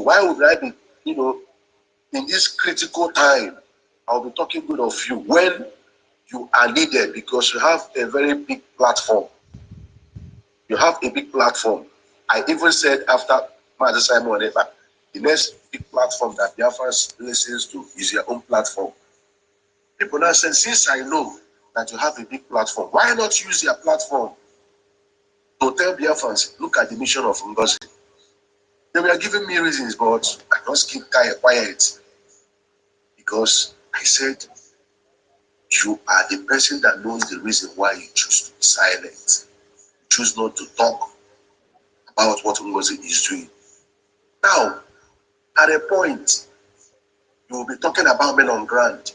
Why would I be, in this critical time, I'll be talking good of you when you are needed because you have a very big platform. You have a big platform. I even said after Master Simon Eba, the next big platform that Biafrans listens to is your own platform. People now say, since I know that you have a big platform, why not use your platform to tell Biafrans, look at the mission of NGOZI? They were giving me reasons, but I just keep quiet because I said, you are the person that knows the reason why you choose to be silent. You choose not to talk about what NGOZI is doing. Now, at a point, you will be talking about men on ground,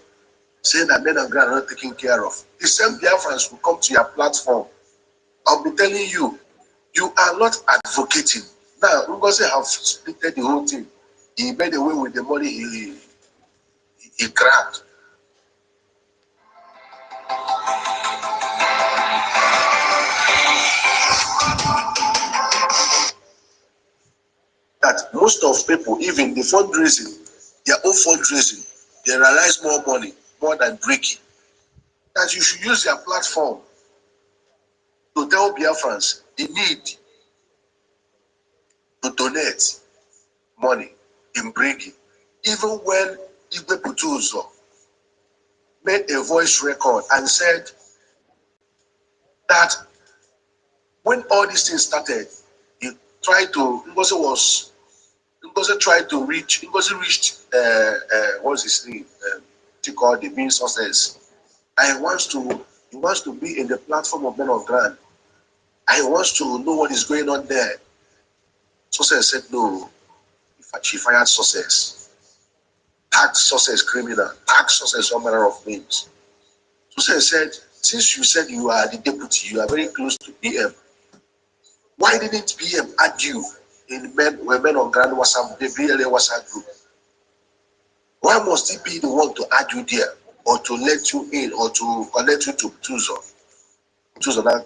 saying that men on ground are not taken care of. The same Biafrans will come to your platform. I'll be telling you, you are not advocating. Now, NGOZI have split the whole thing. He made away with the money he grabbed. That most of people, even the fundraising, their own fundraising, they realize more money, more than BRGIE. That you should use their platform to tell Biafrans the need to donate money in BRGIE. Even when Igwe Putuzo made a voice record and said that when all these things started, he tried to, Ngozi reached, what's his name? To call the main sources. And he wants to be in the platform of men of ground. And he wants to know what is going on there. Sources said no. She fired sources. Tagged sources criminal. Tagged sources all manner of names. Sources said, since you said you are the deputy, you are very close to PM. Why didn't PM add you in men on ground WhatsApp, the BLA WhatsApp group? Why must he be the one to add you there, or to let you in, or to connect you to Tuzo? Tuzo now,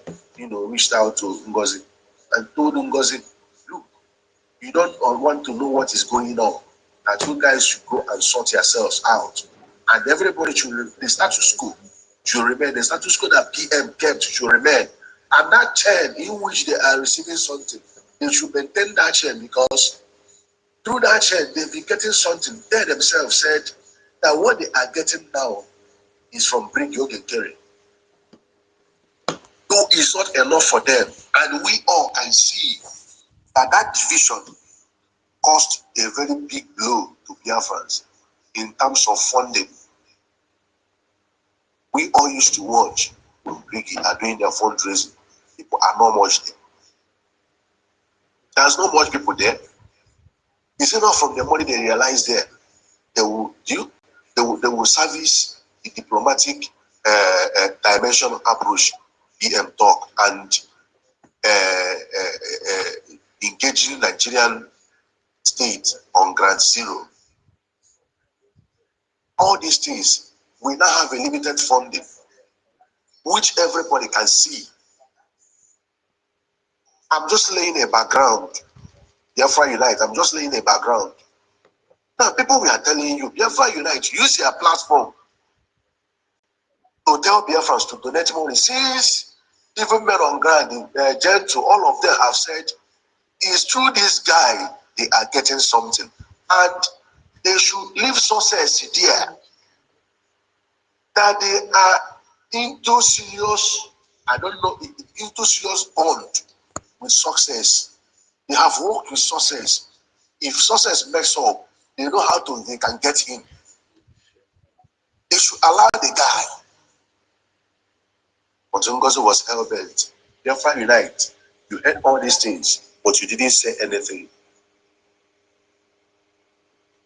reached out to NGOZI and told NGOZI, look, you don't want to know what is going on, that you guys should go and sort yourselves out. And everybody should, the status quo should remain, the status quo that PM kept should remain. And that chain in which they are receiving something, they should maintain that chain, because through that chain, they've been getting something. They themselves said that what they are getting now is from BRGIE Ogenkere. Though it's not enough for them. And we all can see that that division caused a very big blow to Biafrans in terms of funding. We all used to watch when BRGIE are doing their fundraising. People are not much there. There's not much people there. It's enough from the money they realize there. They will service the diplomatic dimension approach, PM talk, and engaging Nigerian state on ground zero. All these things, we now have a limited funding, which everybody can see. I'm just laying a background. Biafra Unite, I'm just laying a background. Now, people we are telling you, Biafra Unite, use your platform to tell Biafrans to donate money. Since even men on ground, Gentle, all of them have said, it's through this guy they are getting something. And they should leave sources there that they are into serious, I don't know, into serious bond with success. They have worked with sources. If sources mess up, they know how they can get in. They should allow the guy. But NGOZI was hell-bent. Biafra Unite, you heard all these things, but you didn't say anything.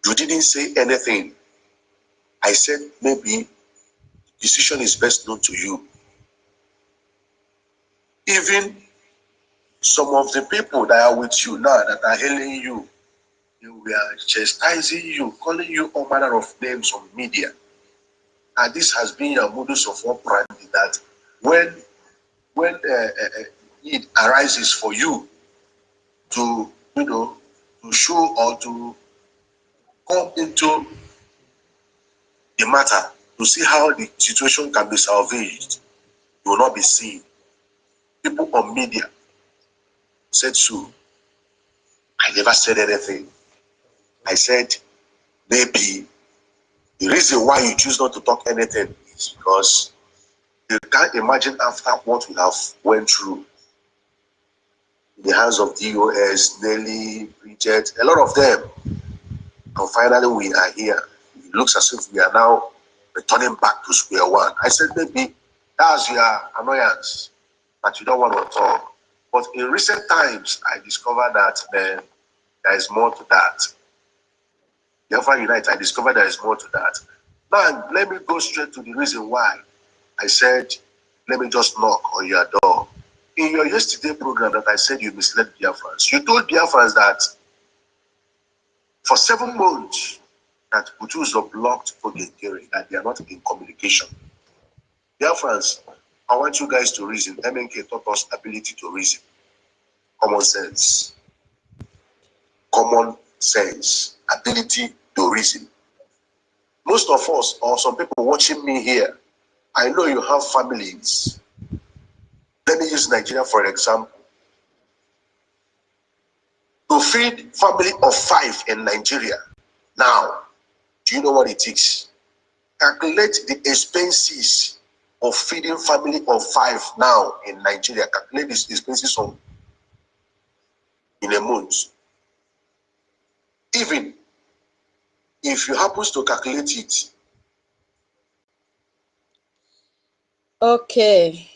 You didn't say anything. I said maybe the decision is best known to you. Even some of the people that are with you now, that are hailing you, they were chastising you, calling you all manner of names on media. And this has been your modus of operandi, that when need arises for you to, to show or to come into the matter to see how the situation can be salvaged, you will not be seen. People on media said so. I never said anything. I said, maybe the reason why you choose not to talk anything is because you can't imagine after what we have went through in the hands of DOS, Nelly, Bridget, a lot of them. And finally we are here. It looks as if we are now returning back to square one. I said, maybe that's your annoyance, that you don't want to talk. But in recent times, I discovered that there is more to that. Biafra Unite, I discovered there is more to that. Now, let me go straight to the reason why I said, let me just knock on your door. In your yesterday program that I said you misled Biafrans, you told Biafrans that for 7 months, that Hutus are blocked for the hearing, that they are not in communication. Biafrans, I want you guys to reason. MNK taught us ability to reason. Common sense. Common sense. Ability to reason. Most of us, or some people watching me here, I know you have families. Let me use Nigeria for example. To feed family of 5 in Nigeria, now, do you know what it takes? Calculate the expenses of feeding family of 5 now in Nigeria. Calculate these expenses in a month. Even if you happen to calculate it. Okay.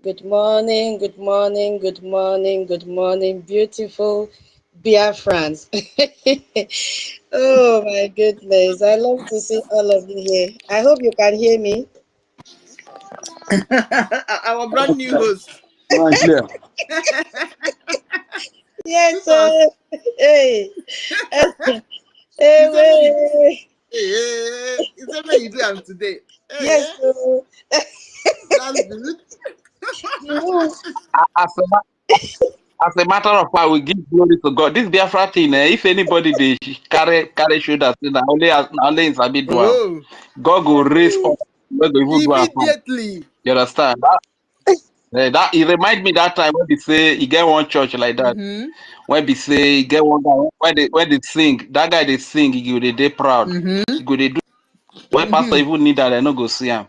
Good morning, good morning, good morning, good morning, beautiful Biafrans. Oh my goodness, I love to see all of you here. I hope you can hear me. Our brand new host. Clear. Yes, sir. Hey. Hey, It's what you do today. yes, sir. That's good. As a matter of fact, we give glory to God. This Biafra thing, if anybody they carry shoulders, only in Sabi do. Oh, God will raise up. God will even do am. immediately. You understand? That it remind me that time when they say you get one church like that. When they say you get one guy when they sing, that guy they sing, you they proud. You go they do when pastor even need that, they no go see him.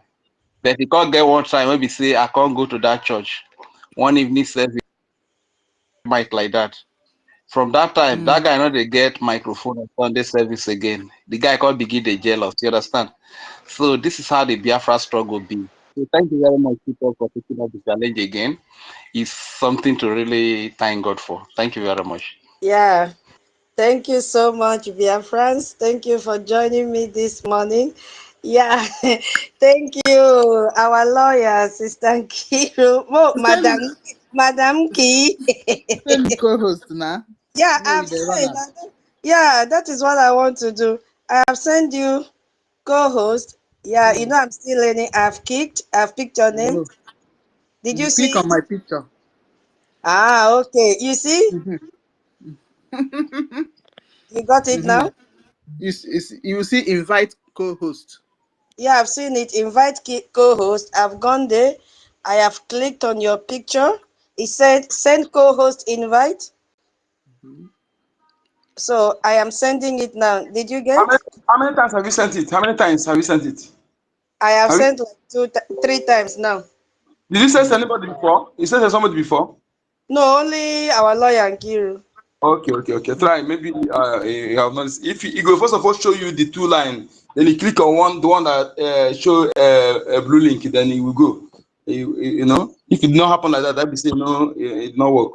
But he can't get one time when we say I can't go to that church. One evening service mic like that. From that time, that guy not they get microphone on Sunday service again. The guy can't begin the jealous. You understand? So this is how the Biafra struggle be. So thank you very much, people, for taking up the challenge again. It's something to really thank God for. Thank you very much. Yeah. Thank you so much, Biafrans. Thank you for joining me this morning. Yeah, thank you, our lawyer, Sister Kiru. Oh, Madam Ki. Send co-host now. Yeah, I've said that. Yeah, that is what I want to do. I have sent you co-host. Yeah, you know I'm still learning. I've picked your name. Did you see click on it? my picture? Ah, okay. You see? You got it now? You see invite co-host. Yeah, I've seen it. Invite co-host. I've gone there. I have clicked on your picture. It said send co-host invite. So I am sending it now. Did you get? How many times have you sent it? How many times have you sent it? I have sent like 3 times now. Did you send anybody before? You sent somebody before? No, only our lawyer Nkiru. Okay. Try. Maybe you have noticed. If you go first of all show you the 2 line, then you click on the one that show a blue link, then it will go. You know, if it did not happen like that, that be say no, it not work.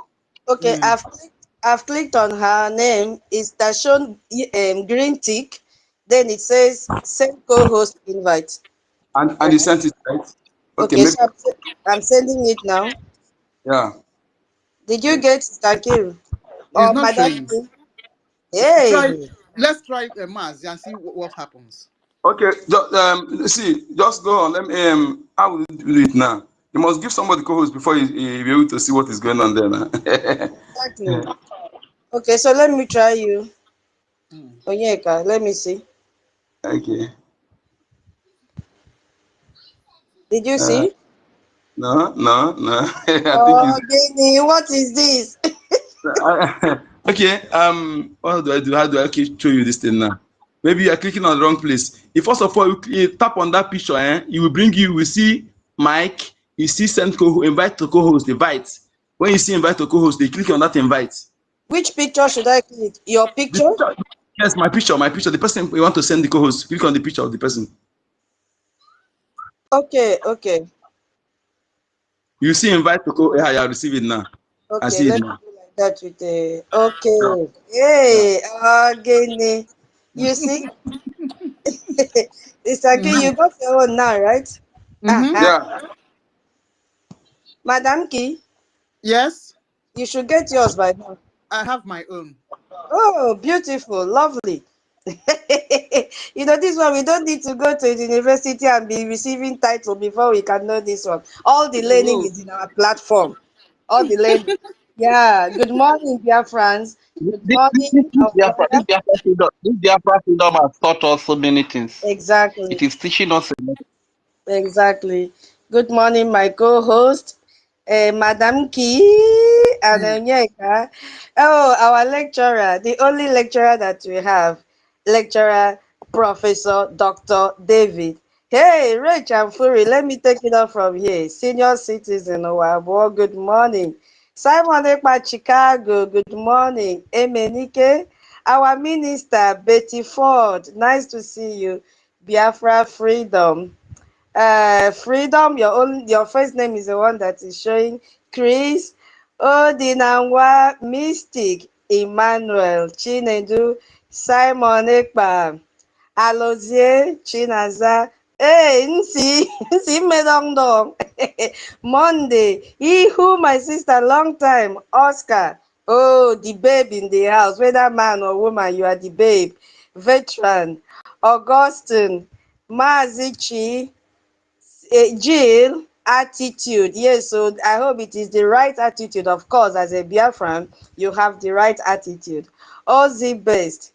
Okay, I've clicked on her name. It's that shown green tick. Then it says send co-host invite. And Right? you sent it, right? Okay, Okay, maybe so I'm sending it now. yeah. Did you get Nkiru It's or not Madam showing. Ki? Hey. Let's try a mass and see what happens. Okay, just go on. Let me how will you do it now? You must give somebody co-host before you be able to see what is going on there now. Exactly. Okay, so let me try you. Onyeka, let me see. Okay. Did you see? No. I think Oh, it's Gini, what is this? okay. What do I do? How do I show you this thing now? Maybe you are clicking on the wrong place. If first of all you tap on that picture, it will bring you. We see Mike. You see send invite to co-host, invite. When you see invite to co-host, they click on that invite. Which picture should I click? Your The picture? picture, yes, my picture. The person you want to send the co-host, click on the picture of the person. Okay. You see invite to co. Yeah, I receive it now. I Okay, see it let me now. do like that with the. Yeah. Okay. Hey, Gini. You see? It's okay. You got your own now, right? Mm-hmm. Uh-huh. Yeah. Madam Key, Yes, you should get yours by now. I have my own. Oh, beautiful, lovely. This one, we don't need to go to the university and be receiving title before we can know this one. All the learning Whoa. is in our platform. All the learning. Yeah. Good morning, dear friends. Good morning, our lawyer. This Biafra freedom has taught us so many things. It Exactly. is teaching us a lot. Exactly. Good morning, my co-host, Madam Key and Onyeka. Oh, our lecturer, the only lecturer that we have, lecturer Professor Dr. David. Hey, Rach and Fury, let me take it up from here. Senior citizen, Owabo, good morning. Simon Ekpa, Chicago, good morning. Emenike, our minister, Betty Ford, nice to see you. Biafra Freedom. Freedom, your first name is the one that is showing. Chris, Odinanwa, Mystic, Emmanuel, Chinedu, Simon Ekpa, Alozie, Chinaza, hey, Nsi, Nsi Medongdong, Monday, Ihu, my sister, long time, Oscar, oh, the babe in the house, whether man or woman, you are the babe, veteran, Augustine, Mazichi, Jill, attitude. Yes, so I hope it is the right attitude. Of course, as a Biafran, you have the right attitude. Ozzy Best,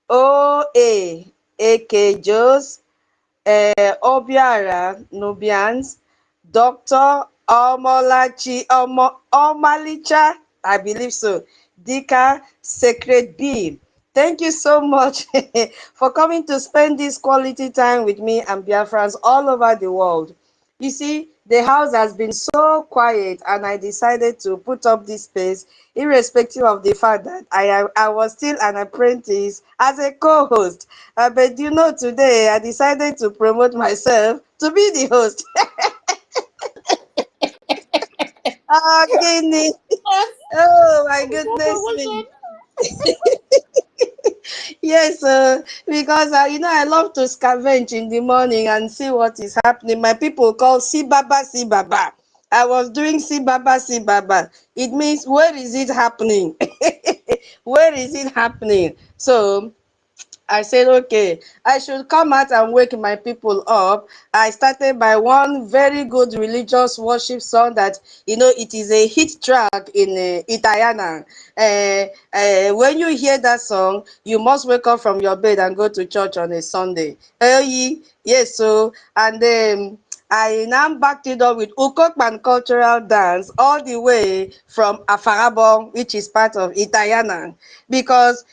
OA, AK Jos, Obiara, Nubians, Dr. Omalicha, I believe so, Dika, Sacred B. Thank you so much for coming to spend this quality time with me and Biafrans all over the world. You see, the house has been so quiet, and I decided to put up this space, irrespective of the fact that I was still an apprentice as a co-host. But today I decided to promote myself to be the host. Ah, Guinea. Oh my goodness me. Yes, because I love to scavenge in the morning and see what is happening. My people call see baba, see baba. I was doing see baba, see baba. It means where is it happening? Where is it happening? So I said, okay, I should come out and wake my people up. I started by one very good religious worship song that, it is a hit track in Itayana. When you hear that song, you must wake up from your bed and go to church on a Sunday. Yes, so, and then I now backed it up with Ukokpan cultural dance all the way from Afarabo, which is part of Itayana, because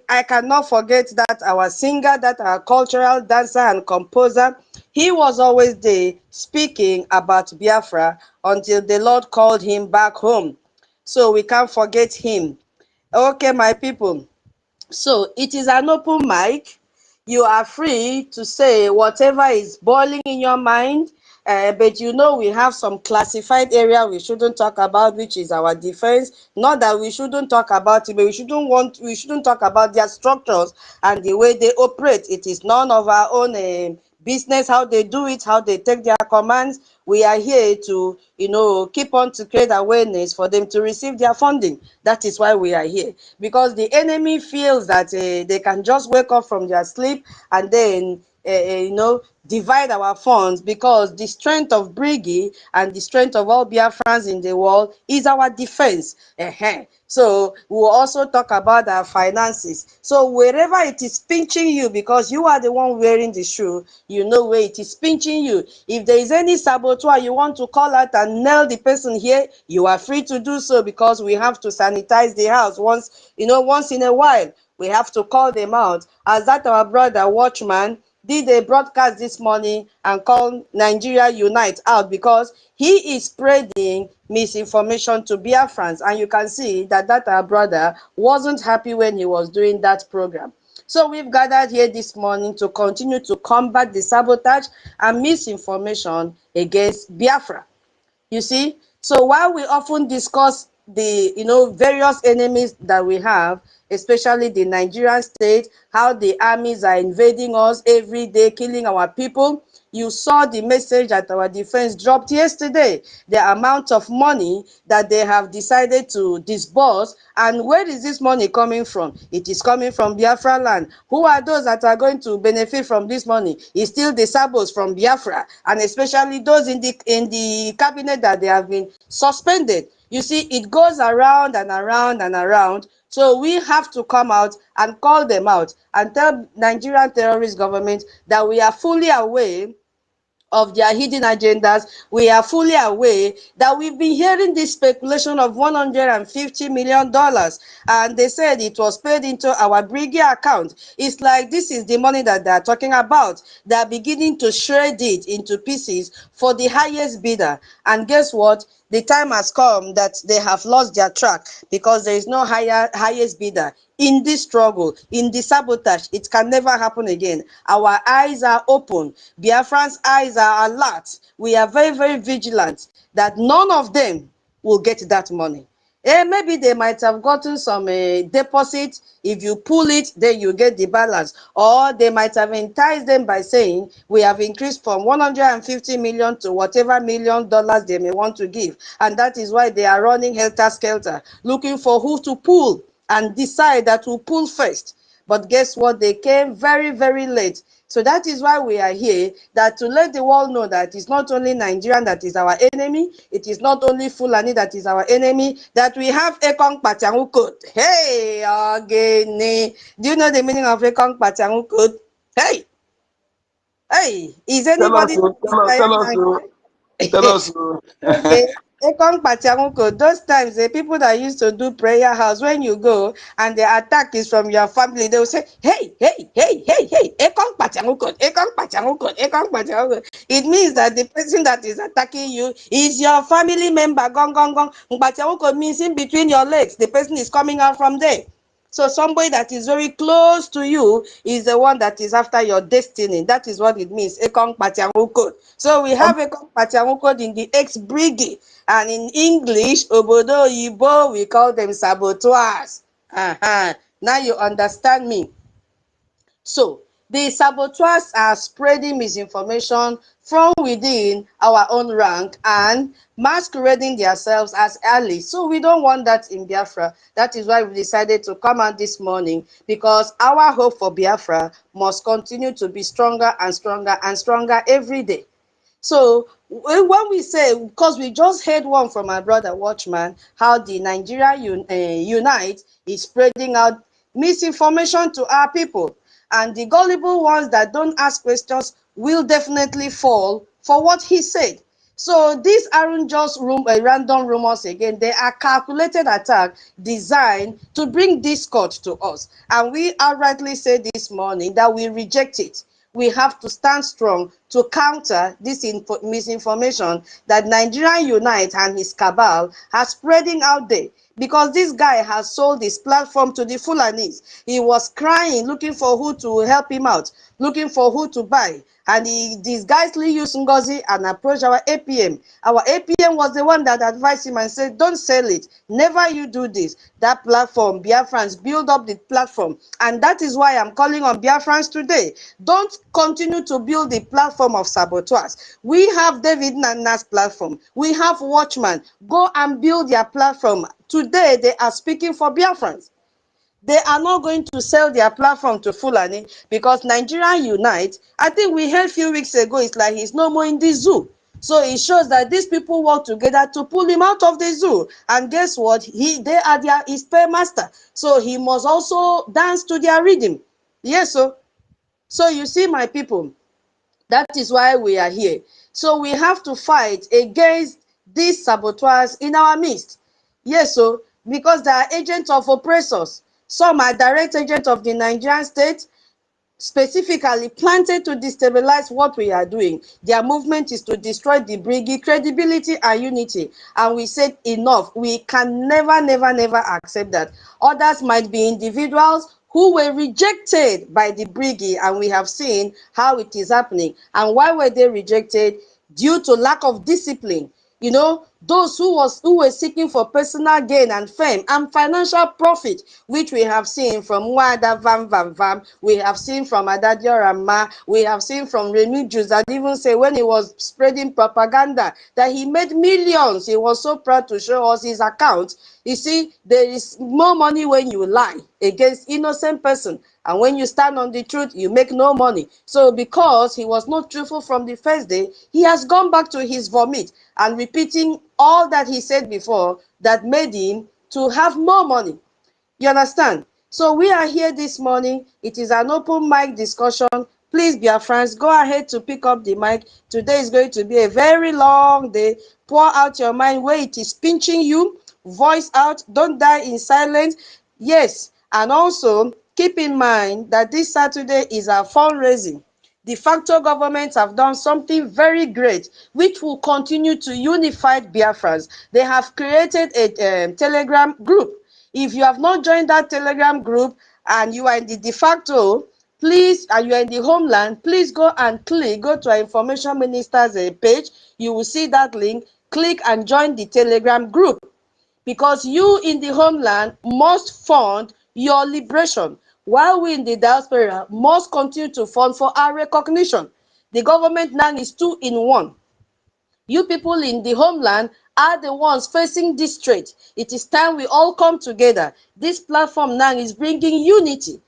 I cannot forget that our singer, that our cultural dancer and composer, he was always there speaking about Biafra until the Lord called him back home. So we can't forget him. Okay, my people. So it is an open mic. You are free to say whatever is boiling in your mind. But we have some classified area we shouldn't talk about, which is our defense. Not that we shouldn't talk about it, but we shouldn't talk about their structures and the way they operate. It is none of our own business how they do it, how they take their commands. We are here to, keep on to create awareness for them to receive their funding. That is why we are here. Because the enemy feels that they can just wake up from their sleep and then divide our funds, because the strength of BRGIE and the strength of all Biafrans in the world is our defense. So we'll also talk about our finances. So wherever it is pinching you, because you are the one wearing the shoe, you know where it is pinching you. If there is any saboteur you want to call out and nail the person here, you are free to do so, because we have to sanitize the house once in a while. We have to call them out. As that our brother Watchman did a broadcast this morning and called Nigeria Unite out, because he is spreading misinformation to Biafrans, and you can see that our brother wasn't happy when he was doing that program. So we've gathered here this morning to continue to combat the sabotage and misinformation against Biafra. You see, so while we often discuss the various enemies that we have, especially the Nigerian state, how the armies are invading us every day, killing our people, you saw the message that our defense dropped yesterday, the amount of money that they have decided to disburse. And where is this money coming from? It is coming from Biafra land. Who are those that are going to benefit from this money? It's still the sabos from Biafra, and especially those in the cabinet that they have been suspended. You see, it goes around and around and around. So we have to come out and call them out and tell Nigerian terrorist government that we are fully aware of their hidden agendas. We are fully aware that we've been hearing this speculation of $150 million, and they said it was paid into our BRGIE account. It's like this is the money that they're talking about. They're beginning to shred it into pieces for the highest bidder. And guess what? The time has come that they have lost their track, because there is no highest bidder. In this struggle, in the sabotage, it can never happen again. Our eyes are open. Biafran's eyes are alert. We are very, very vigilant that none of them will get that money. Maybe they might have gotten some deposit. If you pull it, then you get the balance. Or they might have enticed them by saying, we have increased from 150 million to whatever $1 million they may want to give. And that is why they are running helter-skelter, looking for who to pull and decide that will pull first. But guess what? They came very, very late. So that is why we are here, that to let the world know that it's not only Nigerian that is our enemy, it is not only Fulani that is our enemy, that we have Ekong Pachangu code. Hey, again, do you know the meaning of Ekong Pachangu code? Hey, is anybody? Tell us. Okay. Those times, the people that used to do prayer house, when you go and the attack is from your family, they will say, hey, Ekong Pachanguko, Ekong Pachanguko, Ekong Pachanguko. It means that the person that is attacking you is your family member. Gong, gong, gong. Pachanguko means in between your legs. The person is coming out from there. So somebody that is very close to you is the one that is after your destiny. That is what it means, Ekong Pachanguko. So we have Ekong Pachanguko in the ex-BRGIE. And in English, Obodo Yibo, we call them saboteurs. Now you understand me. So the saboteurs are spreading misinformation from within our own rank and masquerading themselves as allies. So we don't want that in Biafra. That is why we decided to come out this morning, because our hope for Biafra must continue to be stronger and stronger and stronger every day. So when we say, because we just heard one from my brother Watchman, how the Nigeria Unite is spreading out misinformation to our people, and the gullible ones that don't ask questions will definitely fall for what he said. So these aren't just random rumors again. They are calculated attacks designed to bring discord to us. And we outrightly said this morning that we reject it. We have to stand strong to counter this misinformation that Nigerian Unite and his cabal are spreading out there. Because this guy has sold his platform to the Fulanis. He was crying, looking for who to help him out, looking for who to buy. And he disguisedly used NGOZI and approached our APM. Our APM was the one that advised him and said, don't sell it. Never you do this. That platform, Biafrans, build up the platform. And that is why I'm calling on Biafrans today. Don't continue to build the platform of saboteurs. We have David Nana's platform. We have Watchman. Go and build their platform. Today, they are speaking for Biafrans. They are not going to sell their platform to Fulani because Nigerian Unite, I think we heard a few weeks ago, it's like he's no more in the zoo. So it shows that these people work together to pull him out of the zoo. And guess what? They are his paymaster. So he must also dance to their rhythm. Yes, so you see, my people, that is why we are here. So we have to fight against these saboteurs in our midst. Yes, so because they are agents of oppressors. Some are direct agents of the Nigerian state, specifically planted to destabilize what we are doing. Their movement is to destroy the BRGIE credibility and unity. And we said enough. We can never, never, never accept that. Others might be individuals who were rejected by the BRGIE, and we have seen how it is happening. And why were they rejected? Due to lack of discipline. You know, those who were seeking for personal gain and fame and financial profit, which we have seen from Wada Vam, we have seen from Adadio Rama, we have seen from Remigius, that even say when he was spreading propaganda that he made millions, he was so proud to show us his account. You see, there is more money when you lie against innocent person, and when you stand on the truth, you make no money. So because he was not truthful from the first day, he has gone back to his vomit and repeating all that he said before that made him to have more money. You understand? So we are here this morning. It is an open mic discussion. Please, Biafrans, go ahead to pick up the mic. Today is going to be a very long day. Pour out your mind where it is pinching you. Voice out. Don't die in silence. Yes, and also keep in mind that this Saturday is our fundraising. De facto governments have done something very great, which will continue to unify Biafrans. They have created a Telegram group. If you have not joined that Telegram group and you are in the de facto, please, and you are in the homeland, please go and go to our information minister's page. You will see that link. Click and join the Telegram group, because you in the homeland must fund your liberation, while we in the diaspora must continue to fund for our recognition. The government now is 2 in 1. You people in the homeland are the ones facing this threat. It is time we all come together. This platform now is bringing unity.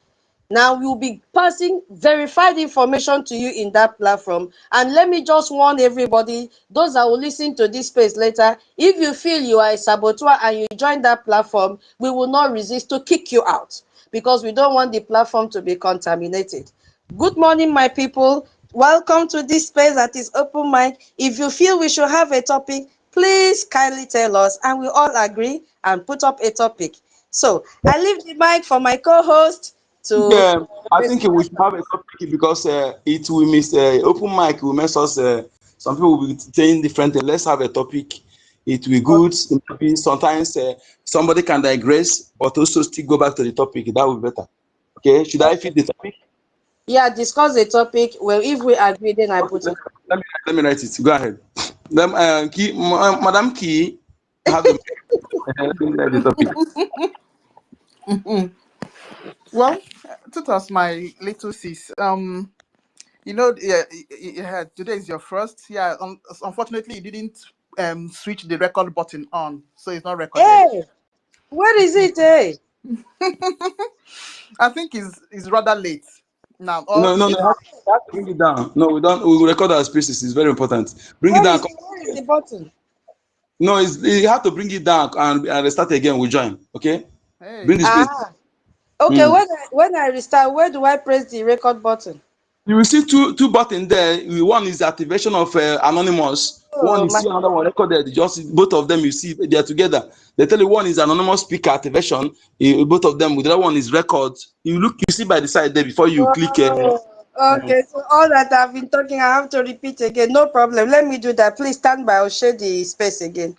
Now we will be passing verified information to you in that platform. And let me just warn everybody, those that will listen to this space later, if you feel you are a saboteur and you join that platform, we will not resist to kick you out, because we don't want the platform to be contaminated. Good morning, my people. Welcome to this space that is open mic. If you feel we should have a topic, please kindly tell us and we all agree and put up a topic. So I leave the mic for my co-host to I think we should have a topic because it will miss open mic will mess us. Some people will be saying different things. Let's have a topic. It will be good. Maybe sometimes somebody can digress, but also still go back to the topic. That will be better. Okay, should I fit the topic? Yeah, discuss the topic. Well, if we agree, then I put it. Let me write it. Go ahead. Madam Key, have the let me write the topic. Well, that was my little sis. You know, today is your first. Yeah, unfortunately, you didn't switch the record button on, so it's not recorded. Hey, where is it? Hey, I think it's rather late now. No, you have to bring it down. No, we don't. We will record our spaces. It's very important. Bring it down. where is the button? No, you have to bring it down and restart again. We join. Okay. Hey. Bring the space. Okay. When I restart, where do I press the record button? You will see two buttons there. One is activation of anonymous. One is another one recorded. Just both of them you see they are together. They tell you one is anonymous speaker activation. Both of them. The other one is record. You see by the side there before you click. Okay, so all that I've been talking, I have to repeat again. No problem. Let me do that. Please stand by. I'll share the space again.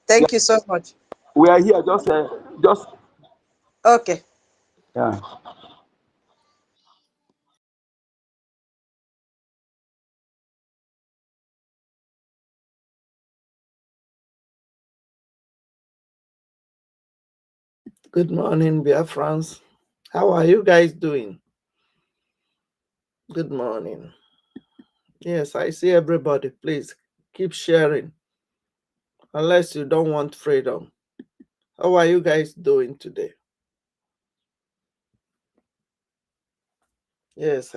Thank you so much. We are here. Just. Okay. Yeah. Good morning, Biafrans. How are you guys doing? Good morning. Yes, I see everybody. Please keep sharing. Unless you don't want freedom. How are you guys doing today? Yes,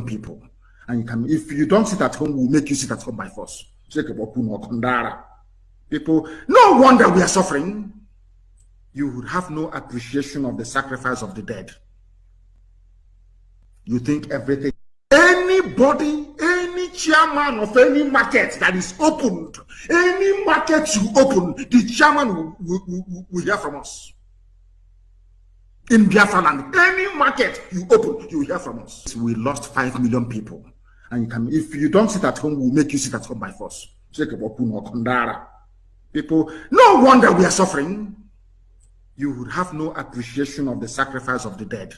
people. And you can, if you don't sit at home, we'll make you sit at home by force. People, no wonder we are suffering. You would have no appreciation of the sacrifice of the dead. You think everything, anybody, any chairman of any market that is opened, any market you open, the chairman will hear from us. In Biafra land, any market you open, you will hear from us. We lost 5 million people. And you can, if you don't sit at home, we'll make you sit at home by force. People, no wonder we are suffering. You would have no appreciation of the sacrifice of the dead.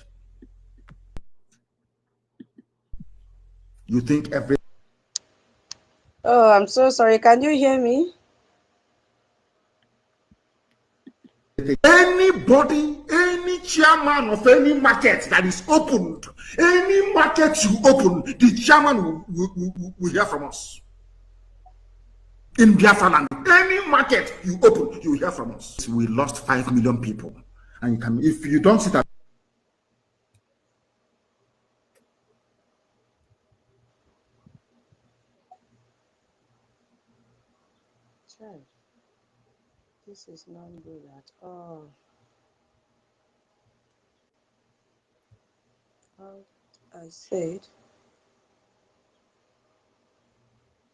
You think every... Oh, I'm so sorry. Can you hear me? Anybody, any chairman of any market that is opened, any market you open, the chairman will hear from us. In Biafra land, any market you open, you will hear from us. We lost 5 million people. And you can, if you don't sit at... This is not good at all. I said,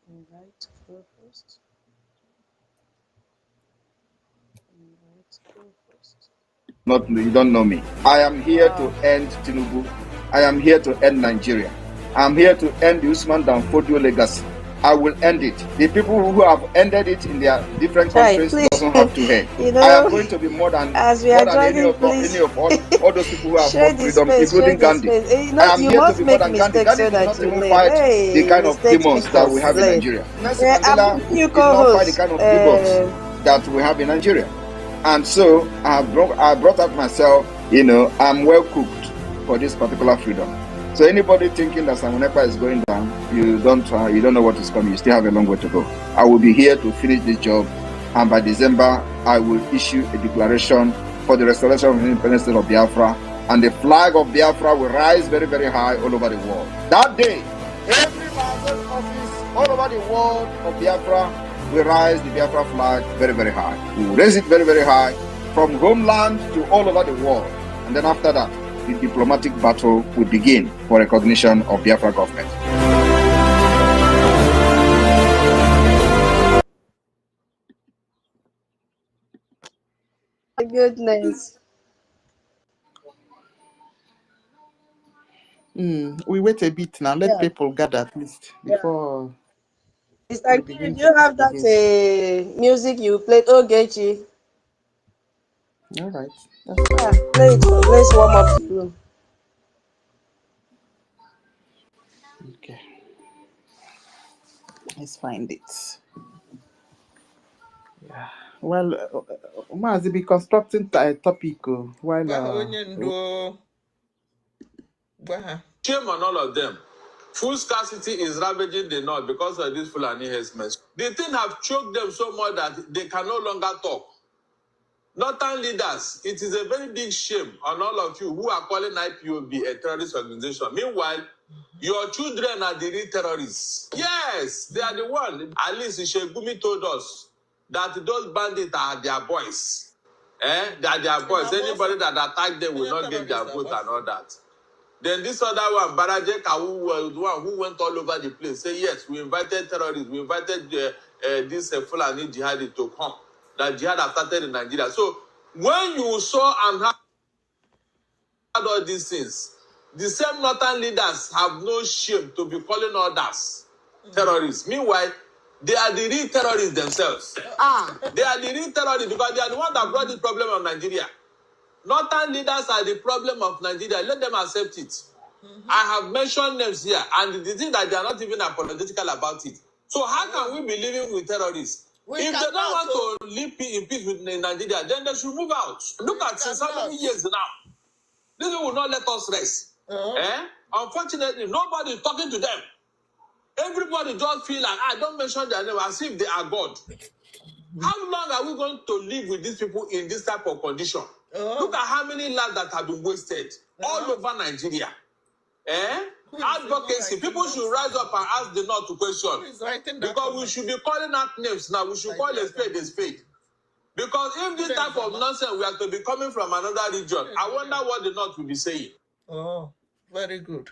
invite co-host. Invite co-host. Not, you don't know me. I am here to end Tinubu. I am here to end Nigeria. I am here to end the Usman Danfodio legacy. I will end it. The people who have ended it in their different countries doesn't have to end. You know, I am going to be more than as we are any of all those people who have fought freedom, including Gandhi. You know, I am you here must to be more make than Gandhi. mistakes Gandhi so did that not you even learn. fight Hey, the kind of demons that we have in Nigeria. Nelson Mandela did not fight the kind of demons that we have in Nigeria. And so I brought up myself, you know, I'm well cooked for this particular freedom. So anybody thinking that Samunepa is going down, you don't know what is coming. You still have a long way to go. I will be here to finish this job, and by December I will issue a declaration for the restoration of the independent state of Biafra, and the flag of Biafra will rise very, very high all over the world. That day, every license office all over the world of Biafra will rise the Biafra flag very, very high. We will raise it very, very high from homeland to all over the world, and then after that, the diplomatic battle will begin for recognition of Biafra government. My goodness. We wait a bit now. Let people gather at least before. Mr. Kiri, do you have that music you played? OGOJA. All right. Play it. Let's warm up the room. Okay. Let's find it. Yeah. Well, Mazi be constructing a topic while. Shame on all of them. Food scarcity is ravaging the north because of these Fulani herdsmen. The thing have choked them so much that they can no longer talk. Northern leaders, it is a very big shame on all of you who are calling IPOB a terrorist organization. Meanwhile, your children are the real terrorists. Yes, they are the one. At least Ishegumi told us that those bandits are their boys. They are their boys. Anybody that attack them will not get their vote and all that. Then this other one, BRGIE, who was the one who went all over the place, say, yes, we invited terrorists, we invited this Fulani jihadi to come. That jihad have started in Nigeria. So when you saw and heard all these things, the same northern leaders have no shame to be calling others terrorists. Meanwhile, they are the real terrorists themselves. They are the real terrorists because they are the ones that brought this problem of Nigeria. Northern leaders are the problem of Nigeria. Let them accept it. I have mentioned names here, and the thing that they are not even apologetical about it. So how can we be living with terrorists? If they don't want to live in peace with Nigeria, then they should move out. Look at since how many years now. This will not let us rest. Unfortunately, nobody is talking to them. Everybody just feel like, don't mention their name as if they are God. How long are we going to live with these people in this type of condition? Look at how many lives that have been wasted all over Nigeria. Advocacy. People should rise up and ask the North to question. Because we should be calling out names now. We should call a spade a spade. Because if this type of nonsense we have to be coming from another region, I wonder what the North will be saying. Oh, very good.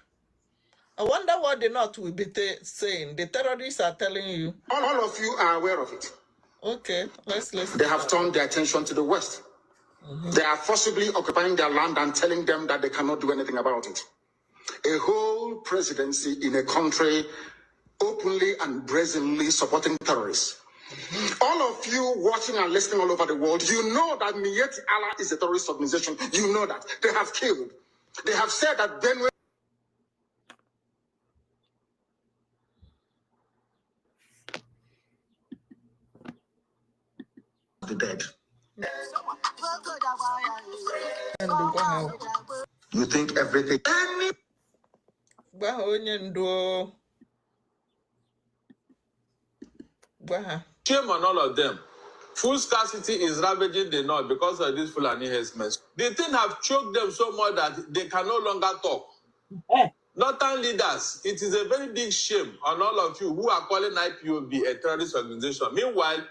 I wonder what the North will be saying. The terrorists are telling you. All of you are aware of it. Okay, let's listen. They have turned their attention to the West. They are forcibly occupying their land and telling them that they cannot do anything about it. A whole presidency in a country openly and brazenly supporting terrorists. All of you watching and listening all over the world, you know that Miyetti Allah is a terrorist organization. You know that. They have killed. They have said that Benue the dead. You think everything. Shame on all of them. Food scarcity is ravaging the North because of these Fulani herdsmen. The thing have choked them so much that they can no longer talk. Northern leaders, it is a very big shame on all of you who are calling IPOB a terrorist organization. Meanwhile,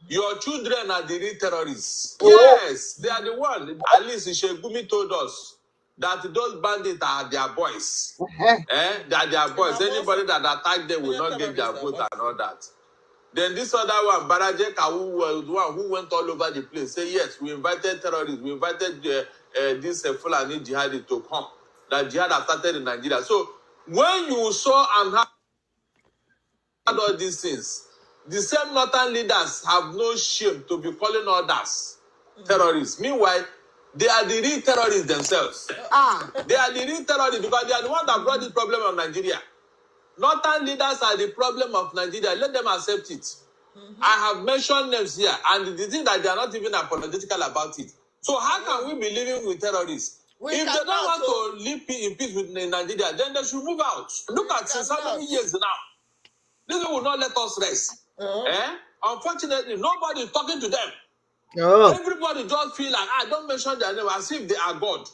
your children are the real terrorists. Yes, they are the one. At least Shegumi told us that those bandits are their boys. They are their boys. Anybody that attack them will not get their vote and all that. Then this other one, Barajeka, who was the one who went all over the place, say, yes, we invited terrorists, we invited this Fulani jihadi to come. That jihad has started in Nigeria. So when you saw and heard all these things, the same northern leaders have no shame to be calling others terrorists. Meanwhile, they are the real terrorists themselves. They are the real terrorists because they are the ones that brought this problem of Nigeria. Northern leaders are the problem of Nigeria. Let them accept it. I have mentioned names here, and the thing that they are not even apologetical about it. So how can we be living with terrorists? If they don't want to live in peace with Nigeria, then they should move out. Look at since how many years now. This will not let us rest. Unfortunately, nobody is talking to them. Everybody just feel like, don't mention their name as if they are God.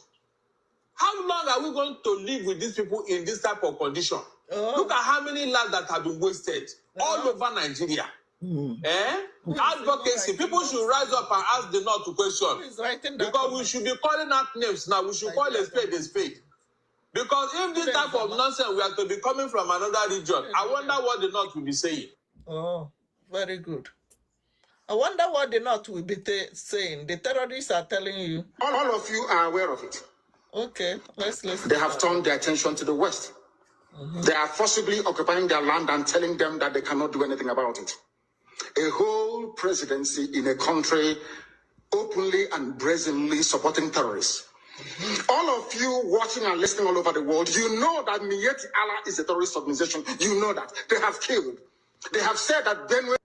How long are we going to live with these people in this type of condition? Look at how many lives that have been wasted all over Nigeria. Advocacy. People should rise up and ask the North to question. Because we should be calling out names now. We should call a spade a spade. Because if this type of nonsense we have to be coming from another region, I wonder what the North will be saying. Oh, very good. I wonder what the North will be saying. The terrorists are telling you. All of you are aware of it. Okay, let's listen. They have turned their attention to the West. They are forcibly occupying their land and telling them that they cannot do anything about it. A whole presidency in a country openly and brazenly supporting terrorists. All of you watching and listening all over the world, you know that Miyetti Allah is a terrorist organization. You know that. They have killed. They have said that Benue.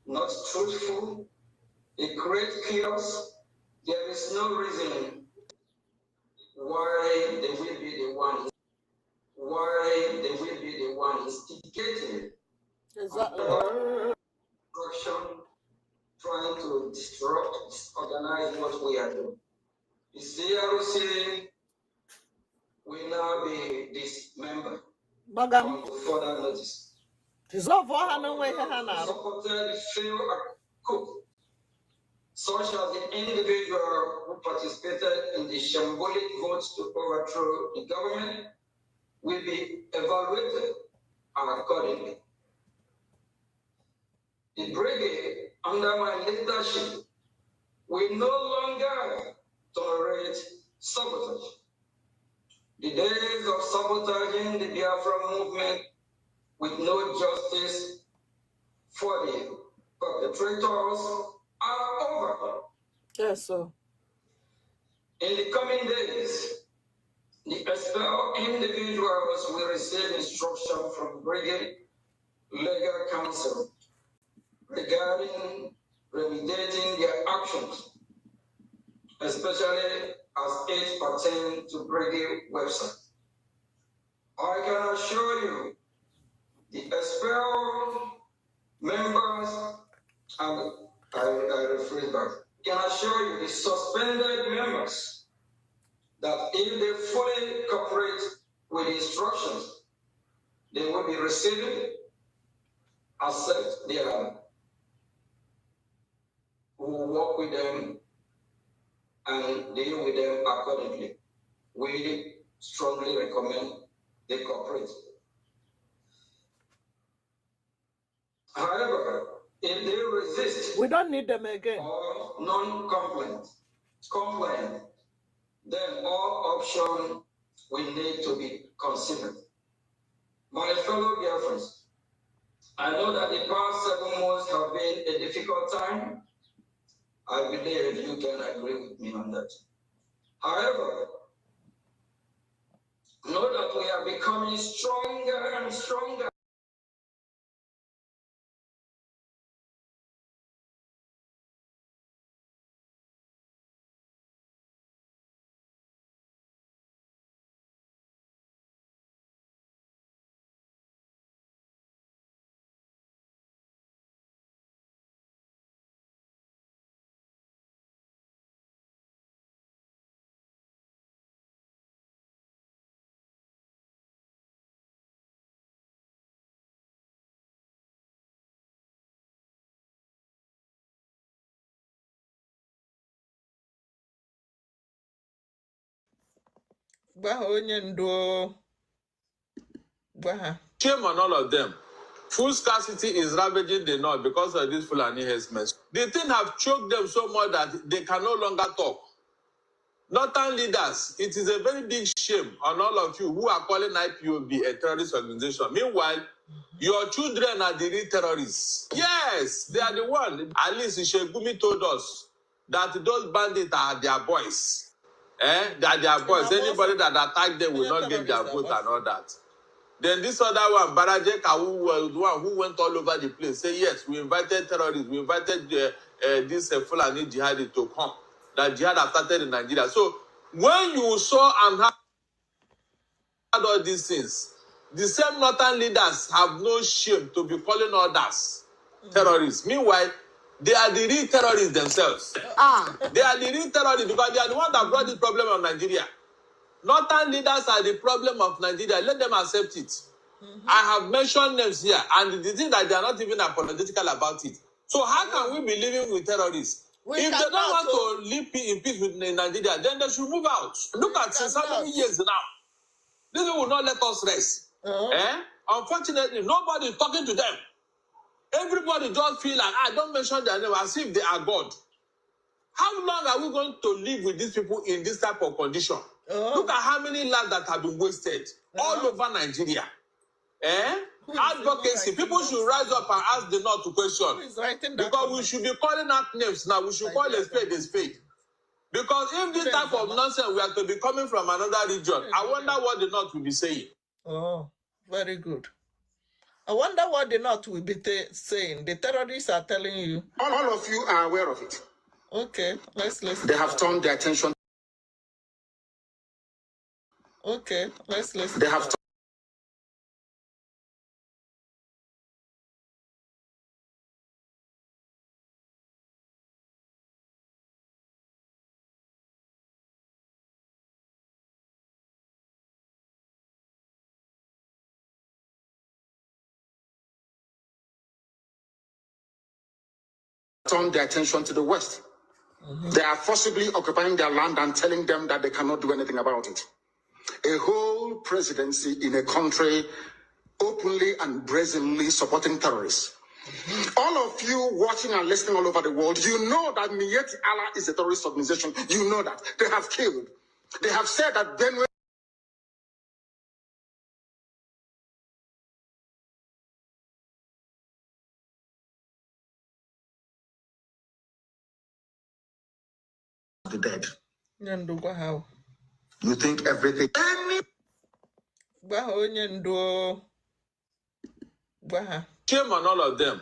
Not truthful, they create chaos. There is no reason why they will be the one. Why they will be the one instigating destruction, trying to disrupt, disorganize what we are doing. The CRC will now be dismembered on further notice. Supported the failed coup, such as the individual who participated in the shambolic votes to overthrow the government, will be evaluated accordingly. The brigade, under my leadership, will no longer tolerate sabotage. The days of sabotaging the Biafra movement with no justice for the perpetrators are over. Yes, sir. In the coming days, the expelled individuals will receive instruction from BRGIE legal counsel regarding remediating their actions, especially as it pertains to BRGIE website. I can assure you, the expelled members, and I rephrase back, can assure you the suspended members that if they fully cooperate with the instructions, they will be receiving, accept their, who will work with them and deal with them accordingly. We strongly recommend they cooperate. However, if they resist, we don't need them again, or non-compliant, then all options will need to be considered. My fellow Biafrans, I know that the past 7 months have been a difficult time. I believe you can agree with me on that. However, know that we are becoming stronger and stronger. Shame on all of them. Food scarcity is ravaging the north because of these Fulani herdsmen. The thing have choked them so much that they can no longer talk. Northern leaders, it is a very big shame on all of you who are calling IPOB a terrorist organization. Meanwhile, your children are the real terrorists. Yes, they are the one. At least Ishegumi told us that those bandits are their boys. They are their boys. Anybody that attack them will not get their vote and all that. Then this other one, Barajeka, who was the one who went all over the place, say, yes, we invited terrorists, we invited this Fulani jihadi to come. That jihad have started in Nigeria. So when you saw and heard all these things, the same northern leaders have no shame to be calling others terrorists. Meanwhile, they are the real terrorists themselves. They are the real terrorists because they are the ones that brought this problem of Nigeria. Northern leaders are the problem of Nigeria. Let them accept it. I have mentioned names here, and the thing that they are not even apologetical about it. So how can we be living with terrorists? If they don't want to live in peace with Nigeria, then they should move out. Look at since how many years now. This will not let us rest. Unfortunately, nobody is talking to them. Everybody just feel like, don't mention their name as if they are God. How long are we going to live with these people in this type of condition? Look at how many lives that have been wasted all over Nigeria. Advocacy. People should rise up and ask the North to question. Because we should be calling out names now. We should call a spade a spade. Because if this type of nonsense we are to be coming from another region, I wonder what the North will be saying. Oh, very good. I wonder what the North will be saying. The terrorists are telling you. All of you are aware of it. Okay, let's listen. They have turned their attention. Okay, let's listen. They have turned their attention to the West. They are forcibly occupying their land and telling them that they cannot do anything about it. A whole presidency in a country openly and brazenly supporting terrorists. All of you watching and listening all over the world, you know that Miyetti Allah is a terrorist organization. You know that. They have killed. They have said that Benue the dead. How? You think everything. Shame on all of them.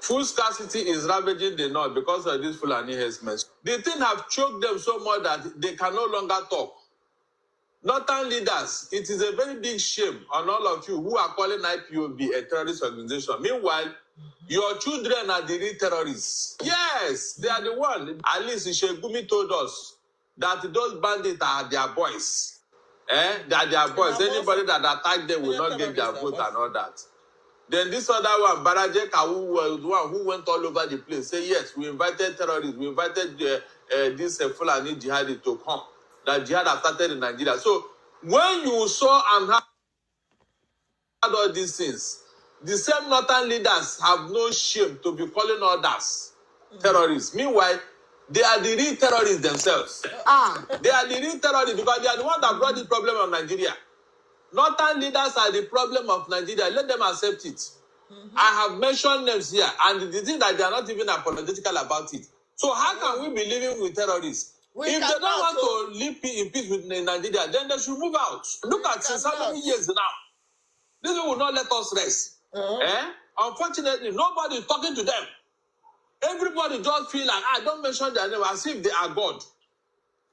Food scarcity is ravaging the north because of these Fulani herdsmen. The thing have choked them so much that they can no longer talk. Northern leaders, it is a very big shame on all of you who are calling IPOB a terrorist organization. Meanwhile, your children are the real terrorists. Yes, they are the one. At least Ishegumi told us that those bandits are their boys. They are their boys. Anybody that attack them will not get their vote and all that. Then this other one, Baraje Kawu, was the one who went all over the place. Say, yes, we invited terrorists. We invited this Fulani jihadi to come. That jihad has started in Nigeria. So when you saw and heard all these things, the same northern leaders have no shame to be calling others terrorists. Meanwhile, they are the real terrorists themselves. They are the real terrorists because they are the ones that brought this problem on Nigeria. Northern leaders are the problem of Nigeria. Let them accept it. I have mentioned names here, and the thing that they are not even apologetical about it. So how can we be living with terrorists? If they don't want to live in peace with Nigeria, then they should move out. Look at since how many years now. This will not let us rest. Unfortunately, nobody is talking to them. Everybody just feel like, don't mention their name as if they are God.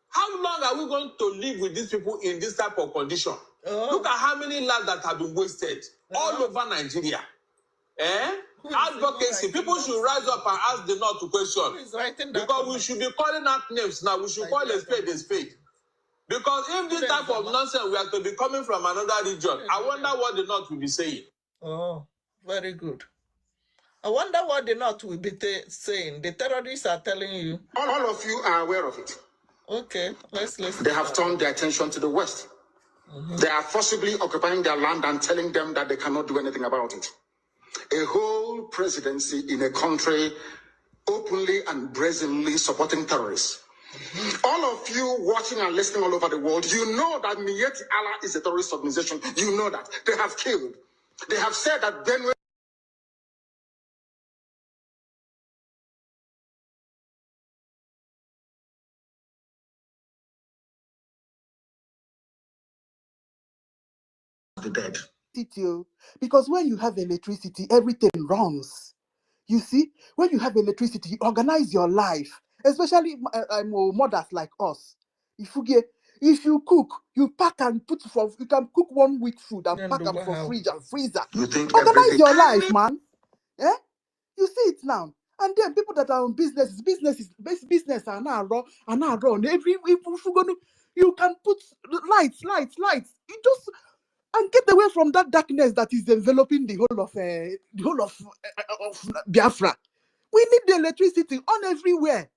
How long are we going to live with these people in this type of condition? Look at how many lives that have been wasted all over Nigeria. Advocacy. People should rise up and ask the North to question. Because we should be calling out names now. We should call a spade a spade. Because if this type of nonsense we have to be coming from another region, I wonder what the North will be saying. Oh, very good. I wonder what the North will be saying. The terrorists are telling you. All of you are aware of it. Okay, let's listen. They have turned their attention to the West. They are forcibly occupying their land and telling them that they cannot do anything about it. A whole presidency in a country openly and brazenly supporting terrorists. All of you watching and listening all over the world, you know that Miyeti Allah is a terrorist organization. You know that. They have killed. They have said that Benue the dead. Because when you have electricity, everything runs. You see, when you have electricity, you organize your life, especially mothers like us. If you cook, you pack and put for, you can cook 1 week food and pack them for fridge and freezer. You think organize your life, man. Yeah? You see it now. And then people that are on business are now run. You can put lights. You just and get away from that darkness that is enveloping the whole of Biafra. We need the electricity on everywhere.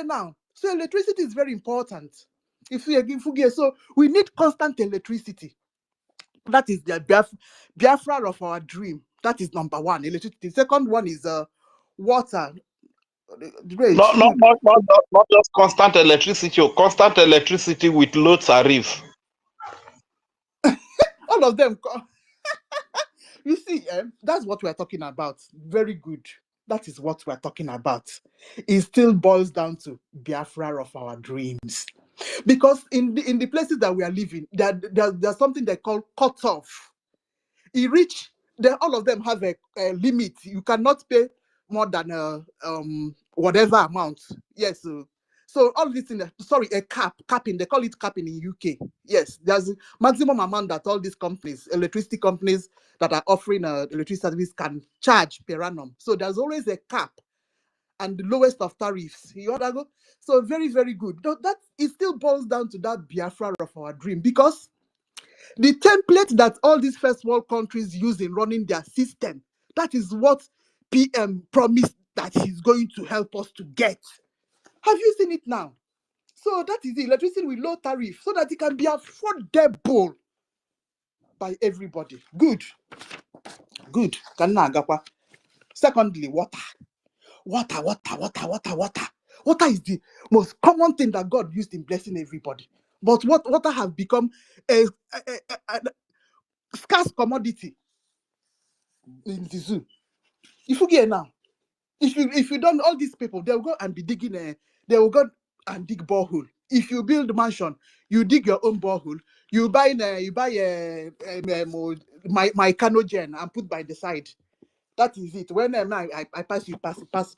Now, so electricity is very important. So we need constant electricity. That is the Biafra of our dream. That is number one, electricity. Second one is water. Not just constant electricity, constant electricity with low tariff. All of them. You see, that's what we're talking about. Very good. That is what we're talking about. It still boils down to Biafra of our dreams. Because in the places that we are living, there's something they call cutoff. All of them have a limit. You cannot pay more than whatever amount. Yes. So all this a capping. They call it capping in UK. Yes, there's a maximum amount that all these companies, electricity companies that are offering electricity service can charge per annum. So there's always a cap, and the lowest of tariffs. You understand? So very, very good. That it still boils down to that Biafra of our dream, because the template that all these first world countries use in running their system, that is what PM promised that he's going to help us to get. Have you seen it now? So that is the electricity with low tariff, so that it can be affordable by everybody. Good. Secondly, water. Water is the most common thing that God used in blessing everybody. But water has become a scarce commodity in the zoo. If you get now, if you don't, all these people, they will go and be digging. They will go and dig borehole. If you build a mansion, you dig your own borehole. You buy my canogen and put by the side. That is it. When I pass you,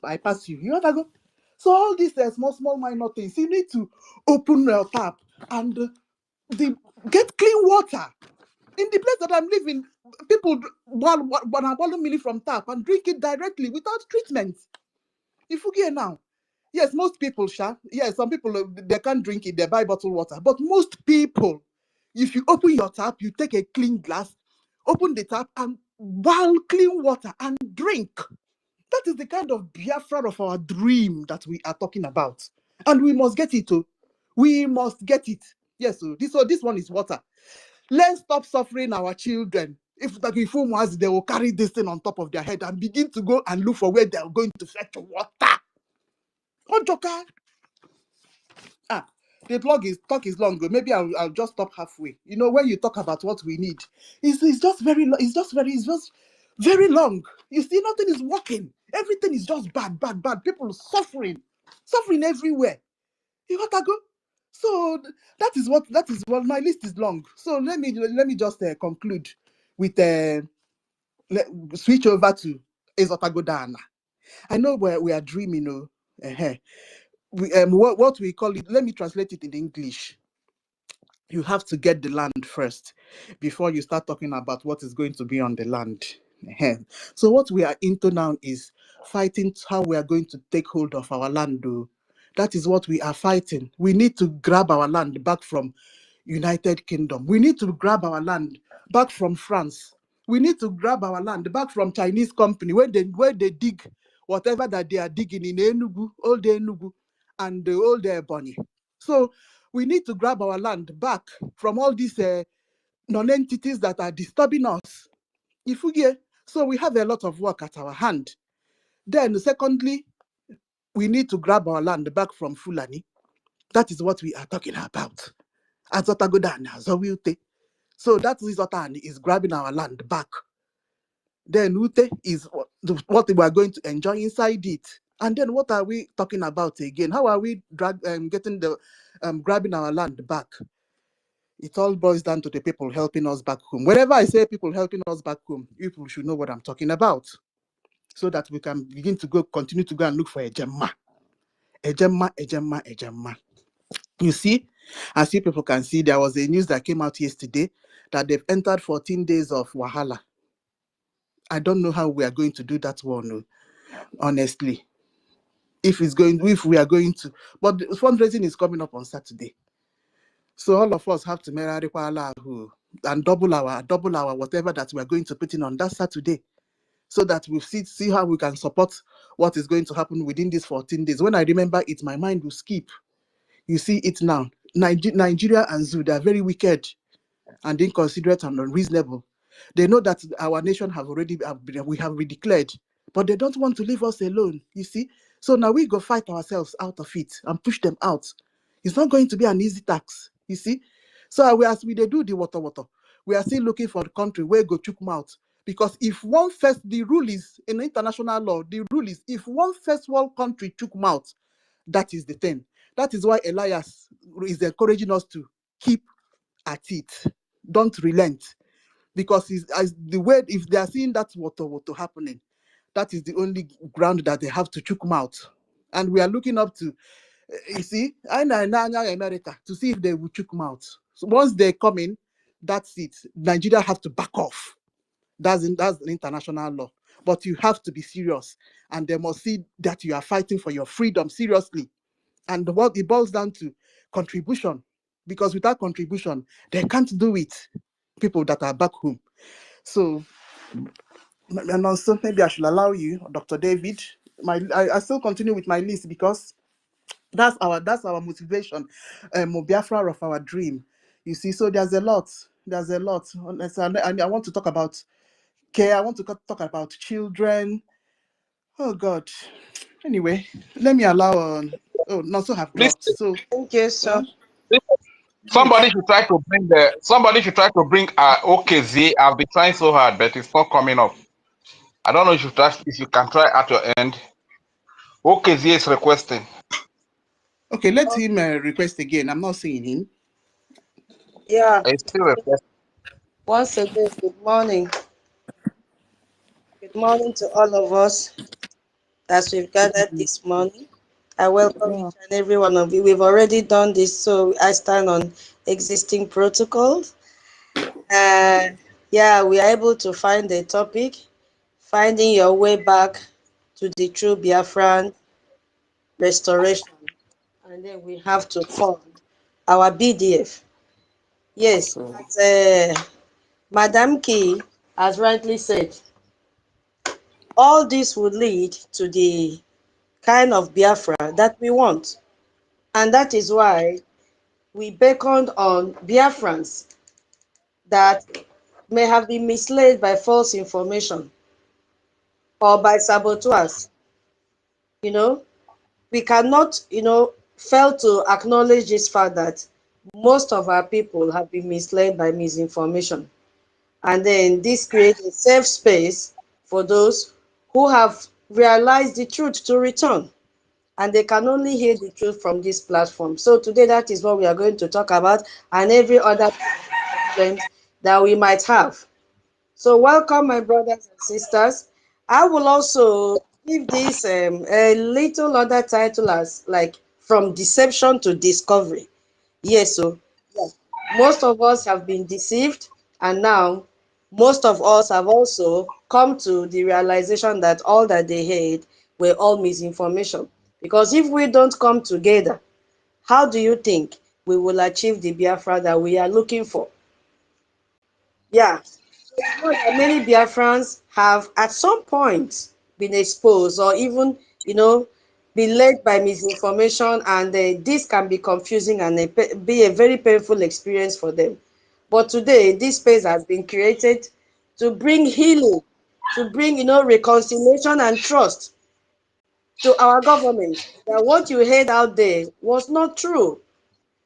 I pass you. You have to go. So all these small minor things, you need to open your tap and get clean water. In the place that I'm living, people boil milk from tap and drink it directly without treatment. If you get now, yes, most people, yes, some people they can't drink it, they buy bottled water. But most people, if you open your tap, you take a clean glass, open the tap and boil clean water and drink. That is the kind of Biafra of our dream that we are talking about. And we must get it. We must get it. Yes, so this one is water. Let's stop suffering our children. If they will carry this thing on top of their head and begin to go and look for where they are going to fetch water. Ojoka. The talk is long. Maybe I'll just stop halfway. You know, when you talk about what we need, it's just very long. You see, nothing is working. Everything is just bad. People suffering everywhere. You got to go. So that is what my list is long. So let me just conclude with switch over to Ezotagodana. I know we are dreaming, what we call it. Let me translate it in English. You have to get the land first before you start talking about what is going to be on the land. So what we are into now is fighting how we are going to take hold of our land. That is what we are fighting. We need to grab our land back from United Kingdom. We need to grab our land back from France. We need to grab our land back from Chinese company where they dig whatever that they are digging in Enugu, old Enugu, and the old Ebonyi. So we need to grab our land back from all these non-entities that are disturbing us. If we get, so we have a lot of work at our hand. Then secondly, we need to grab our land back from Fulani. That is what we are talking about. So that is Otani is grabbing our land back. Then Ute is what we are going to enjoy inside it. And then what are we talking about again? How are we getting the grabbing our land back? It all boils down to the people helping us back home. Whenever I say people helping us back home, people should know what I'm talking about, so that we can begin to continue to go and look for a gemma. You see, as you people can see, there was a news that came out yesterday that they've entered 14 days of Wahala. I don't know how we are going to do that one, honestly. If we are going to, but the fundraising is coming up on Saturday. So all of us have to and double our whatever that we are going to put in on that Saturday, so that we see how we can support what is going to happen within these 14 days. When I remember it, my mind will skip. You see it now. Nigeria and Zoo, they are very wicked and inconsiderate and unreasonable. They know that our nation we have redeclared, but they don't want to leave us alone, you see. So now we go fight ourselves out of it and push them out. It's not going to be an easy task, you see. So as we do the water, we are still looking for the country where go chook mouth. Because the rule is, in international law, the rule is, if one first world country chook mouth, that is the thing. That is why Elias is encouraging us to keep at it. Don't relent. Because if they are seeing that water happening, that is the only ground that they have to chook mouth. And we are looking up to, you see, America, to see if they will chook mouth. So once they come in, that's it. Nigeria have to back off. That's an international law. But you have to be serious. And they must see that you are fighting for your freedom seriously. And what it boils down to, contribution. Because without contribution, they can't do it. People that are back home. So, and also maybe I should allow you, Dr. David. I still continue with my list because that's our motivation, Biafra of our dream. You see, so there's a lot. And I want to talk about care. I want to talk about children. Oh God. Anyway, let me allow. Nonso have dropped. So thank you, sir. Somebody should try to bring OKZ. I've been trying so hard, but it's not coming up. I don't know if you can try at your end. OKZ is requesting. Okay, let him request again. I'm not seeing him. Yeah. I still request. Once again, good morning. Good morning to all of us as we've gathered this morning. I welcome each and every one of you. We've already done this, so I stand on existing protocols. Yeah, we are able to find the topic, finding your way back to the true Biafran restoration. And then we have to fund our BDF. Yes, as Madam Key has rightly said, all this would lead to the kind of Biafra that we want. And that is why we beckoned on Biafrans that may have been misled by false information or by saboteurs. You know, we cannot, fail to acknowledge this fact that most of our people have been misled by misinformation. And then this creates a safe space for those who have realized the truth to return. And they can only hear the truth from this platform. So today, that is what we are going to talk about, and every other problems that we might have. So welcome, my brothers and sisters. I will also give this a little other title as like from deception to discovery. Yes, so yeah, most of us have been deceived, and now most of us have also come to the realization that all that they heard were all misinformation. Because if we don't come together, how do you think we will achieve the Biafra that we are looking for? Yeah. You know that many Biafrans have at some point been exposed or even, been led by misinformation, and this can be confusing and be a very painful experience for them. But today, this space has been created to bring healing, to bring, reconciliation and trust to our government, that what you heard out there was not true.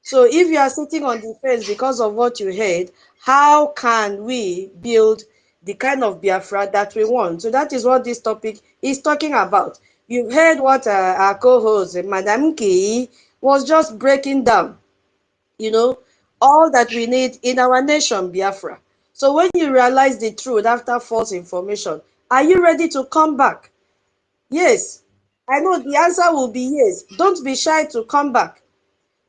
So if you are sitting on the fence because of what you heard, how can we build the kind of Biafra that we want? So that is what this topic is talking about. You've heard what our co-host, Madam Key, was just breaking down, all that we need in our nation, Biafra. So when you realize the truth after false information, are you ready to come back? Yes. I know the answer will be yes. Don't be shy to come back,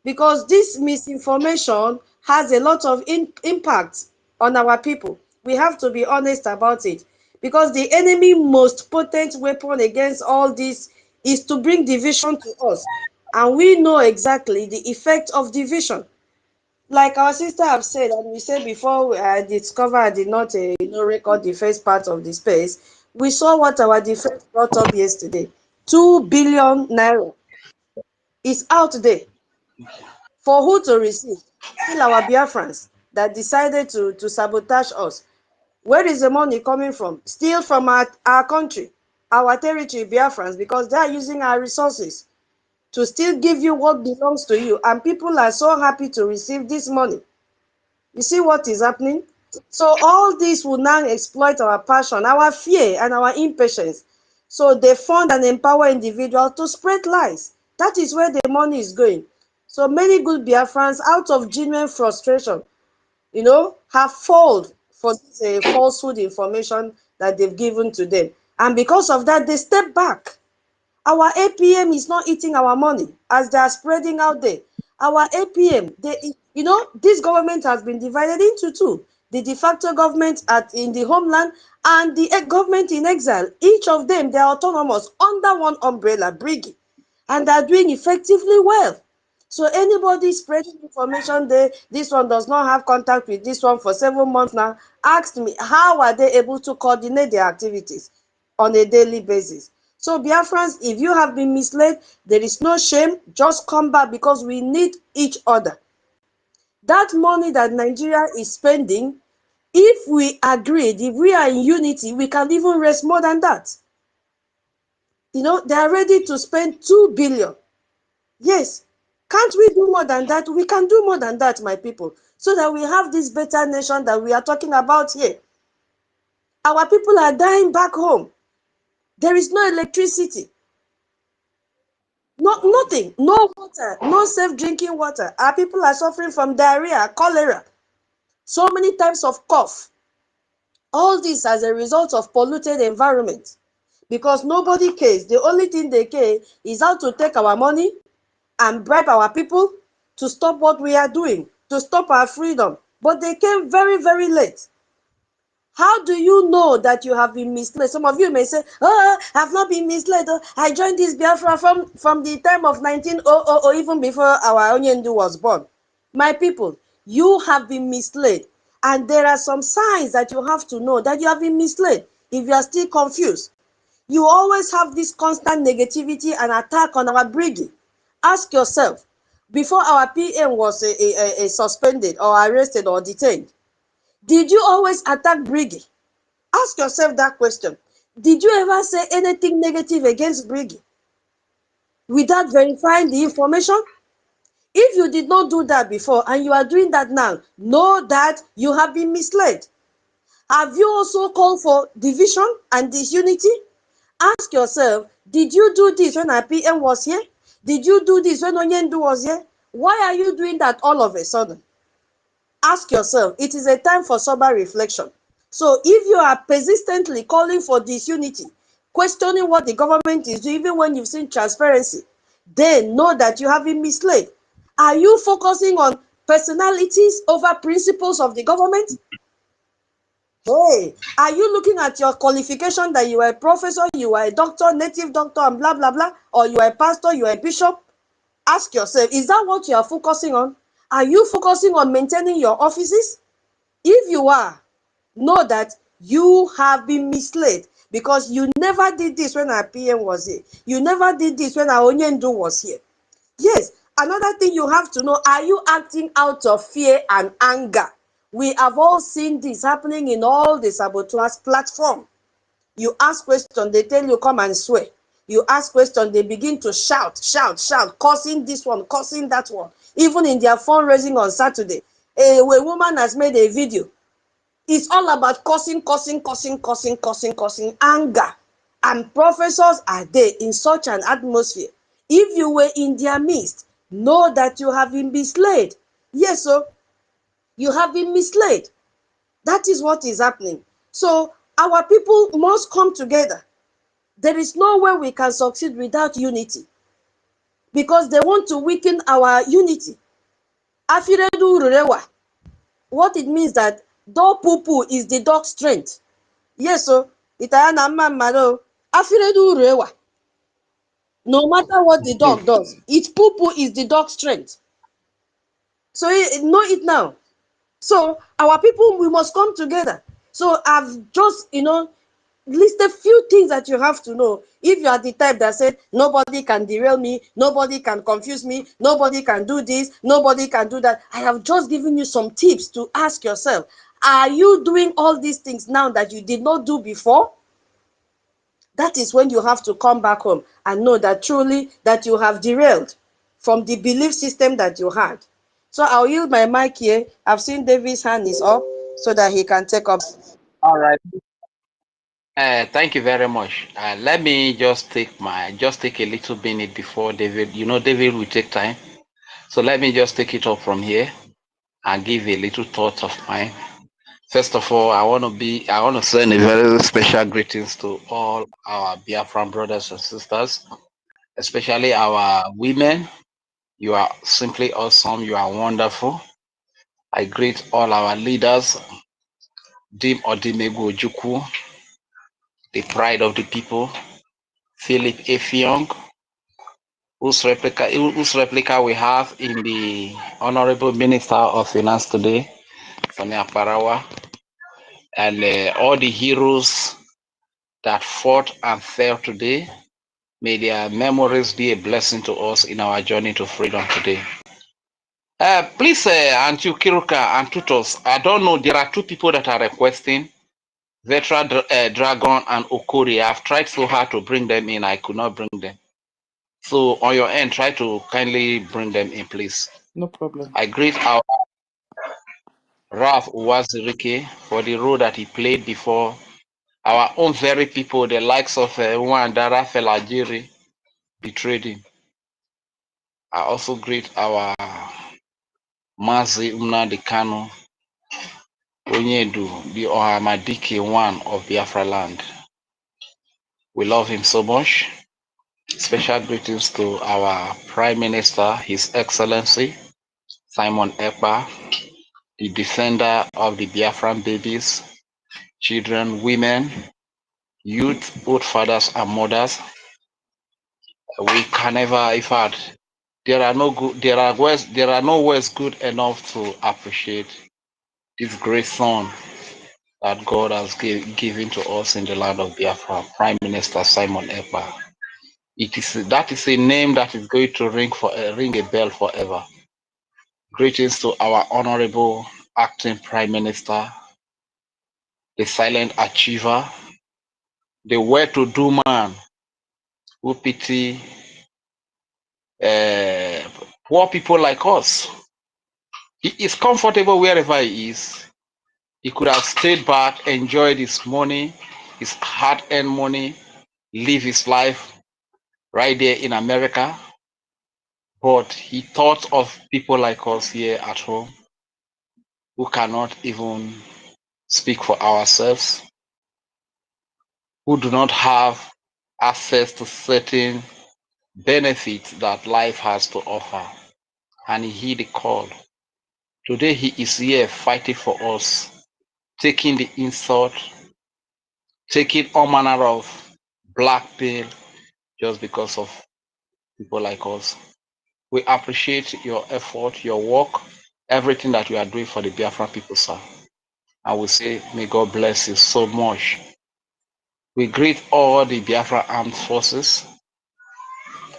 because this misinformation has a lot of impact on our people. We have to be honest about it, because the enemy most potent weapon against all this is to bring division to us, and we know exactly the effect of division. Like our sister have said, and we said before I discovered I did not record the first part of the space, we saw what our defense brought up yesterday. 2 billion naira is out there. For who to receive? Still our Biafrans that decided to sabotage us. Where is the money coming from? Still from our country, our territory, Biafrans, because they are using our resources to still give you what belongs to you. And people are so happy to receive this money. You see what is happening? So all this will now exploit our passion, our fear, and our impatience. So they fund and empower individuals to spread lies. That is where the money is going. So many good Biafrans, out of genuine frustration, have fallen for this falsehood information that they've given to them. And because of that, they step back. Our APM is not eating our money as they are spreading out there. Our APM, this government has been divided into two. The de facto government in the homeland and the government in exile. Each of them, they are autonomous under one umbrella, BRGIE, and they are doing effectively well. So anybody spreading information there, this one does not have contact with this one for 7 months now, asked me, how are they able to coordinate their activities on a daily basis? So Biafrans, if you have been misled, there is no shame. Just come back, because we need each other. That money that Nigeria is spending, if we agreed, if we are in unity, we can even raise more than that. They are ready to spend 2 billion. Yes. Can't we do more than that? We can do more than that, my people, so that we have this better nation that we are talking about here. Our people are dying back home. There is no electricity. Nothing, no water, no safe drinking water. Our people are suffering from diarrhea, cholera, so many types of cough. All this as a result of polluted environment. Because nobody cares. The only thing they care is how to take our money and bribe our people to stop what we are doing, to stop our freedom. But they came very, very late. How do you know that you have been misled? Some of you may say, oh, I've not been misled. Oh, I joined this Biafra from the time of 1900 or even before our Onyendu was born. My people, you have been misled. And there are some signs that you have to know that you have been misled if you are still confused. You always have this constant negativity and attack on our BRGIE. Ask yourself, before our PM was suspended or arrested or detained, did you always attack BRGIE? Ask yourself that question. Did you ever say anything negative against BRGIE without verifying the information? If you did not do that before and you are doing that now, know that you have been misled. Have you also called for division and disunity? Ask yourself, did you do this when our PM was here? Did you do this when Onyendu was here? Why are you doing that all of a sudden? Ask yourself. It is a time for sober reflection. So if you are persistently calling for disunity, questioning what the government is doing, even when you've seen transparency, then know that you have been misled. Are you focusing on personalities over principles of the government? Hey, are you looking at your qualification that you are a professor, you are a doctor, native doctor, and blah, blah, blah, or you are a pastor, you are a bishop? Ask yourself, is that what you are focusing on? Are you focusing on maintaining your offices? If you are, know that you have been misled because you never did this when our PM was here. You never did this when our Onyendu was here. Yes, another thing you have to know, are you acting out of fear and anger? We have all seen this happening in all the saboteurs platform. You ask questions, they tell you come and swear. You ask questions, they begin to shout, cursing this one, cursing that one. Even in their fundraising on Saturday, a woman has made a video. It's all about cursing, anger. And professors are there in such an atmosphere. If you were in their midst, know that you have been misled. Yes, so you have been misled. That is what is happening. So our people must come together. There is no way we can succeed without unity because they want to weaken our unity. Afiredu Rurewa. What it means that dog poo is the dog's strength. Yes, so itayana mamado afiredu Rurewa. No matter what the dog does, its poo is the dog's strength. So know it now. So our people, we must come together. So I've just, list a few things that you have to know. If you are the type that said, nobody can derail me, nobody can confuse me, nobody can do this, nobody can do that, I have just given you some tips to ask yourself, are you doing all these things now that you did not do before? That is when you have to come back home and know that truly that you have derailed from the belief system that you had. So I'll yield my mic here. I've seen David's hand is up so that he can take up. All right. Thank you very much. Let me just take a little minute before David. David will take time. So let me just take it up from here and give a little thought of mine. First of all, I want to send a very special greetings to all our Biafran brothers and sisters, especially our women. You are simply awesome. You are wonderful. I greet all our leaders, Dim Odimegu Ojukwu, the pride of the people, Philip Effiong, whose replica we have in the Honorable Minister of Finance today, Sonia Parawa, and all the heroes that fought and fell today. May their memories be a blessing to us in our journey to freedom today. Please, Auntie Kiruka and Tutos, I don't know, there are two people that are requesting, Veteran Dragon and Okori. I've tried so hard to bring them in, I could not bring them. So on your end, try to kindly bring them in, please. No problem. I greet our Ralph Uwazirike for the role that he played before our own very people, the likes of Wandara Felajiri, betrayed him. I also greet our Mazi Nnamdi Kanu Onyedu, the Ohamadike one of Biafra land. We love him so much. Special greetings to our Prime Minister, His Excellency Simon Ekpa, the defender of the Biafran babies, children, women, youth, both fathers and mothers. We can never, in fact, there are no words good enough to appreciate this great son that God has given to us in the land of Biafra, Prime Minister Simon Ekpa. That is a name that is going to ring a bell forever. Greetings to our honorable acting Prime Minister, the silent achiever, the well-to-do man who pity poor people like us. He is comfortable wherever he is. He could have stayed back, enjoyed his money, his hard-earned money, live his life right there in America. But he thought of people like us here at home who cannot even speak for ourselves, who do not have access to certain benefits that life has to offer. And he heed the call. Today he is here fighting for us, taking the insult, taking all manner of black pill just because of people like us. We appreciate your effort, your work, everything that you are doing for the Biafran people, sir. And we say, may God bless you so much. We greet all the Biafra armed forces,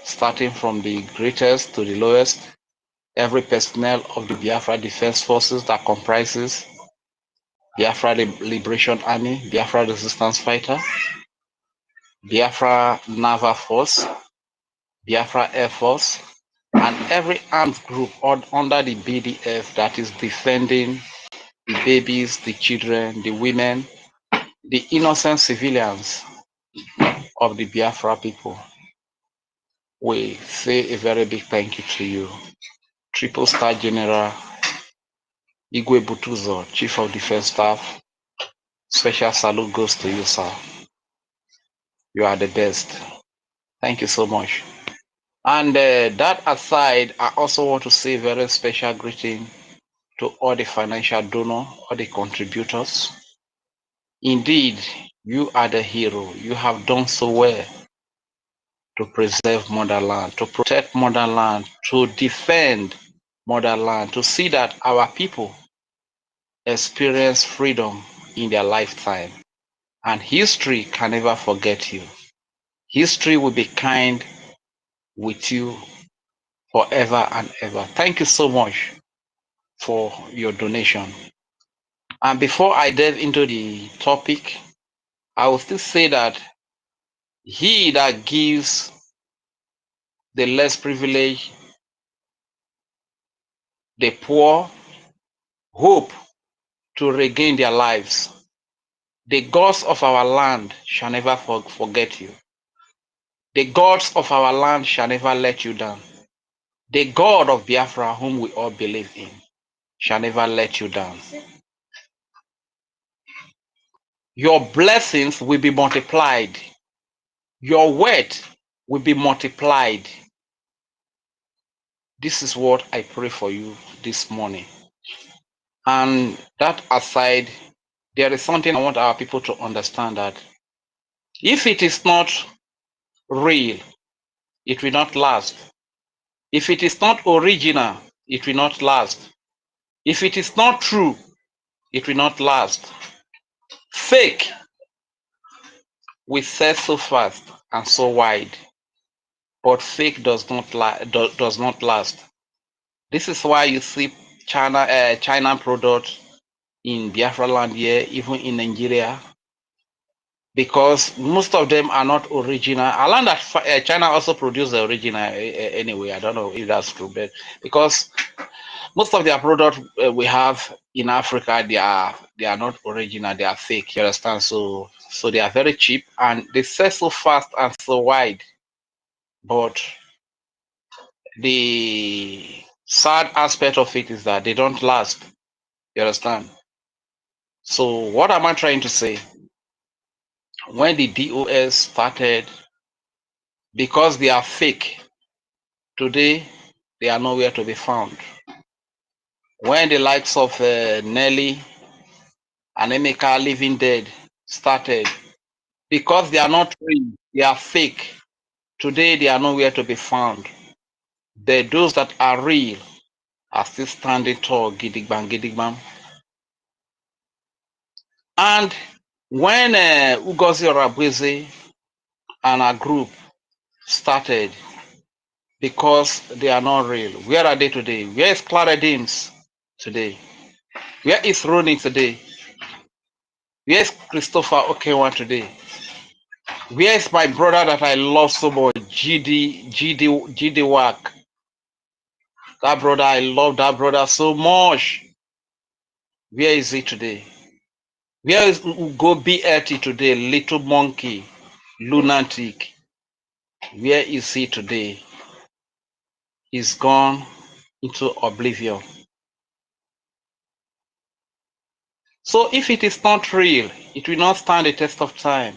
starting from the greatest to the lowest, every personnel of the Biafra Defense Forces that comprises Biafra Liberation Army, Biafra Resistance Fighter, Biafra Naval Force, Biafra Air Force, and every armed group under the BDF that is defending the babies, the children, the women, the innocent civilians of the Biafra people. We say a very big thank you to you. Triple Star General Igwe Butuzo, Chief of Defense Staff. Special salute goes to you, sir. You are the best. Thank you so much. And that aside, I also want to say a very special greeting to all the financial donors, all the contributors. Indeed, you are the hero. You have done so well to preserve motherland, to protect motherland, to defend motherland, to see that our people experience freedom in their lifetime. And history can never forget you. History will be kind with you forever and ever. Thank you so much for your donation. And before I delve into the topic, I will still say that he that gives the less privileged, the poor, hope to regain their lives, the gods of our land shall never forget you. The gods of our land shall never let you down. The God of Biafra, whom we all believe in, shall never let you down. Your blessings will be multiplied. Your wealth will be multiplied. This is what I pray for you this morning. And that aside, there is something I want our people to understand, that if it is not real, it will not last. If it is not original, it will not last. If it is not true, it will not last. Fake will sell so fast and so wide, but fake does not last. This is why you see China products in Biafra land here, even in Nigeria, because most of them are not original. I learned that China also produces the original anyway. I don't know if that's true, but because most of their products we have in Africa, they are not original, they are fake. You understand? So they are very cheap and they sell so fast and so wide, but the sad aspect of it is that they don't last. You understand? So what am I trying to say? When the DOS started, because they are fake, today they are nowhere to be found. When the likes of Nelly and Emeka Living Dead started, because they are not real, they are fake, today they are nowhere to be found. Those that are real are still standing tall, gidigbam, gidigbam. And when Ngozi Orabufulani and her group started, because they are not real, where are they today? Where is Clara Deans today? Where is Ronnie today? Where is Christopher Okewa today? Where is my brother that I love so much, GD Wack? That brother, I love that brother so much. Where is he today? Where is Ugo BLT today? Little monkey, lunatic. Where is he today? He's gone into oblivion. So if it is not real, it will not stand the test of time.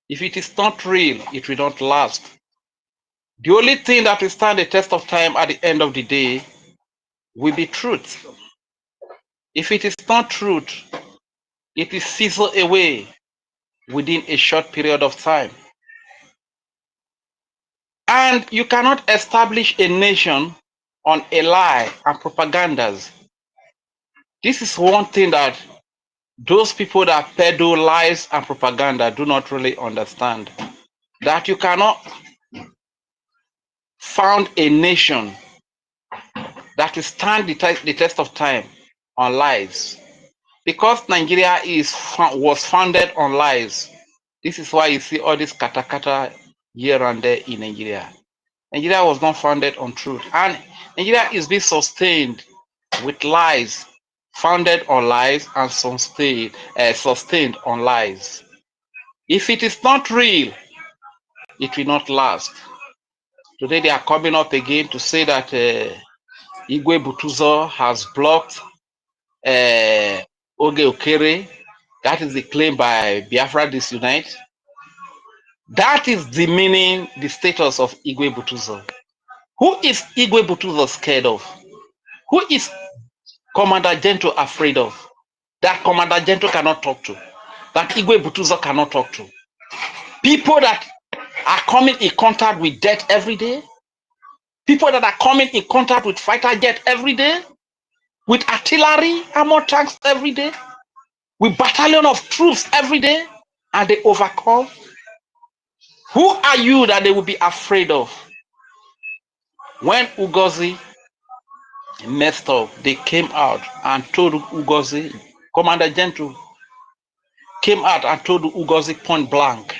If it is not real, it will not last. The only thing that will stand the test of time at the end of the day will be truth. If it is not truth, it will fizzle away within a short period of time. And you cannot establish a nation on a lie and propagandas. This is one thing that those people that peddle lies and propaganda do not really understand. That you cannot found a nation that will stand the test of time on lies. Because Nigeria was founded on lies. This is why you see all this kata here and there in Nigeria. Nigeria was not founded on truth. And Nigeria is being sustained with lies, founded on lies and sustained on lies. If it is not real, it will not last. Today they are coming up again to say that Igwe Butuzo has blocked Oge Okere. That is the claim by Biafra Disunite. That is demeaning the status of Igwe Butuzo. Who is Igwe Butuzo scared of? Who is Commander Gento afraid of? That Commander Gento cannot talk to. That Igwe Butuzo cannot talk to. People that are coming in contact with death every day. People that are coming in contact with fighter jet every day. With artillery, armor tanks every day. With battalion of troops every day. And they overcome. Who are you that they will be afraid of? When Ngozi messed up, they came out and told Ngozi, Commander Gento came out and told Ngozi point blank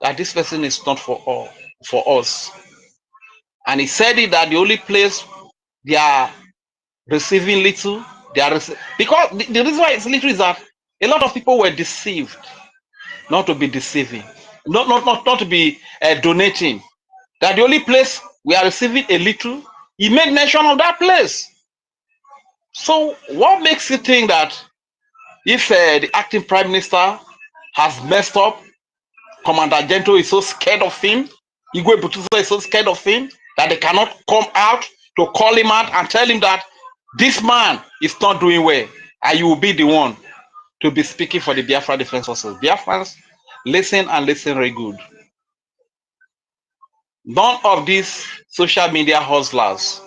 that this person is not for us. And he said it that the only place they are receiving little, because the reason why it's little is that a lot of people were deceived, not to be deceiving, not to be donating. That the only place we are receiving a little, he made mention of that place. So what makes you think that if the acting prime minister has messed up, Commander Gento is so scared of him, Igwe Butuzo is so scared of him, that they cannot come out to call him out and tell him that this man is not doing well, and you will be the one to be speaking for the Biafra Defense Forces. Biafrans, listen and listen very good. None of these social media hustlers,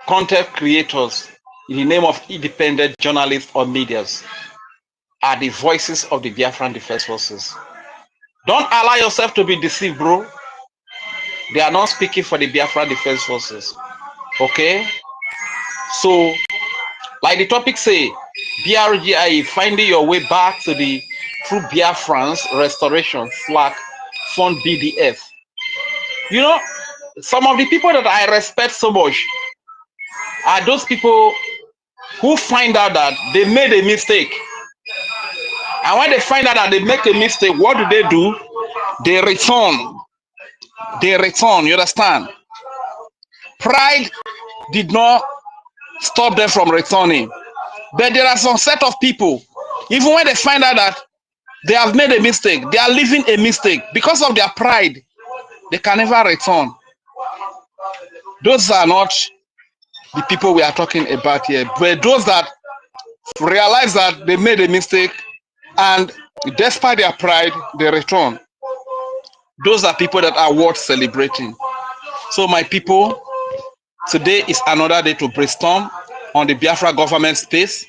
content creators, in the name of independent journalists or medias, are the voices of the Biafran Defense Forces. Don't allow yourself to be deceived, bro. They are not speaking for the Biafran Defense Forces. Okay? So, like the topic say, BRGIE, finding your way back to the true Biafrans restoration / fund BDF. You know, some of the people that I respect so much are those people who find out that they made a mistake. And when they find out that they make a mistake, what do? They return. They return, you understand? Pride did not stop them from returning. But there are some set of people, even when they find out that they have made a mistake, they are leaving a mistake, because of their pride, they can never return. Those are not the people we are talking about here, but those that realize that they made a mistake and despite their pride, they return. Those are people that are worth celebrating. So my people, today is another day to brainstorm on the Biafra government space.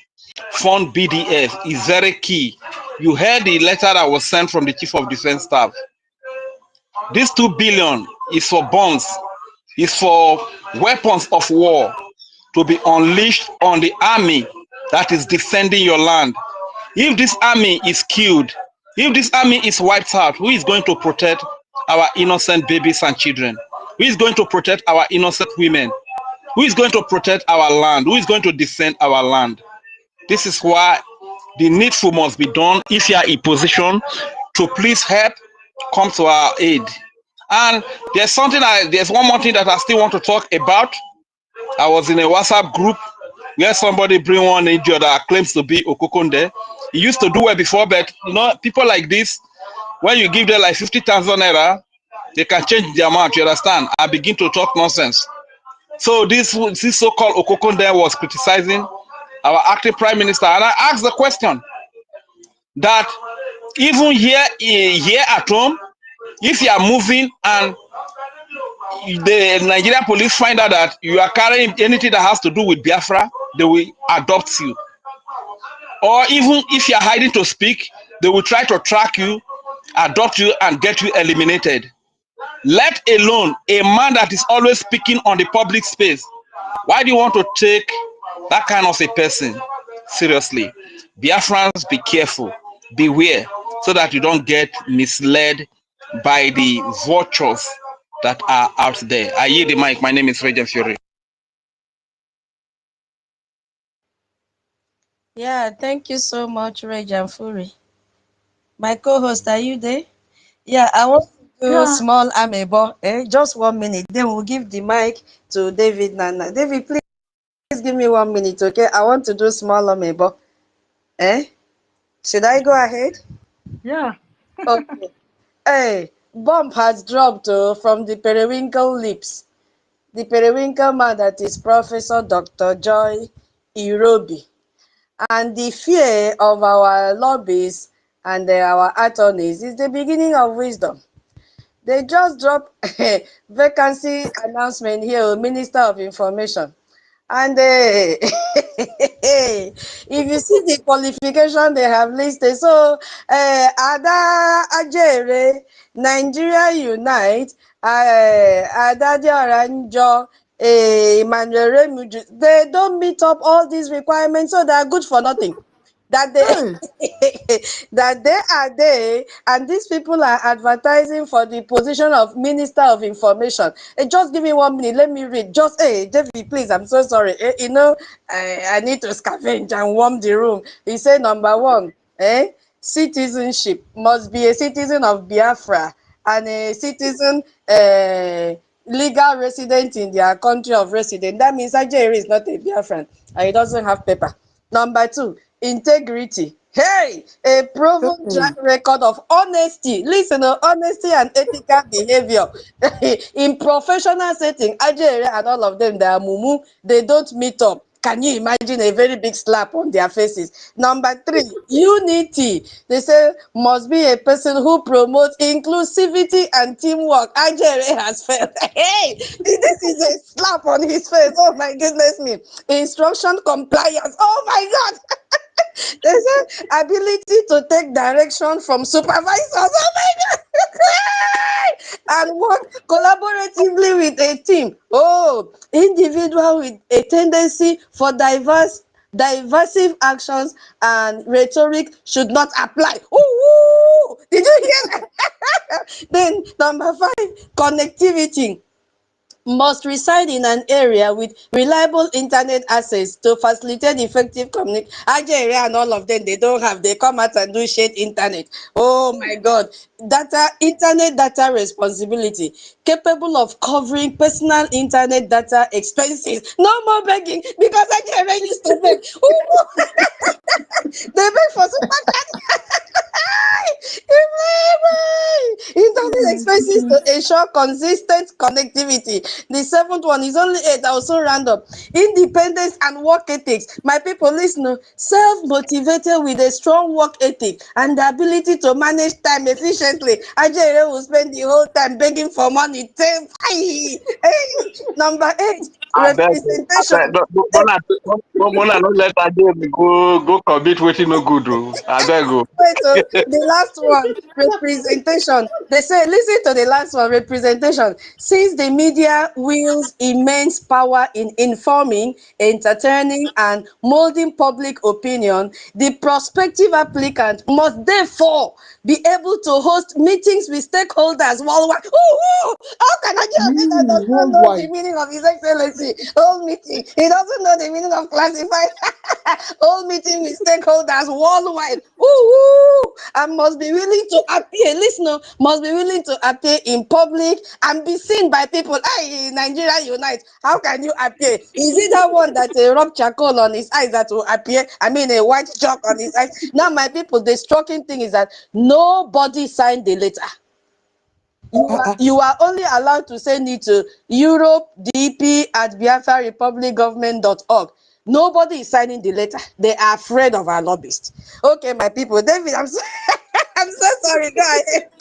Fund BDF is very key. You heard the letter that was sent from the Chief of Defense Staff. This 2 billion is for bonds, is for weapons of war to be unleashed on the army that is defending your land. If this army is killed, if this army is wiped out, who is going to protect our innocent babies and children? Who is going to protect our innocent women? Who is going to protect our land? Who is going to defend our land? This is why the needful must be done. If you are in position to please help, come to our aid. And there's one more thing that I still want to talk about. I was in a WhatsApp group where somebody bring one NGO that claims to be Okokonde. He used to do well before, but you know, people like this, when you give them like 50,000 naira, they can change the amount, you understand? I begin to talk nonsense. So this so-called Okokonde was criticizing our acting prime minister, and I asked the question that even here at home, if you are moving and the Nigerian police find out that you are carrying anything that has to do with Biafra, they will adopt you. Or even if you are hiding to speak, they will try to track you, adopt you, and get you eliminated. Let alone a man that is always speaking on the public space. Why do you want to take that kind of a person seriously? Biafrans, be careful, beware, so that you don't get misled by the vultures that are out there. I yield the mic. My name is Regent Fury. Yeah, thank you so much, Regent Fury. My co-host, are you there? Yeah, I want to do small amebo. Just 1 minute. Then we'll give the mic to David Nana. David, please give me 1 minute, okay? I want to do small amebo. Should I go ahead? Yeah. Okay. Hey, bomb has dropped from the periwinkle lips. The periwinkle man, that is Professor Dr. Joy Irobi. And the fear of our lobbies and our attorneys is the beginning of wisdom. They just dropped a vacancy announcement here, Minister of Information. And if you see the qualification they have listed, so Ada Ajere, Nigeria Unite, Ada Diaranjo, Emmanuel Remuju, they don't meet up all these requirements, so they are good for nothing. That they are there, and these people are advertising for the position of Minister of Information. Just give me 1 minute, let me read. Just David, please, I'm so sorry. I need to scavenge and warm the room. He said, number one, citizenship must be a citizen of Biafra and a citizen legal resident in their country of residence. That means Ajay is not a Biafran and he doesn't have paper. Number two, integrity. Hey, a proven track record of honesty. Listen, honesty and ethical behavior in professional setting. Ajay and all of them, they are mumu. They don't meet up. Can you imagine a very big slap on their faces? Number three, unity. They say must be a person who promotes inclusivity and teamwork. Ajay has failed. Hey, this is a slap on his face. Oh my goodness me. Instruction compliance. Oh my God. They say ability to take direction from supervisors. Oh my God. And work collaboratively with a team. Oh, individual with a tendency for divisive actions and rhetoric should not apply. Ooh, did you hear that? Then number five, connectivity must reside in an area with reliable internet access to facilitate effective communication. Nigeria and all of them, they don't have, they come out and do shade internet. Oh my God. Internet data responsibility, capable of covering personal internet data expenses. No more begging, because Nigeria used to beg. They beg for super chat. Internet expenses to ensure consistent connectivity. The seventh one is only 8. I will soon round up. Independence and work ethics. My people, listen. Self-motivated with a strong work ethic and the ability to manage time efficiently. Ajay will spend the whole time begging for money. Number 8. I beg, Representation. Mona, no let her go commit waiting no good. I beg you. Wait, the last one, representation. They say, listen to the last one, representation. Since the media wields immense power in informing, entertaining, and molding public opinion, the prospective applicant must therefore be able to host meetings with stakeholders worldwide. Ooh, how can I get a man that does not know the meaning of His Excellency? Whole meeting. He doesn't know the meaning of classified. Whole meeting with stakeholders worldwide. Ooh, and must be willing to appear. Listener must be willing to appear in public and be seen by people. Hey, Nigeria Unite. How can you appear? Is it that one that rub charcoal on his eyes that will appear? I mean, a white chalk on his eyes. Now, my people, the shocking thing is that nobody signed the letter. You are only allowed to send it to europe.dp@biafrarepublicgovernment.org. Nobody is signing the letter. They are afraid of our lobbyists. Okay, my people. David, I'm so, I'm so sorry. Go ahead.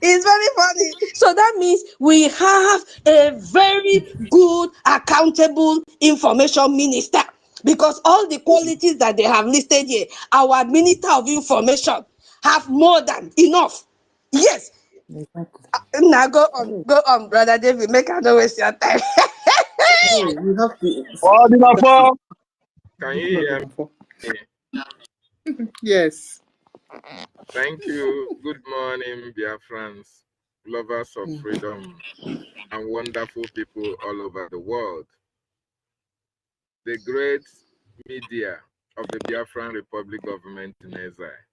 It's very funny. So that means we have a very good, accountable information minister, because all the qualities that they have listed here, our Minister of Information have more than enough. Yes. Now go on, Brother David. Make I not waste your time. You have to. Can you hear me? Yes. Thank you. Good morning, BIAFRANS, lovers of freedom, and wonderful people all over the world. The great media of the Biafran Republic government in exile.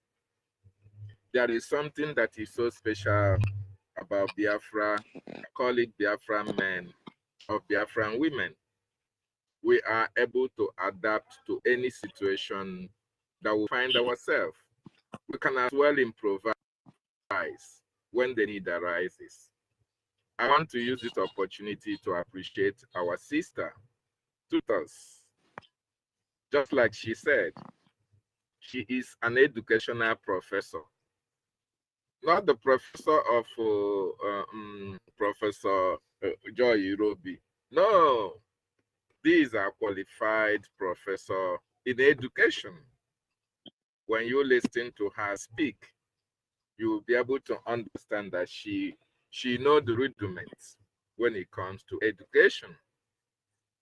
There is something that is so special about Biafra. I call it Biafran men or Biafran women. We are able to adapt to any situation that we find ourselves. We can as well improvise when the need arises. I want to use this opportunity to appreciate our sister, tutors. Just like she said, she is an educational professor. Not the professor of Professor Joy Irobi. No, these are qualified professor in education. When you listen to her speak, you will be able to understand that she knows the rudiments when it comes to education,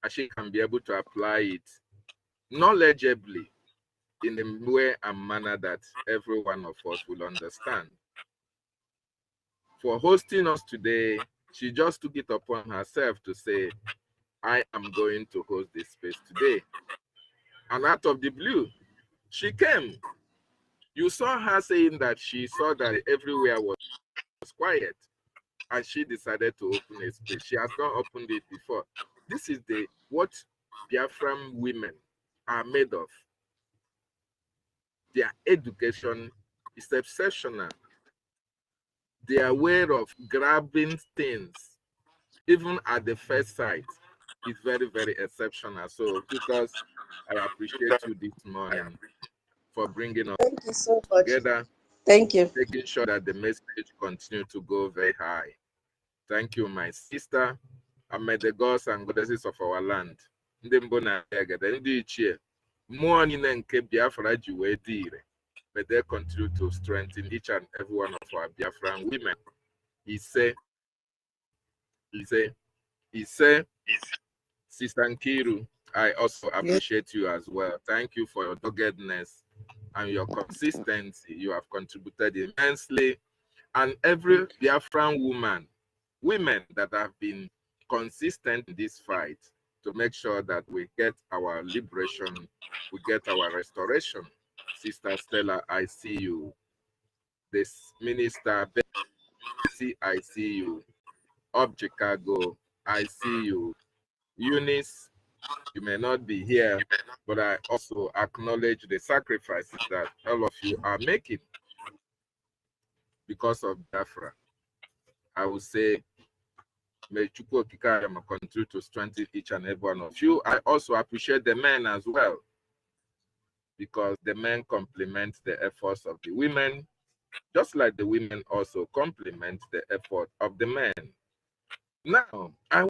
and she can be able to apply it knowledgeably in a way and manner that every one of us will understand. For hosting us today, she just took it upon herself to say, I am going to host this space today. And out of the blue, she came. You saw her saying that she saw that everywhere was quiet, and she decided to open a space. She has not opened it before. This is what Biafran women are made of. Their education is exceptional. Their way of grabbing things, even at the first sight, is very, very exceptional. So, tutors, I appreciate you this morning for bringing us Thank you so much. together. Thank you. Making sure that the message continues to go very high. Thank you, my sister, and may the gods and goddesses of our land, may they continue to strengthen each and every one of our Biafran women. He said, Sister Nkiru, I also appreciate you as well. Thank you for your doggedness and your consistency. You have contributed immensely. And every Biafran women that have been consistent in this fight to make sure that we get our liberation, we get our restoration. Sister Stella, I see you. This Minister Bessie, I see you. Of Chicago, I see you. Eunice, you may not be here, but I also acknowledge the sacrifices that all of you are making because of Biafra. I will say, may Chukwu Okike continue to strengthen each and every one of you. I also appreciate the men as well, because the men complement the efforts of the women, just like the women also complement the effort of the men. Now, I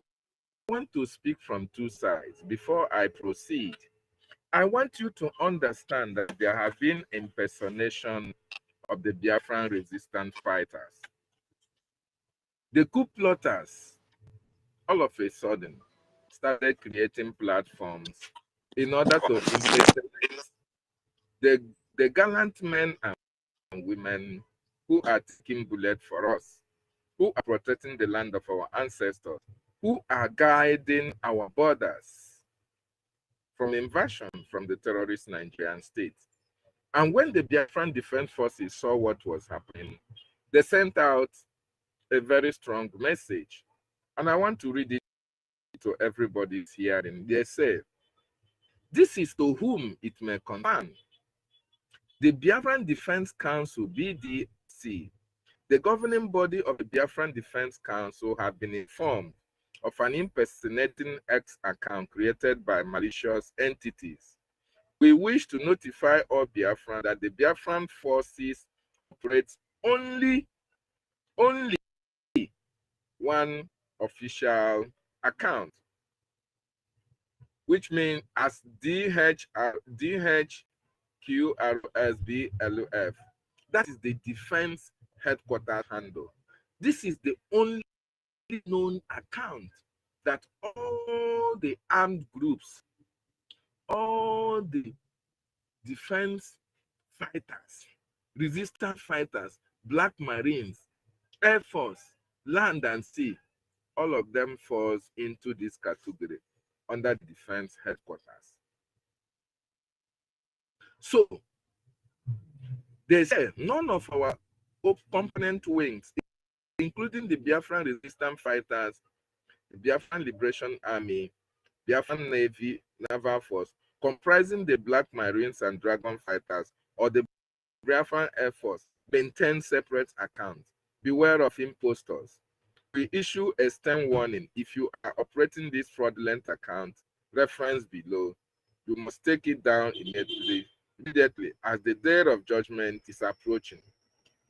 want to speak from two sides. Before I proceed, I want you to understand that there have been impersonation of the Biafran resistance fighters. The coup plotters, all of a sudden, started creating platforms in order to impersonate the gallant men and women who are taking bullet for us, who are protecting the land of our ancestors, who are guiding our borders from invasion from the terrorist Nigerian state. And when the Biafran Defense Forces saw what was happening, they sent out a very strong message. And I want to read it to everybody's hearing. They say, "This is to whom it may concern. The Biafran Defense Council, BDC, the governing body of the Biafran Defense Council, have been informed of an impersonating X account created by malicious entities. We wish to notify all Biafran that the Biafran forces operate only one official account, which means as DHQRSBLF. That is the defense headquarters handle. This is the only known account that all the armed groups, all the defense fighters, resistance fighters, Black Marines, Air Force, land and sea, all of them falls into this category under the defense headquarters. So they say none of our component wings, including the Biafran resistance fighters, the Biafran Liberation Army, Biafran Navy, Naval Force, comprising the Black Marines and Dragon Fighters, or the Biafran Air Force, maintain separate accounts. Beware of impostors. We issue a stern warning. If you are operating this fraudulent account, reference below, you must take it down immediately as the day of judgment is approaching.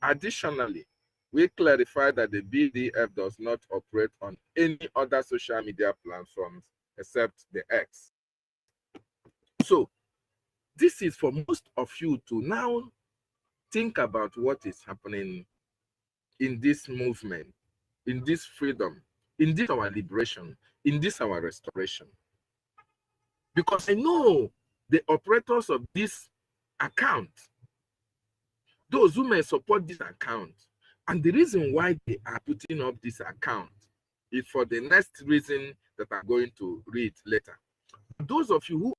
Additionally, we clarify that the BDF does not operate on any other social media platforms except the X. So, this is for most of you to now think about what is happening in this movement, in this freedom, in this our liberation, in this our restoration. Because I know the operators of this account, those who may support this account, and the reason why they are putting up this account is for the next reason that I'm going to read later. Those of you who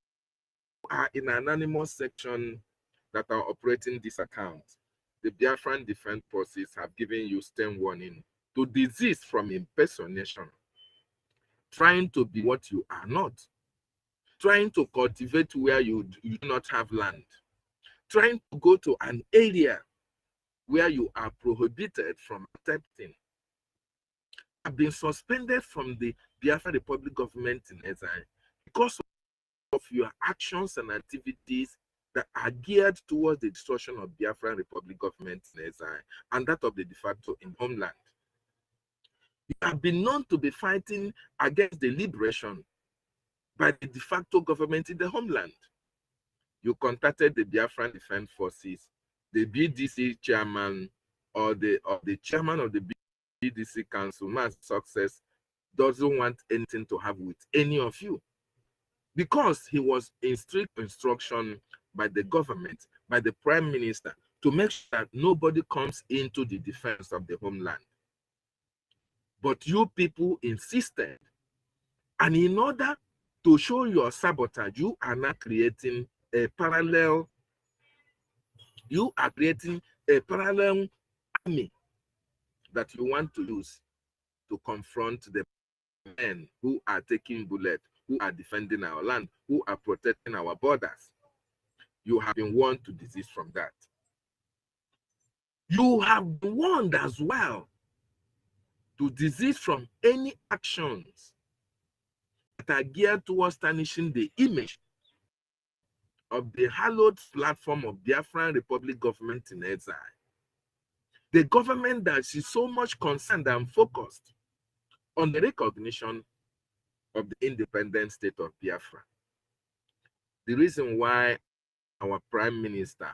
are in an anonymous section that are operating this account, the Biafran Defense Forces have given you stern warning to desist from impersonation, trying to be what you are not, trying to cultivate where you do not have land, trying to go to an area where you are prohibited from accepting, have been suspended from the Biafra Republic government in exile because of your actions and activities that are geared towards the destruction of Biafra Republic government in exile and that of the de facto in homeland. You have been known to be fighting against the liberation by the de facto government in the homeland. You contacted the Biafran Defense Forces, the BDC chairman or the chairman of the BDC Council, Mass Success, doesn't want anything to have with any of you because he was in strict instruction by the government, by the Prime Minister, to make sure that nobody comes into the defense of the homeland. But you people insisted And in order to show your sabotage, you are now creating a parallel, army that you want to use to confront the men who are taking bullets, who are defending our land, who are protecting our borders. You have been warned to desist from that. You have been warned as well to desist from any actions that are geared towards tarnishing the image of the hallowed platform of Biafran Republic government in exile. The government that is so much concerned and focused on the recognition of the independent state of Biafra. The reason why our prime minister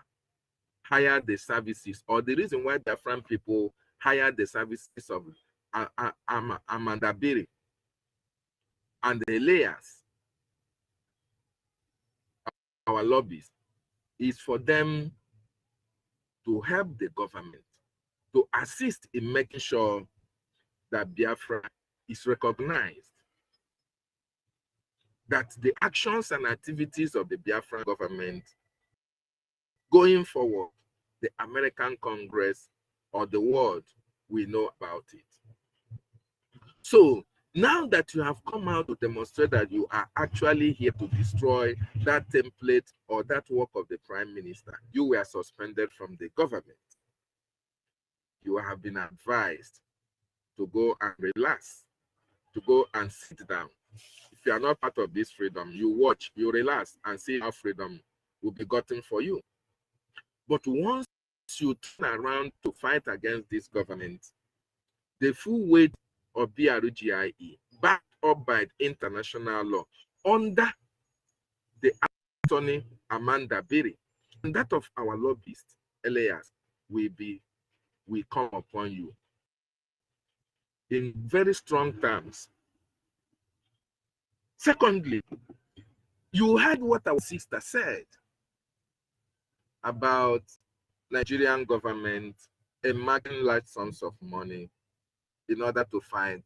hired the services, or the reason why Biafran people hired the services of Amanda Biri and the layers, our lobbies, is for them to help the government, to assist in making sure that Biafra is recognized, that the actions and activities of the Biafran government going forward, the American Congress or the world will know about it. So now that you have come out to demonstrate that you are actually here to destroy that template or that work of the prime minister, you were suspended from the government. You have been advised to go and relax, to go and sit down. If you are not part of this freedom, you watch, you relax and see how freedom will be gotten for you. But once you turn around to fight against this government, the full weight of BRGIE, backed up by international law, under the attorney Amanda Biri, and that of our lobbyist, Elias, will come upon you in very strong terms. Secondly, you heard what our sister said about Nigerian government earmarking large sums of money in order to fight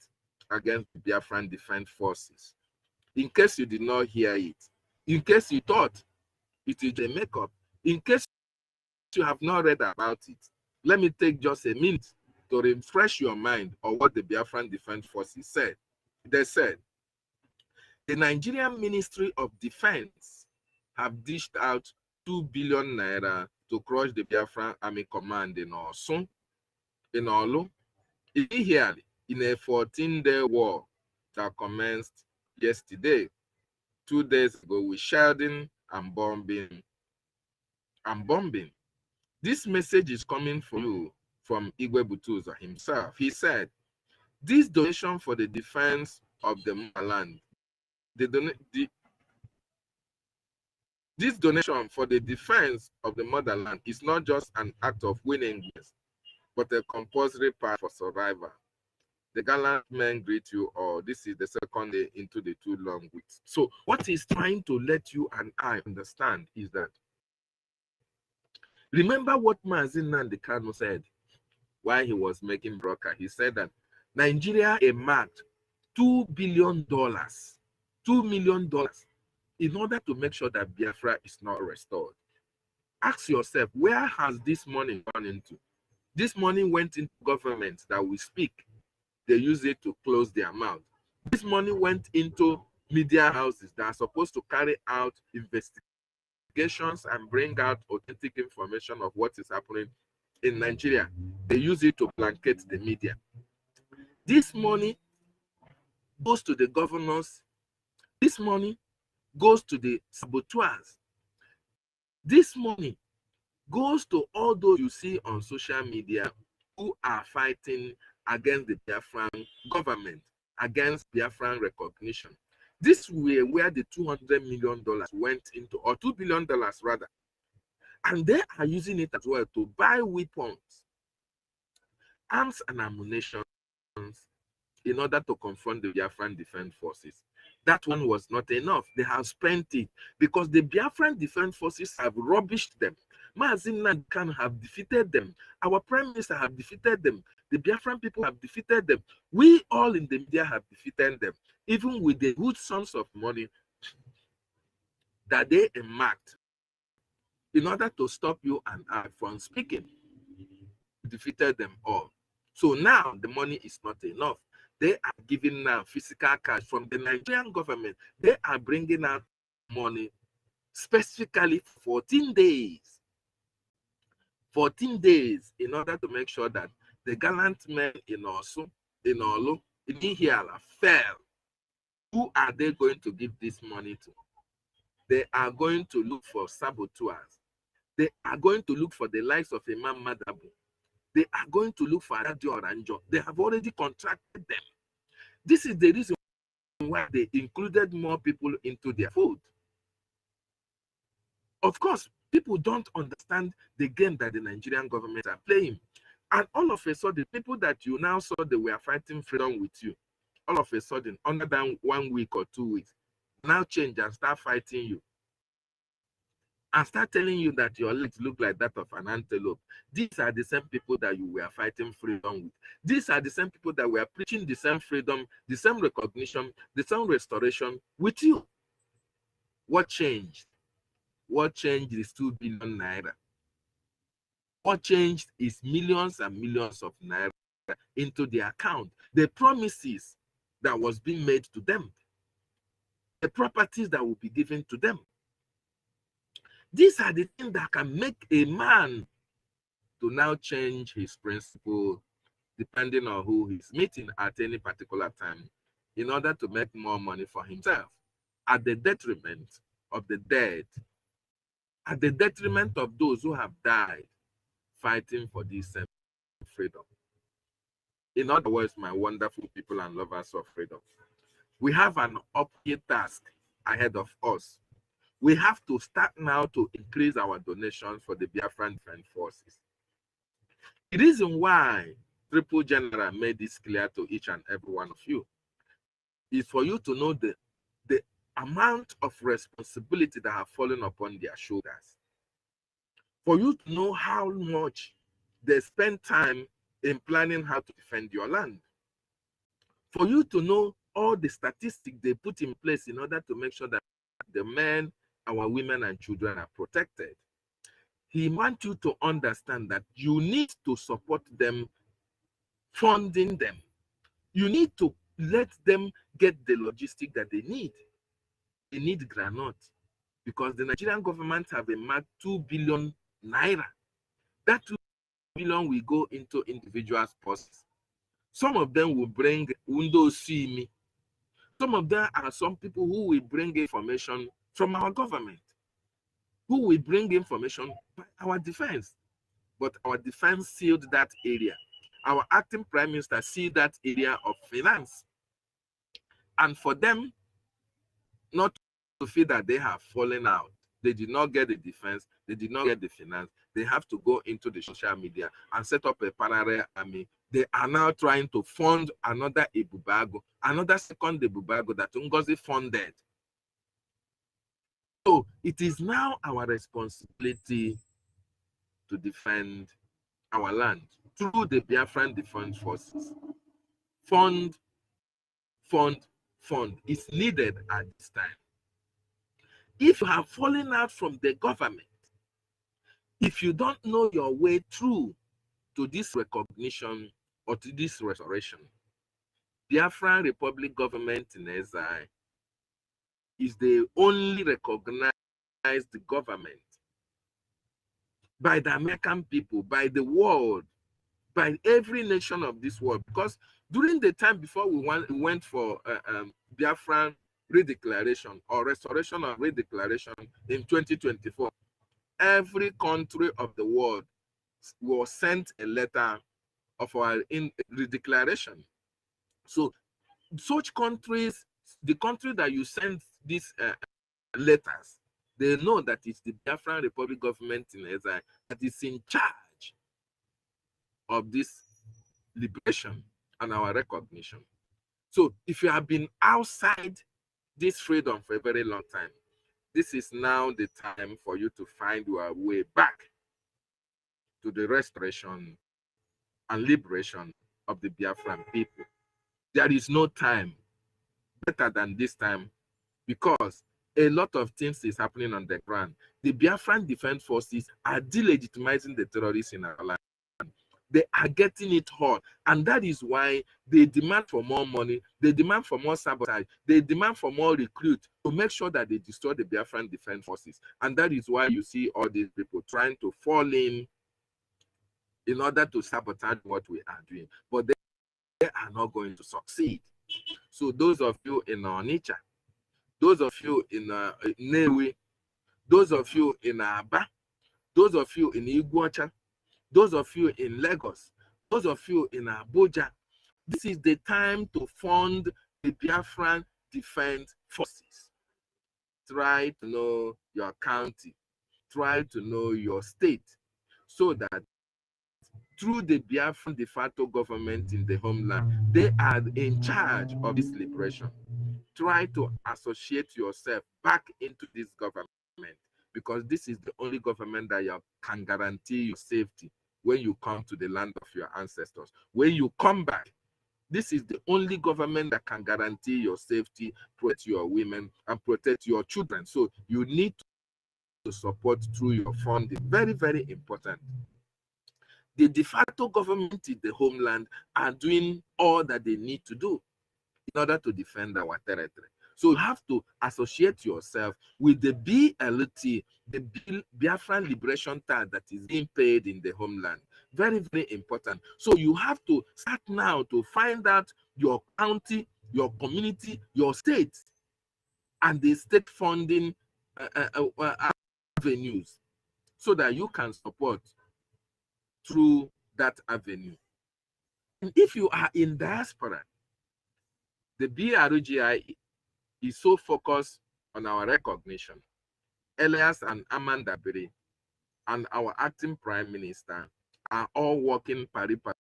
against the Biafran Defense Forces. In case you did not hear it, in case you thought it is a makeup, in case you have not read about it, let me take just a minute to refresh your mind on what the Biafran Defense Forces said. They said, the Nigerian Ministry of Defense have dished out 2 billion naira to crush the Biafran Army Command in Osun, in Olu, immediately in a 14-day war that commenced yesterday, 2 days ago, with shelling and bombing. This message is coming from you from Igwe Butuza himself. He said, this donation for the defense of the motherland, this donation for the defense of the motherland is not just an act of willingness, but a compulsory part for survival. The gallant men greet you all. This is the second day into the 2 long weeks. So what he's trying to let you and I understand is that, remember what Mazi Nnamdi Kanu said while he was making broker. He said that Nigeria earmarked $2 billion, $2 million in order to make sure that Biafra is not restored. Ask yourself, where has this money gone into? This money went into governments that will speak. They use it to close their mouth. This money went into media houses that are supposed to carry out investigations and bring out authentic information of what is happening in Nigeria. They use it to blanket the media. This money goes to the governors. This money goes to the saboteurs. This money goes to all those you see on social media who are fighting against the Biafran government, against Biafran recognition. This way where the $200 million went into, or $2 billion rather. And they are using it as well to buy weapons, arms and ammunition in order to confront the Biafran Defense Forces. That one was not enough. They have spent it because the Biafran Defense Forces have rubbished them. Mazi Nnamdi Kanu have defeated them. Our Prime Minister have defeated them. The Biafran people have defeated them. We all in the media have defeated them. even with the good sums of money that they earmarked in order to stop you and I from speaking, defeated them all. So now the money is not enough. They are giving now physical cash from the Nigerian government. They are bringing out money specifically for 14 days. 14 days in order to make sure that the gallant men in Osu, in Olu, in Ihiala fell. Who are they going to give this money to? They are going to look for saboteurs. They are going to look for the likes of Imam Madabu. They are going to look for Radio Oranjo. They have already contracted them. This is the reason why they included more people into their fold. Of course, people don't understand the game that the Nigerian government are playing. And all of a sudden, people that you now saw they were fighting freedom with you, all of a sudden, under than 1 week or 2 weeks, now change and start fighting you. And start telling you that your legs look like that of an antelope. These are the same people that you were fighting freedom with. These are the same people that were preaching the same freedom, the same recognition, the same restoration with you. What changed? What changed is 2 billion naira. What changed is millions and millions of naira into their account. The promises that was being made to them. The properties that will be given to them. These are the things that can make a man to now change his principle depending on who he's meeting at any particular time in order to make more money for himself at the detriment of the dead, at the detriment of those who have died fighting for this freedom. In other words, my wonderful people and lovers of freedom, we have an uphill task ahead of us. We have to start now to increase our donations for the Biafran Defense Forces. The reason why Triple General made this clear to each and every one of you is for you to know the amount of responsibility that have fallen upon their shoulders. For you to know how much they spend time in planning how to defend your land. For you to know all the statistics they put in place in order to make sure that the men, our women and children are protected. He wants you to understand that you need to support them, funding them. You need to let them get the logistic that they need. They need granite because the Nigerian government have earmarked 2 billion naira. That 2 billion will go into individuals' purses. Some of them will bring windows see me. Some of them are some people who will bring information from our government, who will bring information by our defense. But our defense sealed that area. Our acting prime minister sealed that area of finance. And for them not to feel that they have fallen out, they did not get the defense, they did not get the finance, they have to go into the social media and set up a parallel army. They are now trying to fund another Ebubago, another second Ebubago that NGOZI funded. So it is now our responsibility to defend our land through the Biafran Defense Forces. Fund is needed at this time. If you have fallen out from the government, if you don't know your way through to this recognition or to this restoration, Biafran Republic government in exile is the only recognized government by the American people, by the world, by every nation of this world. Because during the time before we went for Biafran redeclaration or restoration of redeclaration in 2024, every country of the world was sent a letter of our redeclaration. So such countries, the country that you send these letters, they know that it's the Biafran Republic government in exile that is in charge of this liberation and our recognition. So if you have been outside this freedom for a very long time, this is now the time for you to find your way back to the restoration and liberation of the Biafran people. There is no time. better than this time because a lot of things is happening on the ground. The Biafran Defense Forces are delegitimizing the terrorists in our land. They are getting it hard, and that is why they demand for more money, they demand for more sabotage, they demand for more recruits to make sure that they destroy the Biafran Defense Forces. And that is why you see all these people trying to fall in order to sabotage what we are doing. But they are not going to succeed. So those of you in Onitsha, those of you in Newe, those of you in Aba, those of you in Iguacha, those of you in Lagos, those of you in Abuja, this is the time to fund the Biafran Defense Forces. Try to know your county, try to know your state, so that through the Biafran de facto government in the homeland, they are in charge of this liberation. Try to associate yourself back into this government, because this is the only government that can guarantee your safety when you come to the land of your ancestors. When you come back, this is the only government that can guarantee your safety, protect your women, and protect your children. So you need to support through your funding. Very, very important. The de facto government in the homeland are doing all that they need to do in order to defend our territory. So you have to associate yourself with the BLT, the Biafran Liberation Tax that is being paid in the homeland. Very, very important. So you have to start now to find out your county, your community, your state, and the state funding avenues, so that you can support through that avenue. And if you are in diaspora, the BRGIE is so focused on our recognition. Elias and Amanda Berry and our acting prime minister are all working pari passu.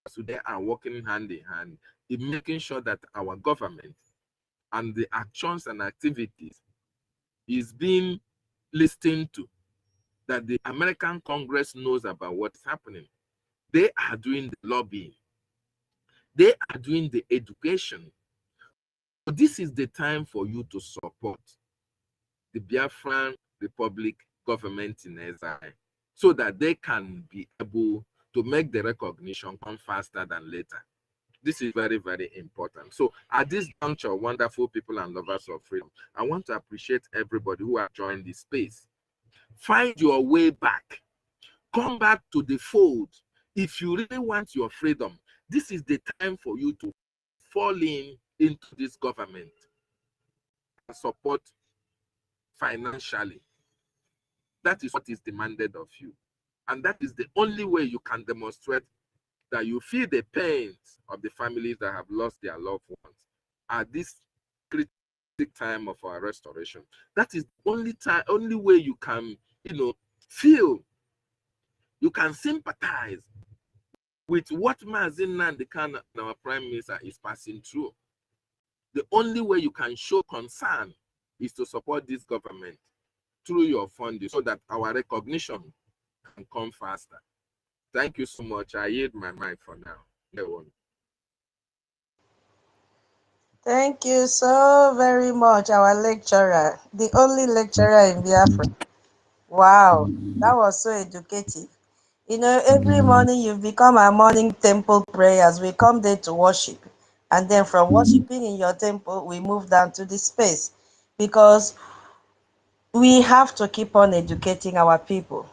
So they are working hand in hand in making sure that our government and the actions and activities is being listened to, that the American Congress knows about what's happening. They are doing the lobbying. They are doing the education. So this is the time for you to support the Biafran Republic government in exile, so that they can be able to make the recognition come faster than later. This is very, very important. So at this juncture, wonderful people and lovers of freedom, I want to appreciate everybody who has joined this space. Find your way back. Come back to the fold. If you really want your freedom, this is the time for you to fall into this government and support financially. That is what is demanded of you. And that is the only way you can demonstrate that you feel the pains of the families that have lost their loved ones at this critical time of our restoration. That is the only way you can, feel, you can sympathize with what Mazin Nandekan, our prime minister, is passing through. The only way you can show concern is to support this government through your funding, so that our recognition can come faster. Thank you so much. I yield my mic for now. Thank you so very much, our lecturer, the only lecturer in Biafra. Wow, that was so educative. Every morning you've become our morning temple prayers. We come there to worship. And then from worshiping in your temple, we move down to the space, because we have to keep on educating our people.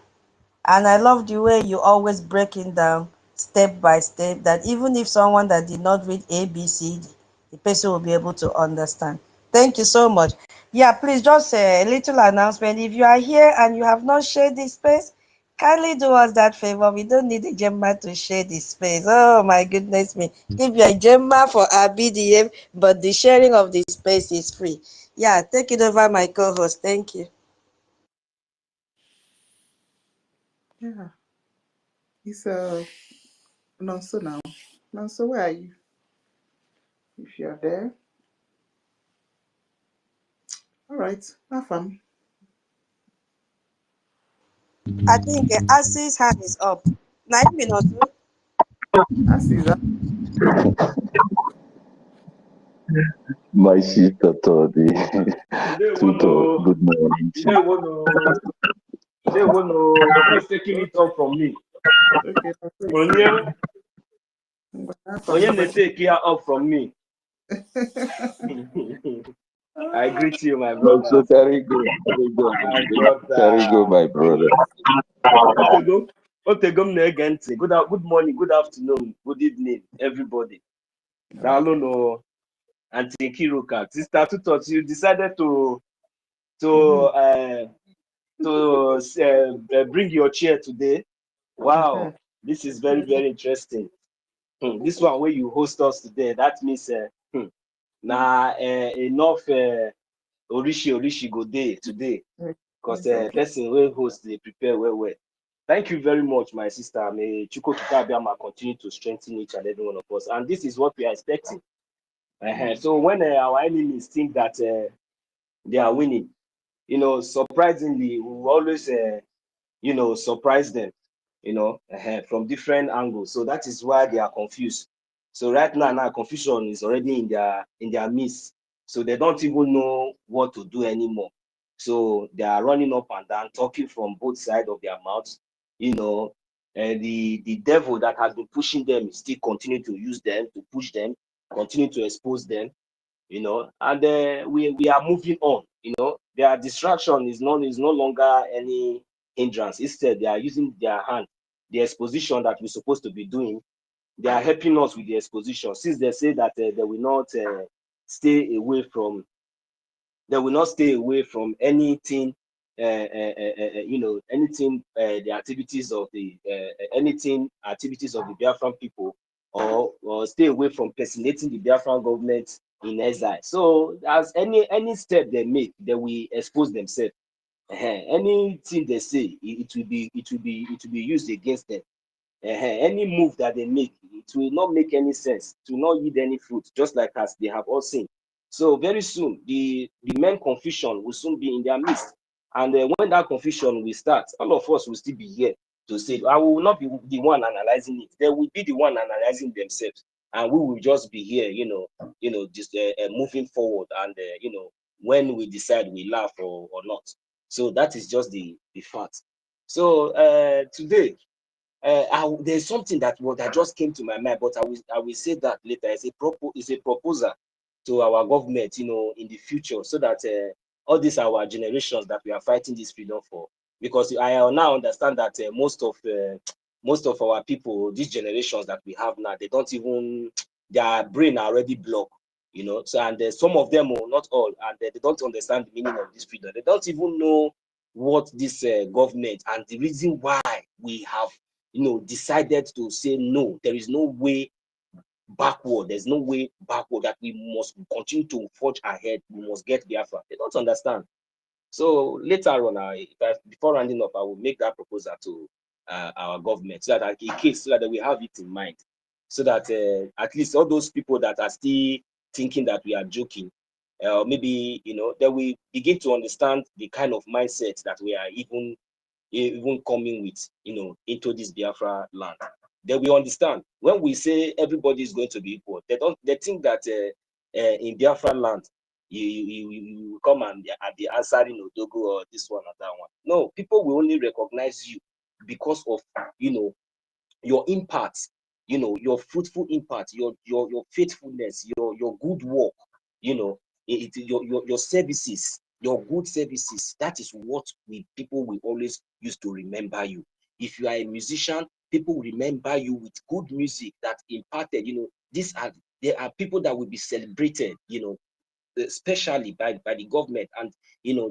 And I love the way you always breaking down step by step, that even if someone that did not read ABCD, the person will be able to understand. Thank you so much. Yeah, please, just a little announcement. If you are here and you have not shared this space, kindly do us that favor. We don't need a Gemma to share this space. Oh my goodness me. Give you a Gemma for our BDM, but the sharing of the space is free. Yeah, take it over, my co-host. Thank you. Yeah. It's Nonso now. Nonso, where are you? If you are there. All right. Afam. I think Asi's hand is up. 9 minutes. Asi is up. My sister Todi. Tuto, good morning. Today one nobody's taking it off from me. Okay. Onye take it off from me. I greet you, my brother. So carry go, my brother. Carry go, my brother. Good morning, good afternoon, good evening, everybody. Dalono, Auntie Kiruka, Sister Tutot, you decided to bring your chair today. Wow, this is very, very interesting. This one where you host us today, that means enough Orishi go day today. Because person will host, they prepare well. Thank you very much, my sister. May Chuko Kitabiama continue to strengthen each and every one of us. And this is what we are expecting. So when our enemies think that they are winning, surprisingly, we will always, surprise them, from different angles. So that is why they are confused. So right now, confusion is already in their midst. So they don't even know what to do anymore. So they are running up and down, talking from both sides of their mouths. The devil that has been pushing them still continue to use them, to push them, continue to expose them, and we are moving on. Their distraction is no longer any hindrance. Instead, they are using their hand, the exposition that we're supposed to be doing. They are helping us with the exposition, since they say that they will not stay away from anything, anything, the activities of the activities of the Biafran people, or stay away from personating the Biafran government in exile. So as any step they make, they will expose themselves. Anything they say, it will be used against them. Any move that they make, it will not make any sense, it will not yield any fruit, just like as they have all seen. So very soon, the main confusion will soon be in their midst. And when that confusion will start, all of us will still be here to say, I will not be the one analyzing it. They will be the one analyzing themselves. And we will just be here, just moving forward. And, when we decide we laugh or not. So that is just the fact. So today, there's something that just came to my mind, but I will say that later. It's a proposal to our government, in the future, so that all these our generations that we are fighting this freedom for, because I now understand that most of our people, these generations that we have now, they don't even, their brain are already blocked, So and some of them, not all, and they don't understand the meaning of this freedom. They don't even know what this government and the reason why we have decided to say no. There is no way backward. There's no way backward, that we must continue to forge ahead. We must get Biafra. They don't understand. So later on, before rounding up, I will make that proposal to our government, so that so that we have it in mind, so that at least all those people that are still thinking that we are joking, maybe they will begin to understand the kind of mindset that we are even coming with, into this Biafra land. They will understand when we say everybody is going to be equal. They think that in Biafra land, you come and be answering Odogo or this one or that one. No, people will only recognize you because of your impact, your fruitful impact, your faithfulness, your good work, your services, your good services. That is what people will always use to remember you. If you are a musician, people will remember you with good music that impacted. There are people that will be celebrated, especially by the government, and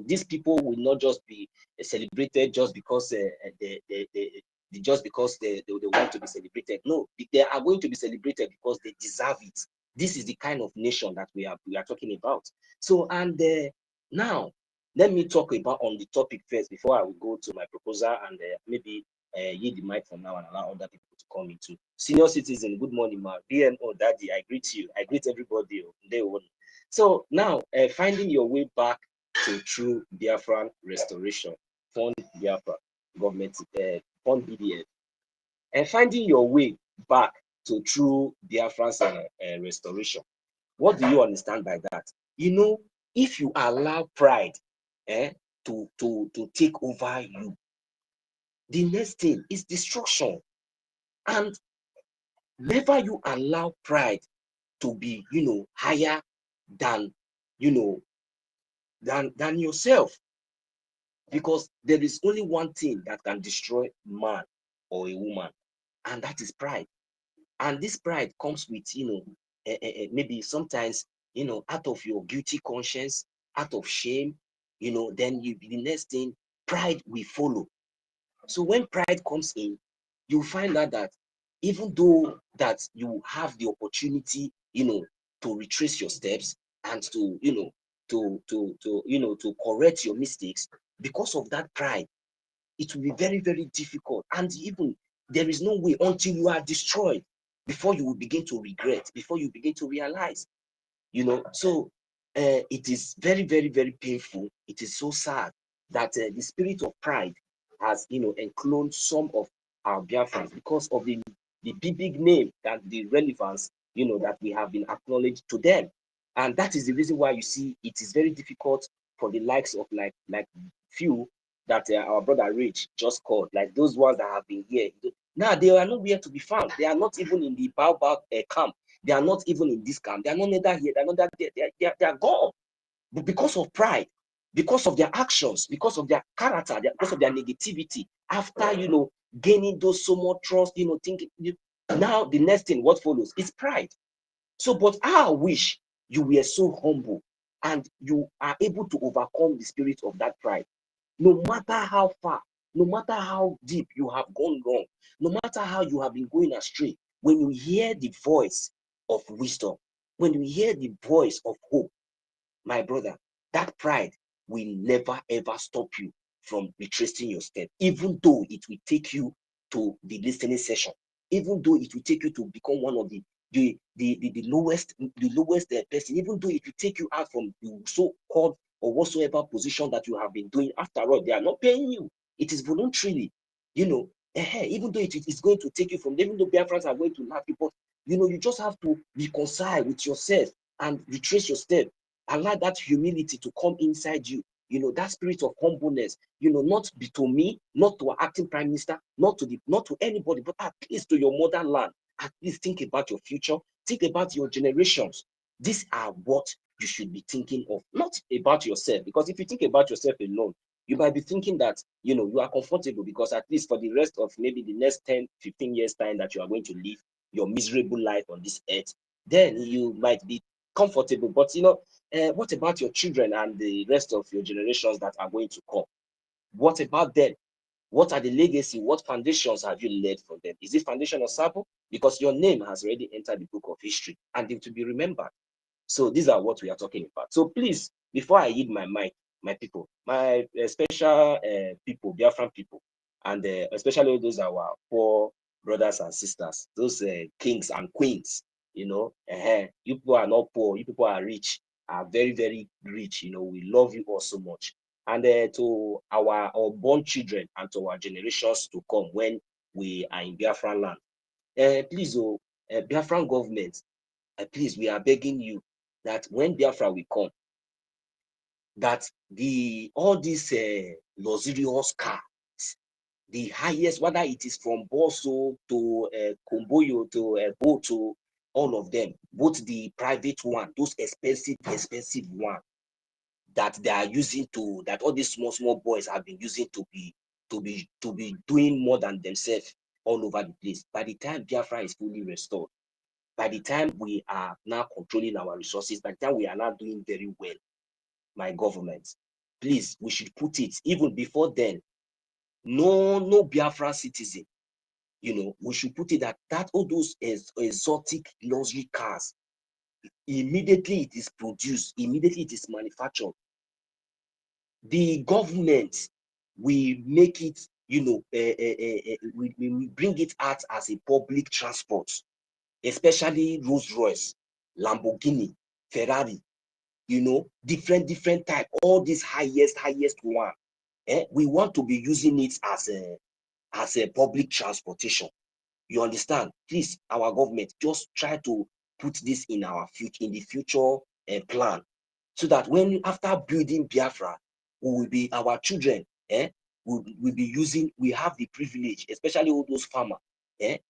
these people will not just be celebrated just because they want to be celebrated. No, they are going to be celebrated because they deserve it. This is the kind of nation that we are talking about. So, and now let me talk about on the topic first before I will go to my proposal, and maybe yield the mic for now and allow other people to come into. Senior citizen, good morning, ma. BMO, daddy, I greet you. I greet everybody. So now, finding your way back to true Biafran restoration, Fund Biafra, government, Fund BDF, and finding your way back to true Biafran restoration. What do you understand by that? You know, if you allow pride to take over you, the next thing is destruction. And never you allow pride to be, you know, higher than, you know, than yourself. Because there is only one thing that can destroy man or a woman, and that is pride. And this pride comes with, you know, maybe sometimes, you know, out of your guilty conscience, out of shame, you know, then the next thing, pride will follow. So when pride comes in, you find out that even though that you have the opportunity, you know, to retrace your steps and to, you know, to correct your mistakes, because of that pride, it will be very, very difficult. And even there is no way until you are destroyed before you will begin to regret, before you begin to realize, you know. So it is very, very, very painful. It is so sad that the spirit of pride has, you know, enclosed some of our Biafrans because of the big name and the relevance, you know, that we have been acknowledged to them. And that is the reason why you see it is very difficult for the likes of like few that our brother Rich just called, like those ones that have been here. Now they are nowhere to be found. They are not even in the Baobab camp. They are not even in this camp. They are not neither here. They are not that there. They are gone. But because of pride, because of their actions, because of their character, because of their negativity, after, you know, gaining those so much trust, you know, thinking, now the next thing, what follows is pride. So, but I wish you were so humble and you are able to overcome the spirit of that pride. No matter how far, no matter how deep you have gone wrong, no matter how you have been going astray, when you hear the voice of wisdom, when you hear the voice of hope, my brother, that pride will never ever stop you from retracing your step, even though it will take you to the listening session, even though it will take you to become one of the lowest person, even though it will take you out from the so-called or whatsoever position that you have been doing. After all, they are not paying you. It is voluntarily, you know. Even though it is going to take you from, even though Biafrans are going to laugh you, but you know, you just have to reconcile with yourself and retrace your step. Allow that humility to come inside you. You know, that spirit of humbleness, you know, not be to me, not to our acting prime minister, not to anybody, but at least to your motherland. At least think about your future, think about your generations. These are what you should be thinking of, not about yourself. Because if you think about yourself alone, you might be thinking that, you know, you are comfortable because at least for the rest of maybe the next 10, 15 years time that you are going to live your miserable life on this earth, then you might be comfortable. But, you know, what about your children and the rest of your generations that are going to come? What about them? What are the legacy? What foundations have you laid for them? Is it foundation of Sabo? Because your name has already entered the book of history and it to be remembered. So these are what we are talking about. So please, before I yield my mic, my people, my special people, Biafran people, and especially those our poor brothers and sisters, those kings and queens, you know, you people are not poor, you people are rich, are very, very rich. You know, we love you all so much. And to our born children and to our generations to come when we are in Biafran land, please, Biafran government, please, we are begging you that when Biafra will come, that all these luxurious cars, the highest, whether it is from Boso to Komboyo to Boto, all of them, both the private one, those expensive one, that they are using to, that all these small boys have been using to be doing more than themselves all over the place. By the time Biafra is fully restored, by the time we are now controlling our resources, by the time we are now doing very well, my government, please, we should put it, even before then, no Biafra citizen, you know, we should put it that all those exotic luxury cars, immediately it is produced, immediately it is manufactured, the government will make it, you know, we bring it out as a public transport, especially Rolls Royce, Lamborghini, Ferrari, you know, different type, all these highest one. We want to be using it as a public transportation. You understand? Please, our government, just try to put this in our future, in the future plan, so that when after building Biafra, we will be our children, will be using. We have the privilege, especially all those farmers,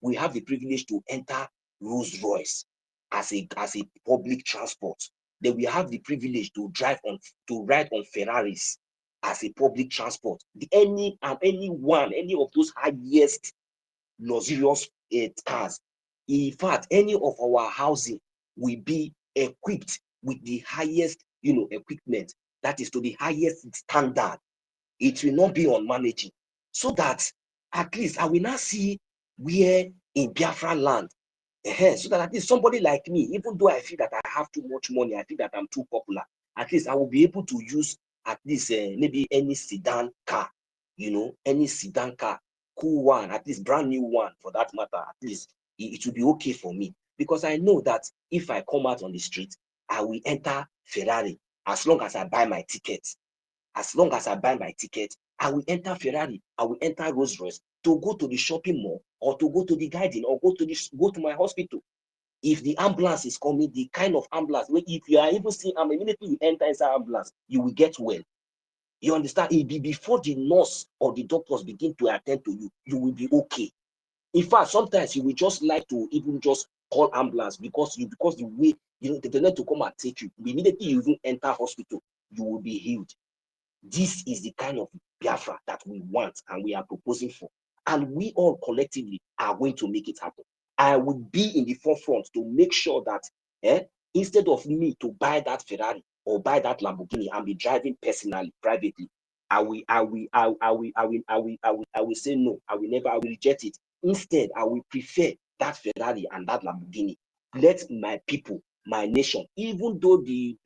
we have the privilege to enter Rolls Royce as a public transport. Then we have the privilege to ride on Ferraris as a public transport. Any of those highest luxurious cars. In fact, any of our housing will be equipped with the highest, equipment that is to the highest standard. It will not be unmanaging, so that at least I will not see where in Biafra land, so that at least somebody like me, even though I feel that I have too much money, I feel that I'm too popular, at least I will be able to use at least maybe any sedan car, any sedan car, cool one, at least brand new one for that matter. At least it will be okay for me, because I know that if I come out on the street, I will enter Ferrari as long as I buy my ticket. As long as I buy my ticket, I will enter Ferrari, I will enter Rolls Royce to go to the shopping mall, or to go to the garden, or go to my hospital. If the ambulance is coming, the kind of ambulance, if you are able to see, immediately you enter inside ambulance, you will get well. You understand? It be before the nurse or the doctors begin to attend to you, you will be okay. In fact, sometimes you will just like to even just call ambulance, because the way they need to come and take you. Immediately you even enter hospital, you will be healed. This is the kind of Biafra that we want and we are proposing for. And we all collectively are going to make it happen. I will be in the forefront to make sure that instead of me to buy that Ferrari or buy that Lamborghini and be driving personally, privately, I will say no. I will reject it. Instead, I will prefer that Ferrari and that Lamborghini. Let my people, my nation, even though the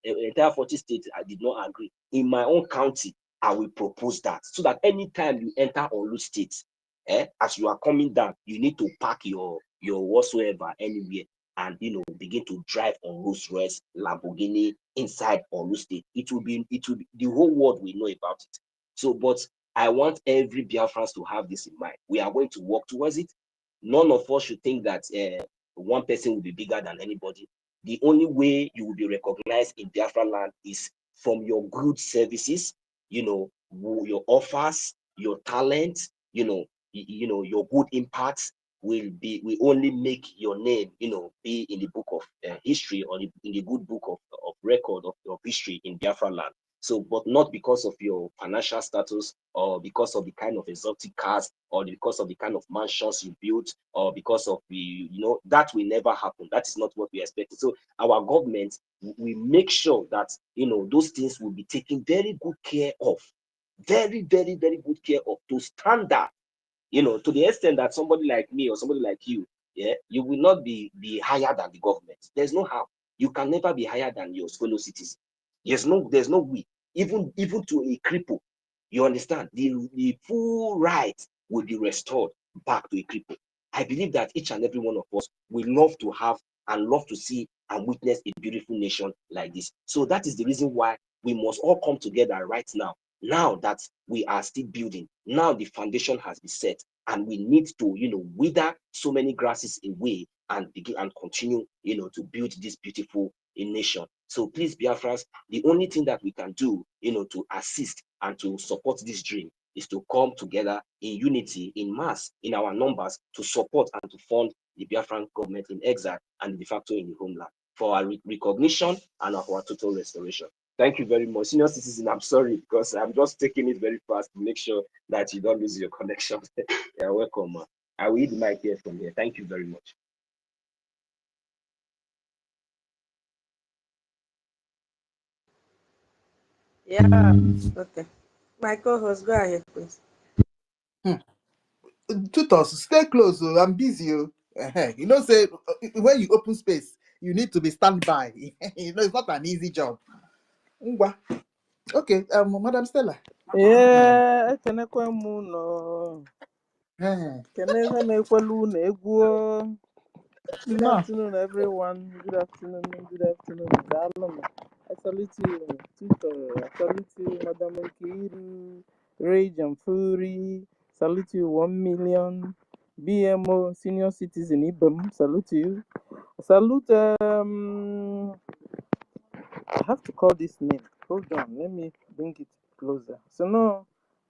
entire 40 states I did not agree, in my own county, I will propose that, so that anytime you enter Olu State, as you are coming down, you need to park your whatsoever anywhere, and begin to drive on Rolls Royce, Lamborghini inside Olu State. It will be the whole world will know about it. So, but I want every Biafrans to have this in mind. We are going to work towards it. None of us should think that one person will be bigger than anybody. The only way you will be recognized in Biafra land is from your good services, your offers, your talent, your good impacts will only make your name, be in the book of history, or in the good book of record of history in Biafra land. So, but not because of your financial status, or because of the kind of exotic cars, or because of the kind of mansions you built, or because of that will never happen. That is not what we expect. So our government, we make sure that those things will be taken very good care of, very, very, very good care of, to standard, to the extent that somebody like me or somebody like you, you will not be higher than the government. There's no how. You can never be higher than your fellow citizens. There's no way. Even to a cripple, you understand, the full right will be restored back to a cripple. I believe that each and every one of us will love to have and love to see and witness a beautiful nation like this. So that is the reason why we must all come together right now. Now that we are still building, now the foundation has been set, and we need to, wither so many grasses away and begin and continue, to build this beautiful nation. So please, Biafrans, the only thing that we can do, to assist and to support this dream is to come together in unity, in mass, in our numbers, to support and to fund the Biafran government in exile and the de facto in the homeland for our recognition and our total restoration. Thank you very much. Senior citizen, I'm sorry, because I'm just taking it very fast to make sure that you don't lose your connection. You're welcome. I will eat my care from here. Thank you very much. Yeah, okay. My co-host, go ahead, please. Tutors, stay close. I'm busy. Say when you open space, you need to be standby. It's not an easy job. Okay, Madam Stella. Yeah, ekenekwa m no. Keneza na-ekwelu na egwu. Good afternoon, everyone. Good afternoon. I salute you, Tito. I salute you, Madam Nkiru, Rage and Fury. Salute you, 1 million. BMO, senior citizen, Ibem. Salute you. Salute. I have to call this name. Hold on, let me bring it closer. So no,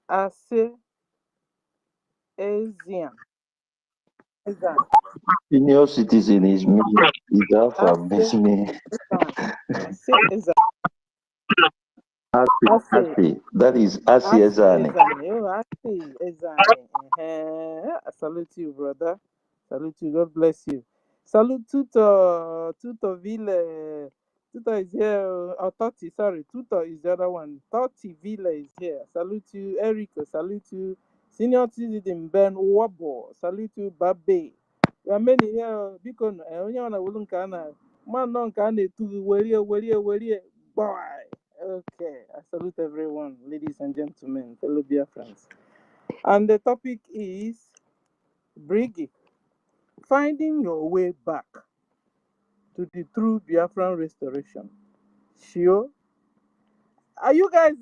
I say Ezian. Senior citizen is me. Is Alpha miss me? I say Ezan. Asi. That is Asi Ezane. I salute you, brother. Salute you. God bless you. Salute Tuto Ville. Tuto is here. Oh, Totti, sorry. Tuto is the other one. Totti Ville is here. Salute you, Erico. Salute you, Senior Citizen Ben Wabo. Salute you, Babe. There are many here. Because onye ọ na-awulu nke a na man nọ nke a na-etu werie boy. Okay, I salute everyone, ladies and gentlemen, fellow Biafrans. And the topic is BRGIE, finding your way back to the true Biafran restoration. Sure. Are you guys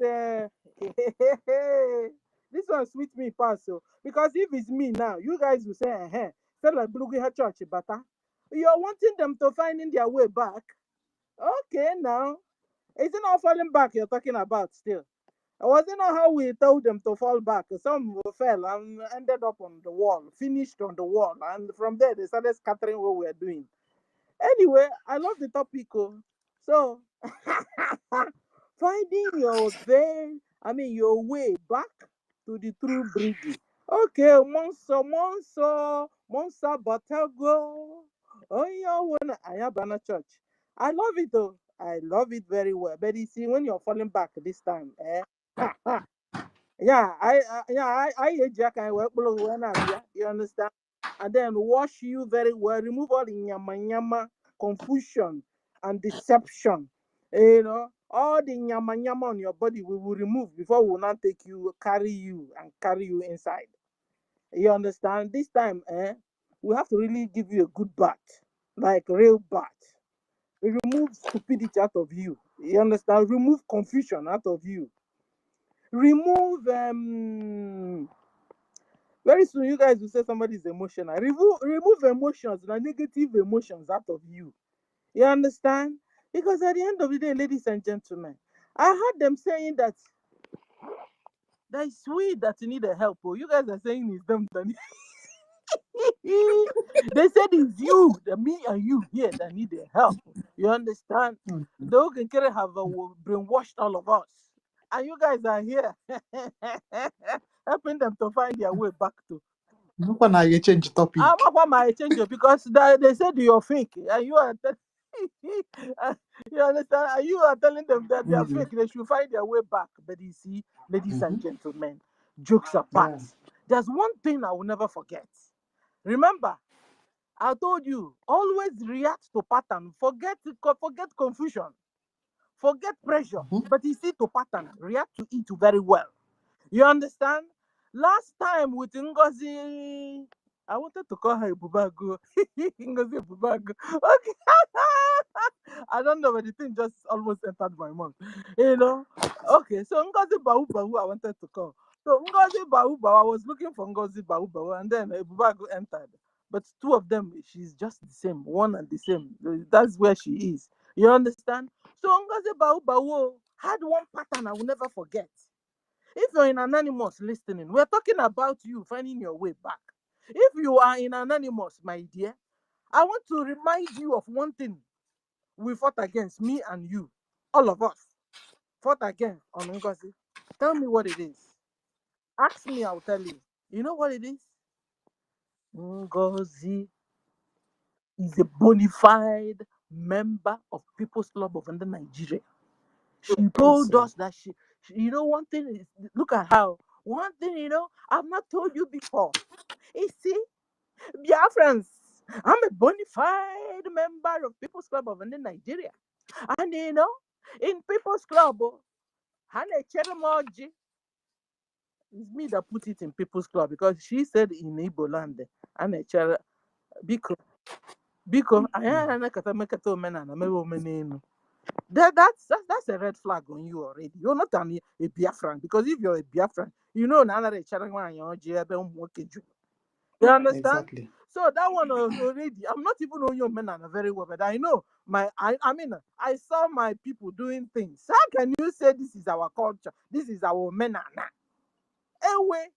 this one sweet me pass so because if it's me now, you guys will say, instead like Blugiha Church, Bata. You're wanting them to finding their way back. Okay, now. Is it not falling back you're talking about still? Was it not how we told them to fall back? Some fell and ended up on the wall, finished on the wall, and from there they started scattering what we are doing. Anyway, I love the topic. So, finding your way back to the true BRGIE. Okay, Monsa Batago. Oh, yeah, when Ayabana Church. I love it though. I love it very well. But you see, when you're falling back this time, I Jack and work below when I'm here. You understand? And then wash you very well, remove all the nyama, confusion and deception. You know, all the nyama on your body we will remove before we will not carry you inside. You understand? This time, we have to really give you a good bath, like real bath. Remove stupidity out of you. You understand? Remove confusion out of you. Remove very soon you guys will say somebody is emotional. Remove emotions, the negative emotions out of you. You understand? Because at the end of the day, ladies and gentlemen, I heard them saying that it's we that need a help. Oh, you guys are saying it's them that need. They said it's you, me and you here that need the help. You understand? The Ogenkere have brainwashed all of us. And you guys are here helping them to find their way back to. When I change topic. I'm not my change because they said you're fake. And you are you understand? And you are telling them that they are fake. They should find their way back. But you see, ladies and gentlemen, jokes apart. There's one thing I will never forget. Remember, I told you, always react to pattern. Forget confusion. Forget pressure. But you see to pattern. React to it very well. You understand? Last time with NGOZI, I wanted to call her Bubago. NGOZI Bubago. Okay. I don't know, but the thing just almost entered my mouth. You know? Okay, so NGOZI Bahu I wanted to call. So NGOZI Bahu I was looking for NGOZI Bahu and then Bubago entered. But two of them, she's just the same, one and the same. That's where she is. You understand? So NGOZI Bahu had one pattern I will never forget. If you're in Anonymous listening, we're talking about you finding your way back. If you are in Anonymous, my dear, I want to remind you of one thing. We fought against, me and you. All of us fought against on NGOZI. Tell me what it is. Ask me, I'll tell you. You know what it is? NGOZI is a bona fide member of People's Club of Nigeria. She told us that she, you know, one thing is, look at how, one thing, you know, I've not told you before. You see, Biafrans, I'm a bona fide member of People's Club of Nigeria. And, you know, in People's Club, it's me that put it in People's Club because she said in Igbo land, Biko, that's a red flag on you already. You're not a Biafran because if you're a Biafran, you know you understand? Exactly. So that one was already, I'm not even knowing your men very well, but I know I mean, I saw my people doing things. How can you say this is our culture? This is our men? Anyway,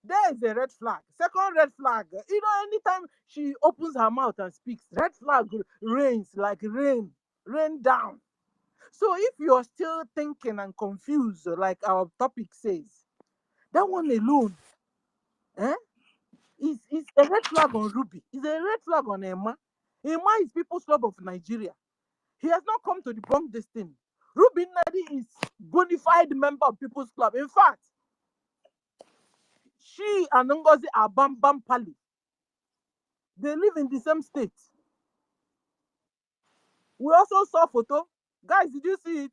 there is a red flag. Second red flag, anytime she opens her mouth and speaks, red flag rains like rain down. So if you're still thinking and confused, like our topic says, that one alone, is a red flag on Ruby. It's a red flag on Emma. Emma is People's Club of Nigeria. He has not come to debunk this thing. Ruby Nadi is bona fide member of People's Club. In fact, she and NGOZI are Bam Bam Pali. They live in the same state. We also saw photo. Guys, did you see it?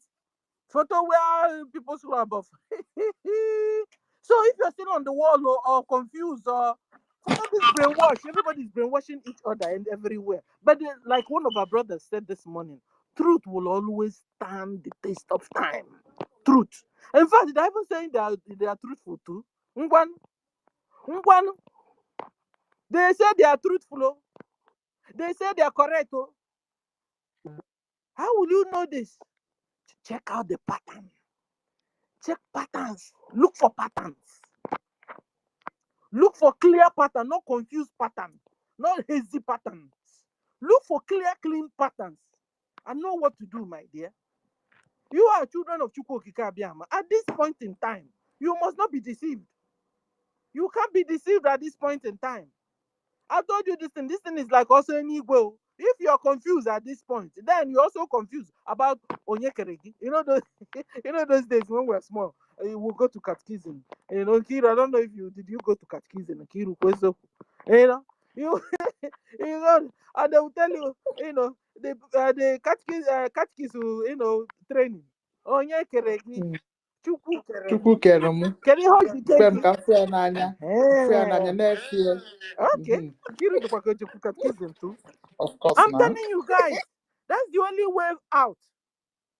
Photo where People's Club of. So if you're still on the wall or confused or somebody's brainwashed, everybody's brainwashing each other and everywhere. But like one of our brothers said this morning, truth will always stand the test of time. Truth. In fact, did I even say they are truthful too? Ngwan. They say they are truthful. They say they are correct. How will you know this? Check out the pattern. Check patterns. Look for patterns. Look for clear pattern, not confused pattern, not hazy patterns. Look for clear, clean patterns and know what to do, my dear. You are children of Chukwu Okike Abiama. At this point in time, you must not be deceived. You can't be deceived at this point in time. I told you this thing. This thing is like also an ego. If you're confused at this point, then you're also confused about Onyekeregi. Those days when we were small, we'll go to catechism. Kiru, I don't know if did you go to catechism? Kiru, you and they will tell you, the catechism, training. Onyekeregi. Chukwu kere mụ. Can you hold the Kwe m ka m fụ ya n'anya. Fụ ya n'anya na-efie. Okay. Kiru the catechism too. Of course, I'm now. telling you guys, that's the only way out.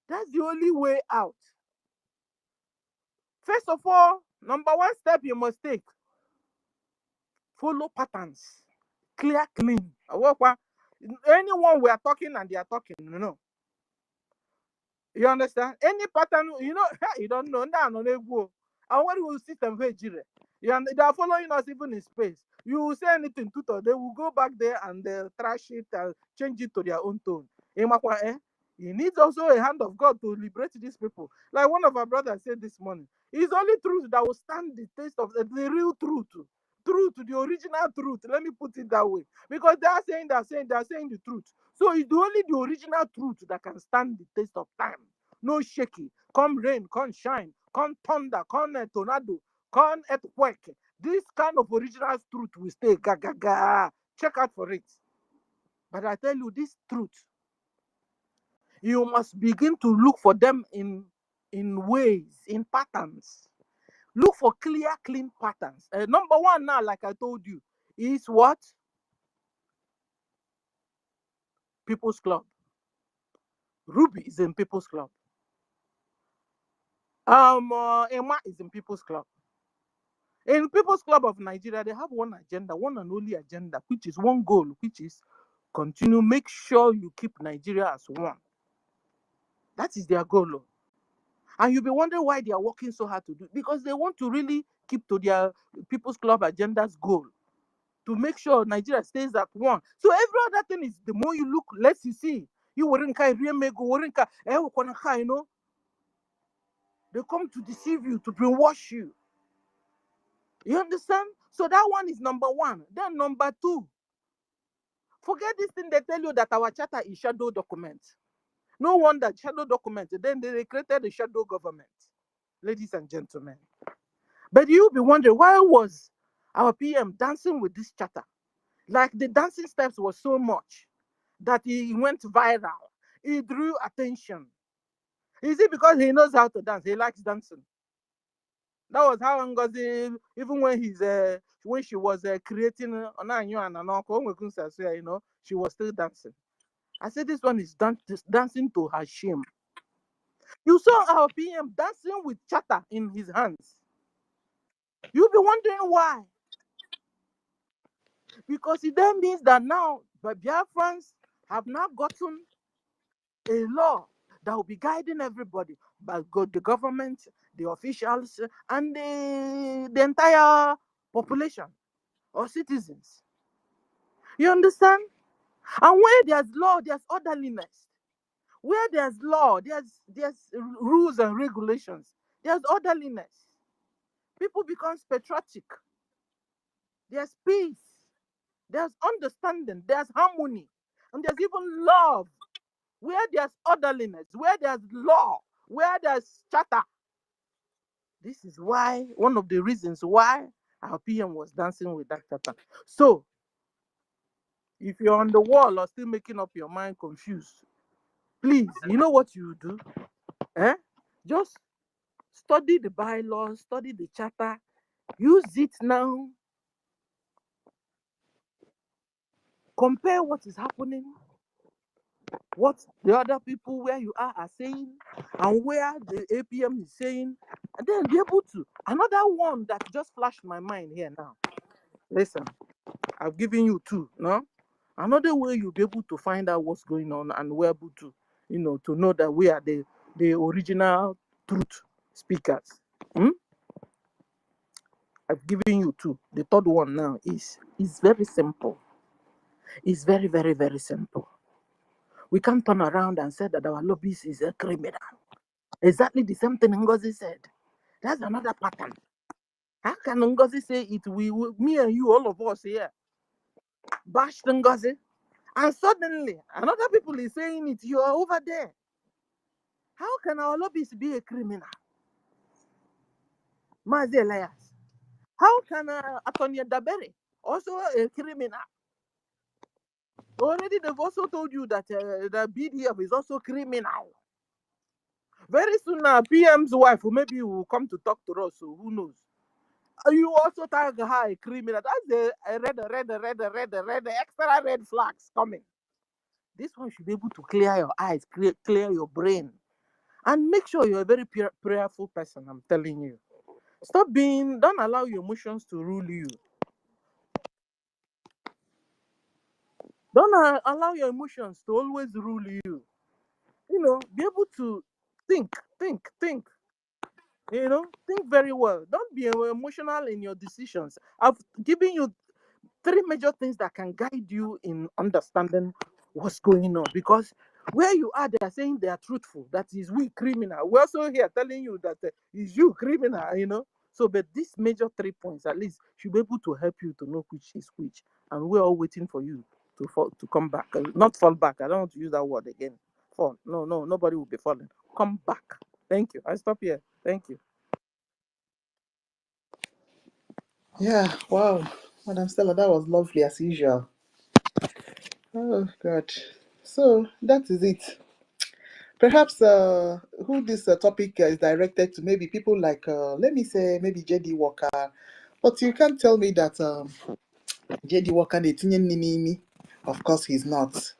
That's the only way out. First of all, number one step you must take. Follow patterns. Clear, clean. Anyone we are talking and they are talking, You understand? Any pattern, you don't know. And when we system they are following us even in space. You will say anything to they will go back there and they'll trash it and change it to their own tone. He needs also a hand of God to liberate these people. Like one of our brothers said this morning, it's only truth that will stand the test of the real truth. Truth, the original truth. Let me put it that way. Because they are saying the truth. So it's only the original truth that can stand the test of time. No shaky. Come rain, come shine, come thunder, come tornado, come earthquake. This kind of original truth will stay. Check out for it. But I tell you, this truth, you must begin to look for them in ways, in patterns. Look for clear, clean patterns. Number one now, like I told you, is what? People's Club. Ruby is in People's Club. Emma is in People's Club. In People's Club of Nigeria, they have one agenda, one and only agenda, which is one goal, which is continue, make sure you keep Nigeria as one. That is their goal. And you'll be wondering why they are working so hard to do it. Because they want to really keep to their People's Club agenda's goal. To make sure Nigeria stays at one. So every other thing is, the more you look, less you see. You weren't they come to deceive you, to brainwash you. You understand? So that one is number one. Then number two, forget this thing they tell you that our charter is shadow document. No wonder shadow document. Then they created the shadow government, ladies and gentlemen. But you'll be wondering, why was our PM dancing with this charter? Like the dancing steps was so much that he went viral. He drew attention. Is it because he knows how to dance? He likes dancing. That was how NGOZI, even when she was creating she was still dancing. I said this one is dancing to her shame. You saw our PM dancing with charter in his hands. You'll be wondering why. Because it then means that now the Biafrans have now gotten a law that will be guiding everybody, but the government, the officials, and the entire population or citizens. You understand? And where there's law, there's orderliness. Where there's law, there's rules and regulations. There's orderliness. People become patriotic. There's peace. There's understanding. There's harmony. And there's even love. Where there's orderliness, where there's law, where there's charter. This is why, one of the reasons why our PM was dancing with that charter. So, if you're on the wall or still making up your mind confused, please, you know what you do? Just study the bylaws, study the charter, use it now, compare what is happening, what the other people where you are saying, and where the APM is saying, and then be able to. Another one that just flashed my mind here now. Listen, I've given you two, no? Another way you'll be able to find out what's going on and we're able to, to know that we are the original truth speakers. I've given you two. The third one now is very simple. It's very, very, very simple. We can't turn around and say that our lobbyist is a criminal. Exactly the same thing Ngozi said. That's another pattern. How can Ngozi say it? Me and you, all of us here, bash Ngozi, and suddenly another people is saying it. You are over there. How can our lobbyist be a criminal? Mazi Elias. How can Attorney Dabere also a criminal? Already they've also told you that the BDF is also criminal. Very soon now, PM's wife maybe will come to talk to us, so who knows? You also tag her a criminal. That's a red, extra red flags coming. This one should be able to clear your eyes, clear your brain, and make sure you're a very prayerful person, I'm telling you. Don't allow your emotions to rule you. Don't allow your emotions to always rule you. Be able to think. Think very well. Don't be emotional in your decisions. I've given you 3 major things that can guide you in understanding what's going on. Because where you are, they are saying they are truthful. That is we criminal. We're also here telling you that is you criminal, So, but these major 3 points at least should be able to help you to know which is which. And we're all waiting for you to come back. Not fall back. I don't want to use that word again. Fall. No, nobody will be falling. Come back. Thank you. I stop here. Thank you. Yeah, wow. Madam Stella, that was lovely as usual. Oh, God. So, that is it. Perhaps who this topic is directed to, maybe people like, let me say, maybe JD Walker. But you can't tell me that JD Walker, of course, he's not.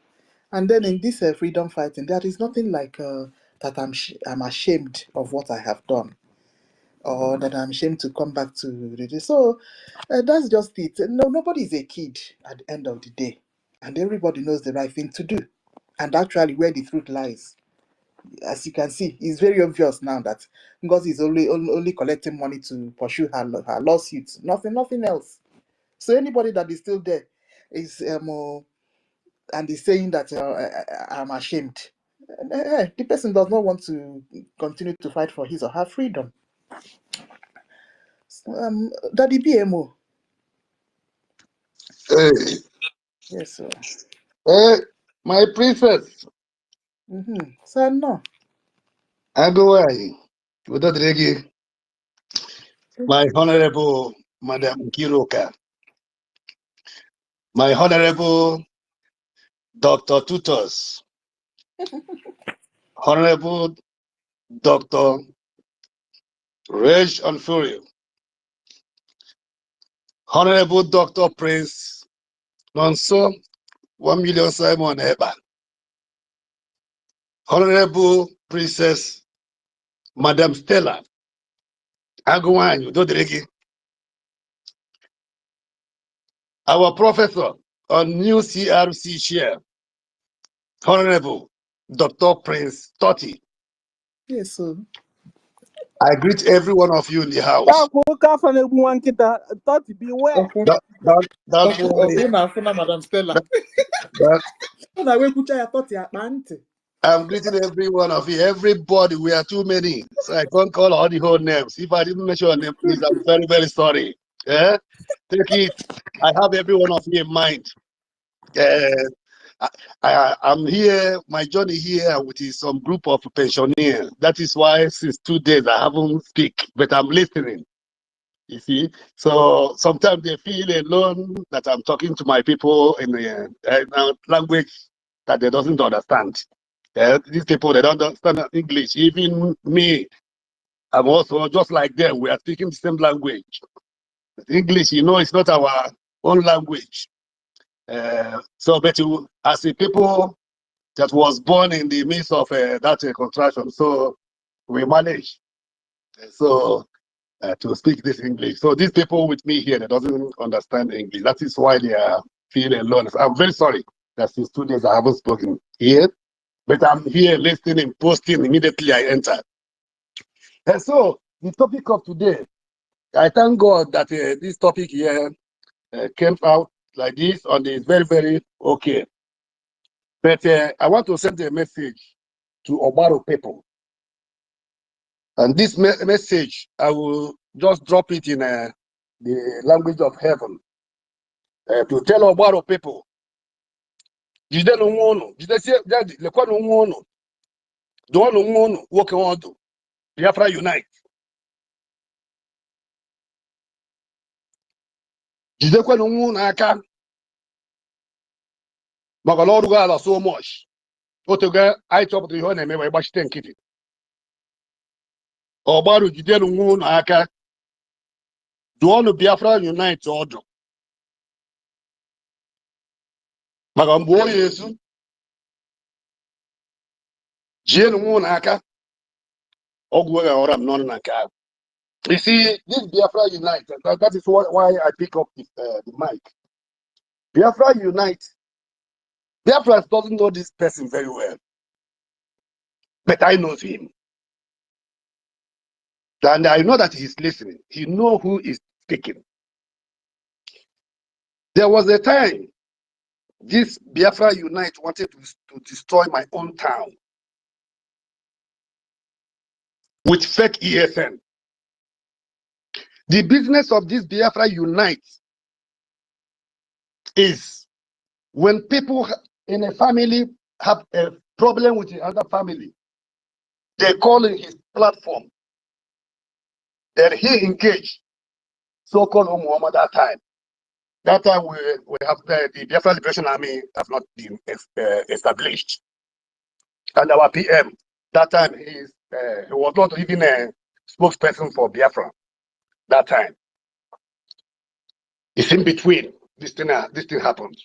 And then in this freedom fighting, there is nothing like that I'm ashamed of what I have done, or that I'm ashamed to come back to the. So that's just it. No, nobody is a kid at the end of the day, and everybody knows the right thing to do. And actually, where the truth lies, as you can see, it's very obvious now that Ngozi is only collecting money to pursue her lawsuits, nothing else. So anybody that is still there is and is saying that I'm ashamed. The person does not want to continue to fight for his or her freedom. Daddy BMO. Hey. Yes, sir. Hey, my princess. Sir, no. Agowai. My Honorable Madam Kiroka. My Honorable Dr. Tutos. Honorable Dr. Reg Onfurio. Honorable Dr. Prince Nonso 1 million Simon Eba. Honorable Princess Madam Stella Agowai Udodregi. our professor on new CRC chair, Honorable Dr. Prince Totti. Yes, sir. I greet every one of you in the house. Don't beware. Don't worry. Madam Stella. I'm greeting every one of you. Everybody, we are too many, so I can't call all the whole names. If I didn't mention your name, please, I'm very, very sorry. Yeah, take it. I have every one of you in mind. I'm here, my journey here with some group of pensioners. That is why since 2 days I haven't speak, but I'm listening. You see, so sometimes they feel alone that I'm talking to my people in a language that they doesn't understand. These people, they don't understand English. Even me, I'm also just like them. We are speaking the same language. English, you know, it's not our own language. So, but as a people that was born in the midst of that contraction, so we manage. So to speak this English. So these people with me here, they doesn't understand English. That is why they are feeling alone. So I'm very sorry that since 2 days I haven't spoken here, but I'm here listening, posting immediately I enter. And so the topic of today, I thank God that this topic here came out like this on this very, very okay. But I want to send a message to Obaro people. And this message, I will just drop it in the language of heaven to tell Obaro people. Jide no nwono, jide si jadi lekwa no nwono. Do no nwono working on do. Biafra unite. Jide kwa no nwono aka. Maka Lord God so much. Otoga I chop the hone me we gbachite nkiti. Obaro jide no nwono aka. Do no Biafra unite odo. Maka mbo Yesu. Jide no nwono aka. Ogwe oram no na ka. You see, this Biafra Unite, that is why I pick up the mic. Biafra Unite. Biafra doesn't know this person very well, but I know him. And I know that he's listening. He knows who is speaking. There was a time this Biafra Unite wanted to destroy my own town with fake ESN. The business of this Biafra Unite is when people in a family have a problem with the other family, they call in his platform. Then he engaged so-called Muhammad that time. That time we have the Biafra Liberation Army have not been established. And our PM, that time he was not even a spokesperson for Biafra. That time. It's in between. This thing happened.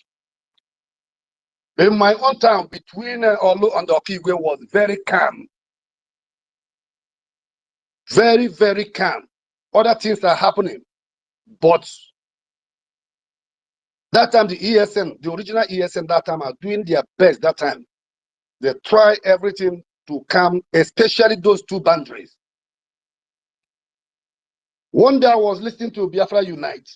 In my own town, between Olu and Okigwe was very calm. Very, very calm. Other things are happening. But that time, the ESN, the original ESN that time are doing their best that time. They try everything to calm, especially those two boundaries. One day I was listening to Biafra Unite.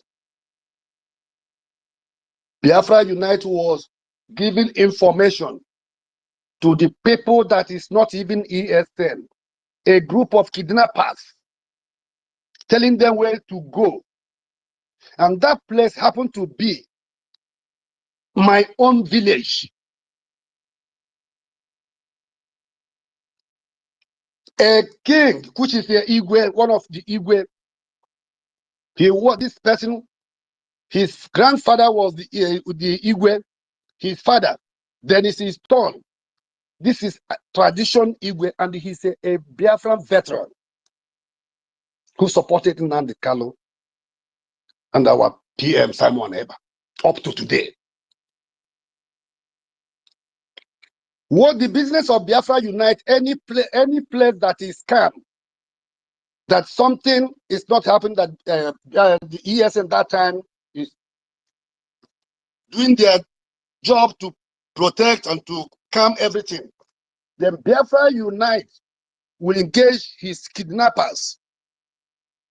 Biafra Unite was giving information to the people that is not even ESN, a group of kidnappers, telling them where to go. And that place happened to be my own village. A king, which is the Igwe, one of the Igwe, he was this person, his grandfather was the Igwe, his father, then is his son. This is a tradition Igwe, and he's a Biafran veteran who supported Nnamdi Kanu and our PM Simon Eba up to today. What the business of Biafra Unite, any place that is calm, that something is not happening, that the ESN that time is doing their job to protect and to calm everything. Then Biafra Unite will engage his kidnappers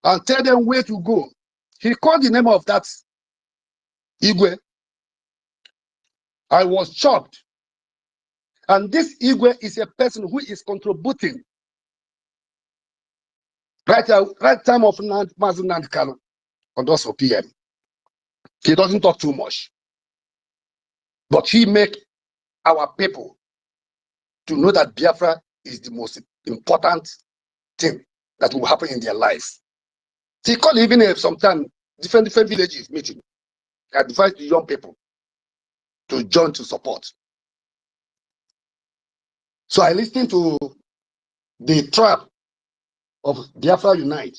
and tell them where to go. He called the name of that Igwe. I was shocked. And this Igwe is a person who is contributing right time of Mazen Nandekano and also PM. He doesn't talk too much. But he make our people to know that Biafra is the most important thing that will happen in their life. He called even sometimes different villages meeting, advise the young people to join to support. So I listened to the trap of Biafra Unite.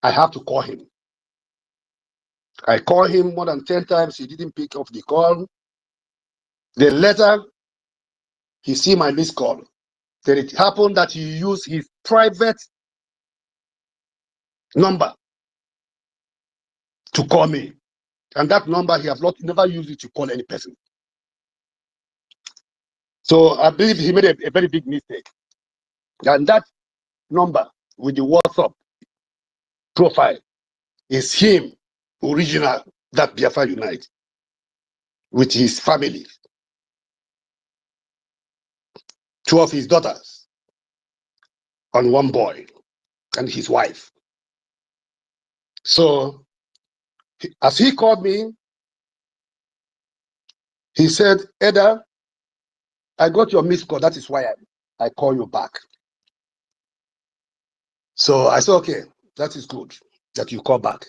I have to call him. I called him more than 10 times. He didn't pick up the call. Then later, he see my missed call. Then it happened that he used his private number to call me. And that number, he has never used it to call any person. So I believe he made a very big mistake. And that number with the WhatsApp profile is him, original, that Biafra Unite, with his family. 2 of his daughters, and 1 boy, and his wife. So, as he called me, he said, Eda, I got your missed call. That is why I call you back. So I said, okay, that is good that you call back.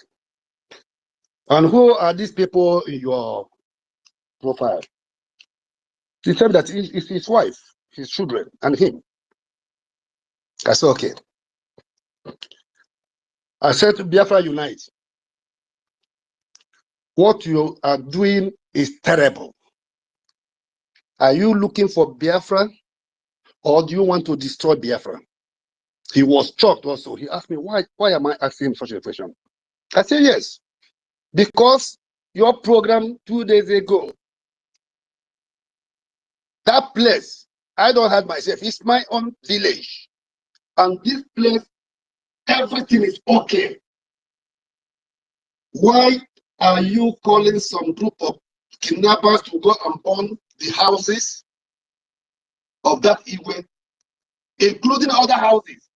And who are these people in your profile? He said that it's his wife, his children, and him. I said, okay. I said to Biafra Unite, what you are doing is terrible. Are you looking for Biafra, or do you want to destroy Biafra? He was shocked also. He asked me, why am I asking him such a question? I said, yes, because your program 2 days ago, that place, I don't have myself, it's my own village. And this place, everything is okay. Why are you calling some group of kidnappers to go and burn the houses of that Igwe, including other houses?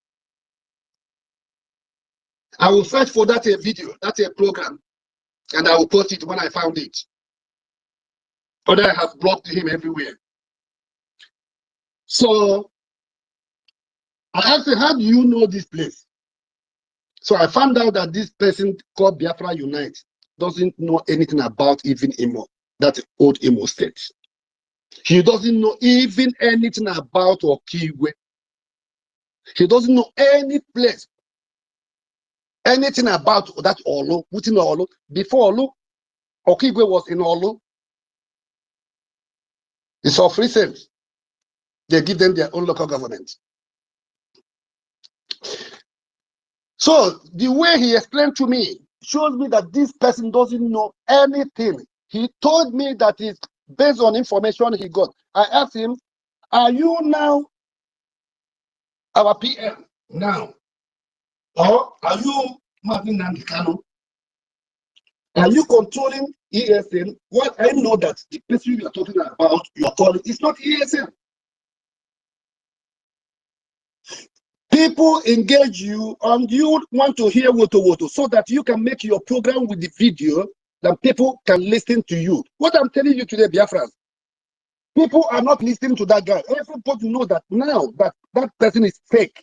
I will search for that video, that's a program, and I will post it when I found it. But I have blocked him everywhere. So I asked him, how do you know this place? So I found out that this person called Biafra Unite doesn't know anything about even Imo, that old Imo state. He doesn't know even anything about Okigwe. He doesn't know any place, anything about that Olo, within Olo. Before Olo, Okigwe was in Olo. It's of recent. They give them their own local government. So the way he explained to me shows me that this person doesn't know anything. He told me that it's based on information he got. I asked him, are you now our PM now? Or are you Martin Nandekano? Are you controlling ESN? Well, I know that the person you are talking about, you are calling, is not ESN. People engage you and you want to hear woto so that you can make your program with the video that people can listen to you. What I'm telling you today, Biafrans, people are not listening to that guy. Everybody knows that now that person is fake.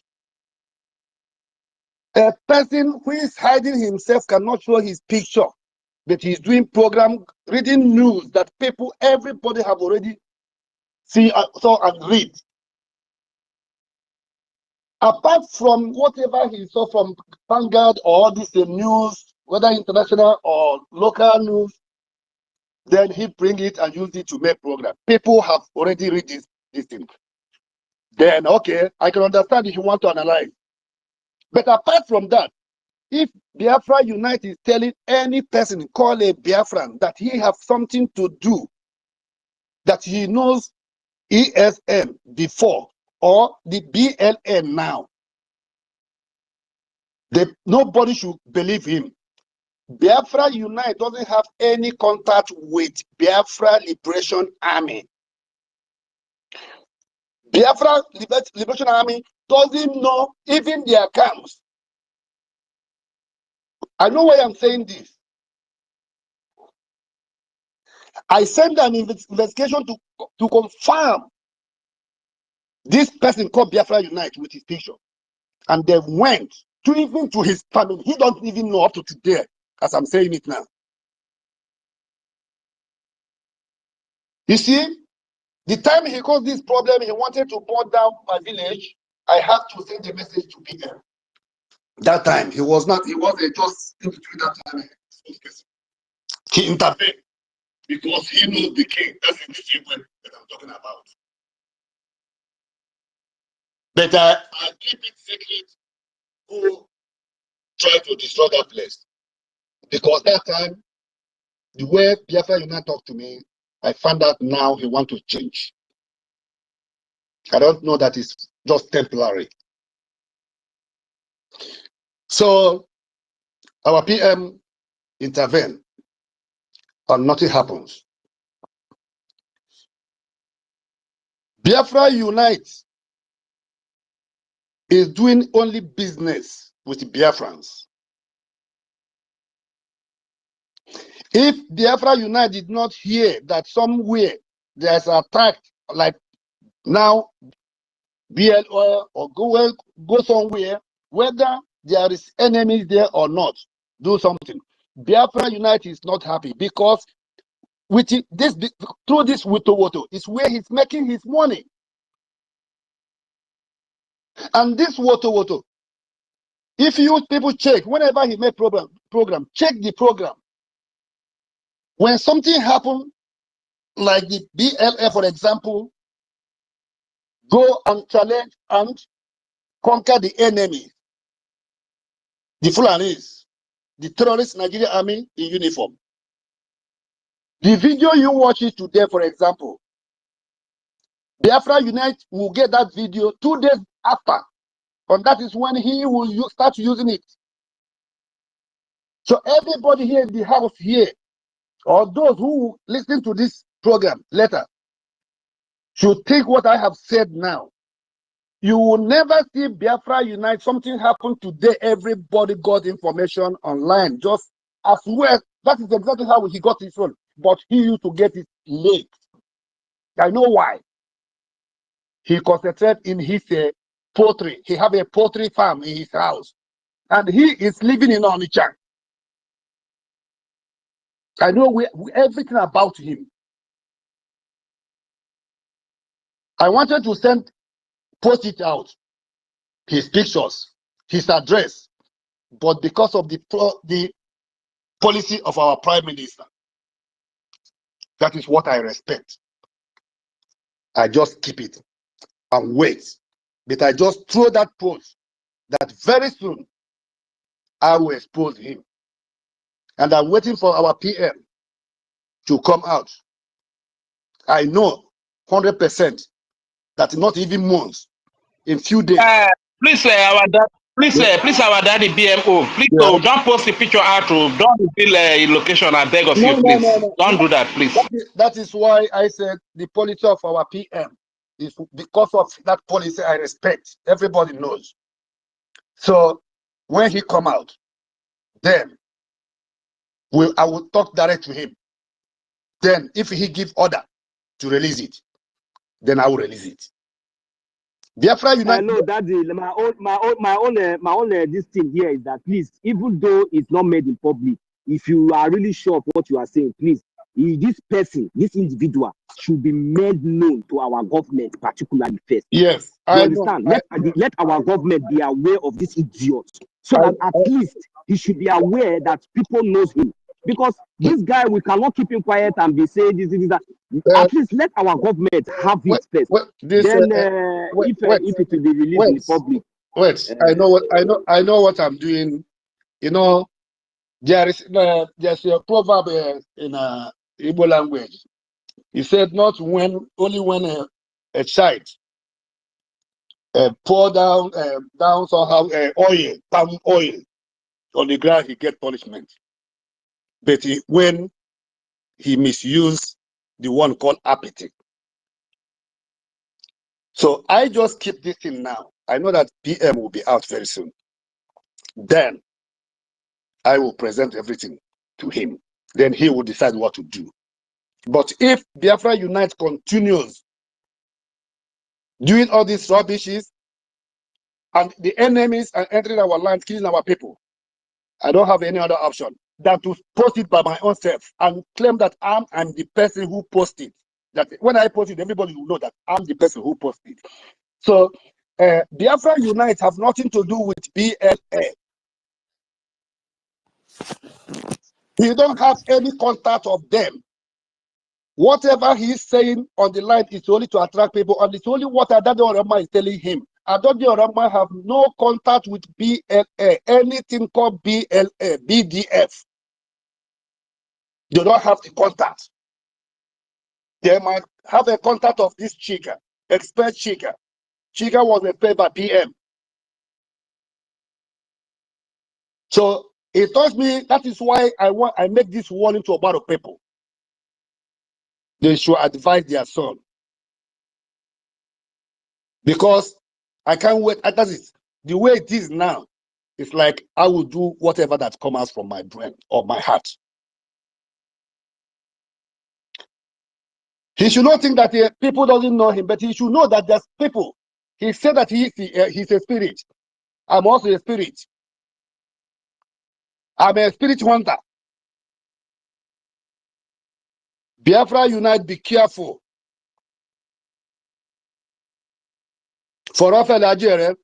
A person who is hiding himself cannot show his picture, but he's doing program, reading news that people, everybody have already see, saw and read. Apart from whatever he saw from Vanguard or this news, whether international or local news, then he bring it and use it to make program. People have already read this thing. Then, okay, I can understand if you want to analyze. But apart from that, if Biafra Unite is telling any person call a Biafran that he have something to do, that he knows ESN before or the BLN now, nobody should believe him. Biafra Unite doesn't have any contact with Biafra Liberation Army. Biafra Liberation Army doesn't know even their camps. I know why I'm saying this. I sent an investigation to confirm this person called Biafra Unite with his picture. And they went even to his family. He don't even know up to today, as I'm saying it now. You see, the time he caused this problem, he wanted to burn down my village. I had to send a message to PM. That time, he wasn't just in between that time. He intervened because he knows the king. That's the same one that I'm talking about. But I keep it secret who tried to destroy that place. Because that time, the way Biafra Unite talked to me, I found out now he wants to change. I don't know that it's just temporary. So our PM intervened and nothing happens. Biafra Unite is doing only business with Biafrans. If Biafra Unite did not hear that somewhere there's an attack, like now BLO or go somewhere, whether there is enemies there or not, do something. Biafra Unite is not happy because with this through this Woto is where he's making his money. And this Woto, if you people check, whenever he make program, check the program. When something happen, like the BLA, for example, go and challenge and conquer the enemy, the Fulanis, the terrorist Nigerian army in uniform. The video you watch it today, for example, Biafra Unite will get that video 2 days after, and that is when he will start using it. So everybody here in the house here, or those who listen to this program later, should think what I have said now. You will never see Biafra Unite. Something happened today. Everybody got information online. Just as well. That is exactly how he got his phone. But he used to get it late. I know why. He concentrated in his poultry. He have a poultry farm in his house. And he is living in Onitsha. I know everything about him. I wanted to post it out. His pictures, his address. But because of the policy of our Prime Minister, that is what I respect. I just keep it and wait. But I just throw that post that very soon I will expose him. And I'm waiting for our PM to come out. I know 100% that not even months, in few days. Please, our daddy BMO, please don't post the picture out. Don't reveal a location. I beg of you, please. No. Don't do that, please. That is why I said the policy of our PM is because of that policy I respect. Everybody knows. So when he come out, then I will talk direct to him. Then if he give order to release it, then I will release it. Biafra Unite. I know that my own this thing here is that please, even though it's not made in public, if you are really sure of what you are saying, please, this person, this individual should be made known to our government, particularly first. Yes, you understand? Let our government be aware of this idiot, so that at least he should be aware that people knows him. Because this guy, we cannot keep him quiet and be saying this, that. At least let our government have it first. Then, if it will be released in the public. I know what I'm doing You know, there's a proverb in Igbo language. He said, not when, only when a child pour down somehow oil, palm oil on the ground, he get punishment. But when he misuse the one called apathy. So I just keep this thing now. I know that PM will be out very soon. Then I will present everything to him. Then he will decide what to do. But if Biafra Unite continues doing all these rubbishes and the enemies are entering our land, killing our people, I don't have any other option than to post it by my own self and claim that I'm the person who posted. That when I post it, everybody will know that I'm the person who posted. So Biafra Unite have nothing to do with BLA. We don't have any contact of them. Whatever he's saying on the line is only to attract people, and it's only what Adade Orama is telling him. Adade Orama have no contact with BLA, anything called BLA, BDF. They don't have the contact. They might have a contact of this Chica, expert Chica. Chica was paid by PM. So it tells me that is why I make this warning to a lot of people. They should advise their son. Because I can't wait. That is the way it is now. It's like I will do whatever that comes out from my brain or my heart. He should not think that people doesn't know him, but he should know that there's people. He said that he's a spirit. I'm also a spirit. I'm a spirit hunter. Biafra Unite, be careful. For Raphael Ajere,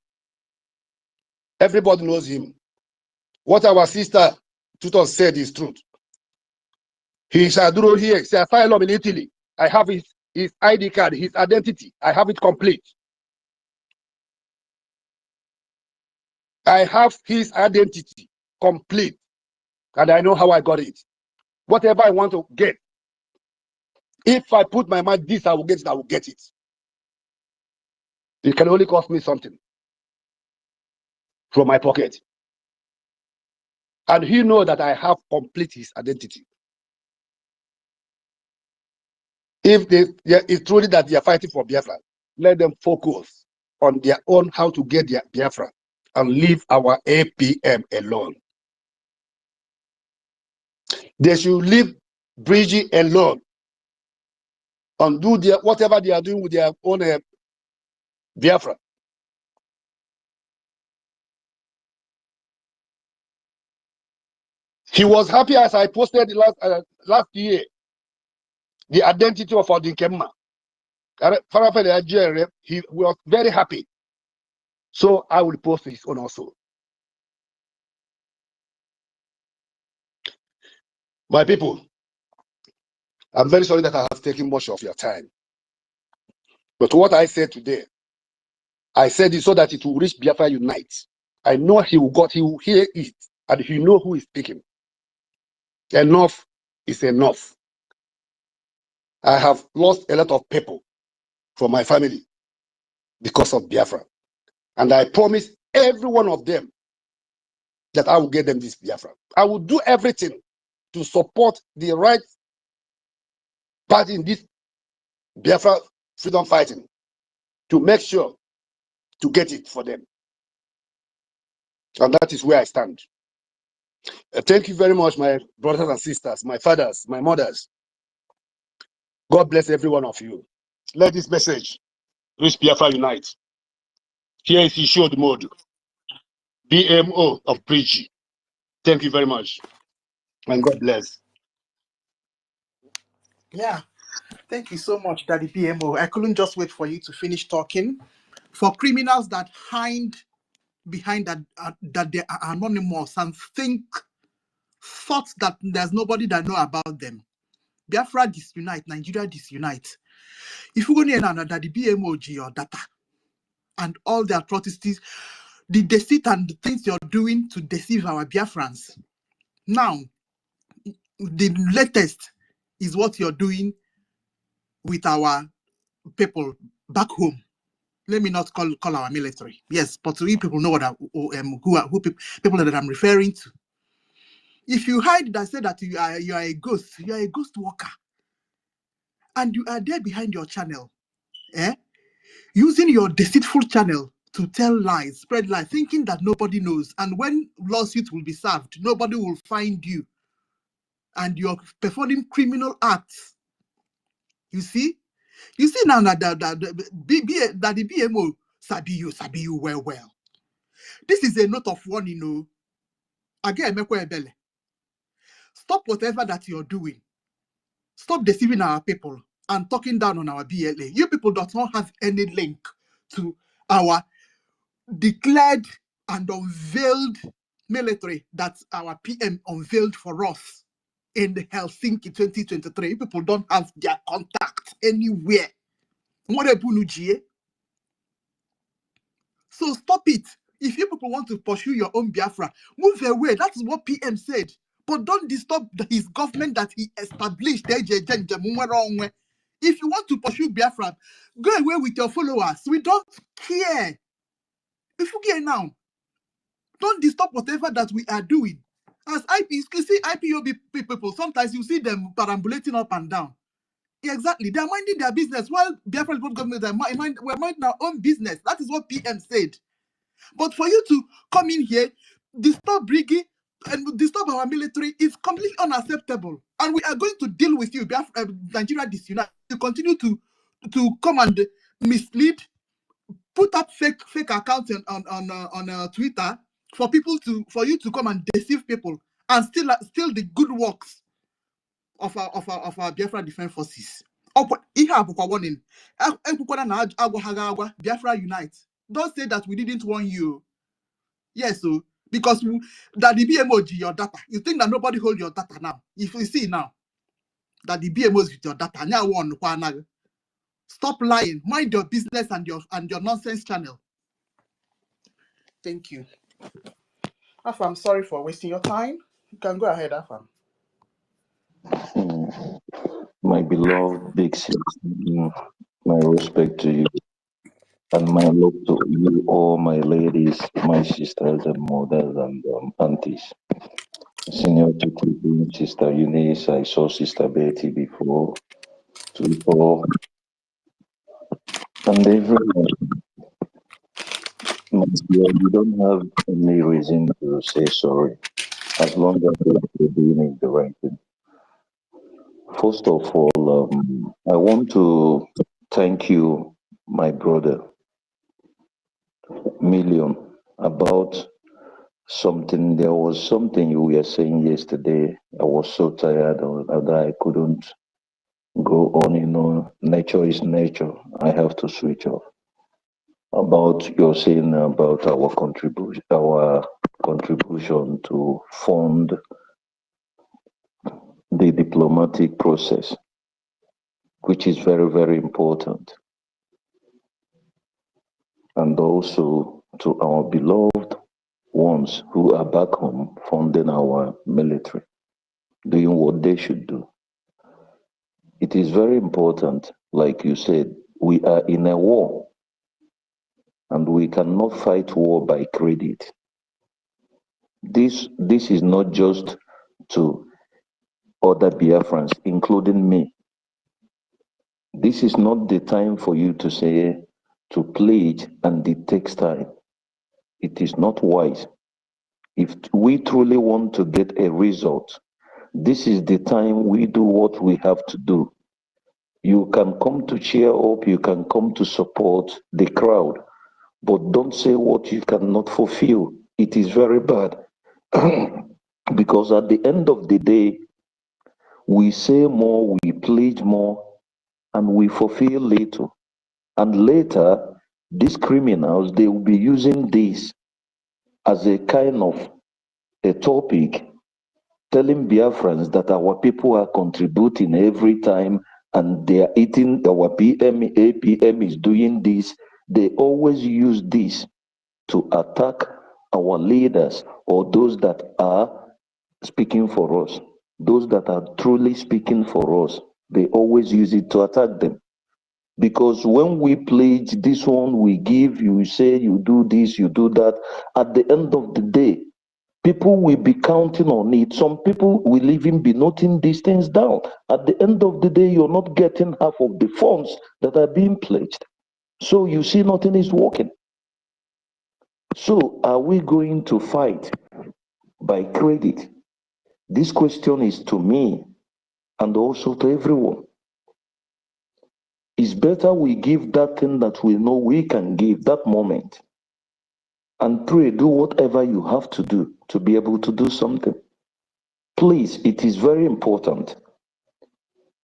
everybody knows him. What our sister Tutor said is truth. He's Aduro here, he's asylum in Italy. I have his ID card, his identity. I have it complete. I have his identity complete. And I know how I got it. Whatever I want to get, if I put my mind this, I will get it, I will get it. It can only cost me something from my pocket. And he knows that I have complete his identity. If it's truly that they are fighting for Biafra, let them focus on their own how to get their Biafra and leave our APM alone. They should leave BRGIE alone and do whatever they are doing with their own Biafra. He was happy as I posted last year the identity of Odinkemma. He was very happy. So I will post his own also. My people, I'm very sorry that I have taken much of your time. But what I said today, I said it so that it will reach Biafra Unite. I know he will hear it, and he know who is speaking. Enough is enough. I have lost a lot of people from my family because of Biafra. And I promise every one of them that I will get them this Biafra. I will do everything to support the right party in this Biafra freedom fighting to make sure to get it for them. And that is where I stand. Thank you very much, my brothers and sisters, my fathers, my mothers. God bless every one of you. Let this message reach Biafra Unite. Here is showed mode. BMO of BRGIE. Thank you very much. And God bless. Yeah. Thank you so much, Daddy BMO. I couldn't just wait for you to finish talking. For criminals that hide behind that they are anonymous and thought that there's nobody that know about them. Biafra disunite, Nigeria disunite. If you go near another, the BMOG or data and all the atrocities, the deceit and the things you're doing to deceive our Biafrans. Now, the latest is what you're doing with our people back home. Let me not call our military. Yes, but we people know what people that I'm referring to. If you hide that, say that you are a ghost, you are a ghost worker, and you are there behind your channel, using your deceitful channel to tell lies, spread lies, thinking that nobody knows. And when lawsuits will be served, nobody will find you, and you're performing criminal acts. You see now that the BMO sabi you well. This is a note of warning, Again, stop whatever that you're doing. Stop deceiving our people and talking down on our BLA. You people do not have any link to our declared and unveiled military that our PM unveiled for us in Helsinki 2023. You people don't have their contact anywhere. So stop it. If you people want to pursue your own Biafra, move away. That is what PM said. But don't disturb his government that he established. If you want to pursue Biafra, go away with your followers. We don't care. If you care now, don't disturb whatever that we are doing. As you see IPOB people, sometimes you see them perambulating up and down. Yeah, exactly. They're minding their business while Biafra government we're minding our own business. That is what PM said. But for you to come in here, disturb BRGIE and disturb our military is completely unacceptable. And we are going to deal with you, Nigeria Disunited. You continue to come and mislead, put up fake accounts on Twitter for you to come and deceive people and steal the good works of our Biafra Defense Forces. Warning. Biafra Unite. Don't say that we didn't warn you. Yes, so because that the BMO your data. You think that nobody hold your data now. If you see now that the BMO is with your data, now one. Stop lying. Mind your business and your nonsense channel. Thank you. Afam, I'm sorry for wasting your time. You can go ahead, Afam. My beloved big sister, my respect to you. And my love to you, all my ladies, my sisters and mothers and aunties. Senior to Queen, Sister Eunice, I saw Sister Betty before, and everyone. You don't have any reason to say sorry, as long as you're doing the right thing. First of all, I want to thank you, my brother, Million, about something. There was something you were saying yesterday. I was so tired that I couldn't go on. Nature is nature. I have to switch off. About your saying about our contribution to fund the diplomatic process, which is very, very important. And also to our beloved ones who are back home funding our military, doing what they should do. It is very important, like you said, we are in a war and we cannot fight war by credit. This is not just to other Biafrans, including me. This is not the time for you to say, to pledge and it takes time. It is not wise. If we truly want to get a result, this is the time we do what we have to do. You can come to cheer up, you can come to support the crowd, but don't say what you cannot fulfill. It is very bad. Because at the end of the day, we say more, we pledge more, and we fulfill little. And later, these criminals, they will be using this as a kind of a topic, telling Biafrans that our people are contributing every time and they are eating, our APM is doing this. They always use this to attack our leaders or those that are speaking for us, those that are truly speaking for us, they always use it to attack them. Because when we pledge this one, we give, you say you do this, you do that, at the end of the day, people will be counting on it. Some people will even be noting these things down. At the end of the day, you're not getting half of the funds that are being pledged. So you see nothing is working. So are we going to fight by credit? This question is to me and also to everyone. It's better we give that thing that we know we can give that moment and pray, do whatever you have to do to be able to do something. Please, it is very important.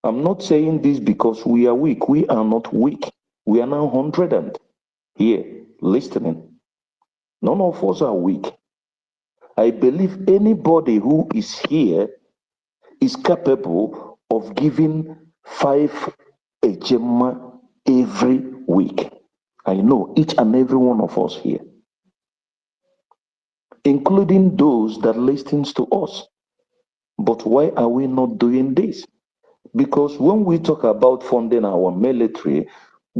I'm not saying this because we are weak. We are not weak. We are now 100 and here listening. None of us are weak. I believe anybody who is here is capable of giving 5 ejema every week. I know each and every one of us here, including those that listens to us. But why are we not doing this? Because when we talk about funding our military,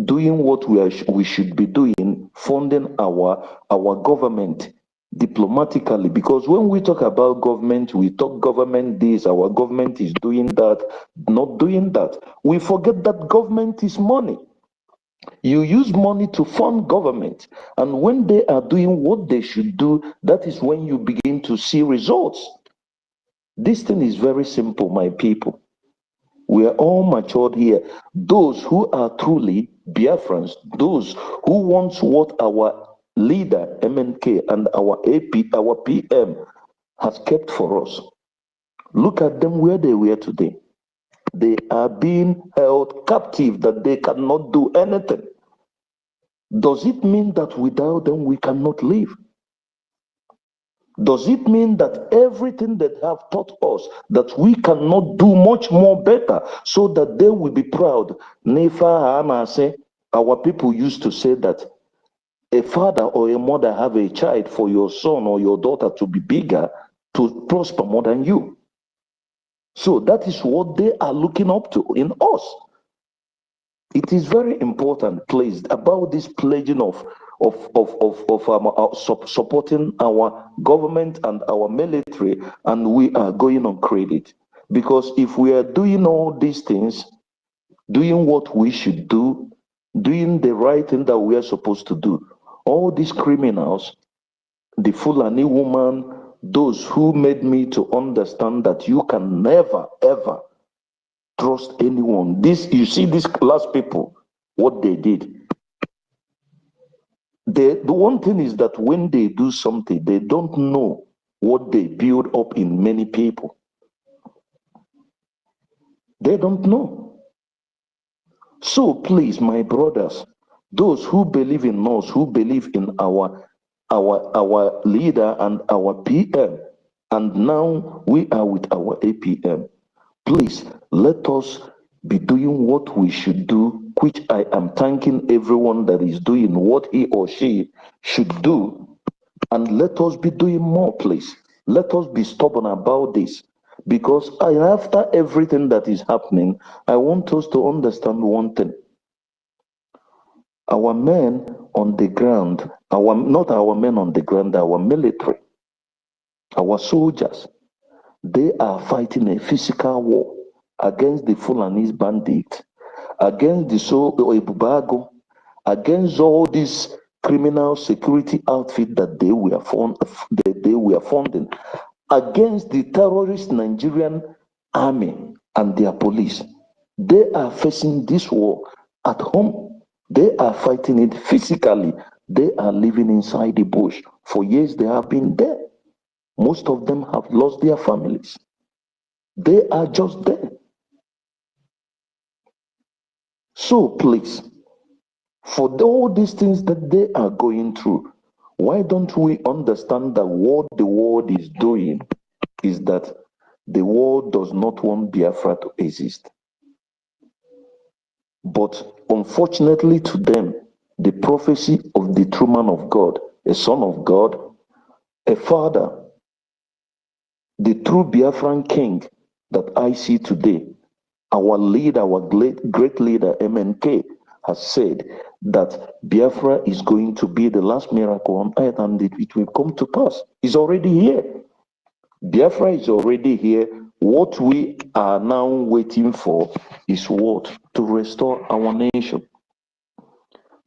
doing what we should be doing, funding our government diplomatically, because when we talk about government, we talk government this, our government is doing that, not doing that. We forget that government is money. You use money to fund government, and when they are doing what they should do, that is when you begin to see results. This thing is very simple, my people. We are all matured here. Those who are truly Biafrans, those who want what our leader, MNK, and our AP, our PM, has kept for us. Look at them where they were today. They are being held captive, that they cannot do anything. Does it mean that without them we cannot live? Does it mean that everything that have taught us that we cannot do much more better so that they will be proud? Nefa Hana say, our people used to say that a father or a mother have a child for your son or your daughter to be bigger, to prosper more than you. So that is what they are looking up to in us. It is very important, please, about this pledging of supporting our government and our military, and we are going on credit. Because if we are doing all these things, doing what we should do, doing the right thing that we are supposed to do, all these criminals, the Fulani woman, those who made me to understand that you can never, ever trust anyone. This, you see, these last people, what they did. The one thing is that when they do something, they don't know what they build up in many people. They don't know. So please, my brothers, those who believe in us, who believe in our leader and our PM, and now we are with our APM, please let us be doing what we should do, which I am thanking everyone that is doing what he or she should do, and let us be doing more, please. Let us be stubborn about this, because after everything that is happening, I want us to understand one thing. Our men on the ground, not our men on the ground, our military, our soldiers, they are fighting a physical war against the Fulani bandits, against the Ebubago, against all these criminal security outfit that they were funding, against the terrorist Nigerian army and their police. They are facing this war at home. They are fighting it physically. They are living inside the bush. For years they have been there. Most of them have lost their families. They are just there. So please, for all these things that they are going through, why don't we understand that what the world is doing is that the world does not want Biafra to exist. But unfortunately to them, the prophecy of the true man of God a son of God, a father, the true Biafran king that I see today. Our leader, our great leader, MNK, has said that Biafra is going to be the last miracle on earth and it will come to pass. It's already here. Biafra is already here. What we are now waiting for is what? To restore our nation.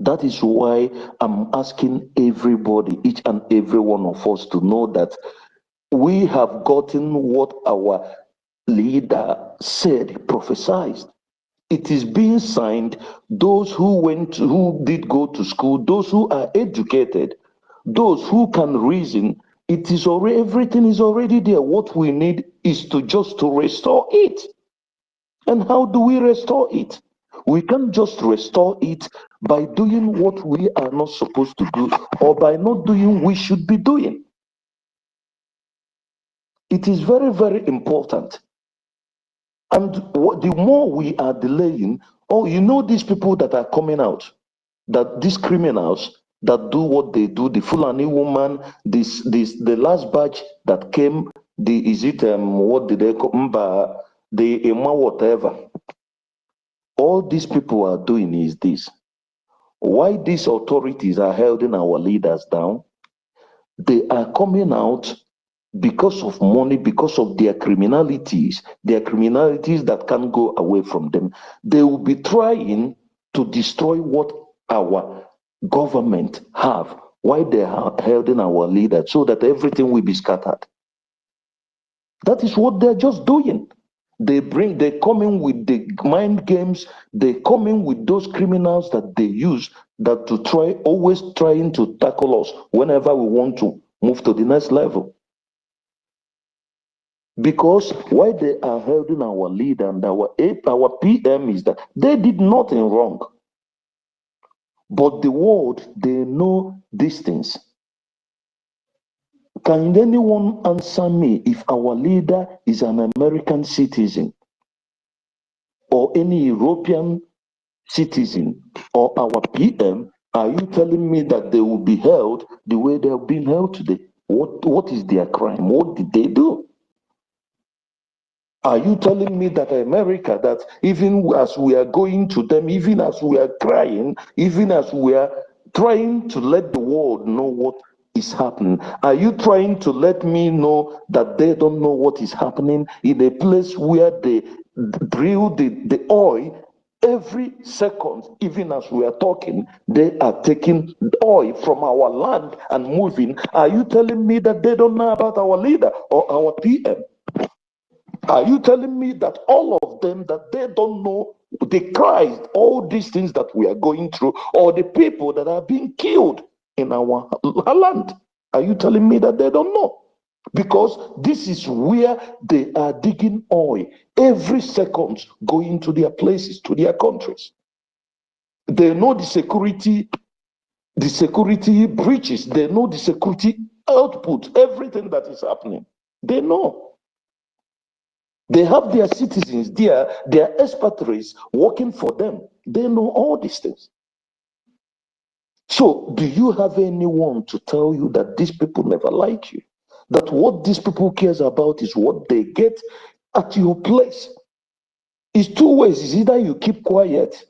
That is why I'm asking everybody, each and every one of us, to know that we have gotten what our leader said, prophesied. It is being signed. Those who did go to school, those who are educated, those who can reason, it is already, everything is already there. What we need is to restore it. And how do we restore it? We can't just restore it by doing what we are not supposed to do or by not doing what we should be doing. It is very, very important. And the more we are delaying, these people that are coming out, that these criminals that do what they do, the Fulani woman, the last batch that came, what did they call, the Ema whatever. All these people are doing is this. Why these authorities are holding our leaders down? They are coming out because of money, because of their criminalities that can't go away from them. They will be trying to destroy what our government have, why they are holding our leaders, so that everything will be scattered. That is what they're just doing. They come in with the mind games, they come in with those criminals that they use that to always trying to tackle us whenever we want to move to the next level. Because why they are holding our leader and our PM is that they did nothing wrong. But the world, they know these things. Can anyone answer me if our leader is an American citizen or any European citizen or our PM? Are you telling me that they will be held the way they have been held today? What is their crime? What did they do? Are you telling me that America, that even as we are going to them, even as we are crying, even as we are trying to let the world know what is happening, are you trying to let me know that they don't know what is happening in a place where they drill the oil every second? Even as we are talking, they are taking oil from our land and moving. Are you telling me that they don't know about our leader or our PM? Are you telling me that all of them, that they don't know the Christ, all these things that we are going through, or the people that are being killed in our land? Are you telling me that they don't know? Because this is where they are digging oil every second, going to their places, to their countries. They know the security breaches, they know the security output, everything that is happening. They know. They have their citizens there, their expatriates working for them. They know all these things. So, do you have anyone to tell you that these people never like you? That what these people cares about is what they get at your place? It's two ways. It's either you keep quiet,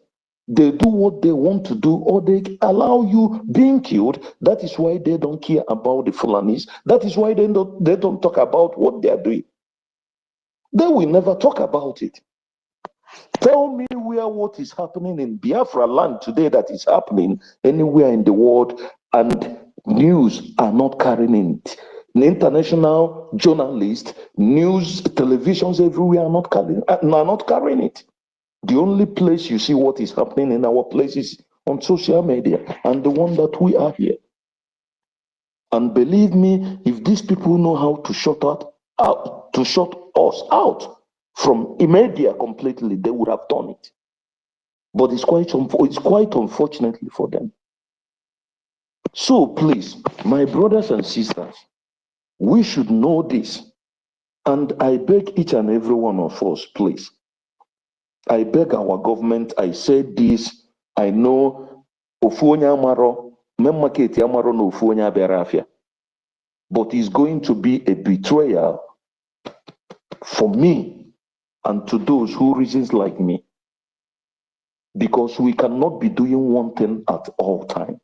they do what they want to do, or they allow you being killed. That is why they don't care about the Fulanis. That is why they don't talk about what they are doing. They will never talk about it. Tell me where what is happening in Biafra land today that is happening anywhere in the world and news are not carrying it. The international journalists, news, televisions everywhere are not carrying it. The only place you see what is happening in our places on social media and the one that we are here. And believe me, if these people know how to shut us out from media completely, they would have done it. But it's quite unfortunately for them. So please, my brothers and sisters, we should know this. And I beg each and every one of us, please. I beg our government, I said this, I know Ofuonya Amaro market yamaro no fuonya berafia. But it's going to be a betrayal for me and to those who reasons like me. Because we cannot be doing one thing at all time.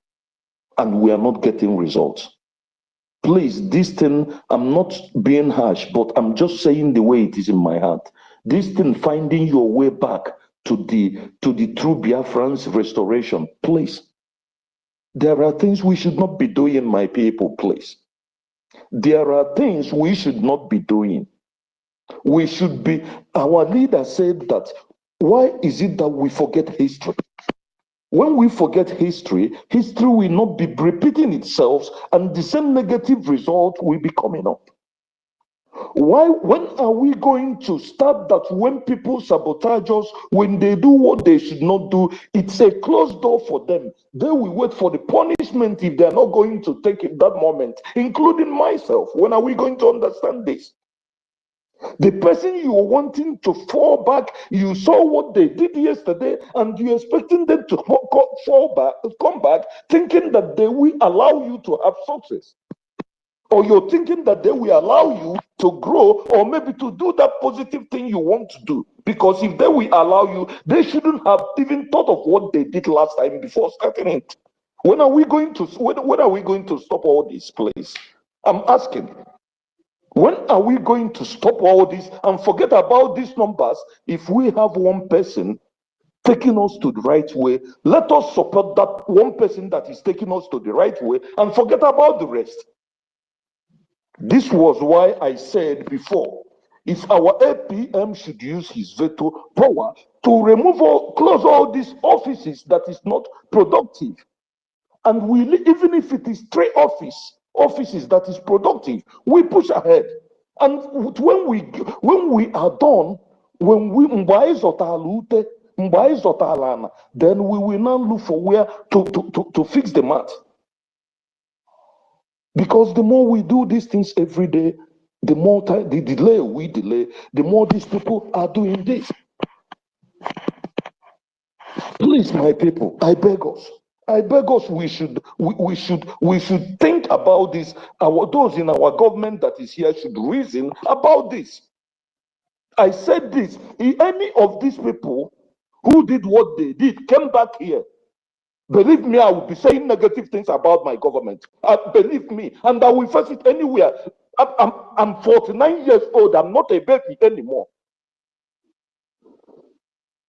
And we are not getting results. Please, this thing, I'm not being harsh, but I'm just saying the way it is in my heart. This thing, finding your way back to the true Biafrans restoration, please. There are things we should not be doing, my people, please. There are things we should not be doing. We should be, our leader said that, why is it that we forget history? When we forget history, history will not be repeating itself and the same negative result will be coming up. Why, when are we going to start that when people sabotage us, when they do what they should not do, it's a closed door for them. They will wait for the punishment if they're not going to take it that moment, including myself. When are we going to understand this? The person you are wanting to fall back, you saw what they did yesterday, and you're expecting them to fall back, come back, thinking that they will allow you to have success. Or you're thinking that they will allow you to grow, or maybe to do that positive thing you want to do. Because if they will allow you, they shouldn't have even thought of what they did last time before starting it. When are we going to stop all this, please? I'm asking. When are we going to stop all this and forget about these numbers? If we have one person taking us to the right way, let us support that one person that is taking us to the right way and forget about the rest. This was why I said before, if our APM should use his veto power to remove close all these offices that is not productive, and even if it is 3 offices that is productive, we push ahead. And when we are done, then we will now look for where to fix the mat. Because the more we do these things every day, the more time, the delay we delay, the more these people are doing this. Please, my people, I beg us, we should think about this. Those in our government that is here should reason about this. I said this, if any of these people who did what they did came back here, believe me, I will be saying negative things about my government. Believe me, and I will face it anywhere. I'm 49 years old, I'm not a baby anymore.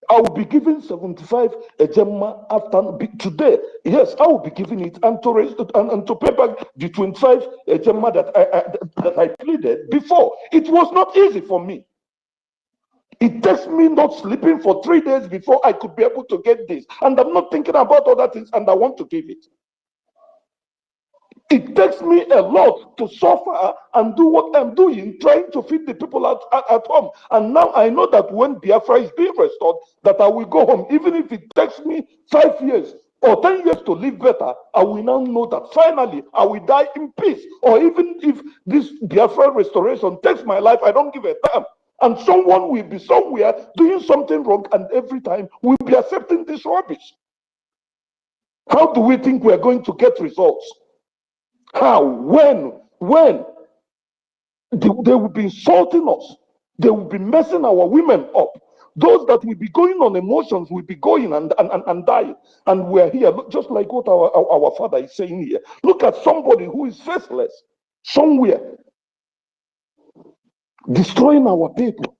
I will be giving 75 a Gemma after today. Yes, I will be giving it and to pay back the 25 a Gemma that I pleaded before. It was not easy for me. It takes me not sleeping for 3 days before I could be able to get this. And I'm not thinking about other things and I want to give it. It takes me a lot to suffer and do what I'm doing, trying to feed the people at home. And now I know that when Biafra is being restored, that I will go home. Even if it takes me 5 years or 10 years to live better, I will now know that finally I will die in peace. Or even if this Biafra restoration takes my life, I don't give a damn. And someone will be somewhere doing something wrong, and every time we'll be accepting this rubbish. How do we think we're going to get results? How? When? They will be insulting us. They will be messing our women up. Those that will be going on emotions will be going and dying. And we're here, just like what our father is saying here. Look at somebody who is faceless somewhere, destroying our people.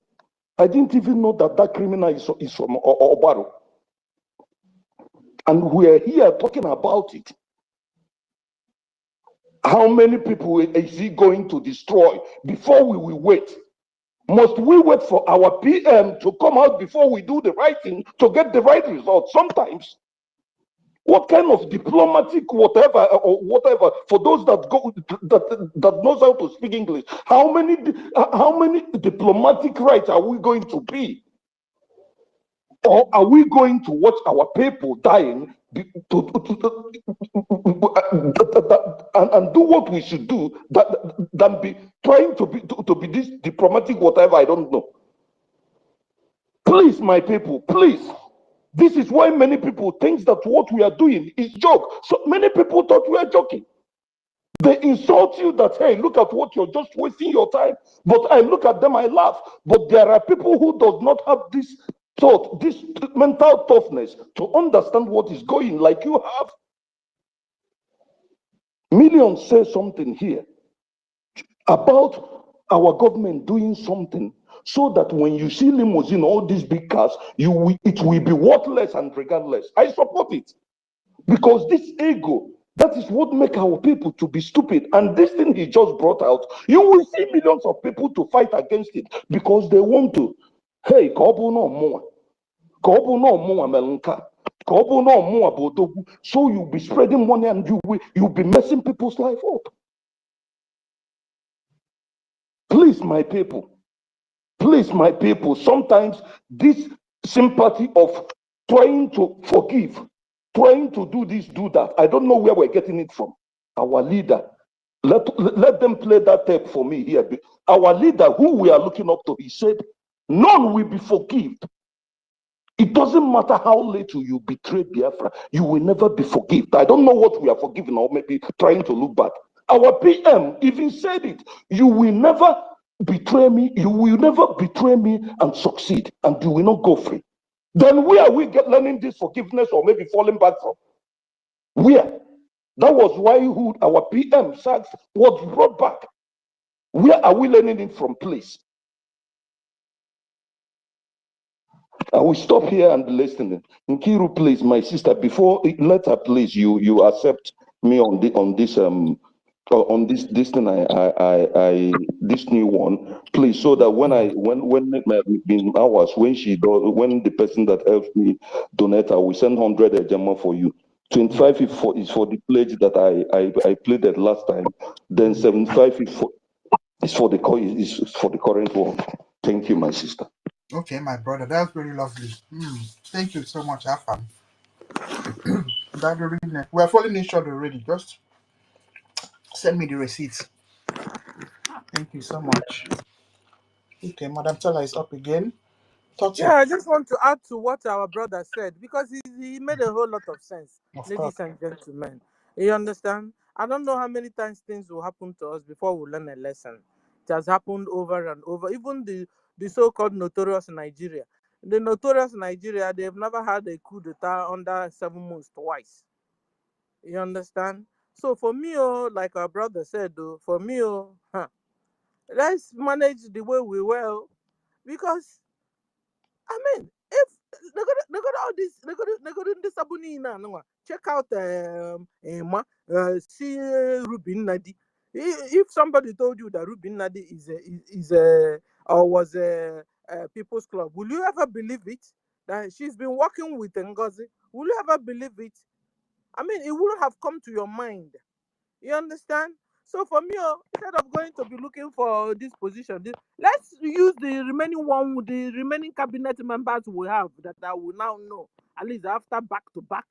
I didn't even know that criminal is from Obaro. And we're here talking about it. How many people is he going to destroy before we will wait? Must we wait for our PM to come out before we do the right thing to get the right result? Sometimes, what kind of diplomatic whatever for those that knows how to speak English? How many diplomatic rights are we going to be? Or are we going to watch our people dying and do what we should do than be trying to be this diplomatic whatever? I don't know. Please, my people, please, This is why many people think that what we are doing is joke. So many people thought we are joking. They insult you that, hey, look at what you're just wasting your time. But I look at them, I laugh. But there are people who does not have this thought, this mental toughness to understand what is going like you have. Millions say something here about our government doing something so that when you see limousine, all these big cars, it will be worthless and regardless. I support it because this ego, that is what make our people to be stupid. And this thing he just brought out, you will see millions of people to fight against it because they want to. Hey, Kobu no more. Kobu no more Melanka. Kobu no more Bodogu. So you'll be spreading money and you'll be messing people's life up. Please, my people. Please, my people. Sometimes this sympathy of trying to forgive, trying to do this, do that, I don't know where we're getting it from. Our leader, let them play that tape for me here. Our leader, who we are looking up to, he said, none will be forgiven. It doesn't matter how little you betray Biafra, you will never be forgiven. I don't know what we are forgiven or maybe trying to look back. Our PM even said it. You will never betray me, you will never betray me and succeed, and you will not go free. Then where are we learning this forgiveness or maybe falling back from? Where? That was why our PM Sachs was brought back. Where are we learning it from, please? I will stop here and listen. Nkiru, please, my sister, before later, please, you accept me on this this thing this new one, please, so that when in hours when the person that helps me donate, I will send 100 ejema for you. 25 is for the pledge that I played that last time. Then 75 is for the current one. Thank you, my sister. Okay, my brother, that's very lovely. Thank you so much, Afam. We're falling in short already. Just send me the receipts. Thank you so much. Okay, Madam Tella is up again. Yeah, I just want to add to what our brother said because he made a whole lot of sense, ladies and gentlemen. You understand? I don't know how many times things will happen to us before we learn a lesson. It has happened over and over. Even the so-called notorious Nigeria. The notorious Nigeria, they've never had a coup d'etat under 7 months twice. You understand? So for me, like our brother said, for me, let's manage the way we will, because I mean, if they got all this, they got this abunina, no, check out see Rubin Nadi. If somebody told you that Rubin Nadi was a People's Club, will you ever believe it? That she's been working with NGOZI, will you ever believe it? I mean, it wouldn't have come to your mind. You understand? So for me, instead of going to be looking for this position, let's use the remaining cabinet members we have that I will now know, at least after back-to-back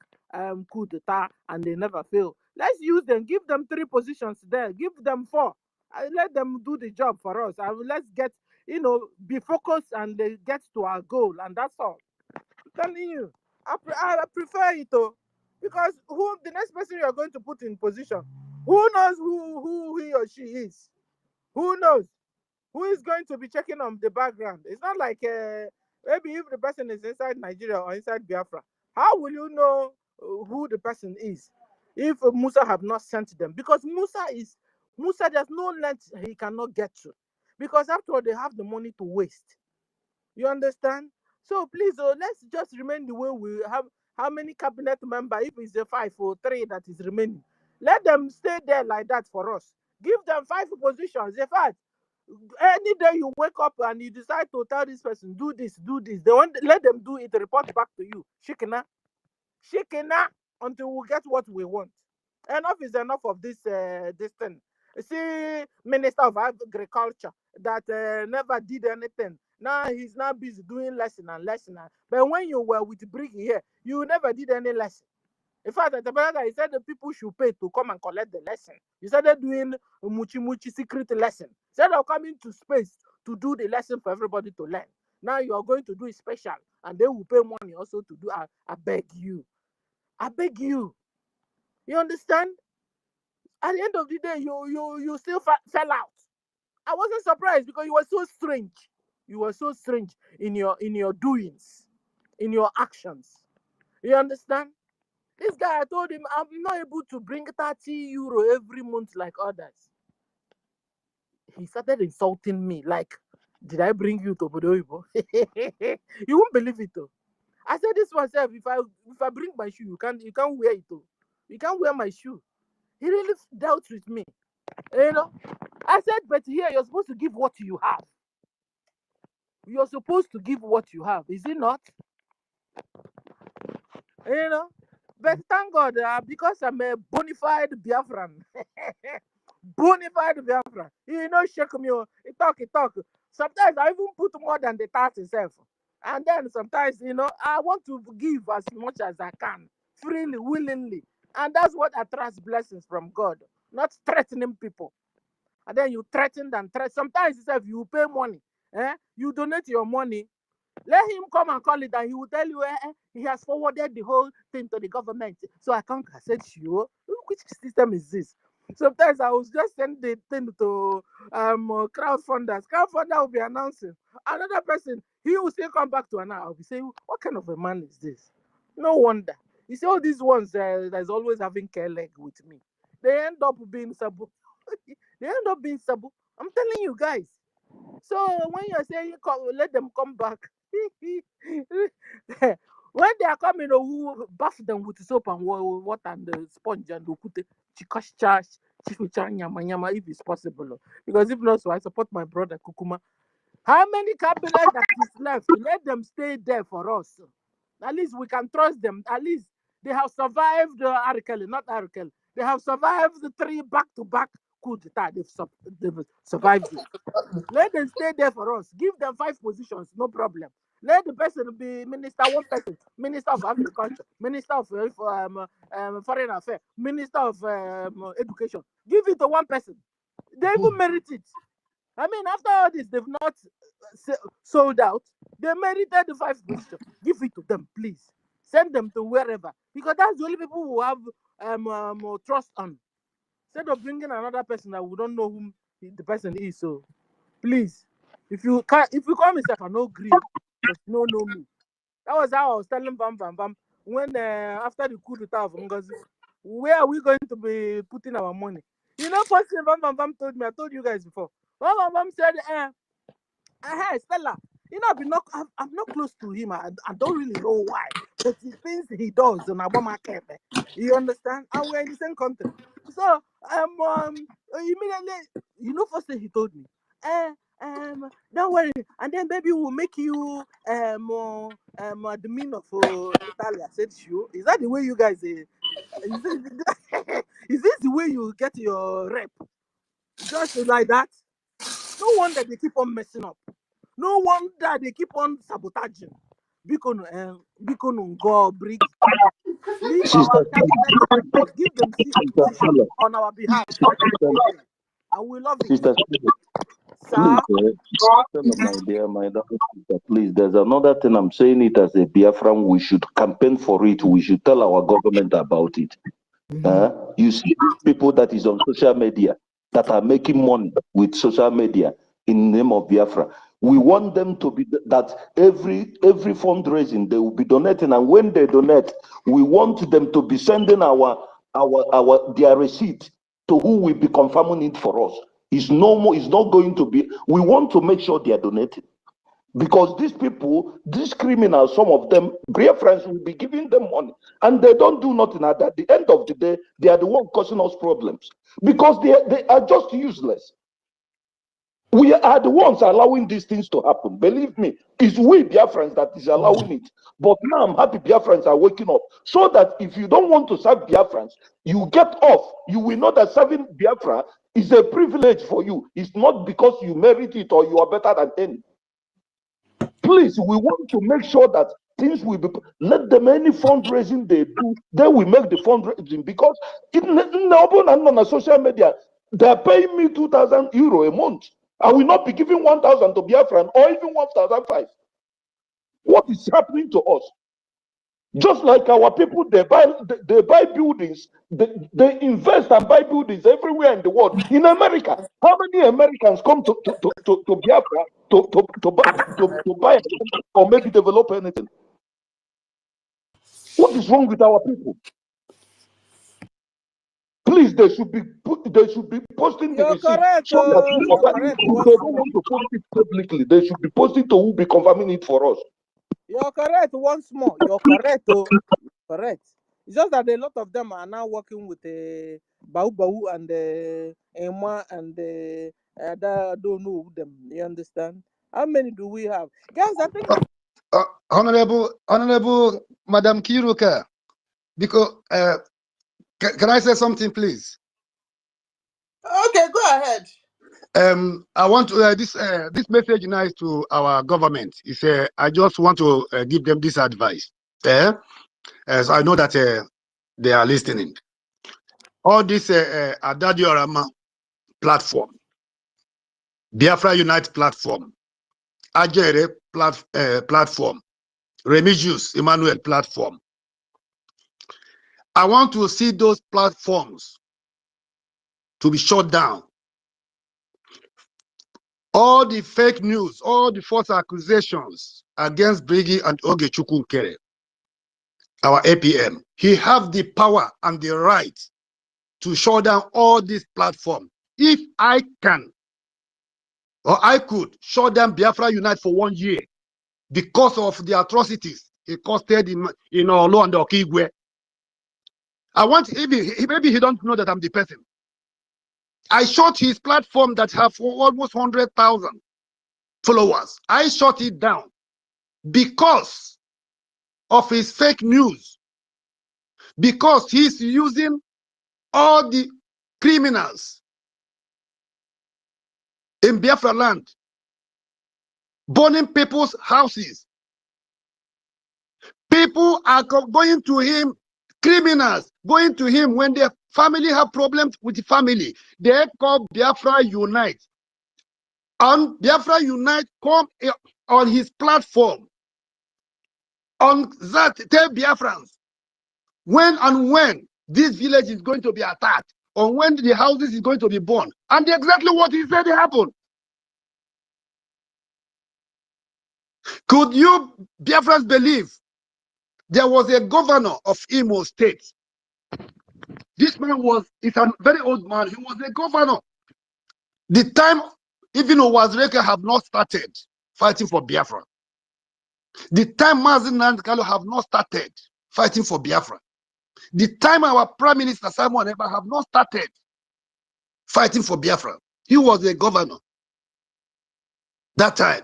coup d'etat, and they never fail. Let's use them, give them 3 positions there, give them 4, let them do the job for us, and let's get, be focused and get to our goal, and that's all. I'm telling you, I prefer it, because the next person you are going to put in position, who knows who he or she is? Who knows? Who is going to be checking on the background? It's not like maybe if the person is inside Nigeria or inside Biafra, how will you know who the person is if Musa have not sent them? Because Musa, there's no length he cannot get to, because after all, they have the money to waste. You understand? So please, let's just remain the way we have. How many cabinet members? If it's a 5 or 3 that is remaining, let them stay there like that for us. Give them 5 positions. In fact, any day you wake up and you decide to tell this person, do this, let them do it, report back to you. Shikina until we get what we want. Enough is enough of this thing. See, Minister of Agriculture that never did anything. Now he's now busy doing lesson. But when you were with BRGIE here, you never did any lesson. In fact, at the brother, he said the people should pay to come and collect the lesson. You started doing muchi secret lesson. Instead of coming to space to do the lesson for everybody to learn. Now you are going to do it special and they will pay money also to do. I beg you. I beg you. You understand? At the end of the day, you still fell out. I wasn't surprised because you were so strange. You were so strange in your doings, in your actions. You understand? This guy, I told him, I'm not able to bring 30 euro every month like others. He started insulting me like, did I bring you to Bodoibo? You won't believe it though. I said this myself, if I bring my shoe, you can't wear it though. You can't wear my shoe. He really dealt with me. You know? I said, but here you're supposed to give what you have. You're supposed to give what you have, is it not? You know? But thank God, because I'm a bona fide Biafran. Bona fide Biafran. You know, shake me, he talk. Sometimes I even put more than the tax itself. And then sometimes, you know, I want to give as much as I can, freely, willingly. And that's what attracts blessings from God, not threatening people. And then you threaten and threaten. Sometimes if you pay money, you donate your money, let him come and call it, and he will tell you he has forwarded the whole thing to the government. So I can't cassette you. Which system is this? Sometimes I will just send the thing to crowdfunders. Crowdfunder will be announcing. Another person, he will still come back to Anna. I'll be saying, what kind of a man is this? No wonder. You see, all these ones that's always having care leg with me. They end up being sabu. They end up being sabu. I'm telling you guys. So when you're saying let them come back, when they are coming, who bath them with soap and water and the sponge and ukute, if it's possible. Because if not, so I support my brother Kukuma. How many cabinets that is left? Let them stay there for us. At least we can trust them. At least they have survived Arkeli, not Arkeli. They have survived the 3 back-to-back coup d'etat. They've survived it. Let them stay there for us. Give them 5 positions, no problem. Let the person be minister, one person, minister of agriculture, minister of foreign affairs, minister of education. Give it to one person. They even merit it. I mean, after all this, they've not sold out. They merited the 5 positions. Give it to them, please. Send them to wherever, because that's the only people who have trust on. Instead of bringing another person that we don't know whom the person is, so please, if you come yourself, I no agree, but no know me. That was how I was telling Bam when after the coup d'etat of NGOZI, where are we going to be putting our money? You know, first thing Bam told me, I told you guys before. Bam said, hey, Stella, you know, I'm not close to him. I don't really know why, but the things he does on Abama Kepe, you understand? And we're in the same country. So, immediately, you know, first thing he told me, don't worry, and then maybe we'll make you admin of Italy. I said, sure. Is that the way you guys is this the way you get your rep? Just like that? No wonder they keep on messing up. No wonder they keep on sabotaging. Because go bring. Leave our candidates, give them position on our behalf. And we love it. Sister, Sir? Please, there's another thing. I'm saying it as a Biafran. We should campaign for it. We should tell our government about it. You see people that is on social media that are making money with social media in the name of Biafra. We want them to be that every fundraising they will be donating, and when they donate, we want them to be sending their receipt to who will be confirming it for us. It's no more. It's not going to be. We want to make sure they are donating, because these people, these criminals, some of them, BRGIE will be giving them money, and they don't do nothing. At the end of the day, they are the ones causing us problems because they are just useless. We are the ones allowing these things to happen. Believe me, it's we Biafrans that is allowing it. But now I'm happy Biafrans are waking up. So that if you don't want to serve Biafrans, you get off. You will know that serving Biafra is a privilege for you. It's not because you merit it or you are better than any. Please, we want to make sure that things will be, let them, any fundraising they do, they will make the fundraising, because on social media, they're paying me 2,000 euro a month. I will not be giving 1,000 to Biafran or even 1,500. What is happening to us? Just like our people, they buy buildings, they invest and buy buildings everywhere in the world. In America, how many Americans come to Biafra to buy or maybe develop anything? What is wrong with our people? Please, they should be posting the receipt so that if they don't want to post it publicly, they should be posting to who be confirming it for us. You're correct once more. You're correct. Oh, correct. It's just that a lot of them are now working with Bau and Emma and I don't know them. You understand? How many do we have, guys? I think Honorable Madam Kiruka, because can I say something, please? Okay, go ahead. I want to this message now is to our government. It's I just want to give them this advice. As I know that they are listening. All this Adadio Rama platform, Biafra Unite platform, Ajere platform, Remigius Emmanuel platform. I want to see those platforms to be shut down. All the fake news, all the false accusations against BRGIE and Ogechukwu Nkere, our APM, he have the power and the right to shut down all these platforms. If I can, or I could shut down Biafra Unite for 1 year because of the atrocities he costed in Olo and Okigwe. I want, maybe he don't know that I'm the person. I shut his platform that have almost 100,000 followers. I shut it down because of his fake news, because he's using all the criminals in Biafra land, burning people's houses. People are going to him, criminals going to him when their family have problems with the family. They call Biafra Unite. And Biafra Unite come on his platform. On that, tell Biafrans when this village is going to be attacked, or when the houses is going to be burned. And exactly what he said happened. Could you, Biafrans, believe there was a governor of Imo State? This man is a very old man. He was a governor. The time even Owazreke have not started fighting for Biafra. The time Mazi Nandekalo have not started fighting for Biafra. The time our Prime Minister Simon Ekpa have not started fighting for Biafra. He was a governor that time.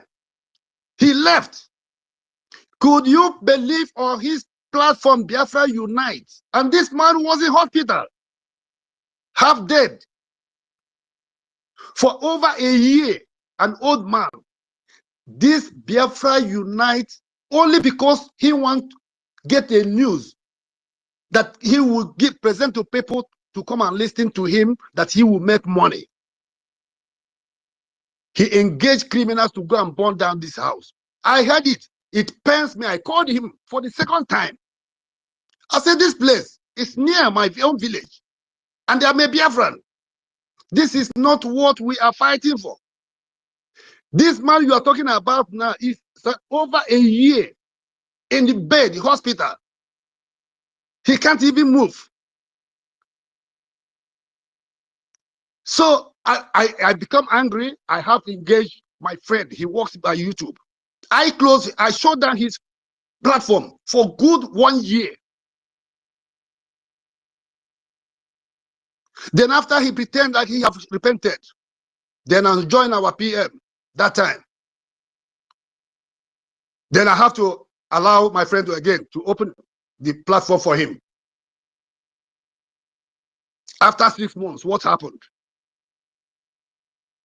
He left. Could you believe on his platform Biafra Unite? And this man was in hospital, half dead, for over a year, an old man. This Biafra Unite only because he want to get a news that he will present to people to come and listen to him, that he will make money. He engaged criminals to go and burn down this house. I heard it. It pains me. I called him for the second time. I said, this place is near my own village, and there may be Biafran. This is not what we are fighting for. This man you are talking about now is over a year in the bed, the hospital. He can't even move. So I become angry. I have to engage my friend. He works by YouTube. I shut down his platform for good 1 year. Then after he pretended that he have repented, then I joined our PM that time. Then I have to allow my friend to open the platform for him. After 6 months, what happened?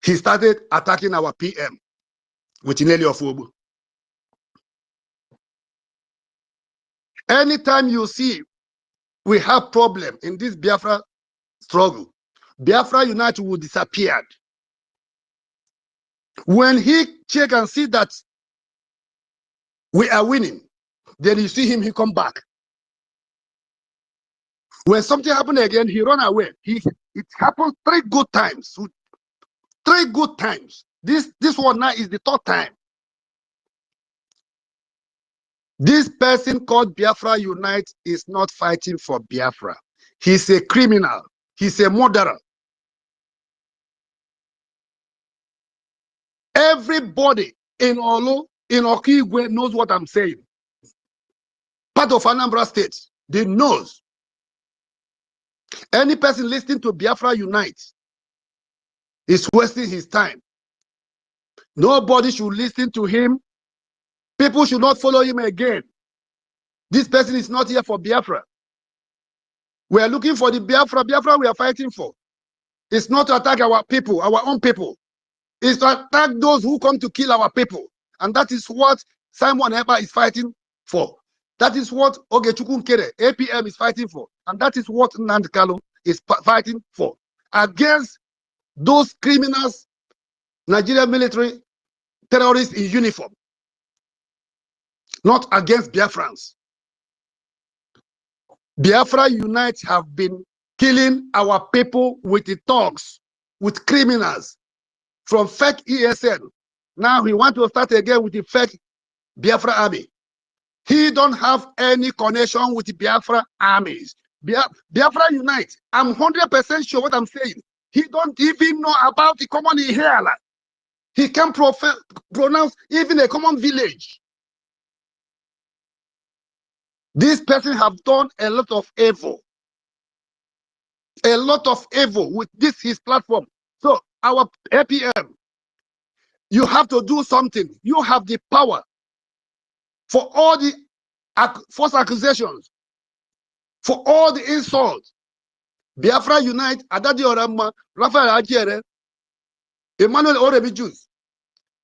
He started attacking our PM with Ineli Ofobu. Anytime you see we have problem in this Biafra struggle, Biafra United will disappear. When he check and see that we are winning. Then you see him, he come back. When something happened again, he run away. It happened 3 good times. 3 good times. This one now is the 3rd time. This person called Biafra Unite is not fighting for Biafra. He's a criminal. He's a murderer. Everybody in Olu, in Okigwe knows what I'm saying. Part of Anambra State, they knows. Any person listening to Biafra Unite is wasting his time. Nobody should listen to him. People should not follow him again. This person is not here for Biafra. We are looking for the Biafra we are fighting for. It's not to attack our people, our own people. It's to attack those who come to kill our people. And that is what Simon Eber is fighting for. That is what Ogechukwu Nkere, APM, is fighting for. And that is what Nnamdi Kanu is fighting for. Against those criminals, Nigerian military terrorists in uniform. Not against Biafrans. Biafra Unite have been killing our people with the thugs, with criminals, from fake ESN. Now he want to start again with the fake Biafra army. He don't have any connection with the Biafra armies. Biafra Unite, I'm 100% sure what I'm saying. He don't even know about the common Ihiala. He can pronounce even a common village. This person have done a lot of evil. A lot of evil with this his platform. So our APM, you have to do something. You have the power for all the false accusations, for all the insults. Biafra Unite, Adadi Orama, Raphael Ajere, Emmanuel Orebijus.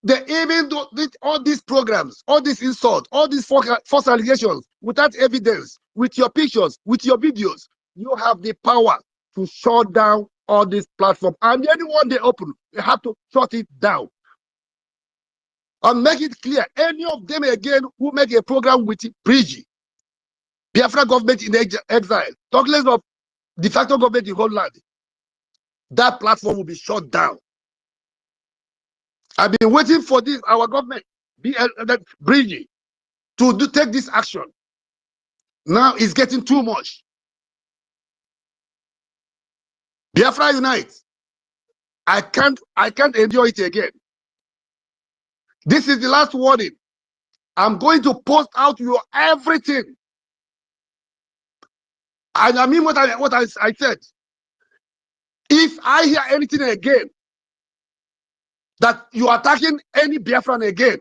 They even did all these programs, all these insults, all these false allegations without evidence, with your pictures, with your videos. You have the power to shut down all these platforms. And anyone they open, they have to shut it down. And make it clear, any of them again who make a program with BRGIE, Biafra government in exile, talk less of de facto government in Holland, that platform will be shut down. I've been waiting for this, our government, BRGIE, to take this action. Now it's getting too much. Biafra Unite. I can't endure it again. This is the last warning. I'm going to post out your everything. And I mean what I said. If I hear anything again, that you are attacking any Biafran again,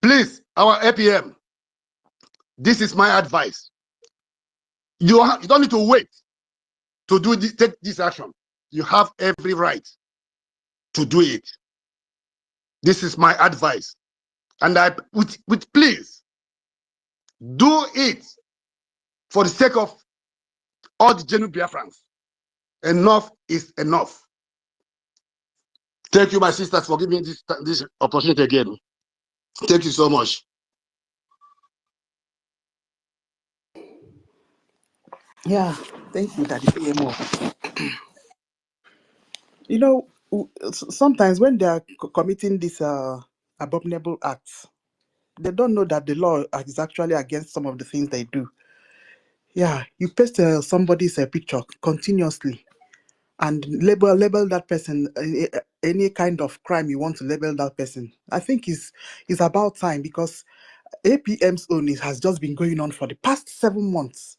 please, our APM, this is my advice. You don't need to wait to take this action. You have every right to do it. This is my advice. And I with please do it for the sake of all the genuine Biafrans. Enough is enough. Thank you, my sisters, for giving me this opportunity again. Thank you so much. Yeah, thank you, Daddy PMO. You know, sometimes when they are committing these abominable acts, they don't know that the law is actually against some of the things they do. Yeah, you paste somebody's picture continuously and label that person any kind of crime you want to label that person. I think it's about time, because APM's own has just been going on for the past 7 months.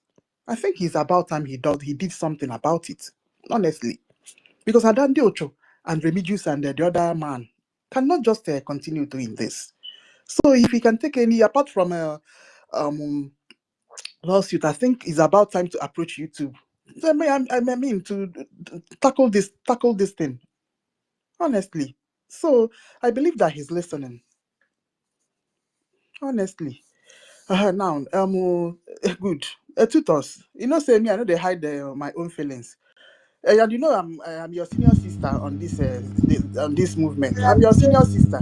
I think it's about time he did something about it, honestly, because Adande Ocho and Remigius and the other man cannot just continue doing this. So if he can take any, apart from a lawsuit, I think it's about time to approach YouTube. I mean to tackle this thing, honestly. So I believe that he's listening, honestly. Now, good. Tutors, you know, say me, I know they hide my own feelings. And you know, I'm your senior sister on this movement. I'm your senior sister.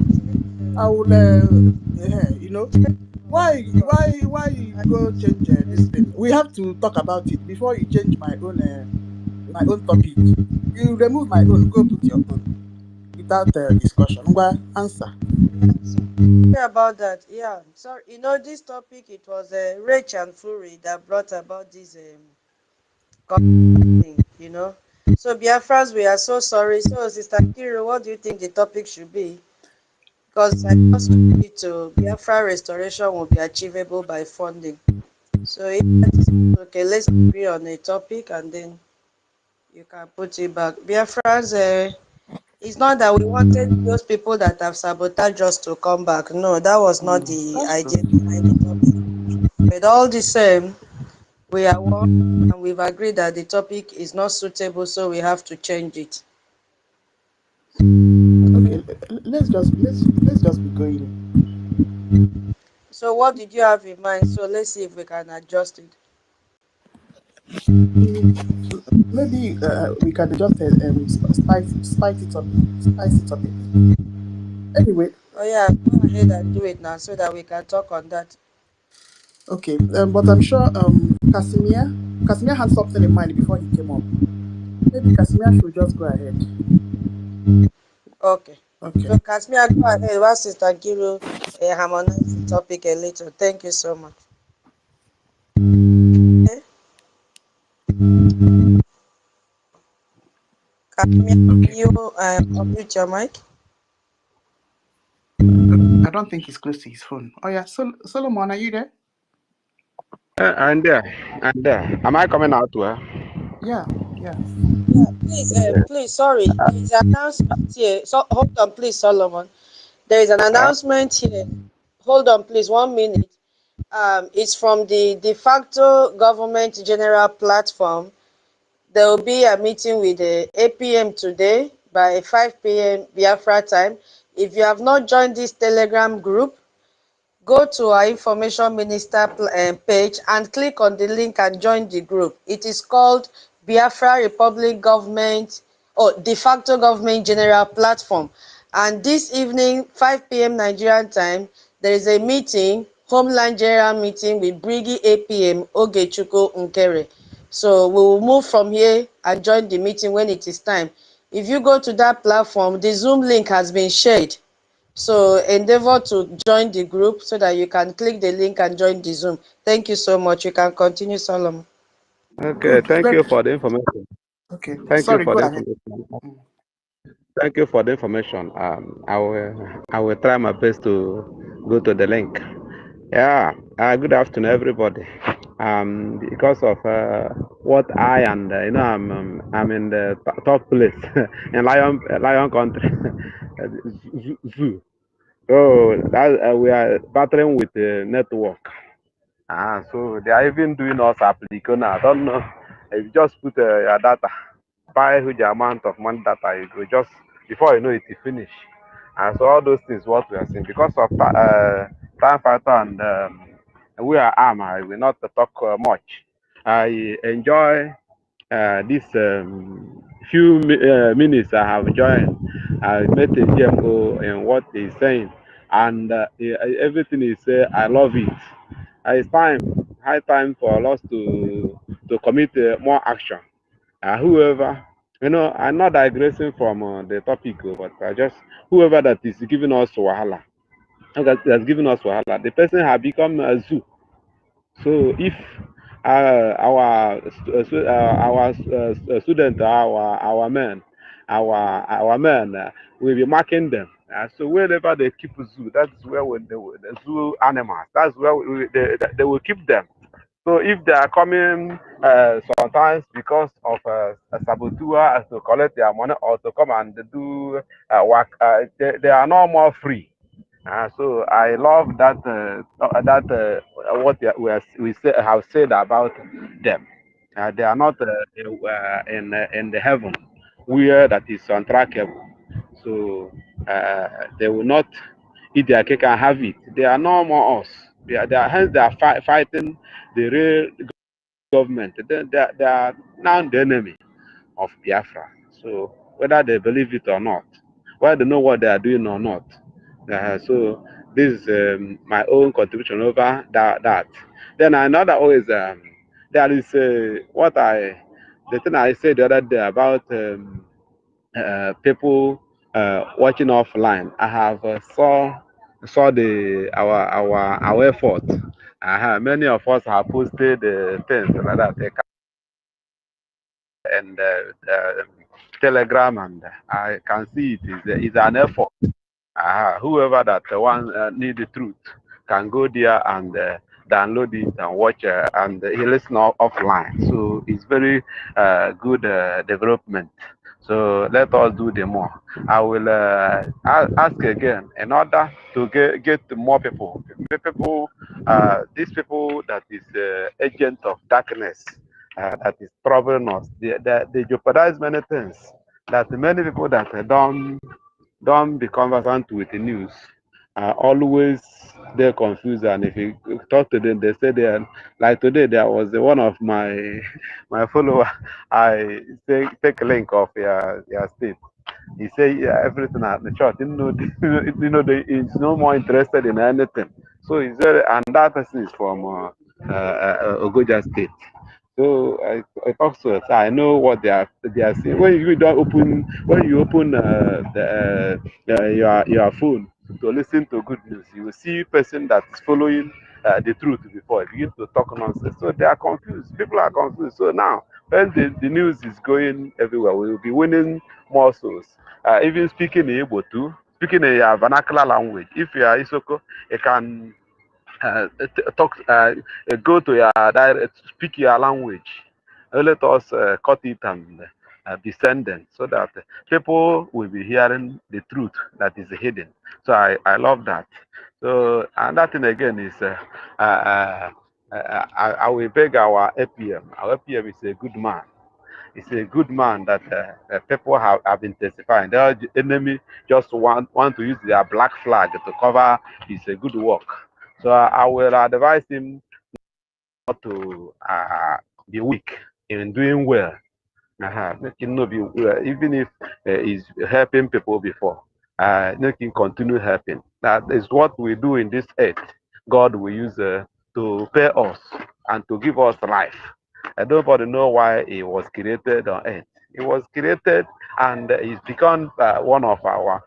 I will, you know, why you go change this thing? We have to talk about it before you change my own topic. You remove my own, go put your own without discussion. Ngwa, answer. Sorry about that. Yeah, sorry. You know, this topic, it was Rach and Fury that brought about this thing, you know. So, Biafrans, we are so sorry. So, Sister Kiro, what do you think the topic should be? Because I just agree to Biafra restoration will be achievable by funding. So, if that is okay, let's agree on a topic and then you can put it back. Biafrans, it's not that we wanted those people that have sabotaged us to come back. No, that was not the idea behind the topic. But all the same, we are one and we've agreed that the topic is not suitable, so we have to change it. Okay, let's just be going. So what did you have in mind? So let's see if we can adjust it. Maybe we can just spice it up a bit. Anyway. Oh yeah, go ahead and do it now so that we can talk on that. Okay, but I'm sure Casimir had something in mind before he came up. Maybe Casimir should just go ahead. Okay. Okay. So Casimir, go ahead. While Sister Kiro harmonize the topic a little. Thank you so much. Okay. Casimir, you unmute your mic. I don't think he's close to his phone. Oh yeah, Solomon, are you there? I'm there. Am I coming out well? Yeah. Yeah, please, sorry. There's an announcement here. So hold on, please, Solomon. There is an announcement here. Hold on, please, 1 minute. It's from the de facto government general platform. There will be a meeting with the 8 p.m. today by 5 p.m. Biafra time. If you have not joined this Telegram group, go to our information minister page and click on the link and join the group. It is called Biafra Republic Government or de facto government general platform. And this evening, 5 p.m. Nigerian time, there is a meeting, Homeland General meeting with BRGIE APM Ogechukwu Nkere. So we will move from here and join the meeting when it is time. If you go to that platform, the Zoom link has been shared. So endeavor to join the group so that you can click the link and join the Zoom. Thank you so much. You can continue, Solomon. Okay, thank you for the information. Okay, thank sorry, you for go the ahead. information. Thank you for the information. I will try my best to go to the link. Yeah. Good afternoon, everybody. Because of what I'm in the top place in lion country, zoo. So that we are battling with the network. So they are even doing us application. I don't know. If you just put your data, buy huge amount of money data, it will just before you know it, it finish. And so all those things what we are seeing because of time factor and we are armed. I will not talk much. I enjoy this few minutes I have joined. I met a GMO in what he's saying, and everything he said, I love it. It's high time for us to commit more action. Whoever, I'm not digressing from the topic, but I just whoever that is giving us wahala, that's giving us wahala, the person have become a zoo. So if our student, our men, our men will be marking them. So wherever they keep zoo, that's where the zoo animals. That's where they will keep them. So if they are coming sometimes because of a saboteur to collect their money or to come and do work, they are no more free. So I love that what have said about them. They are not in the heaven where that is untrackable. So they will not eat their cake and have it. They are no more us. Hence they are fighting the real government. They are now the enemy. of Biafra. So whether they believe it or not, whether they know what they are doing or not. So this is my own contribution over that. Then another always there is the thing I said the other day about people watching offline. I have saw our effort. Many of us have posted things like that and Telegram, and I can see it is an effort. Whoever that one need the truth can go there and download it and watch and he listen offline. So it's very good development. So let us do the more. I will ask again in order to get more people. These people that is agent of darkness that is troubling us. They jeopardize many things. That many people that don't be conversant with the news always they're confused, and if you talk to them they say they are like today there was one of my follower. I take a link of your state. He say everything at the church, he's no more interested in anything. So he's very, and that person is from Ogoja state. So I talk to us. I know what they are saying. When you open your phone to listen to good news, you will see person that is following the truth before you begin to talk nonsense. So they are confused. People are confused. So now when the news is going everywhere, we will be winning more souls. Even speaking in Igbo too, speaking in your vernacular language. If you are Isoko, you can go to your direct, speak your language. Let us cut it and be sending so that people will be hearing the truth that is hidden. So I love that. So another thing again is I will beg our APM. Our APM is a good man. It's a good man that people have been testifying. The enemy just want to use their black flag to cover his good work. So I will advise him not to be weak in doing well. Make him not be even if he's helping people before. Make him continue helping. That is what we do in this earth. God will use to pay us and to give us life. Nobody know why he was created on earth. He was created and he's become one of our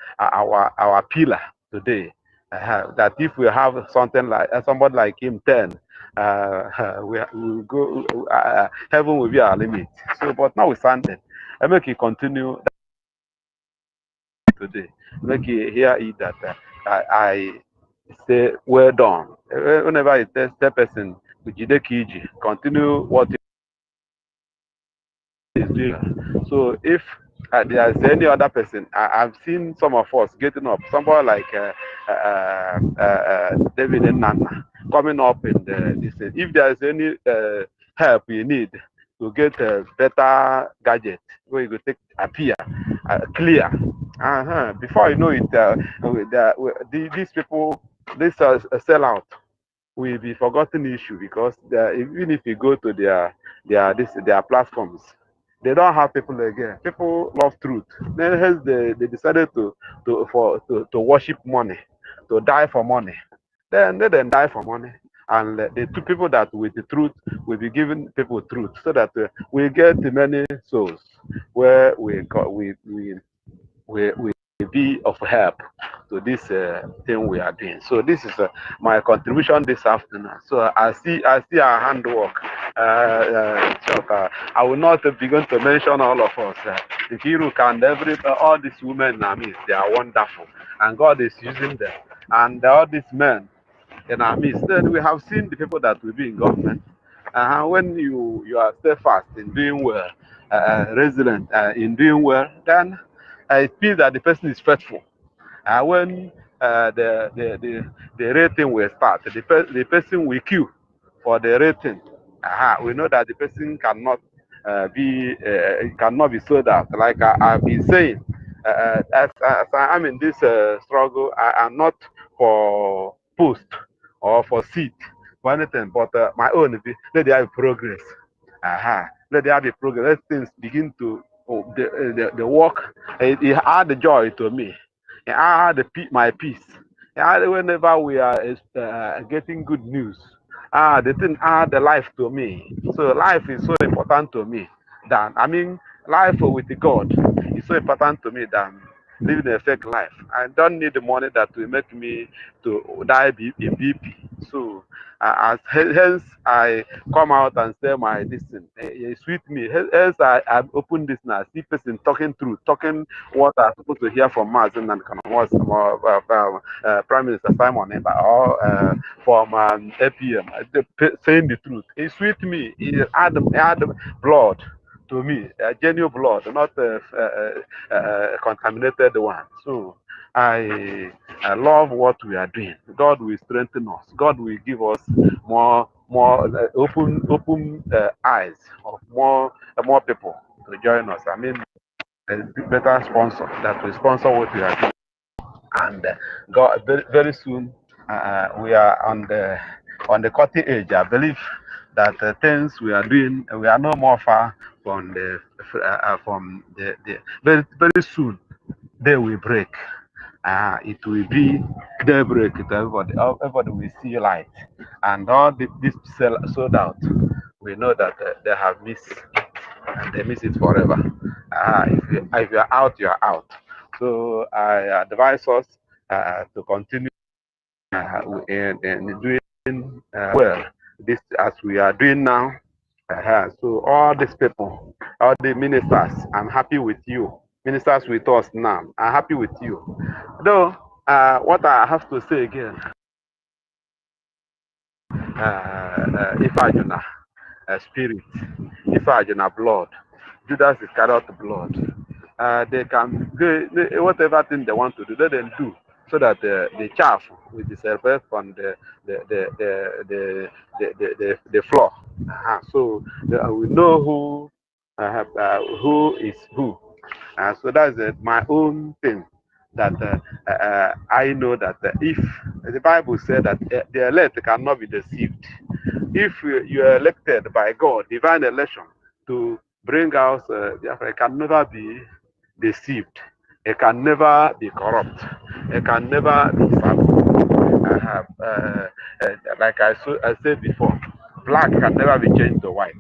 pillar today. That if we have something like somebody like him 10, we will go heaven will be our limit. So but notwithstanding, I make it continue today. Make it hear it that I say well done. Whenever I tell person continue what is doing. So if there is any other person, I've seen some of us getting up, somebody like David and Nana coming up in this. If there is any help you need to get a better gadget where you go take appear clear. Before you know it, these people, this sellout will be forgotten issue because even if you go to their platforms, they don't have people again. People love truth. Then hence they decided to worship money, to die for money. Then they die for money. And the two people that with the truth will be giving people truth so that we get many souls where we be of help to this thing we are doing. So this is my contribution this afternoon. So I see our handwork. I will not begin to mention all of us. Nkiru and all these women, they are wonderful, and God is using them. And all these men in our midst. Then we have seen the people that will be in government. When you are steadfast in doing well, resilient in doing well, then it means that the person is faithful. When the rating will start, the person will queue for the rating. We know that the person cannot be sold out. Like I've been saying, as I'm in this struggle, I am not for post or for seat for anything, but my own. Let there be progress. Let there be progress. Let things begin to the work. It add the joy to me. It add my peace. And whenever we are getting good news, the thing add the life to me. So life is so important to me. Life with God is so important to me than living a fake life. I don't need the money that will make me to die in BP. So hence I come out and say my distance. It's with me. Hence I open this now. See person talking truth, talking what I'm supposed to hear from Mazen and Prime Minister Simon Eba or from APM, saying the truth. It's with me. It add blood to me, genuine blood, not contaminated one. So I love what we are doing. God will strengthen us. God will give us more open eyes of more people to join us. A better sponsor that will sponsor what we are doing. And God, very soon we are on the cutting edge. I believe that things we are doing, we are no more far from the very soon they will break. It will be daybreak to everybody. Everybody will see light, and all this sold out. We know that they have missed it, and they miss it forever. If you're out, you're out. So I advise us to continue in doing well this as we are doing now. So all these people, all the ministers, I'm happy with you. Ministers with us now, I'm happy with you. Though, what I have to say again, Ifajuna spirit, Ifajuna blood, Judas Iscariot blood. They can whatever thing they want to do, let them do, so that the chaff will disappear from the floor. So we know who is who. So that's my own thing. That I know that if the Bible said that the elect cannot be deceived, if you are elected by God, divine election, to bring out Biafra, it can never be deceived. It can never be corrupt. It can never be like I said before, black can never be changed to white.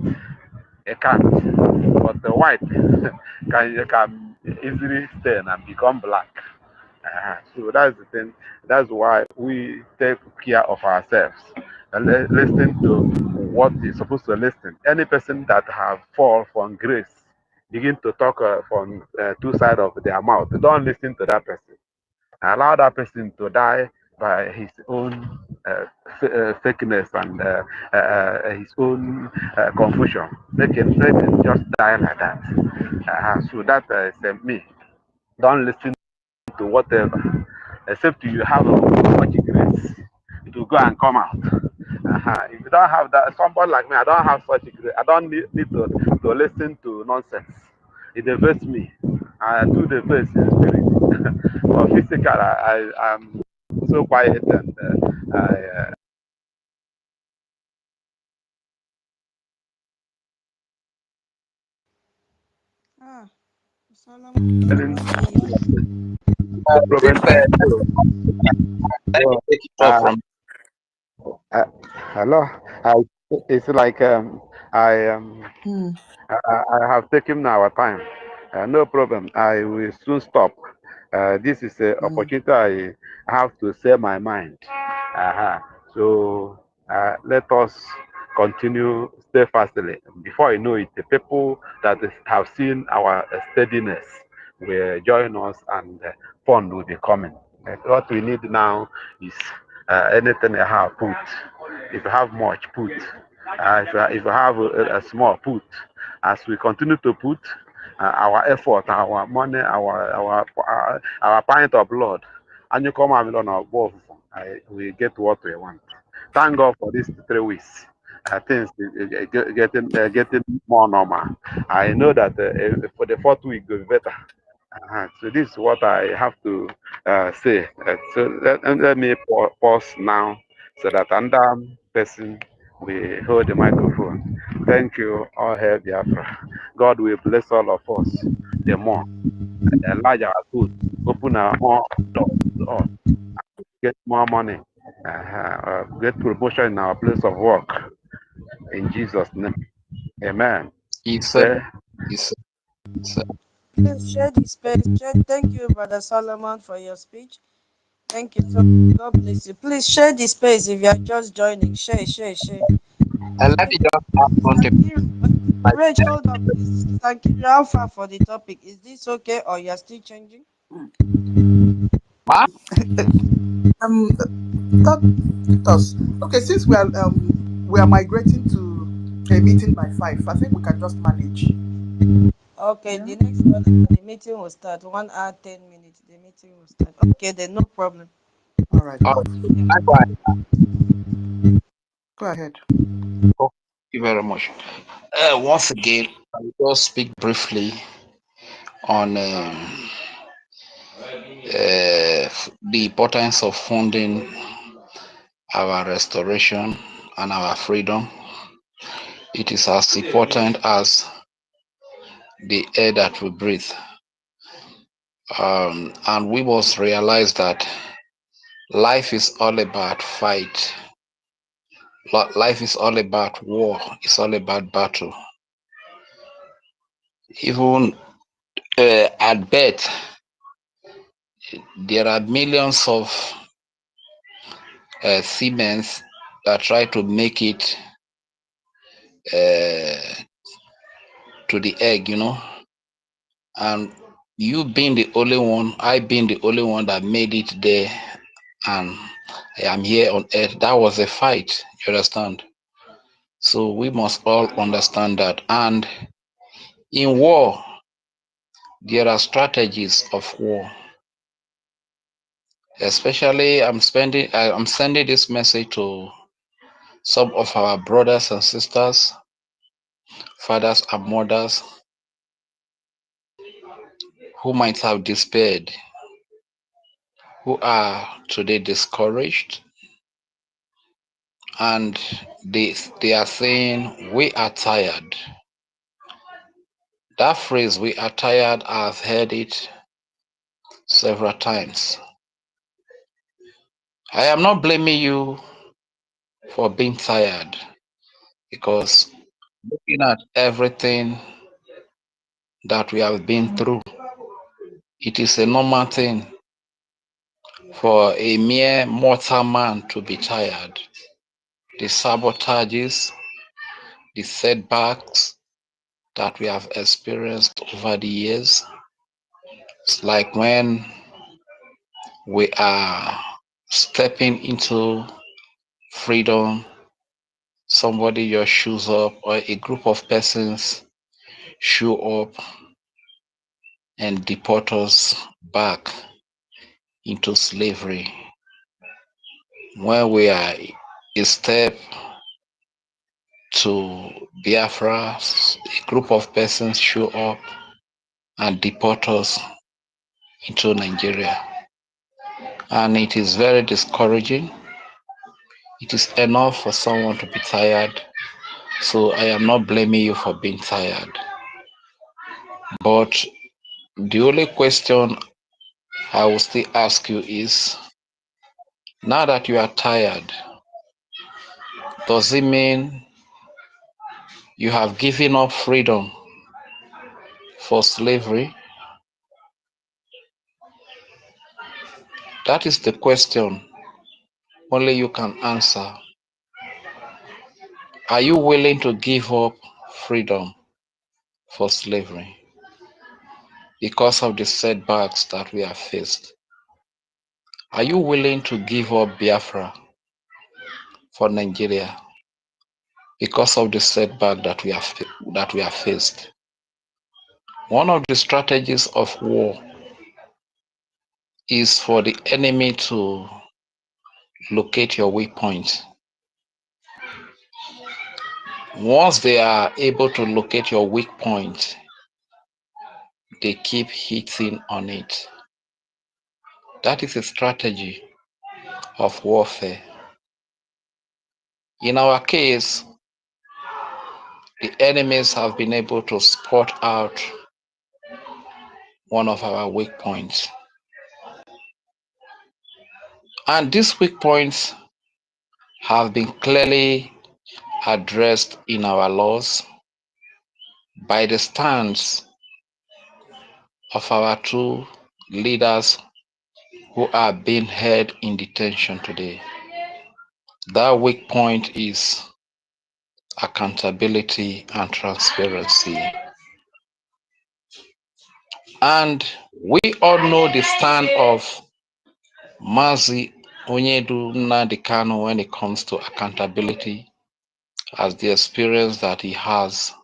It can't. But the white can easily stain and become black. So that's the thing. That's why we take care of ourselves and listen to what is supposed to listen. Any person that have fall from grace begin to talk from two sides of their mouth. Don't listen to that person. Allow that person to die by his own fakeness and his own confusion. Let him just die like that. So that is me. Don't listen to whatever, except you have much grace to go and come out. If you don't have that, somebody like me, I don't have such grace. I don't need to listen to nonsense. It diverts me. I do the verse in spirit. But physical, I'm so quiet and hello. It's like I have taken our time. No problem. I will soon stop. This is an opportunity I have to say my mind. So let us continue steadfastly. Before you know it, the people that have seen our steadiness will join us, and fun will be coming. What we need now is anything you have, put. If you have much, put. If you have a small, put. As we continue to put our effort, our money, our pint of blood, and you come and on our above, we get what we want. Thank God for these 3 weeks. Things getting more normal. I know that for the 4th week will be better. So this is what I have to say. So let me pause now so that another person will hold the microphone. Thank you. All hail Biafra. God will bless all of us the more. Enlarge our good, open our more doors to us, get more money, get promotion in our place of work. In Jesus' name, amen. Please share the space. Thank you, Brother Solomon, for your speech. Thank you so much. God bless you. Please share the space if you are just joining. Share. And let me just add something. Rach, hold on, please. Thank you, Alpha, for the topic. Is this okay, or you are still changing? Okay, since we are migrating to a meeting by 5, I think we can just manage. Okay, the next one, the meeting will start 1 hour 10 minutes. The meeting will start. Okay, then no problem. All right. Go ahead. Thank you very much. Once again, I will just speak briefly on the importance of funding our restoration and our freedom. It is as important as the air that we breathe. And we must realize that life is all about fight. Life is all about war. It's all about battle. Even at birth, there are millions of semen that try to make it to the egg, and you being the only one, I being the only one that made it there, and I am here on earth. That was a fight, you understand? So we must all understand that. And in war, there are strategies of war. Especially, I'm sending this message to some of our brothers and sisters, fathers and mothers, who might have despaired, who are today discouraged, and they are saying, we are tired. That phrase, we are tired, I've heard it several times. I am not blaming you for being tired, because looking at everything that we have been through, it is a normal thing for a mere mortal man to be tired. The sabotages, the setbacks that we have experienced over the years, it's like when we are stepping into freedom, somebody just shows up, or a group of persons show up and deport us back into slavery. When we are a step to Biafra, a group of persons show up and deport us into Nigeria. And it is very discouraging. It is enough for someone to be tired. So I am not blaming you for being tired. But the only question I will still ask you is, now that you are tired, does it mean you have given up freedom for slavery? That is the question only you can answer. Are you willing to give up freedom for slavery because of the setbacks that we have faced? Are you willing to give up Biafra for Nigeria because of the setback that we have faced? One of the strategies of war is for the enemy to locate your weak point. Once they are able to locate your weak point, they keep hitting on it. That is a strategy of warfare. In our case, the enemies have been able to spot out one of our weak points. And these weak points have been clearly addressed in our laws by the stance of our two leaders who are being held in detention today. That weak point is accountability and transparency. And we all know the stand of Mazi Onyedu Nnamdi Kanu when it comes to accountability, as the experience that he has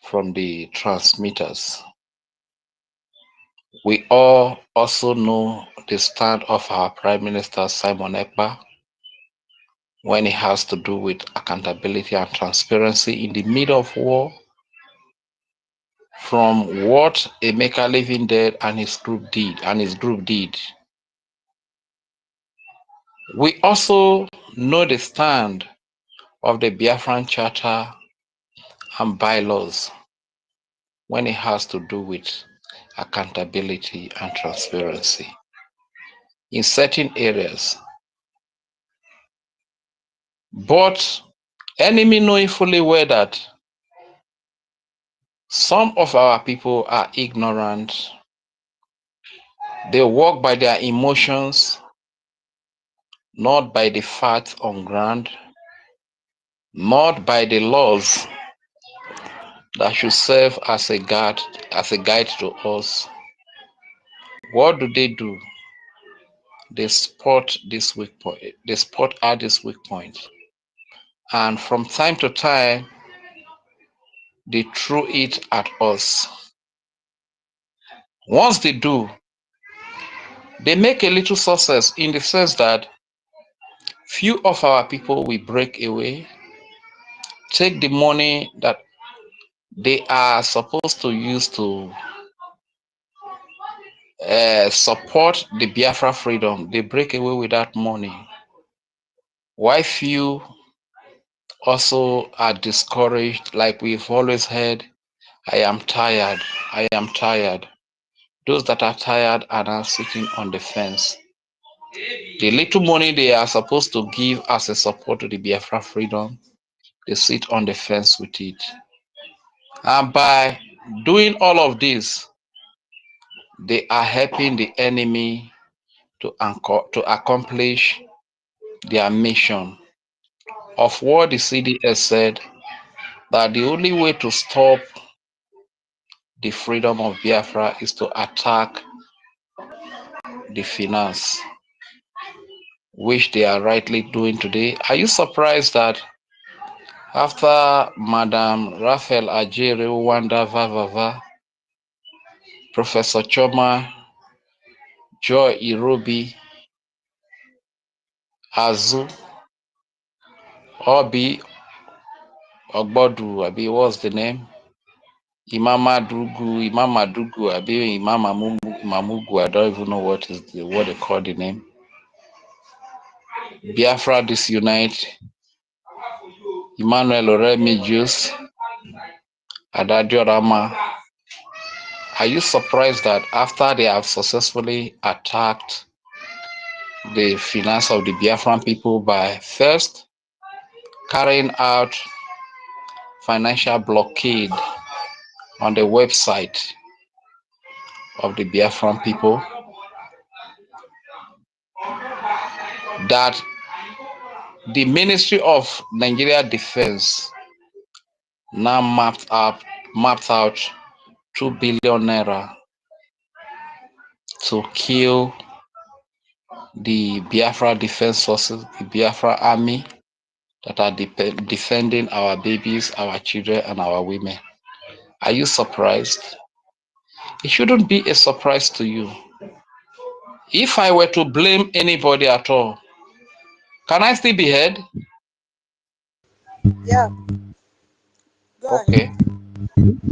from the transmitters. We all also know the stand of our Prime Minister Simon Ekpa when it has to do with accountability and transparency in the middle of war, from what Emeka Living Dead and his group did. We also know the stand of the Biafran Charter and bylaws when it has to do with accountability and transparency in certain areas. But enemy knowing fully well that some of our people are ignorant. They walk by their emotions, not by the facts on ground, not by the laws that should serve as a guide to us. What do? They spot this weak point. They spot out this weak point. And from time to time, they throw it at us. Once they do, they make a little success in the sense that few of our people will break away, take the money that they are supposed to use to support the Biafra freedom. They break away with that money. Why few also are discouraged, like we've always heard, I am tired, I am tired. Those that are tired are now sitting on the fence. The little money they are supposed to give as a support to the Biafra freedom, they sit on the fence with it. And by doing all of this, they are helping the enemy to accomplish their mission of what the CDS said, that the only way to stop the freedom of Biafra is to attack the finance, which they are rightly doing today. Are you surprised that after Madam Raphael Ajere Wanda Vavava, Professor Choma, Joy Irobi, Azu, Obi Ogbodu, Abi, what's the name? Imama Dugu, Abi Imamugu, I don't even know what they call the name. Biafra Disunite, Emmanuel Oremi Juice, Adadio Rama. Are you surprised that after they have successfully attacked the finance of the Biafran people by first carrying out financial blockade on the website of the Biafran people, that the Ministry of Nigeria Defense now mapped out 2 billion naira to kill the Biafra defense forces, the Biafra army that are defending our babies, our children, and our women. Are you surprised? It shouldn't be a surprise to you. If I were to blame anybody at all, can I still be heard? Yeah. Go Okay. ahead.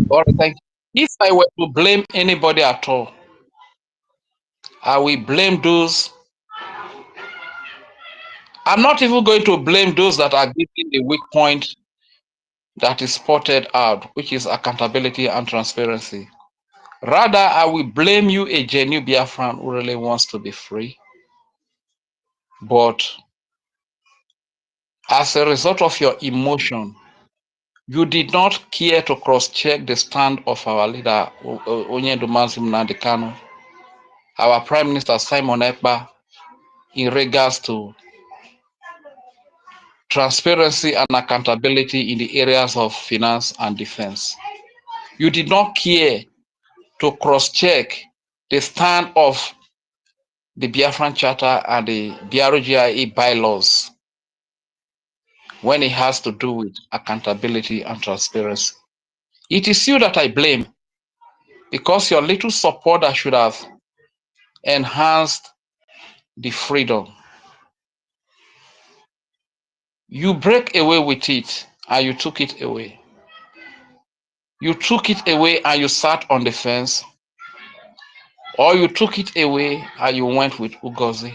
All right, thank you. If I were to blame anybody at all, I will blame those. I'm not even going to blame those that are giving the weak point that is spotted out, which is accountability and transparency. Rather, I will blame you, a genuine Biafran who really wants to be free. But as a result of your emotion, you did not care to cross-check the stand of our leader, Onyedumazi Nnamdi Kanu, our Prime Minister Simon Ekpa, in regards to transparency and accountability in the areas of finance and defense. You did not care to cross-check the stand of the Biafran Charter and the BRGIE bylaws when it has to do with accountability and transparency. It is you that I blame, because your little supporter should have enhanced the freedom. You break away with it and you took it away. You took it away and you sat on the fence, or you took it away and you went with OGOJA.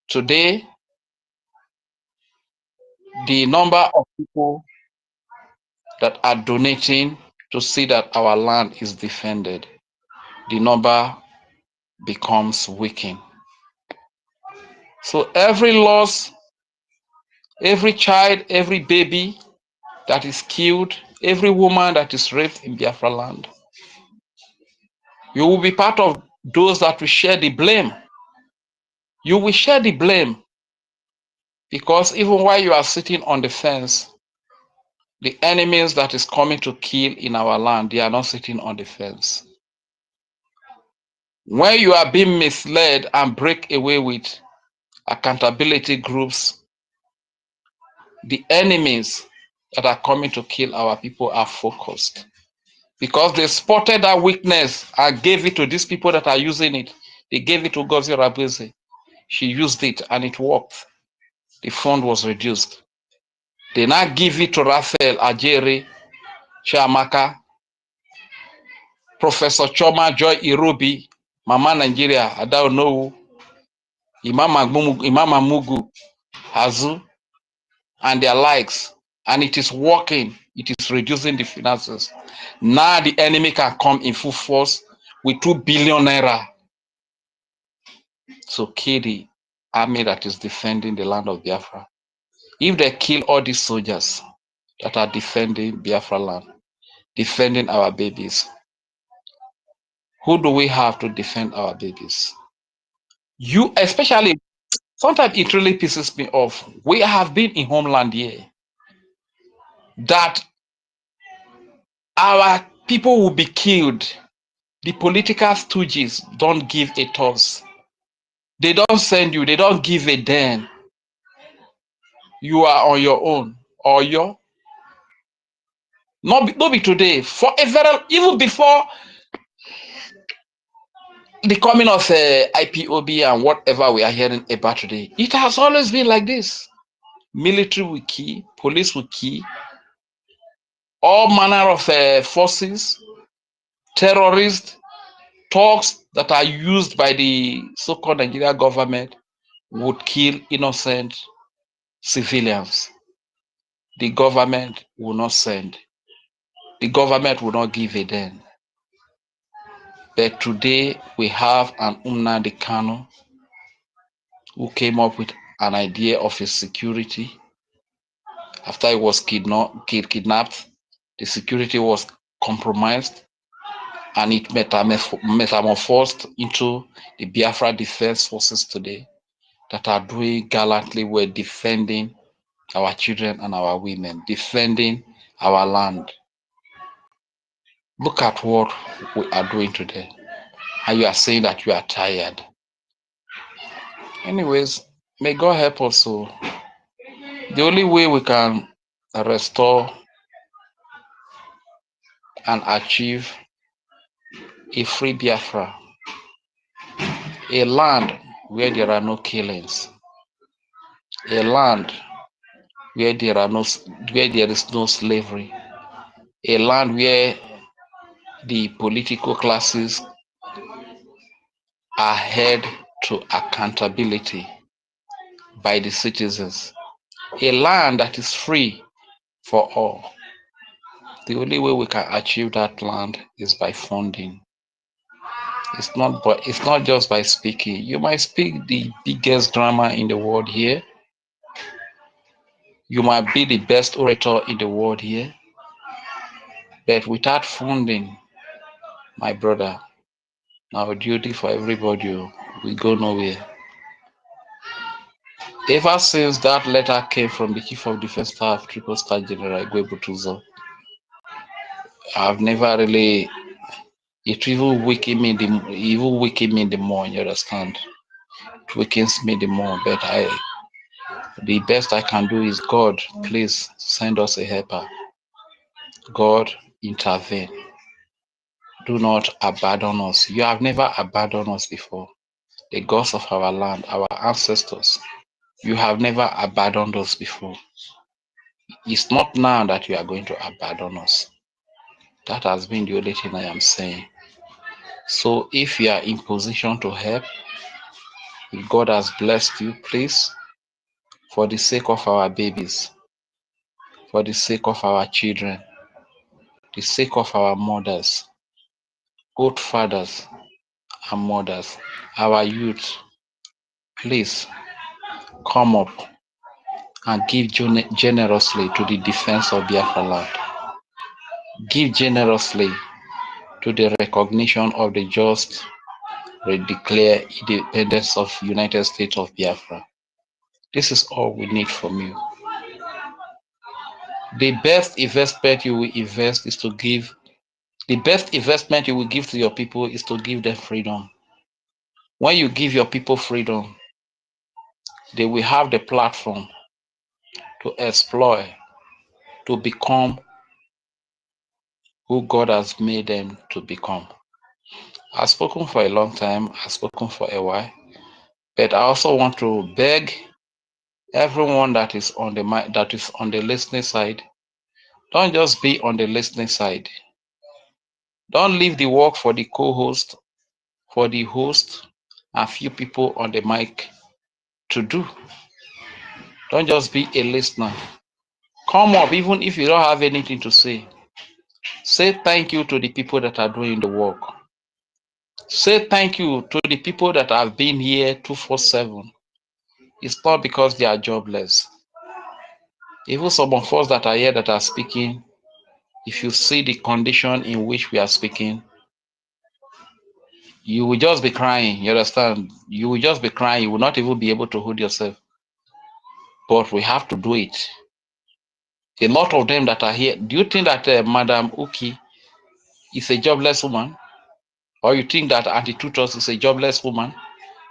Today, the number of people that are donating to see that our land is defended, the number becomes weakened. So every loss, every child, every baby that is killed, every woman that is raped in Biafra land, you will be part of those that will share the blame. You will share the blame, because even while you are sitting on the fence, the enemies that is coming to kill in our land, they are not sitting on the fence. When you are being misled and break away with accountability groups, the enemies that are coming to kill our people are focused, because they spotted that weakness and gave it to these people that are using it. They gave it to Ngozi Rabuse. She used it and it worked. The fund was reduced. They now give it to Raphael Ajere, Chiamaka, Professor Choma Joy Irobi, Mama Nigeria, Ada Onuwu, Imam Mugu, Hazu, and their likes. And it is working. It is reducing the finances. Now the enemy can come in full force with 2 billion naira to kill the army that is defending the land of Biafra. If they kill all these soldiers that are defending Biafra land, defending our babies, who do we have to defend our babies? You, especially, sometimes it really pisses me off. We have been in homeland here that our people will be killed. The political stooges don't give a toss. They don't send you, they don't give a damn. You are on your own. Or you're not be today. For a very, even before the coming of IPOB and whatever we are hearing about today, it has always been like this. Military will kill, police will kill, all manner of forces, terrorists, thugs that are used by the so-called Nigerian government would kill innocent civilians. The government will not send. The government will not give a damn. But today we have an Nnamdi Kanu who came up with an idea of a security. After he was kidnapped, the security was compromised, and it metamorphosed into the Biafra Defense Forces today that are doing gallantly well, defending our children and our women, defending our land. Look at what we are doing today. And you are saying that you are tired. Anyways, may God help us. So the only way we can restore and achieve a free Biafra, a land where there are no killings, a land where there is no slavery, a land where the political classes are held to accountability by the citizens, a land that is free for all. The only way we can achieve that land is by funding. It's not just by speaking. You might speak the biggest grammar in the world here. You might be the best orator in the world here. But without funding, my brother, our duty for everybody, we go nowhere. Ever since that letter came from the Chief of Defense Staff, Triple Star General Igwe, I've never really, it even weakened me the more, you understand? It weakens me the more, but the best I can do is, God, please send us a helper. God, intervene. Do not abandon us. You have never abandoned us before. The gods of our land, our ancestors, you have never abandoned us before. It's not now that you are going to abandon us. That has been the only thing I am saying. So if you are in position to help, if God has blessed you, please, for the sake of our babies, for the sake of our children, the sake of our mothers, both fathers and mothers, our youth, please come up and give generously to the defense of Biafra land. Give generously to the recognition of the just declare independence of United States of Biafra. This is all we need from you. The best investment you will invest is to give. The best investment you will give to your people is to give them freedom. When you give your people freedom, they will have the platform to exploit, to become who God has made them to become. I've spoken for a long time, I've spoken for a while, but I also want to beg everyone that is on the listening side, don't just be on the listening side. Don't leave the work for the co-host, for the host, and few people on the mic to do. Don't just be a listener. Come up, even if you don't have anything to say. Say thank you to the people that are doing the work. Say thank you to the people that have been here 247. It's not because they are jobless. Even some of us that are here that are speaking, if you see the condition in which we are speaking, you will just be crying. You understand? You will just be crying. You will not even be able to hold yourself. But we have to do it. A lot of them that are here, do you think that Madam Uki is a jobless woman? Or you think that Auntie Tutos is a jobless woman?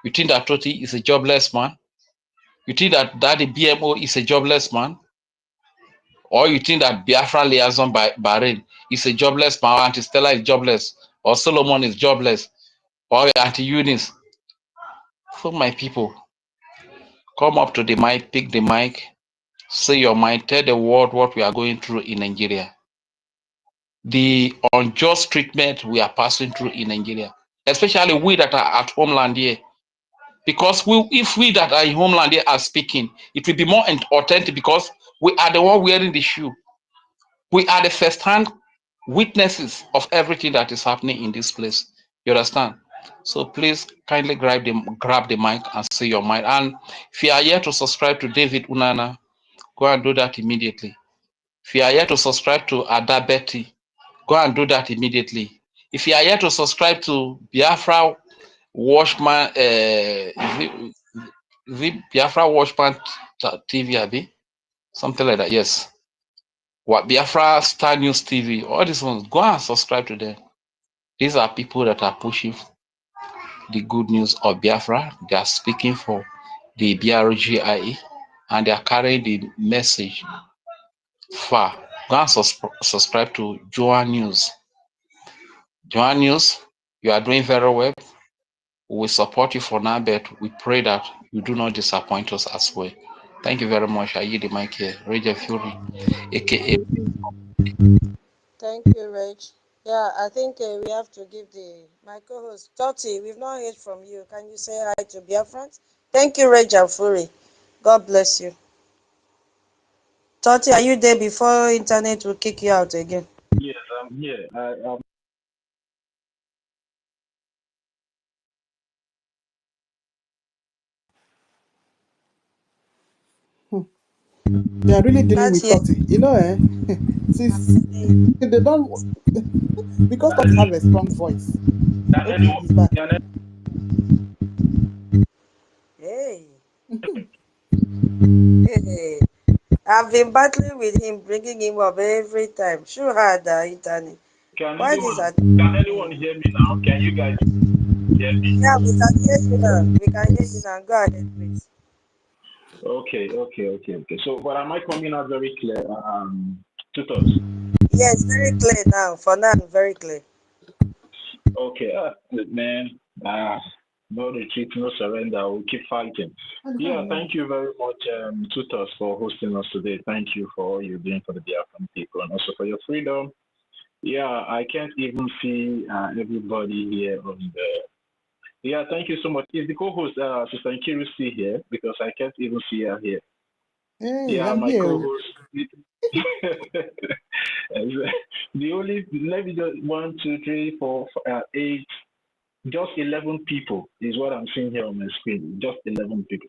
You think that Toti is a jobless man? You think that Daddy BMO is a jobless man? Or you think that Biafra Liaison by Bahrain is a jobless man, or Auntie Stella is jobless, or Solomon is jobless, or Auntie Eunice? So my people, come up to the mic, pick the mic, say your mind, tell the world what we are going through in Nigeria. The unjust treatment we are passing through in Nigeria, especially we that are at homeland here. Because if we that are in homeland here are speaking, it will be more authentic because we are the one wearing the shoe. We are the first-hand witnesses of everything that is happening in this place. You understand? So please kindly grab the mic and say your mind. And if you are here to subscribe to David Unana, go and do that immediately. If you are here to subscribe to Ada Betty, go and do that immediately. If you are here to subscribe to Biafra Watchman, Biafra Watchman TV, Abi? Something like that, yes. What Biafra Star News TV, all these ones, go and subscribe to them. These are people that are pushing the good news of Biafra. They are speaking for the BRGIE, and they are carrying the message far. Go and subscribe to Joan News. Joan News, you are doing very well. We will support you for now, but we pray that you do not disappoint us as well. Thank you very much. I yield the mic here. Rage Fury, aka. Thank you, Reg. Yeah, I think we have to give my co-host, Toti, we've not heard from you. Can you say hi to Biafrans? Thank you, Reg and Fury. God bless you. Toti, are you there before internet will kick you out again? Yes, I'm here. They are really dealing with Toti. You know, since they don't, because Toti have a strong voice. Okay, he's back. Hey. Hey. I've been battling with him, bringing him up every time. Sure had the internet. Can Why this? anyone hear me now? Can you guys hear me? Yeah, we can hear you now. We can hear you now. Go ahead, please. Okay. So, but am I coming out very clear, tutors? Yes, very clear now. For now, very clear. Okay, man. No retreat, no surrender. We'll keep fighting. Yeah, thank you very much, tutors, for hosting us today. Thank you for all you're doing for the Biafran people and also for your freedom. Yeah, I can't even see everybody here on the. Yeah, thank you so much. Is the co-host, Sister Nkiru, still here? Because I can't even see her here. Hey, yeah, I'm my here. co-host. The only, let me just 1, 2, 3, 4, 8, just 11 people is what I'm seeing here on my screen. Just 11 people.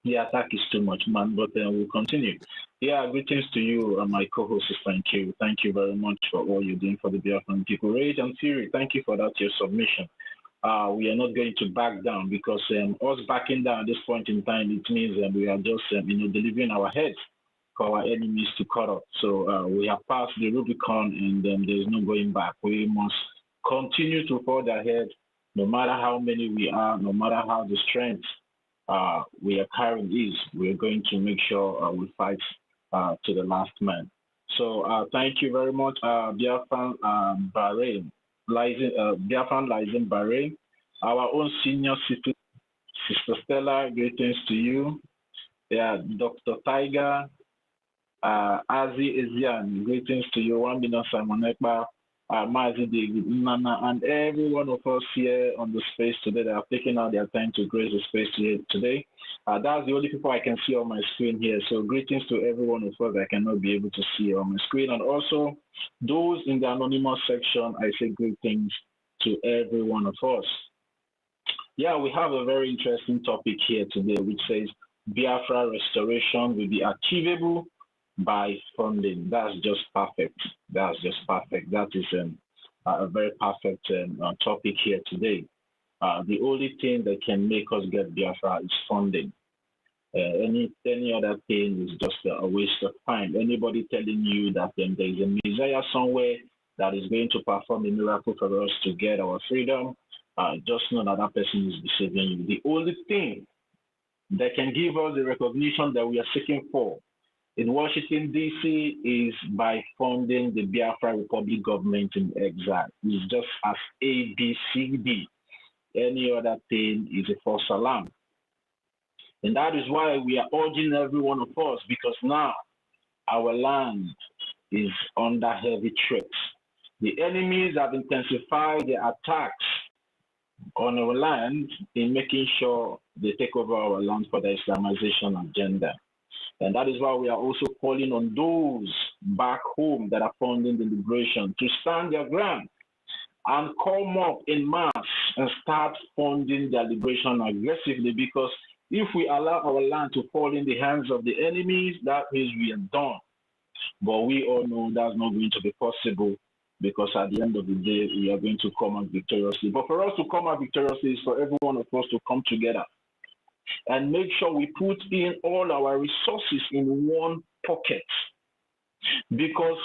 The attack is too much, man, but we'll continue. Yeah, greetings to you, my co-host, thank you. Thank you very much for all you're doing for the Biafran people. Rage and Fury, thank you for that, your submission. We are not going to back down because us backing down at this point in time, it means we are just, delivering our heads for our enemies to cut off. So we have passed the Rubicon and there's no going back. We must continue to forge ahead, no matter how many we are, no matter how the strength we are carrying is. We're going to make sure we fight to the last man. So thank you very much, Biafran Bahrain. Biafran lies in Bahrain. Our own senior sister, Sister Stella, greetings to you. Yeah, Dr. Tiger, Azi Ezian, greetings to you. Wambina Simonekba, Mazi David, Nana, and every one of us here on the space today that have taken out their time to grace the space today. That's the only people I can see on my screen here. So greetings to every one of us that I cannot be able to see on my screen. And also those in the anonymous section, I say greetings to every one of us. Yeah, we have a very interesting topic here today, which says Biafra restoration will be achievable by funding. That's just perfect. That's just perfect. That is a very perfect topic here today. The only thing that can make us get Biafra is funding. Any other thing is just a waste of time. Anybody telling you that there is a Messiah somewhere that is going to perform a miracle for us to get our freedom, just know that that person is deceiving you. The only thing that can give us the recognition that we are seeking for in Washington, D.C. is by funding the Biafra Republic government in exile. It's just as A, B, C, D. Any other thing is a false alarm. And that is why we are urging every one of us, because now our land is under heavy threats. The enemies have intensified their attacks on our land in making sure they take over our land for the Islamization agenda. And that is why we are also calling on those back home that are funding the liberation to stand their ground and come up in mass and start funding their liberation aggressively, because if we allow our land to fall in the hands of the enemies, that means we are done. But we all know that's not going to be possible, because at the end of the day, we are going to come out victoriously. But for us to come out victoriously is for every one of us to come together and make sure we put in all our resources in one pocket. Because,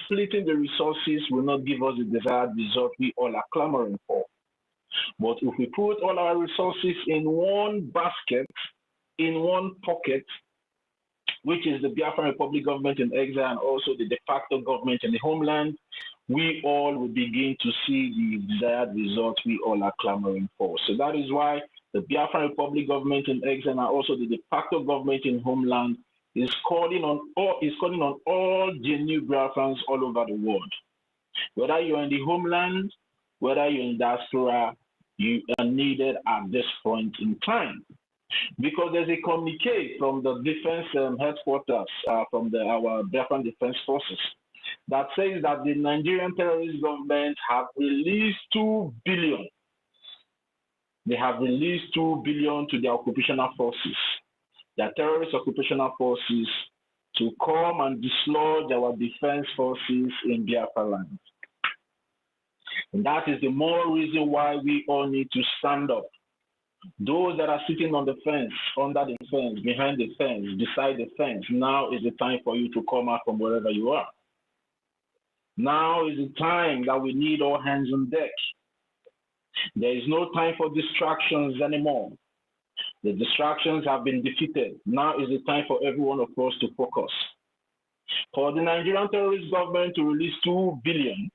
splitting the resources will not give us the desired result we all are clamoring for. But if we put all our resources in one basket, in one pocket, which is the Biafran Republic government in exile and also the de facto government in the homeland, we all will begin to see the desired results we all are clamoring for. So that is why the Biafran Republic government in exile and also the de facto government in homeland is calling on all genuine Biafrans all over the world. Whether you're in the homeland, whether you're in diaspora, you are needed at this point in time. Because there's a communique from the defense headquarters, from our Biafran Defense Forces, that says that the Nigerian terrorist government have released 2 billion. They have released 2 billion to the occupational forces, the terrorist occupational forces, to come and dislodge our defense forces in Biafra land. And that is the more reason why we all need to stand up. Those that are sitting on the fence, under the fence, behind the fence, beside the fence, now is the time for you to come out from wherever you are. Now is the time that we need all hands on deck. There is no time for distractions anymore. The distractions have been defeated. Now is the time for every one of us to focus. For the Nigerian terrorist government to release 2 billion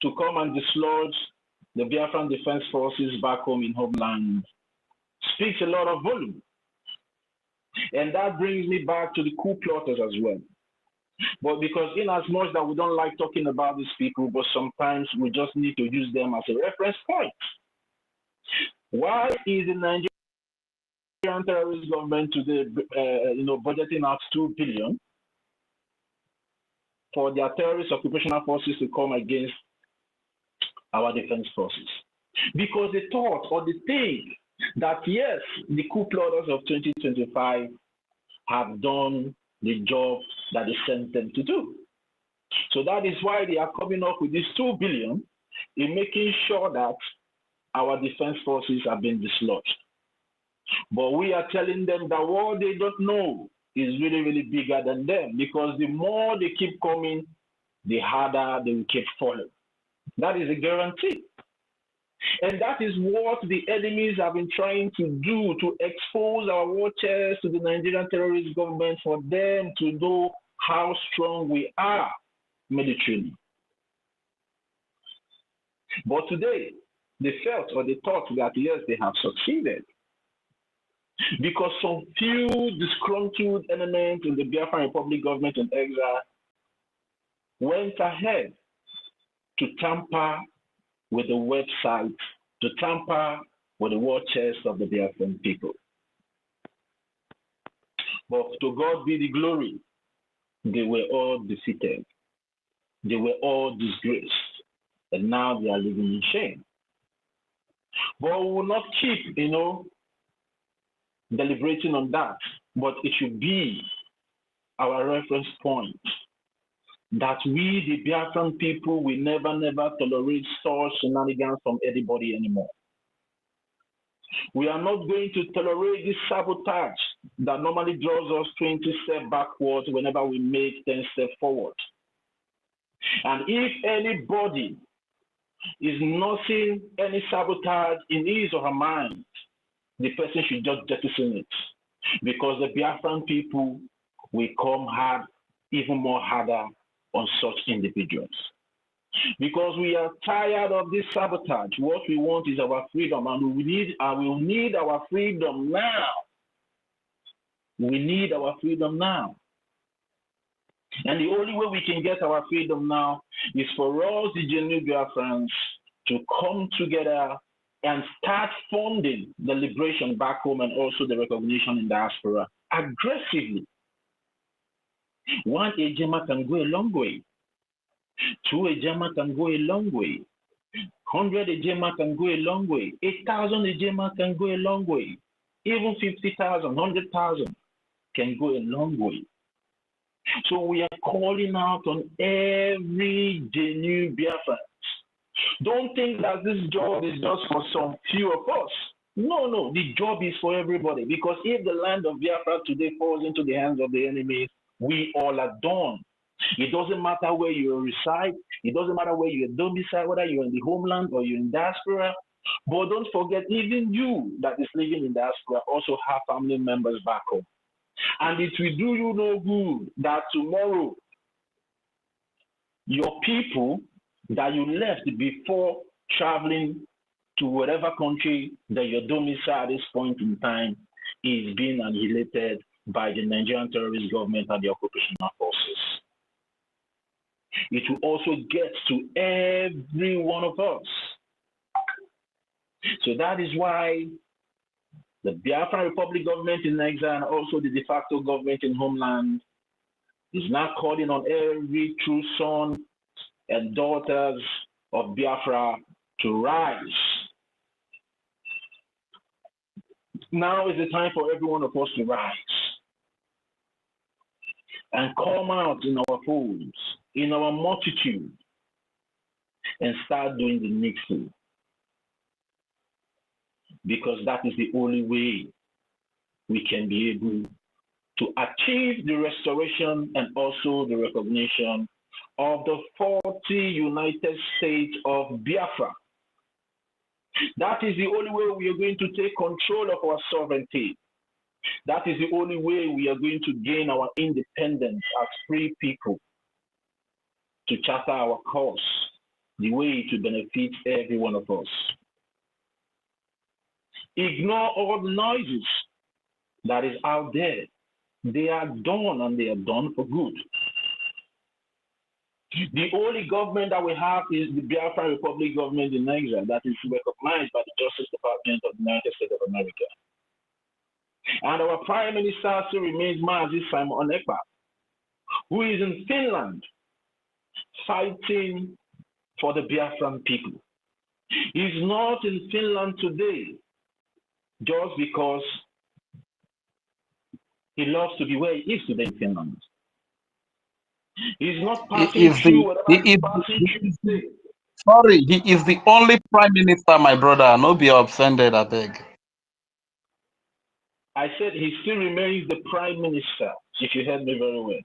to come and dislodge the Biafran Defense Forces back home in homeland speaks a lot of volume. And that brings me back to the coup plotters as well. But because in as much that we don't like talking about these people, but sometimes we just need to use them as a reference point. Why is the Nigerian terrorist government today, budgeting out 2 billion for their terrorist occupational forces to come against our defense forces? Because they thought or they think that yes, the coup plotters of 2025 have done the job that they sent them to do. So that is why they are coming up with this 2 billion in making sure that our defense forces have been dislodged. But we are telling them that what they don't know is really, really bigger than them, because the more they keep coming, the harder they will keep falling. That is a guarantee. And that is what the enemies have been trying to do, to expose our war chest to the Nigerian terrorist government, for them to know how strong we are militarily. But today, they felt or they thought that yes, they have succeeded. Because some few disgruntled elements in the Biafran Republic government in exile went ahead to tamper with the website, to tamper with the war chest of the Biafran people. But to God be the glory, they were all defeated. They were all disgraced. And now they are living in shame. But we will not keep, deliberating on that. But it should be our reference point that we, the Biafran people, will never, never tolerate such shenanigans from anybody anymore. We are not going to tolerate this sabotage that normally draws us 20 steps backwards whenever we make 10 steps forward. And if anybody is noticing any sabotage in his or her mind, the person should just jettison it. Because the Biafran people will come hard, even more harder on such individuals. Because we are tired of this sabotage. What we want is our freedom, and we need our freedom now. We need our freedom now. And the only way we can get our freedom now is for us, the genuine Biafrans, to come together and start funding the liberation back home and also the recognition in diaspora aggressively. 1 Ejema can go a long way. 2 Ejema can go a long way. 100 Ejema can go a long way. 8,000 Ejema can go a long way. Even 50,000, 100,000 can go a long way. So we are calling out on every genuine Biafran. Don't think that this job is just for some few of us. No, the job is for everybody. Because if the land of Biafra today falls into the hands of the enemy, we all are done. It doesn't matter where you reside. It doesn't matter where you domicile, whether you're in the homeland or you're in diaspora. But don't forget, even you that is living in diaspora also have family members back home. And it will do you no good that tomorrow your people that you left before traveling to whatever country that your domicile at this point in time is being annihilated by the Nigerian terrorist government and the occupational forces. It will also get to every one of us. So that is why the Biafran Republic government in exile and also the de facto government in homeland is now calling on every true son and daughters of Biafra to rise. Now is the time for every one of us to rise and come out in our homes, in our multitude, and start doing the needful. Because that is the only way we can be able to achieve the restoration and also the recognition of the 40 United States of Biafra. That is the only way we are going to take control of our sovereignty. That is the only way we are going to gain our independence as free people, to charter our course, the way to benefit every one of us. Ignore all the noises that is out there. They are done, and they are done for good. The only government that we have is the Biafran Republic government in Nigeria that is recognized by the Justice Department of the United States of America. And our Prime Minister still remains Mazi Simon Ekpa, who is in Finland fighting for the Biafran people. He's not in Finland today just because he loves to be where he is today in Finland. He's not passing through whatever he's passing through today. Sorry, he is the only prime minister, my brother. No be offended, I beg. I said he still remains the prime minister, if you heard me very well.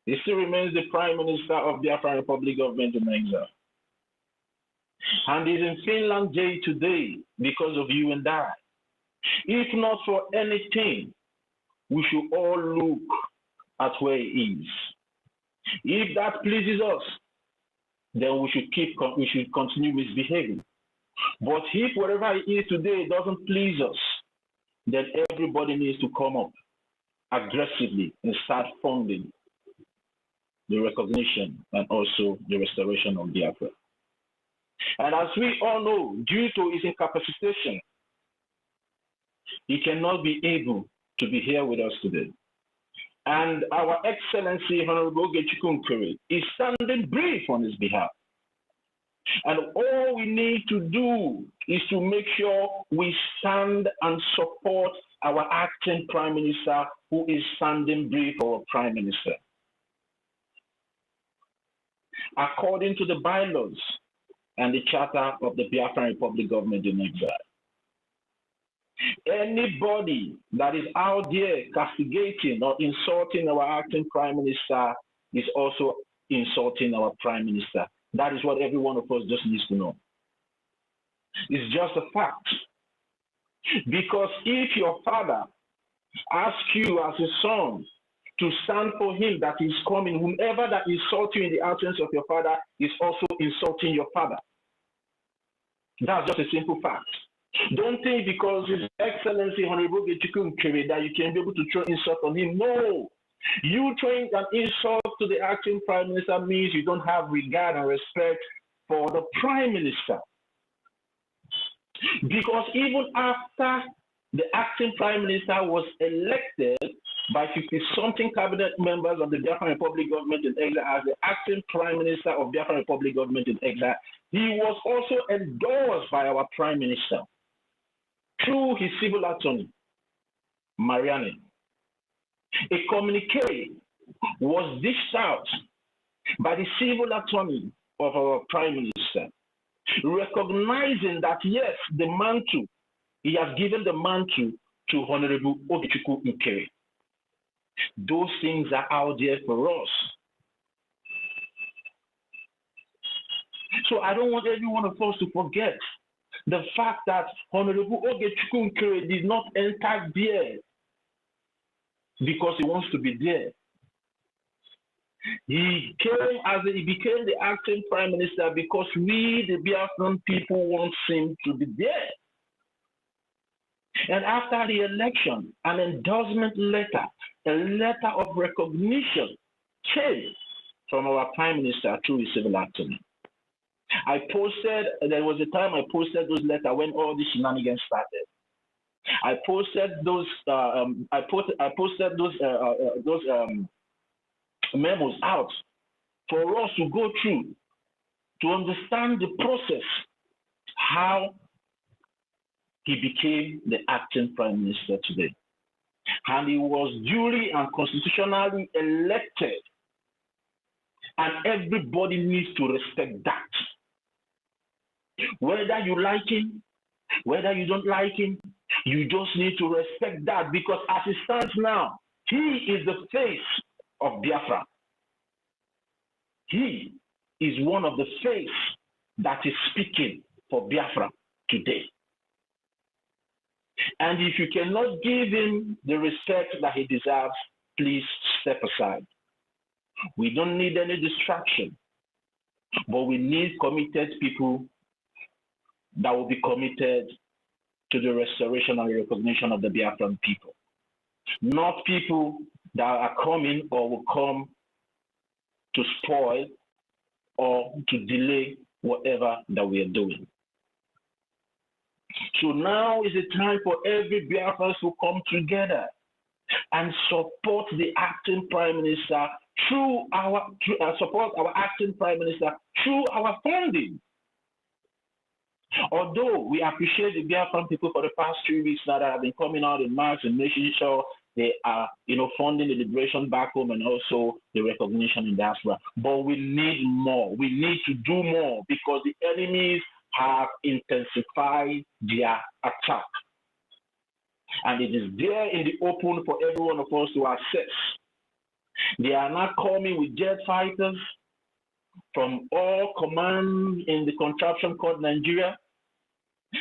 He still remains the prime minister of the Biafran Republic government in exile. And he's in Finland day to day because of you and I. If not for anything, we should all look at where he is. If that pleases us, then we should continue misbehaving. But if whatever he is today doesn't please us, then everybody needs to come up aggressively and start funding the recognition and also the restoration of Biafra. And as we all know, due to his incapacitation, he cannot be able to be here with us today. And our Excellency Honorable OGOJA is standing brief on his behalf. And all we need to do is to make sure we stand and support our acting Prime Minister, who is standing brief for our Prime Minister. According to the bylaws and the charter of the Biafran Republic government in exile, anybody that is out there castigating or insulting our acting Prime Minister is also insulting our Prime Minister. That is what every one of us just needs to know. It's just a fact. Because if your father asks you as a son to stand for him that is coming, whomever that insults you in the absence of your father is also insulting your father. That's just a simple fact. Don't think because His Excellency Honorable OGOJA that you can be able to throw insult on him. No. You throwing an insult to the acting Prime Minister means you don't have regard and respect for the Prime Minister. Because even after the acting Prime Minister was elected by 50-something cabinet members of the Biafran Republic government in exile as the acting Prime Minister of Biafran Republic government in exile, he was also endorsed by our Prime Minister through his civil attorney, Mariani. A communique was dished out by the civil attorney of our Prime Minister, recognizing that yes, the mantle, he has given the mantle to Honorable OGOJA. Those things are out there for us. So I don't want every one of us to forget the fact that Honorable OGOJA did not enter there because he wants to be there. He became the acting Prime Minister because we, the Biafran people, want him to be there. And after the election, an endorsement letter, a letter of recognition came from our Prime Minister through his civil attorney. There was a time I posted those letters when all the shenanigans started. I posted those memos out for us to go through to understand the process, how he became the acting prime minister today. And he was duly and constitutionally elected. And everybody needs to respect that. Whether you like him, whether you don't like him, you just need to respect that, because as it stands now, he is the face of Biafra. He is one of the face that is speaking for Biafra today. And if you cannot give him the respect that he deserves, please step aside. We don't need any distraction, but we need committed people that will be committed to the restoration and recognition of the Biafran people. Not people that are coming or will come to spoil or to delay whatever that we are doing. So now is the time for every Biafran to come together and support the acting prime minister support our acting prime minister through our funding. Although we appreciate the Biafran people for the past 3 weeks now that have been coming out in March and making sure they are, funding the liberation back home and also the recognition in diaspora. But we need more. We need to do more because the enemies have intensified their attack. And it is there in the open for every one of us to access. They are not coming with jet fighters from all commands in the contraption called Nigeria.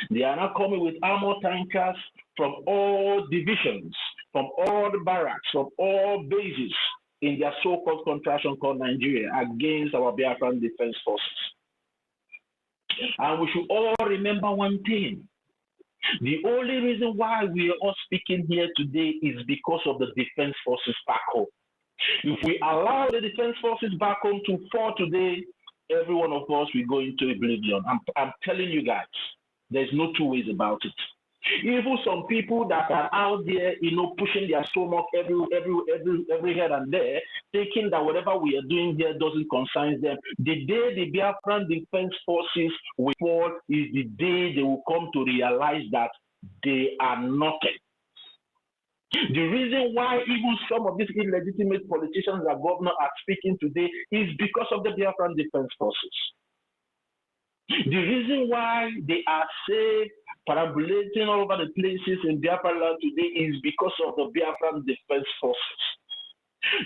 They are not coming with armor tankers from all divisions, from all the barracks, from all bases in their so-called contraption called Nigeria against our Biafran Defense Forces. And we should all remember one thing. The only reason why we are all speaking here today is because of the defense forces back home. If we allow the defense forces back home to fall today, every one of us will go into oblivion. I'm telling you guys, there's no two ways about it. Even some people that are out there, pushing their stomach every here and there, thinking that whatever we are doing here doesn't concern them. The day the Biafran Defense Forces will fall is the day they will come to realize that they are nothing. The reason why even some of these illegitimate politicians that governor are speaking today is because of the Biafran Defense Forces. The reason why they are safe, perambulating all over the places in Biafra land today is because of the Biafran Defense Forces.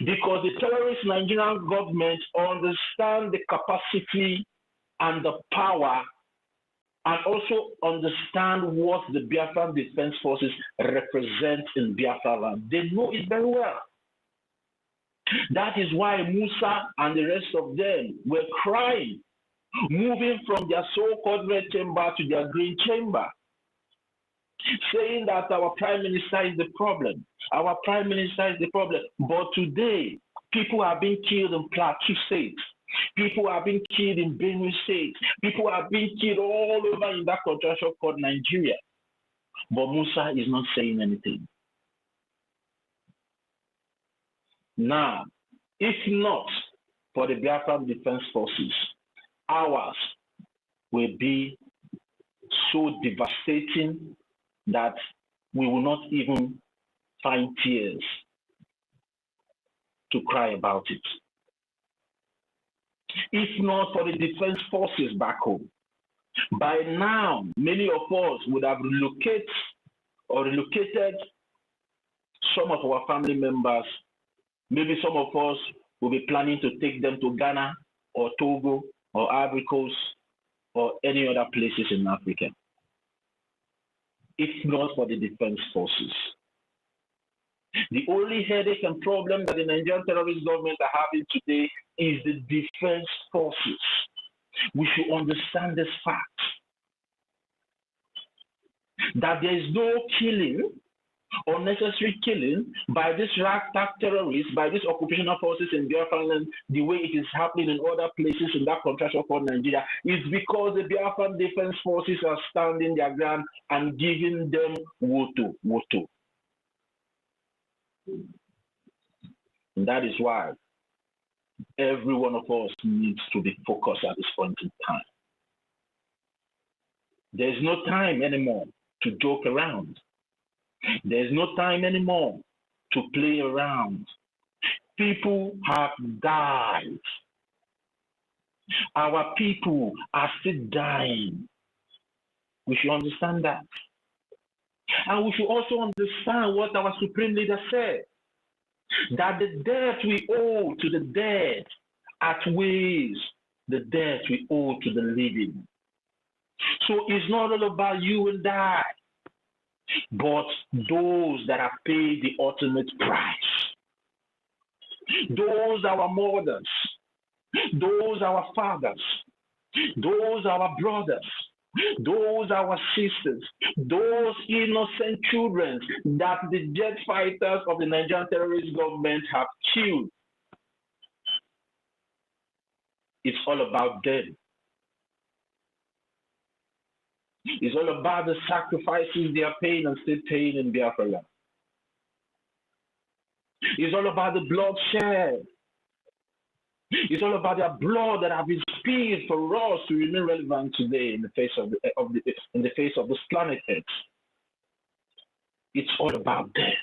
Because the terrorist Nigerian government understand the capacity and the power and also understand what the Biafran Defense Forces represent in Biafra land. They know it very well. That is why Musa and the rest of them were crying, moving from their so-called red chamber to their green chamber, saying that our prime minister is the problem. Our prime minister is the problem. But today, people are being killed in Plateau State. People are being killed in Benue State. People are being killed all over in that contraction called Nigeria. But Musa is not saying anything. Now, if not for the Biafran Defense Forces, ours will be so devastating that we will not even find tears to cry about it. If not for the defense forces back home, by now many of us would have relocated some of our family members. Maybe some of us will be planning to take them to Ghana or Togo or Ivory Coast or any other places in Africa. If not for the defense forces. The only headache and problem that the Nigerian terrorist government are having today is the defense forces. We should understand this fact that there is no killing unnecessary killing by these ragtag terrorists, by these occupational forces in Biafra land, the way it is happening in other places in that contraction called Nigeria, is because the Biafran defense forces are standing their ground and giving them woto. And that is why every one of us needs to be focused at this point in time. There's no time anymore to joke around. There's no time anymore to play around. People have died. Our people are still dying. We should understand that. And we should also understand what our Supreme Leader said, that the debt we owe to the dead outweighs the debt we owe to the living. So it's not all about you and I, but those that have paid the ultimate price. Those our mothers, those our fathers, those our brothers, those our sisters, those innocent children that the jet fighters of the Nigerian terrorist government have killed. It's all about them. It's all about the sacrifices they are paying and still paying in Biafra land. It's all about the bloodshed. It's all about their blood that have been spilled for us to remain relevant today in the face of this planet Earth. It's all about them,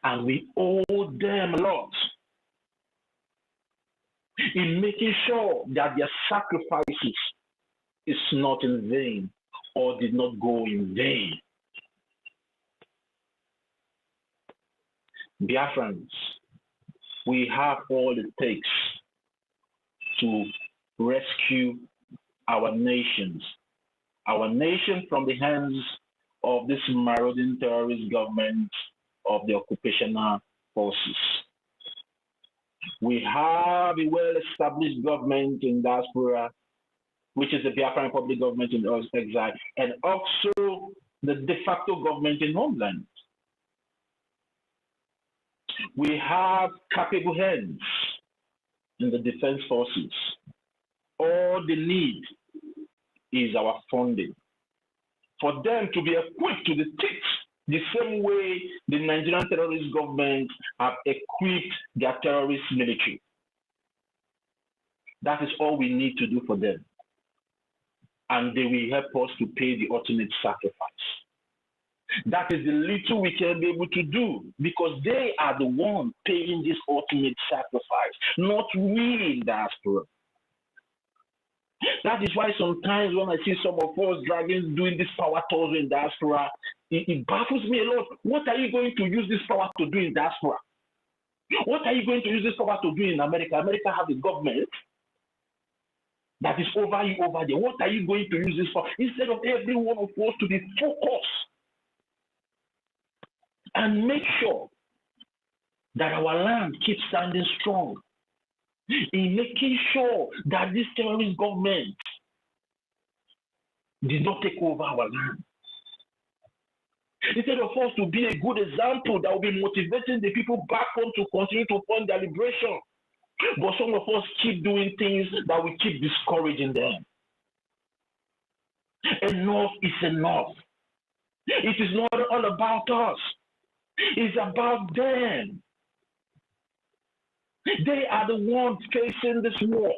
and we owe them a lot in making sure that their sacrifices is not in vain or did not go in vain. Biafrans, we have all it takes to rescue our nation from the hands of this marauding terrorist government of the occupational forces. We have a well-established government in diaspora, which is the Biafran Republic government in exile, and also the de facto government in homeland. We have capable hands in the defense forces. All they need is our funding for them to be equipped to the teeth, the same way the Nigerian terrorist government have equipped their terrorist military. That is all we need to do for them. And they will help us to pay the ultimate sacrifice. That is the little we can be able to do, because they are the ones paying this ultimate sacrifice, not we in diaspora. That is why sometimes when I see some of us doing this power tours in diaspora, it baffles me a lot. What are you going to use this power to do in diaspora? What are you going to use this power to do in America? America has a government that is over you over there. What are you going to use this for? Instead of every one of us to be focused and make sure that our land keeps standing strong, in making sure that this terrorist government did not take over our land. Instead of us to be a good example that will be motivating the people back home to continue to fund their liberation, but some of us keep doing things that will keep discouraging them. Enough is enough. It is not all about us. It's about them. They are the ones facing this war.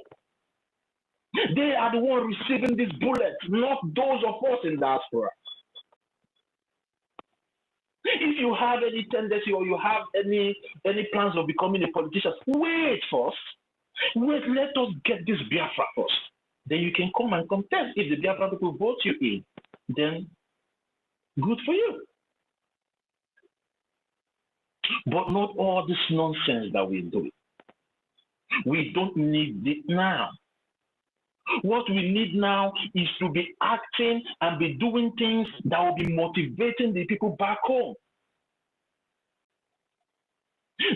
They are the ones receiving these bullets, not those of us in diaspora. If you have any tendency or you have any plans of becoming a politician, wait first. Wait, let us get this Biafra first. Then you can come and contest. If the Biafra people vote you in, then good for you. But not all this nonsense that we do. We don't need it now. What we need now is to be acting and be doing things that will be motivating the people back home.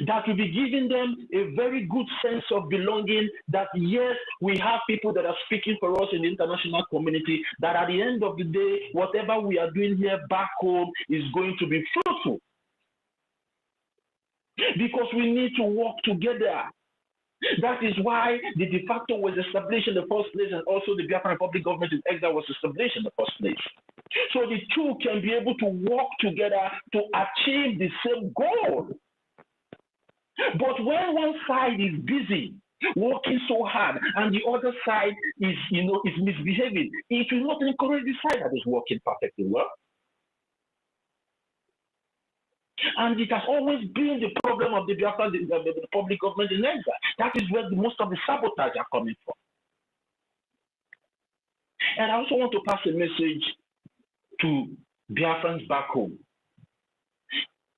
that will be giving them a very good sense of belonging, that yes, we have people that are speaking for us in the international community, that at the end of the day, whatever we are doing here back home is going to be fruitful. Because we need to work together. That is why the de facto was established in the first place, and also the Biafran Republic government in exile was established in the first place. So the two can be able to work together to achieve the same goal. But when one side is busy working so hard and the other side is misbehaving, it will not encourage the side that is working perfectly well. And it has always been the problem of the Biafran the public government in exile. That is where most of the sabotage are coming from. And I also want to pass a message to Biafrans back home.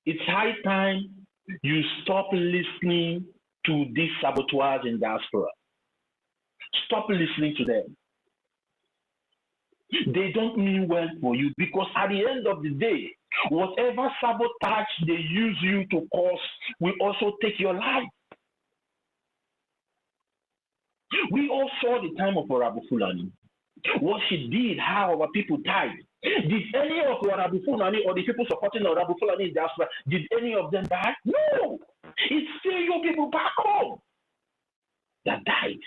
It's high time you stop listening to these saboteurs in diaspora. Stop listening to them. They don't mean well for you, because at the end of the day, whatever sabotage they use you to cause will also take your life. We all saw the time of Orabufulani, what she did, how our people died. Did any of Orabufulani or the people supporting Orabufulani in diaspora, did any of them die? No. It's still your people back home that died.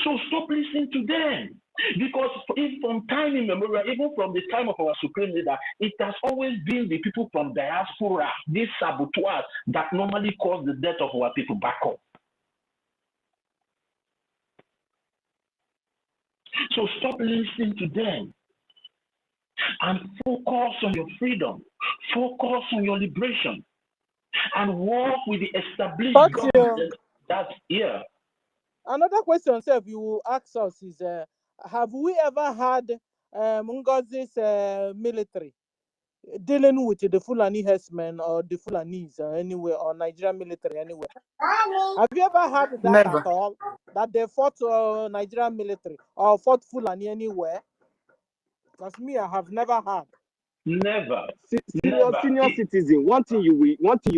So stop listening to them. Because if from time immemorial, even from the time of our supreme leader, it has always been the people from diaspora, these saboteurs, that normally cause the death of our people back home. So stop listening to them and focus on your freedom, focus on your liberation, and work with the established government that's here. Another question, sir, you will ask us is, have we ever had NGOZI's military dealing with the Fulani herdsmen or the Fulanis anywhere, or Nigerian military anywhere? Have you ever had that Never. at all? That they fought Nigerian military or fought Fulani anywhere? Because me, I have never had. Never. Senior citizen, one thing you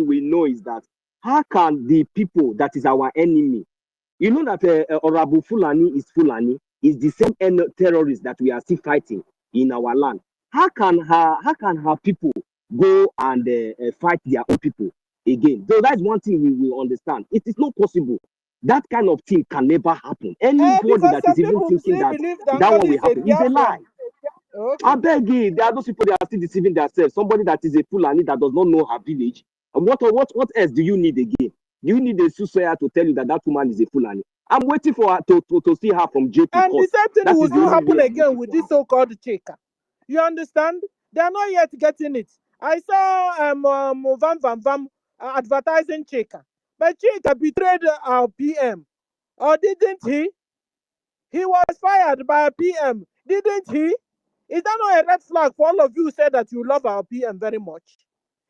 will know is that how can the people that is our enemy, you know that Orabufulani is the same terrorists that we are still fighting in our land. How can her people go and fight their own people again? So that's one thing we will understand. It is not possible. That kind of thing can never happen. Anybody that is even thinking that one will happen is a lie. Okay. I beg you, there are those people that are still deceiving themselves. Somebody that is a Fulani that does not know her village. And what else do you need again? Do you need a soothsayer to tell you that that woman is a Fulani? I'm waiting for her to see her from JP. And the same thing will still happen again with this so-called Cheka. You understand? They are not yet getting it. I saw Vam advertising Cheka. But Cheka betrayed our PM. Or didn't he? He was fired by a PM. Didn't he? Is that not a red flag for all of you who said that you love our PM very much?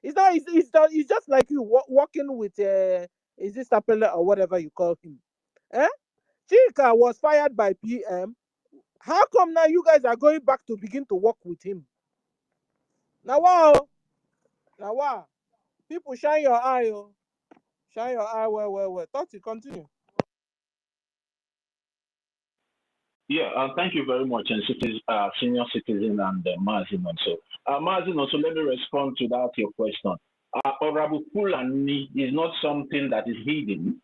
It's just like you working with, is this Tapele or whatever you call him? Chika was fired by PM. How come now you guys are going back to begin to work with him? Now wow. People shine your eye, oh. Shine your eye well. Tati, continue. Yeah, thank you very much, and senior citizen and Mazin also. Mazin also, let me respond to that your question. Orabufulani is not something that is hidden.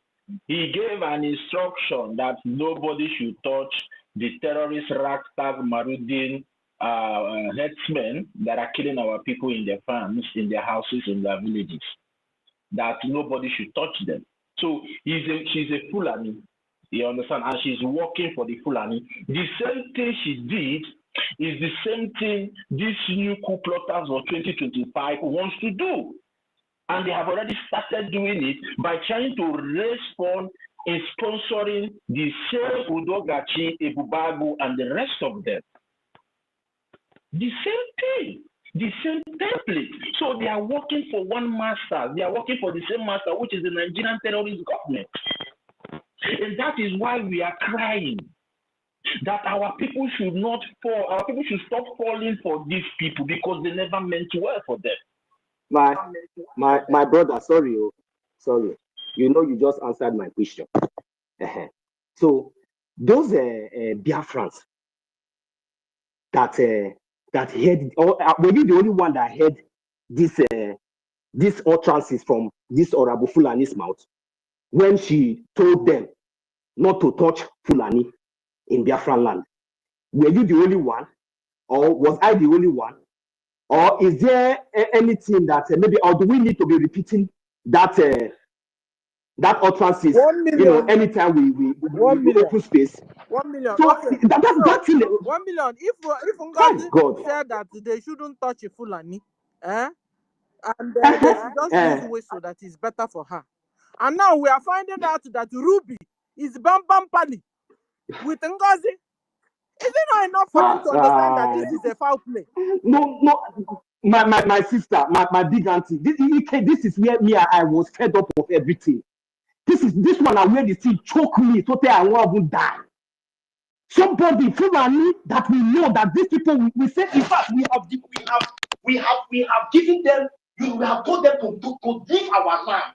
He gave an instruction that nobody should touch the terrorist ragtag Marudin headsmen that are killing our people in their farms, in their houses, in their villages. That nobody should touch them. So she's a Fulani. You understand? And she's working for the Fulani. The same thing she did is the same thing these new coup plotters of 2025 wants to do. And they have already started doing it by trying to raise funds in sponsoring the same Udogachi, Ebubagu, and the rest of them. The same thing, the same template. So they are working for one master. They are working for the same master, which is the Nigerian terrorist government. And that is why we are crying that our people should not fall. Our people should stop falling for these people because they never meant well for them. my brother, sorry. You know, you just answered my question. So those Biafrans that heard, or were you the only one that heard this utterances from this Orabufulani's mouth when she told them not to touch Fulani in Biafran land? Were you the only one, or was I the only one? Or is there anything that maybe, or do we need to be repeating that utterances? 1 million. You know, anytime we open space. 1 million. So Okay. that's 1 million. If Ngozi God said that they shouldn't touch a Fulani, and they should just use whistle, that is better for her. And now we are finding out that Ruby is Bam Bam Pali with Ngozi. Is it not enough for them to understand that this is a foul play? No, my sister, my big auntie. This is where I was fed up of everything. This one I where the thing choke me so I won't die. Somebody Fulani that we know that these people we say, in fact we have given them, we have told them to leave our land,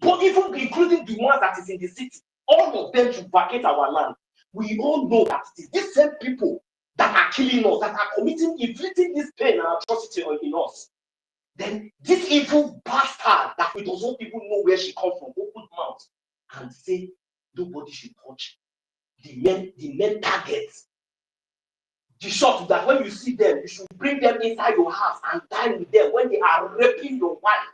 but even including the ones that is in the city, all of them should vacate our land. We all know that it is these same people that are killing us, that are inflicting this pain and atrocity in us. Then this evil bastard that we don't even know where she comes from, open mouth and say nobody should touch the main targets. The shot that when you see them, you should bring them inside your house and dine with them when they are raping your wife,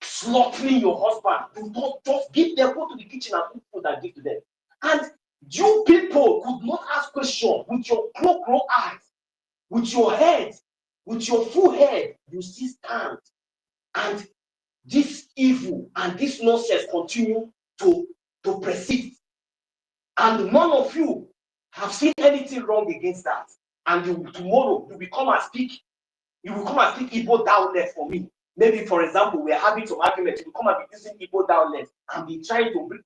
slaughtering your husband. You just give them, go to the kitchen and cook food and give to them. And you people could not ask questions with your cloak eyes, with your head, with your full head. You still stand, and this evil and this nonsense continue to persist. And none of you have seen anything wrong against that. And tomorrow you will come and speak. You will come and speak Igbo dialect for me. Maybe, for example, we are having some argument. You will come and be using Igbo dialect and be trying to bring.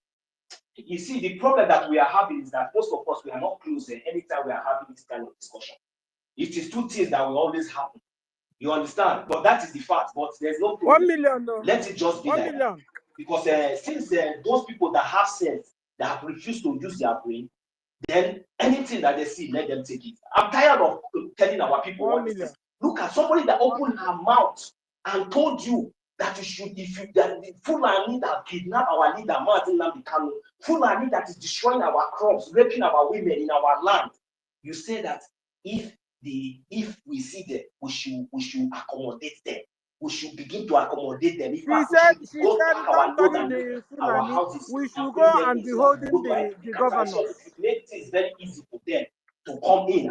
You see, the problem that we are having is that most of us, we are not close anytime we are having this kind of discussion. It is two things that will always happen. You understand? But that is the fact. But there's no problem. 1 million, no. Let it just be 1 like million. that. Because since those people that have sense, that have refused to use their brain, then anything that they see, let them take it. I'm tired of telling our people what this is. Look at somebody that opened her mouth and told you that you should, that the Fulani that kidnapped our leader, Martin Nambikano, Fulani that is destroying our crops, raping our women in our land. You say that if we see them, we should accommodate them. We should begin to accommodate them. She said, don't touch the Fulani. We should go and be holding the governors. It makes it very easy for them to come in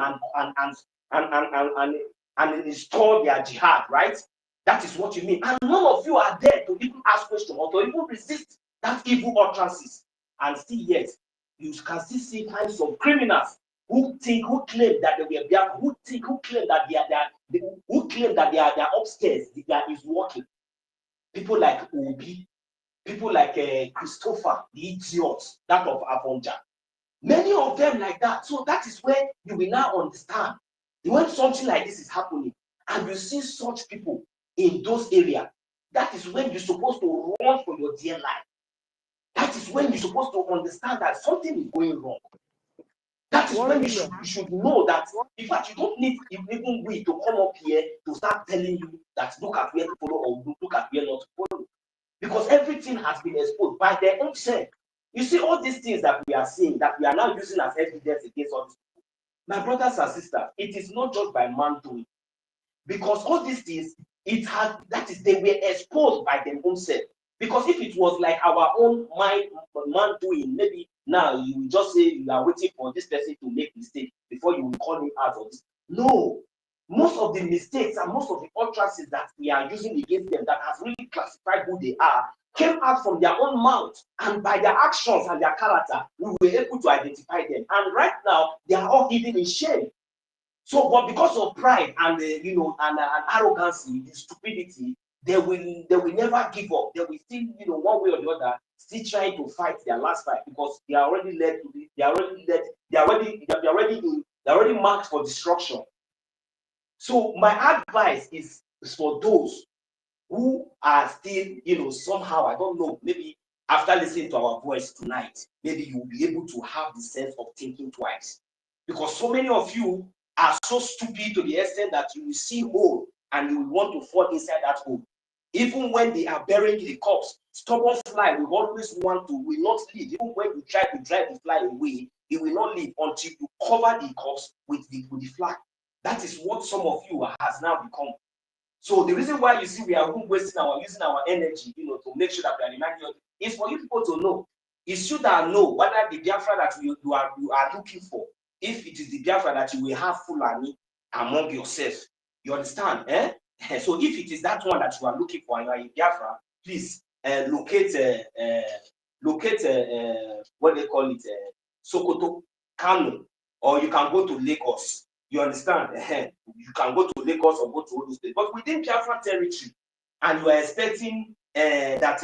and install their jihad, right? That is what you mean. And none of you are there to even ask questions or to even resist that evil utterances. And still yet, you can still see kinds of criminals who claim that they were Biafra, who claim that they are upstairs, that is working. People like Obi, people like Christopher, the idiot, that of Avonja. Many of them like that. So that is where you will now understand when something like this is happening and you see such people in those areas. That is when you're supposed to run for your dear life. That is when you're supposed to understand that something is going wrong. That is when you should know that, in fact, you don't need even we to come up here to start telling you that look at where to follow or look at where not to follow. Because everything has been exposed by their own self. You see, all these things that we are seeing, that we are now using as evidence against all these people. My brothers and sisters, it is not just by man doing. Because all these things, they were exposed by their own self. Because if it was like our own man doing, maybe now you will just say you are waiting for this person to make mistake before you will call him out of this. No. Most of the mistakes and most of the utterances that we are using against them that has really classified who they are came out from their own mouth, and by their actions and their character, we were able to identify them. And right now, they are all hidden in shame. So, but because of pride and and arrogancy, the stupidity, they will never give up. They will still, one way or the other, still trying to fight their last fight because they are already led to be, they are already marked for destruction. So my advice is for those who are still, you know, somehow, I don't know, maybe after listening to our voice tonight, maybe you will be able to have the sense of thinking twice. Because so many of you are so stupid to the extent that you will see hole and you will want to fall inside that hole. Even when they are burying the corpse, stubborn fly will always want to, will not leave. Even when you try to drive the fly away, it will not leave until you cover the corpse with the fly. That is what some of you has now become. So the reason why you see we are wasting using our energy, you know, to make sure that we are reminding you is for you people to know. It should know whether the Biafra that you are looking for, if it is the Biafra that you will have Fulani among yourself. You understand? Eh? So if it is that one that you are looking for and you are in Biafra, please locate what they call it, Sokoto, Kano, or you can go to Lagos. You understand? You can go to Lagos or go to all those places. But within Biafra territory, and you are expecting that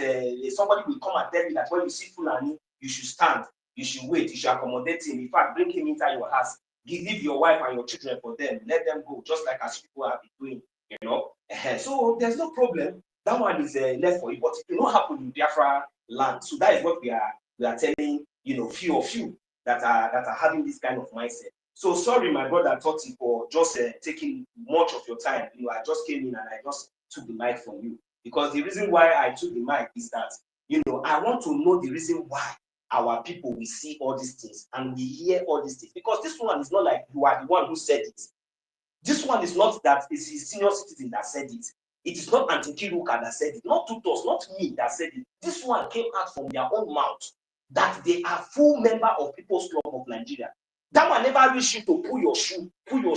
somebody will come and tell you that when you see Fulani, you should stand, you should wait, you should accommodate him. In fact, bring him inside your house, leave your wife and your children for them, let them go, just like as people have been doing, you know. So there's no problem. That one is left for you. But it will not happen in Biafra land. So that is what we are telling, you know, few of you that are having this kind of mindset. So sorry, my brother Totti, for just taking much of your time. You know, I just came in and I just took the mic from you. Because the reason why I took the mic is that, you know, I want to know the reason why our people will see all these things and we hear all these things. Because this one is not like you are the one who said it. This one is not that it's a senior citizen that said it. It is not Auntie Kiruka that said it, not Tutos, not me that said it. This one came out from their own mouth that they are full member of People's Club of Nigeria. That one never reach you to pull your shoe, hold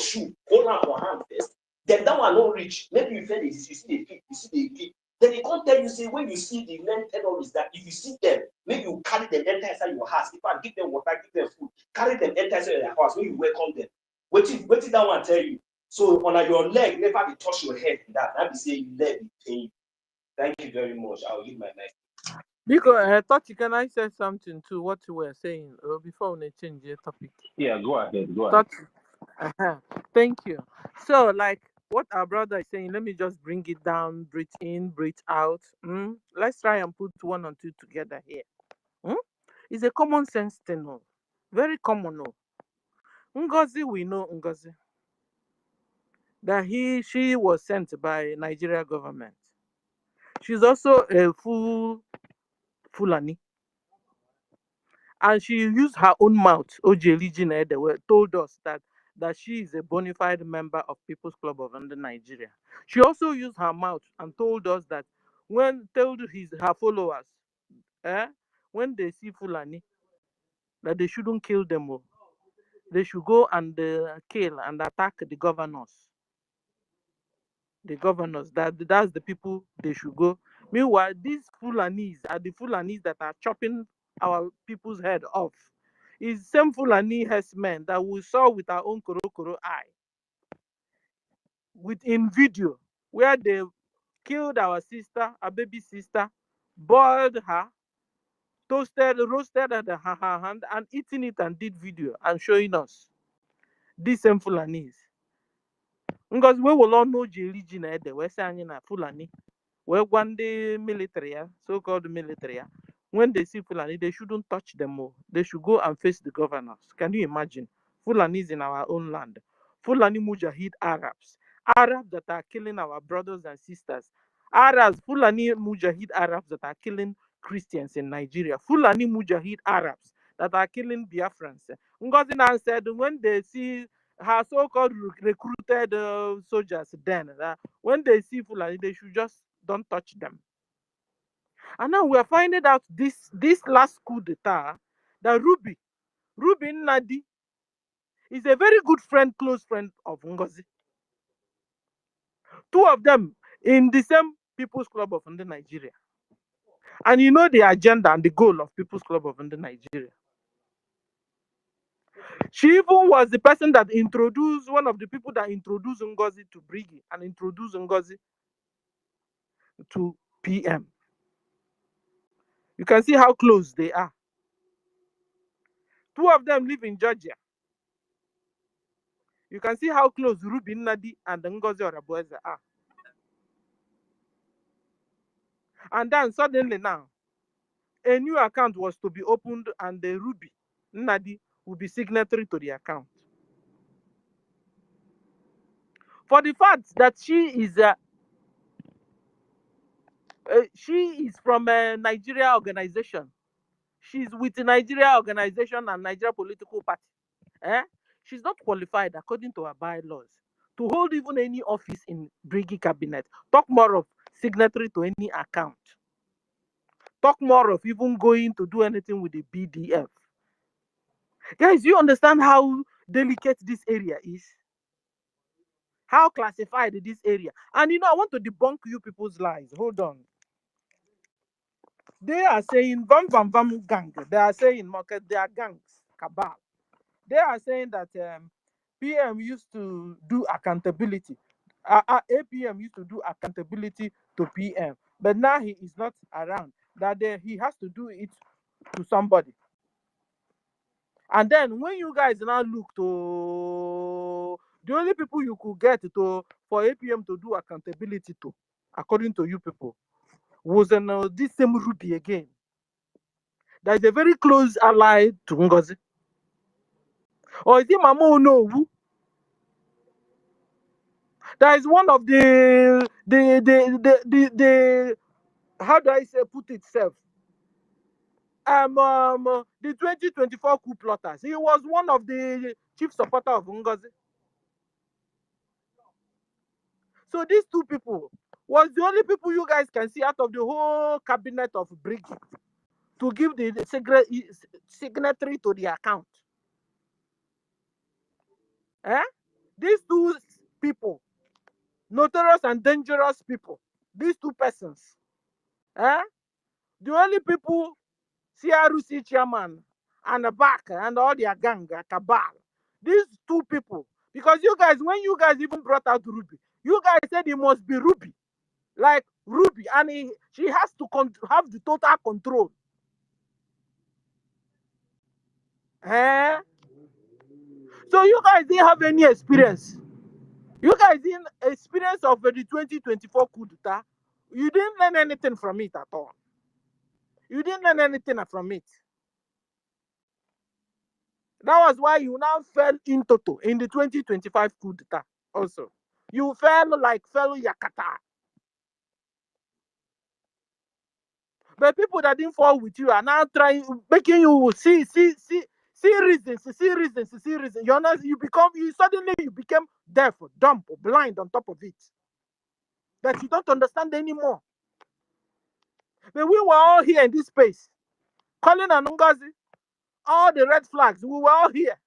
on your hand first. Then that one not reach. Maybe you feel it, you see the peak, Then they can't tell you, say, when you see the men terrorists, that if you see them, maybe you carry them enter inside your house. If I give them water, give them food, carry them enter inside your house when you welcome them. What did that one tell you? So on your leg, never be touch your head. That be say you leg be pain. Thank you very much. I'll give my mic. Because Tati, can I say something to what you were saying before we change the topic? Yeah, go ahead. Go ahead. Tati, thank you. So, like what our brother is saying, let me just bring it down, breathe in, breathe out. Let's try and put one and two together here. It's a common sense thing, no? Very common, no? Ngozi, we know Ngozi. That she was sent by Nigeria government. She's also a full Fulani. And she used her own mouth, Ojelijine Edewe, told us that she is a bona fide member of People's Club of Nigeria. She also used her mouth and told us that her followers, when they see Fulani, that they shouldn't kill them all. They should go and kill and attack the governors. That's the people they should go. Meanwhile, these Fulanis are the Fulanis that are chopping our people's head off. It's same Fulani herdsmen that we saw with our own Korokoro eye. In video, where they killed our baby sister, boiled her, roasted at her hand, and eating it and did video and showing us. These same Fulanis. Because we will all know Jeli Ede, we're saying Fulani. Well, one day military, so-called military, when they see Fulani, they shouldn't touch them all. They should go and face the governors. Can you imagine? Fulani is in our own land. Fulani Mujahid Arabs that are killing our brothers and sisters. Fulani Mujahid Arabs that are killing Christians in Nigeria. Fulani Mujahid Arabs that are killing Biafrans. Ngozi now said when they see her so-called recruited soldiers, then when they see Fulani, they should just don't touch them. And now we are finding out this last coup d'etat that Ruby Nadi is a very good friend, close friend of Ngozi. Two of them in the same People's Club of Nigeria. And you know the agenda and the goal of People's Club of Nigeria. She even was the person that introduced, one of the people that introduced Ngozi to BRGIE and introduced Ngozi to PM. You can see how close they are. Two of them live in Georgia. You can see how close Ruby Nadi and Ngozi Orabueze are. And then suddenly now, a new account was to be opened and the Ruby Nnadi will be signatory to the account. For the fact that she is from a Nigeria organization. She's with the Nigeria organization and Nigeria political party. She's not qualified according to her bylaws to hold even any office in BRGIE cabinet. Talk more of signatory to any account. Talk more of even going to do anything with the BDF. Guys, you understand how delicate this area is? How classified this area? And I want to debunk you people's lies. Hold on. They are saying Vam gang. They are saying market. They are gangs, cabal. They are saying that PM used to do accountability. APM used to do accountability to PM, but now he is not around. That he has to do it to somebody. And then when you guys now look to the only people you could get to for APM to do accountability to, according to you people, was this same Ruby again. That is a very close ally to NGOZI. Or is it Mama Onuwu? That is one of the how do I say put itself? The 2024 coup plotters. He was one of the chief supporter of NGOZI. So these two people was the only people you guys can see out of the whole cabinet of BRGIE to give the signatory to the account. These two people, notorious and dangerous people, these two persons, the only people, CRC chairman and the back and all their gang, cabal, these two people, because you guys, when you guys even brought out Ruby, you guys said it must be Ruby, like Ruby, and she has to have the total control. So you guys didn't have any experience. You guys didn't experience of the 2024 coup d'etat. You didn't learn anything from it at all. You didn't learn anything from it. That was why you now fell in toto in the 2025 coup d'etat also. You fell Yakata. But people that didn't fall with you are now trying, making you see reasons. You're not, you suddenly became deaf, dumb, blind on top of it. That you don't understand anymore. But we were all here in this space, calling on NGOZI, all the red flags, we were all here.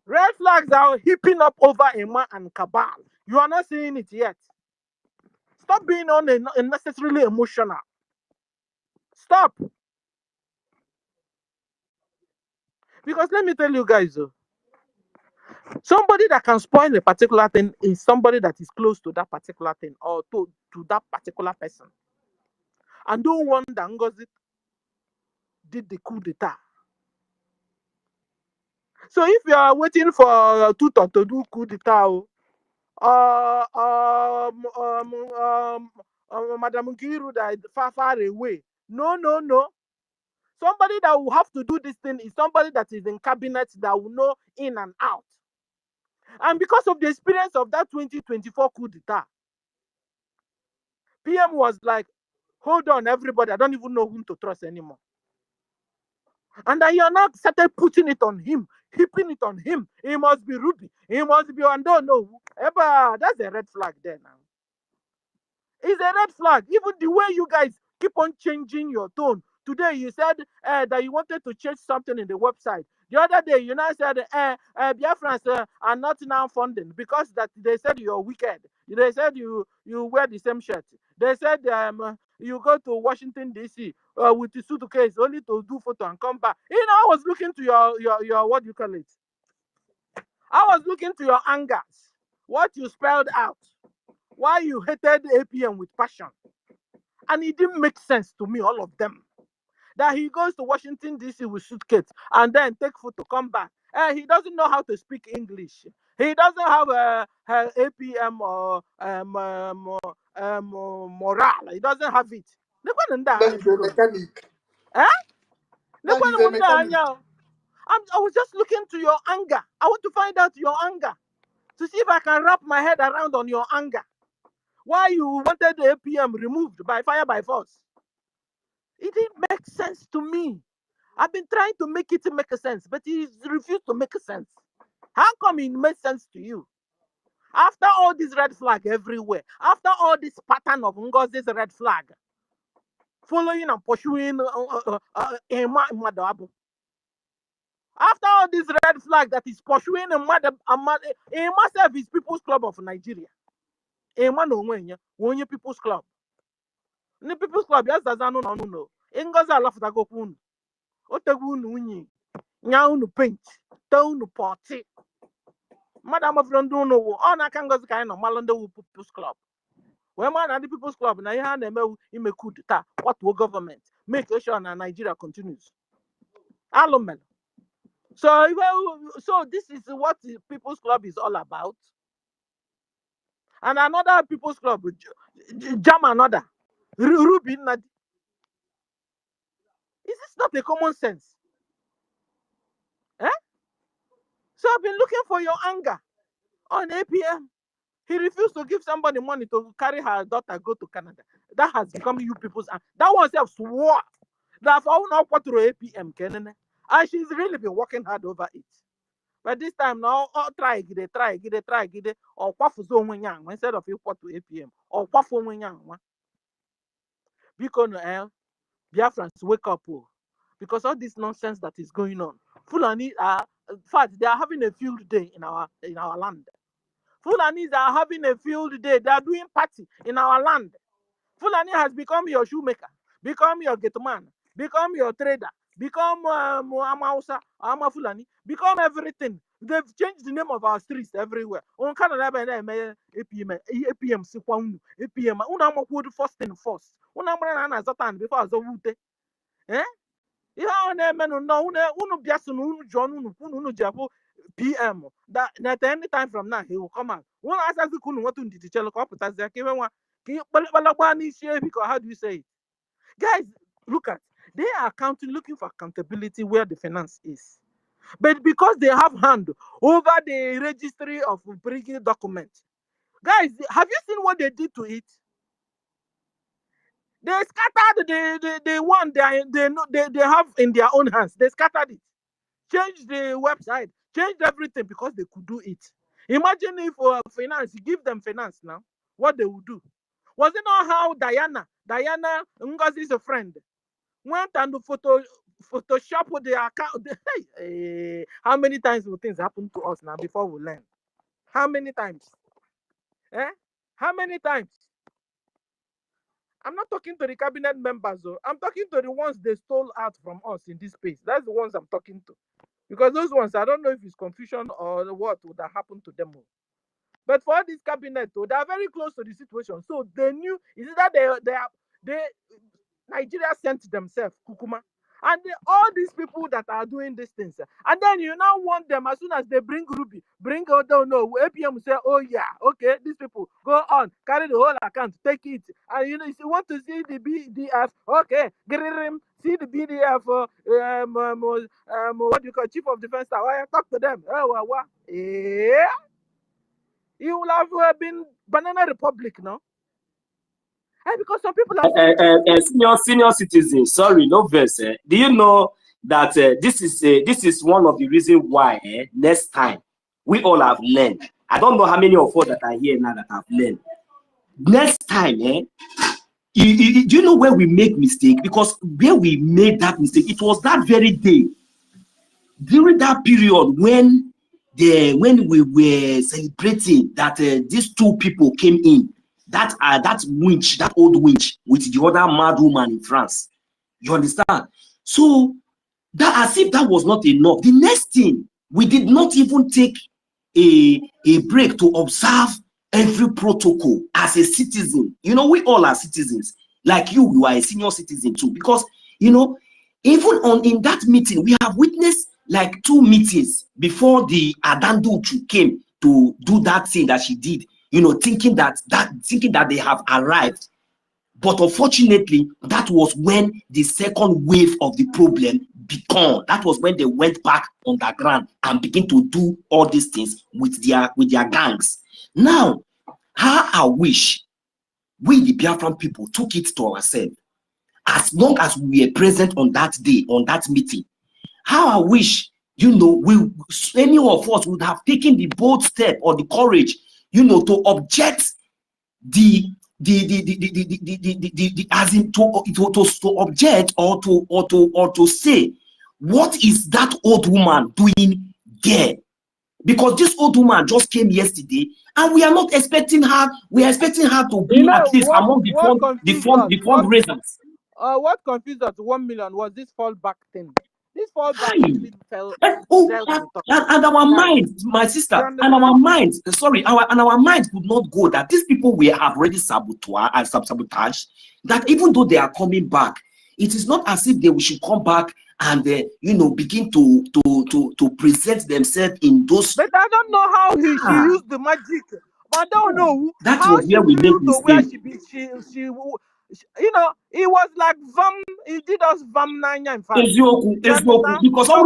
Red flags are heaping up over Emma and Cabal. You are not seeing it yet. Stop being unnecessarily emotional. Stop. Because let me tell you guys, somebody that can spoil a particular thing is somebody that is close to that particular thing or to that particular person. And don't want that NGOZI did the coup d'etat. So if you are waiting for Tutor to do coup d'etat, Madam Nkiru that is far away. No. Somebody that will have to do this thing is somebody that is in cabinet that will know in and out. And because of the experience of that 2024 coup d'etat, PM was like, hold on, everybody, I don't even know whom to trust anymore. And then you're now started putting it on him, heaping it on him. He must be Ruby. He must be, and don't know. That's a red flag there now. It's a red flag. Even the way you guys keep on changing your tone. Today you said that you wanted to change something in the website. The other day you now said BIAFRANS are not now funding because that they said you're wicked. They said you wear the same shirt. They said you go to Washington DC with the suitcase only to do photo and come back. I was looking to your what do you call it? I was looking to your angers. What you spelled out. Why you hated APM with passion. And it didn't make sense to me, all of them. That he goes to Washington, D.C. with suitcase and then take photo, come back. He doesn't know how to speak English. He doesn't have a APM or morale. He doesn't have it. That is a mechanic. Eh? That is a mechanic. I was just looking to your anger. I want to find out your anger to see if I can wrap my head around on your anger. Why you wanted the APM removed by fire by force? It didn't make sense to me. I've been trying to make it make sense, but he refused to make sense. How come it made sense to you? After all this red flag everywhere, after all this pattern of Ngozi's red flag, following and pursuing Madabu. After all this red flag that is pursuing myself is People's Club of Nigeria. Onye People's Club. The People's Club, yes, that's no. Ngozi alafutago unu. Otegu unu unyi. Nya unu paint. Ta unu party. Madam of London, all na Ngozi ka no malando People's Club. When man the People's Club, na ihe na-eme ime coup d'etat, what will government make sure na Nigeria continues. Alumel. So this is what the People's Club is all about. And another People's Club, jam another. Ruby Nadi. Is this not a common sense? Eh? So I've been looking for your anger on APM. He refused to give somebody money to carry her daughter go to Canada. That has become you people's anger. That one self swore that for now what to APM Kenene. And she's really been working hard over it. But this time now, try or quafu instead of you what to APM or quafu because Biafrans wake up, because all this nonsense that is going on. Fulani are, in fact, they are having a field day in our land. Fulanis are having a field day. They are doing party in our land. Fulani has become your shoemaker, become your gate man, become your trader, become Amausa, Fulani, become everything. They've changed the name of our streets everywhere. On Canada, APM, APM, Unamakud first and first. Unamana Zatan before I was eh? Ihe ahụ na-eme unu bịa so na unu jụọ unu jabụ PM that any time from now he will come out. One asazi kunu nwatu ndidi chelo ka ọ pụtazi ka iwe nwa ka ikpalakpa n'isi ebi ka how do you say it? Guys, look at, they are looking for accountability where the finance is. But because they have hand over the registry of BRGIE documents, guys, have you seen what they did to it? They scattered the one they have in their own hands. They scattered it, changed the website, changed everything because they could do it. Imagine if finance, give them finance now, what they would do. Was it not how Diana Ngozi's a friend, went and Photoshop the account? Hey, how many times will things happen to us now before we learn? How many times? How many times? I'm not talking to the cabinet members, though. I'm talking to the ones they stole out from us in this space. That's the ones I'm talking to. Because those ones, I don't know if it's confusion or what would have happened to them. But for this cabinet, though, they are very close to the situation. So they knew, is it that they Nigeria sent themselves, Kukuma. And all these people that are doing these things. And then you now want them, as soon as they bring Ruby, APM will say, oh yeah, okay, these people, go on, carry the whole account, take it. And if you want to see the BDF, okay, see the BDF, what do you call, Chief of Defense Staff, talk to them. Yeah. You will have been Banana Republic, no? And because some people are senior citizens. Sorry, no verse. Do you know that this is one of the reasons why next time we all have learned. I don't know how many of us that are here now that have learned. Next time, do you know where we make mistake? Because where we made that mistake, it was that very day during that period when we were celebrating that these two people came in. That winch, that old winch with the other mad woman in France. You understand? So that, as if that was not enough, the next thing, we did not even take a break to observe every protocol as a citizen. You know, we all are citizens. Like you are a senior citizen too. Because, you know, even in that meeting, we have witnessed like 2 meetings before the Adanduchu came to do that thing that she did, you know, thinking that they have arrived. But unfortunately, that was when the second wave of the problem began. That was when they went back underground and began to do all these things with their gangs. Now, how I wish we, the Biafran people, took it to ourselves. As long as we were present on that day, on that meeting, how I wish, you know, any of us would have taken the bold step or the courage, you know, to object as in to object or to say, what is that old woman doing there? Because this old woman just came yesterday, and we are not expecting her. We are expecting her to be, you know, at least among the fundraisers. What confused us 1 million was this fallback thing. This fallback really fell. And our mind, my sister, and our mind, our mind could not go that these people we have already sabotaged. That even though they are coming back, it is not as if they should come back and you know, begin to present themselves in those. But I don't know how she used the magic. But I don't know how was where we made she you know, it was like it did us nanya in fact. Because I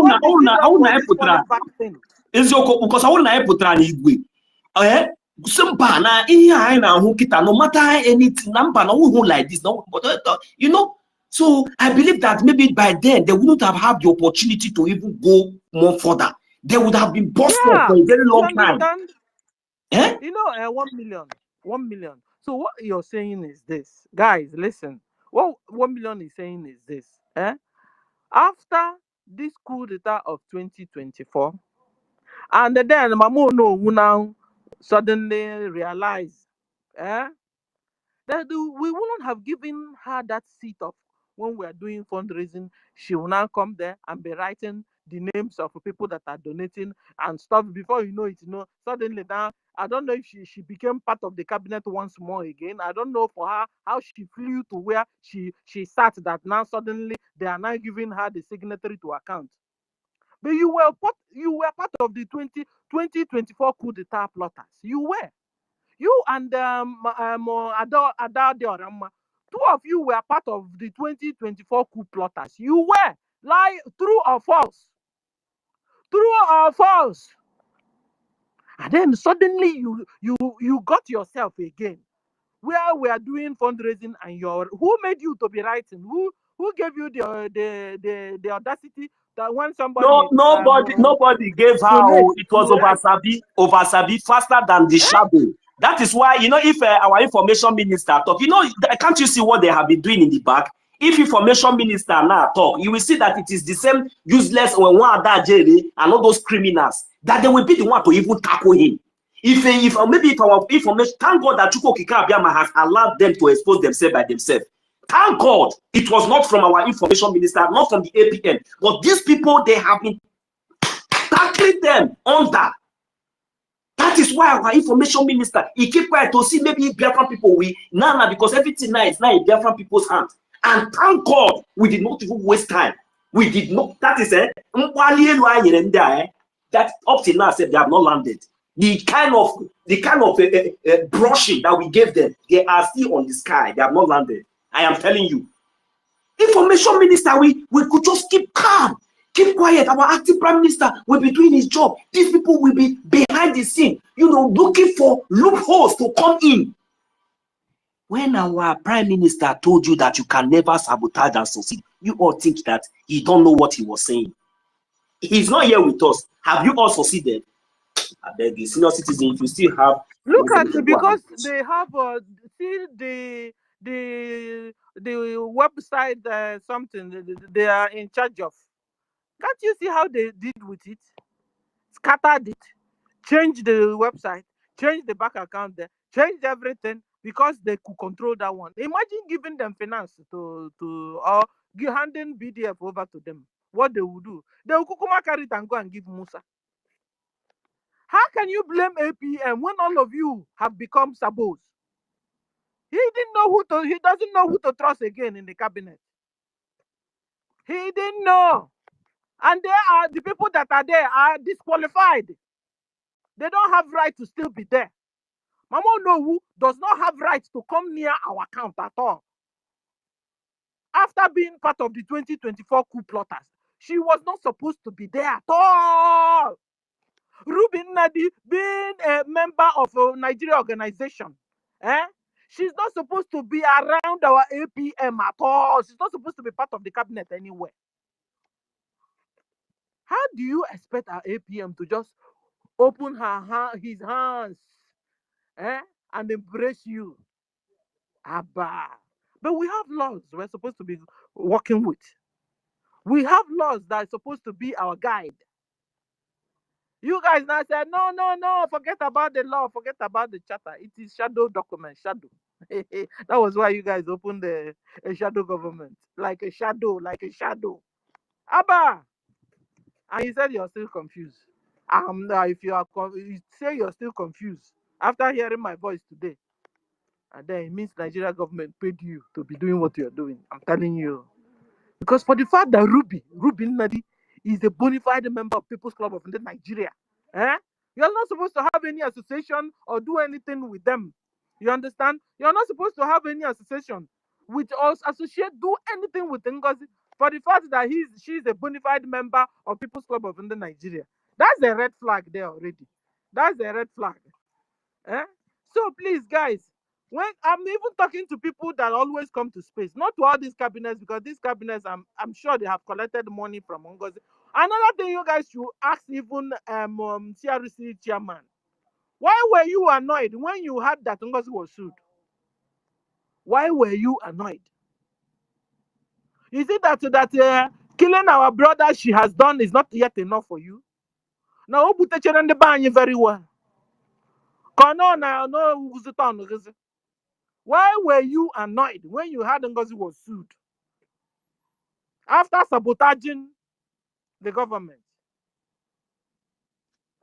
no matter anything, like this, no, you know. So I believe that maybe by then they wouldn't have had the opportunity to even go more further. They would have been busted for a very long time. You know, 1 million. 1 million. So what you're saying is this, guys, listen. What 1 million is saying is this. After this coup d'etat of 2024, and then Mamo Onuwu now suddenly realized that we wouldn't have given her that seat of when we are doing fundraising. She will now come there and be writing the names of people that are donating and stuff. Before you know it, you know, suddenly now, I don't know if she became part of the cabinet once more again. I don't know for her how she flew to where she sat, that now suddenly they are now giving her the signatory to account. But you were part of the 2024 coup d'etat plotters. You were. You and Ada Diorama, 2 of you were part of the 2024 coup plotters. You were. Lie, true or false? True or false? And then suddenly you got yourself again, where we are doing fundraising, and who made you to be writing? Who gave you the audacity that when somebody nobody gave her. It was oversabi faster than the shadow. That is why, you know, if our information minister talk, you know, can't you see what they have been doing in the back? If information minister now talk, you will see that it is the same useless and all those criminals that they will be the one to even tackle him. If our information, thank God that Chuko Kika has allowed them to expose themselves by themselves. Thank God it was not from our information minister, not from the APN, but these people, they have been tackling them under. That is why our information minister, he keep quiet to see maybe Biafran people now because everything now is now in Biafran people's hands. And thank God we did not even waste time. We did not. That is that up till now said they have not landed. The kind of brushing that we gave them, they are still on the sky. They have not landed. I am telling you. Information minister, we could just keep calm. Keep quiet. Our acting prime minister will be doing his job. These people will be behind the scene, you know, looking for loopholes to come in. When our prime minister told you that you can never sabotage and succeed, you all think that he don't know what he was saying. He's not here with us. Have you all succeeded? I beg you, senior citizen, if you still have. Look at it, because they have see the website something they are in charge of. Can't you see how they did with it? Scattered it, changed the website, changed the bank account there, changed everything because they could control that one. Imagine giving them finance or handing BDF over to them. What they would do? They will kukuma carry it and go and give Musa. How can you blame APM when all of you have become sabos? He doesn't know who to trust again in the cabinet. He didn't know. And the people that are there are disqualified. They don't have right to still be there. Mama Onuwu does not have right to come near our account at all. After being part of the 2024 coup plotters, she was not supposed to be there at all. Ruby Nnadi being a member of a Nigeria organization, she's not supposed to be around our APM at all. She's not supposed to be part of the cabinet anywhere. How do you expect our APM to just open his hands and embrace you? Abba. But we have laws we're supposed to be working with. We have laws that are supposed to be our guide. You guys now said, no, forget about the law, forget about the charter. It is shadow document, shadow. That was why you guys opened a shadow government. Like a shadow. Abba! And you said you're still confused. If you say you're still confused after hearing my voice today, and then it means Nigeria government paid you to be doing what you're doing. I'm telling you. Because for the fact that Ruby Nnadi is a bona fide member of People's Club of Nigeria, you're not supposed to have any association or do anything with them. You understand? You're not supposed to have any association with us, do anything with NGOZI for the fact that she's a bona fide member of People's Club of Nigeria. That's a red flag there already. That's a red flag. So please, guys, when I'm even talking to people that always come to space, not to all these cabinets, because these cabinets, I'm sure they have collected money from NGOZI. Another thing you guys should ask even CRC chairman, why were you annoyed when you heard that NGOZI was sued? Why were you annoyed? Is it that killing our brother she has done is not yet enough for you? Now, very well. Why were you annoyed when you heard NGOZI was sued? After sabotaging the government.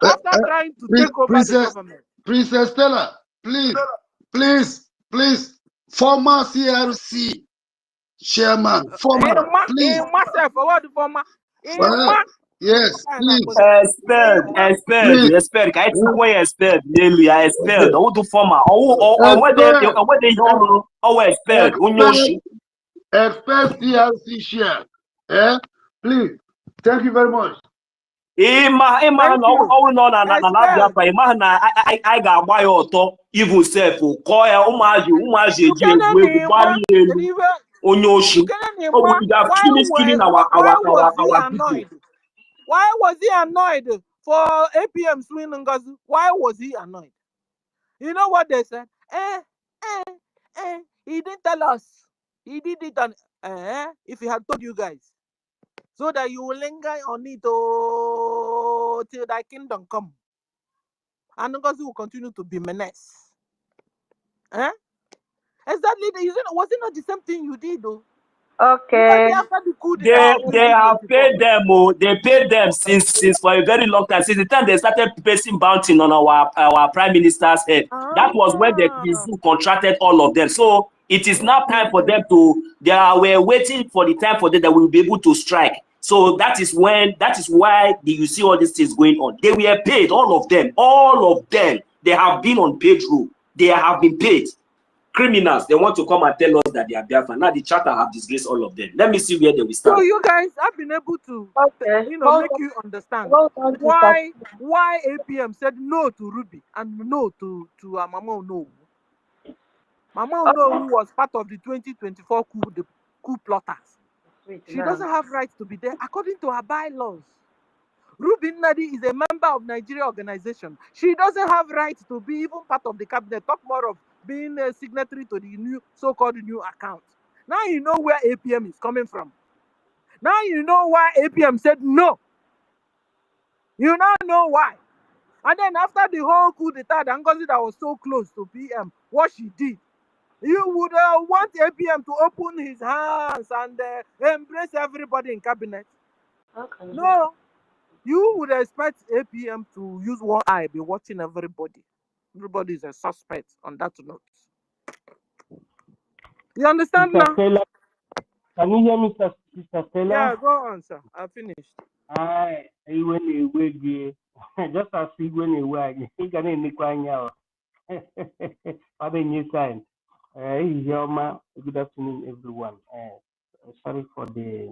After trying to take over the government. Princess Stella, please, former CRC chairman, former, please. Yes, please. Expert. Can you say expert? Nearly, expert. Who do former? Or what they expert? Expert CRC share. Please. Thank you very much. I ga-agba ya ọtọ even self kọọ ya ụmụazị eji egwu egwu gbali elu onye oshi. Why was he annoyed for APM swing NGOZI? Why was he annoyed? You know what they said? He didn't tell us. He did it on if he had told you guys. So that you will linger on it till thy kingdom come. And NGOZI will continue to be menace. Exactly. Was it not the same thing you did though? Okay. They have paid them. They paid them since for a very long time. Since the time they started placing bounty on our prime minister's head. That was when the zoo contracted all of them. So it is now time for them to. They were waiting for the time for them that we will be able to strike. So that is why you see all these things going on. They were paid, all of them. They have been on paid roll. They have been paid. Criminals, they want to come and tell us that they are Biafran. Now the charter have disgraced all of them. Let me see where they will start. So you guys have been able to, make you understand why APM said no to Ruby and no to Mama Onuwu. Mama Onuwu was part of the 2024 coup plotters. She doesn't have rights to be there according to her bylaws. Ruby Nnadi is a member of Nigeria organization. She doesn't have rights to be even part of the cabinet. Talk more of being a signatory to the new so-called new account. Now you know where APM is coming from. Now you know why APM said no. You now know why. And then after the whole coup d'etat, NGOZI that was so close to PM, what she did, you would want APM to open his hands and embrace everybody in cabinet. Okay. No. You would expect APM to use one eye, be watching everybody. Everybody is a suspect on that note. You understand now? Can you hear me, Sister Stella? Yeah, go on, sir. I finished. Just as when you can new sign. Good afternoon, everyone. Sorry for the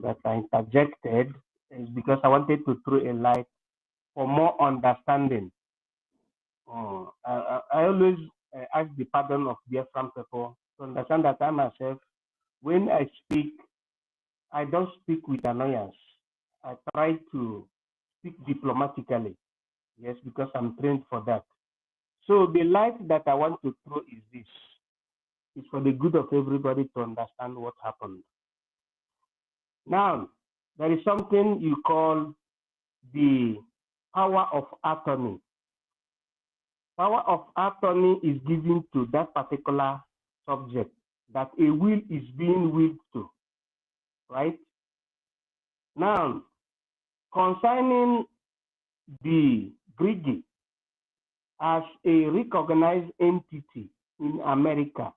that I interjected. It's because I wanted to throw a light for more understanding. I always ask the pardon of Biafran people to understand that I myself, when I speak, I don't speak with annoyance. I try to speak diplomatically. Yes, because I'm trained for that. So the light that I want to throw is this. It's for the good of everybody to understand what happened. Now, there is something you call the power of attorney. Power of attorney is given to that particular subject that a will is being willed to, right? Now, concerning the BRGIE as a recognized entity in America,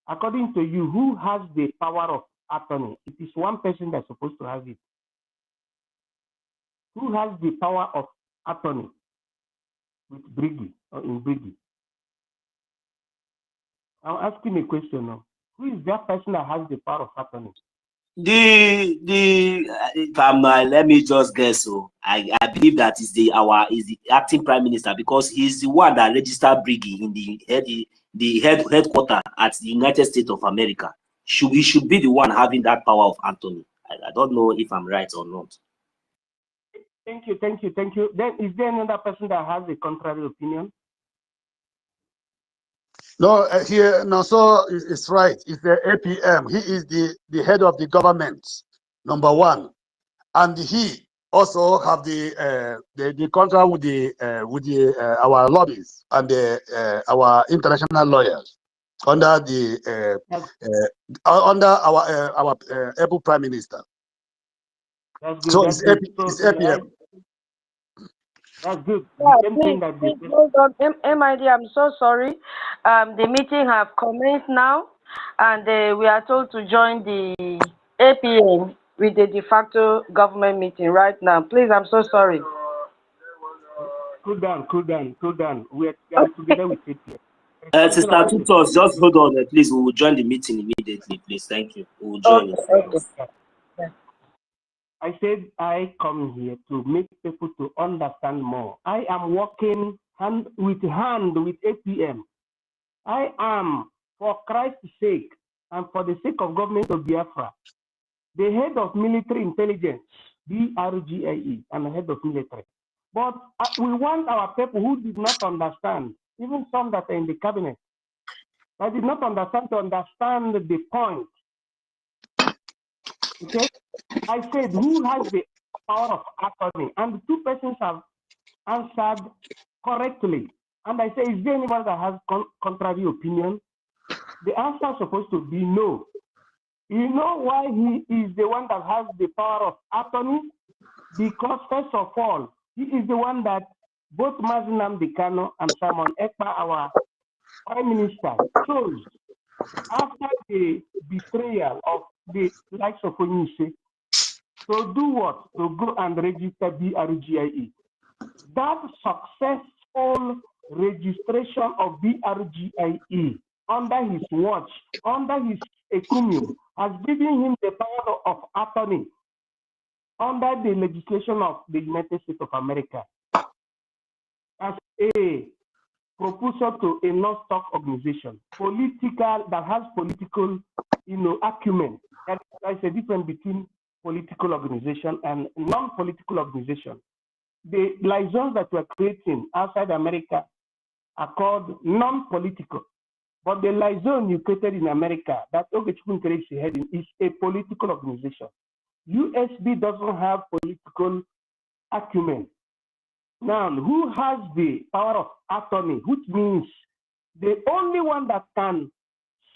according to you, who has the power of attorney? It is one person that's supposed to have it. Who has the power of attorney with BRGIE or in BRGIE? I'm asking a question now. Who is that person that has the power of attorney? Let me just guess. So I believe that is the acting prime minister, because he's the one that registered BRGIE in the headquarters at the United States of America. He should be the one having that power of attorney. I don't know if I'm right or not. Thank you. Then is there another person that has a contrary opinion? No, here, no, so it's right. It's the APM. He is the head of the government, number one, and he also have the contract with our lobbies and our international lawyers under the under our able prime minister. That's good. So That's it's APM. That's good. Yeah, please hold on. MID, I'm so sorry. The meeting have commenced now, and we are told to join the APM with the de facto government meeting right now. Please, I'm so sorry. Cool down. We are together with APM. Sister Tutos, just hold on, please. We will join the meeting immediately, please. Thank you. We will join it. Okay. I said I come here to make people to understand more. I am working hand with APM. I am, for Christ's sake and for the sake of government of Biafra, the head of military intelligence, BRGIE, and the head of military. But we want our people who did not understand, even some that are in the cabinet, that did not understand, to understand the point. Okay? I said, who has the power of attorney? And the two persons have answered correctly. And I say, is there anyone that has contrary opinion? The answer is supposed to be no. You know why he is the one that has the power of attorney? Because first of all, he is the one that both Mazinam Dikano and Simon Ekpa, our prime minister, chose after the betrayal of the likes of Onise to do what? To go and register BRGIE. That successful registration of BRGIE under his watch, under his encomium, has given him the power of attorney under the legislation of the United States of America as a proposal to a non-stock organization, that has political, acumen. There's a difference between political organization and non-political organization. The liaisons that we're creating outside America are called non-political. But the liaison you created in America, that OGOJA creates heading, is a political organization. USB doesn't have political acumen. Now, who has the power of attorney, which means the only one that can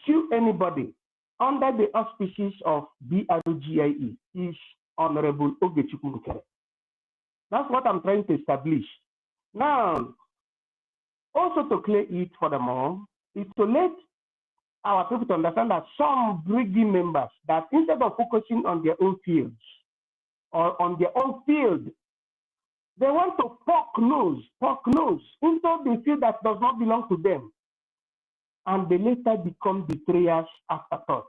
sue anybody under the auspices of BRGIE is Honorable OGOJA. That's what I'm trying to establish. Now, also to clear it furthermore, is to let our people to understand that some BRGIE members, that instead of focusing on their own fields or on their own field, they want to poke nose into the field that does not belong to them. And they later become betrayers afterthought.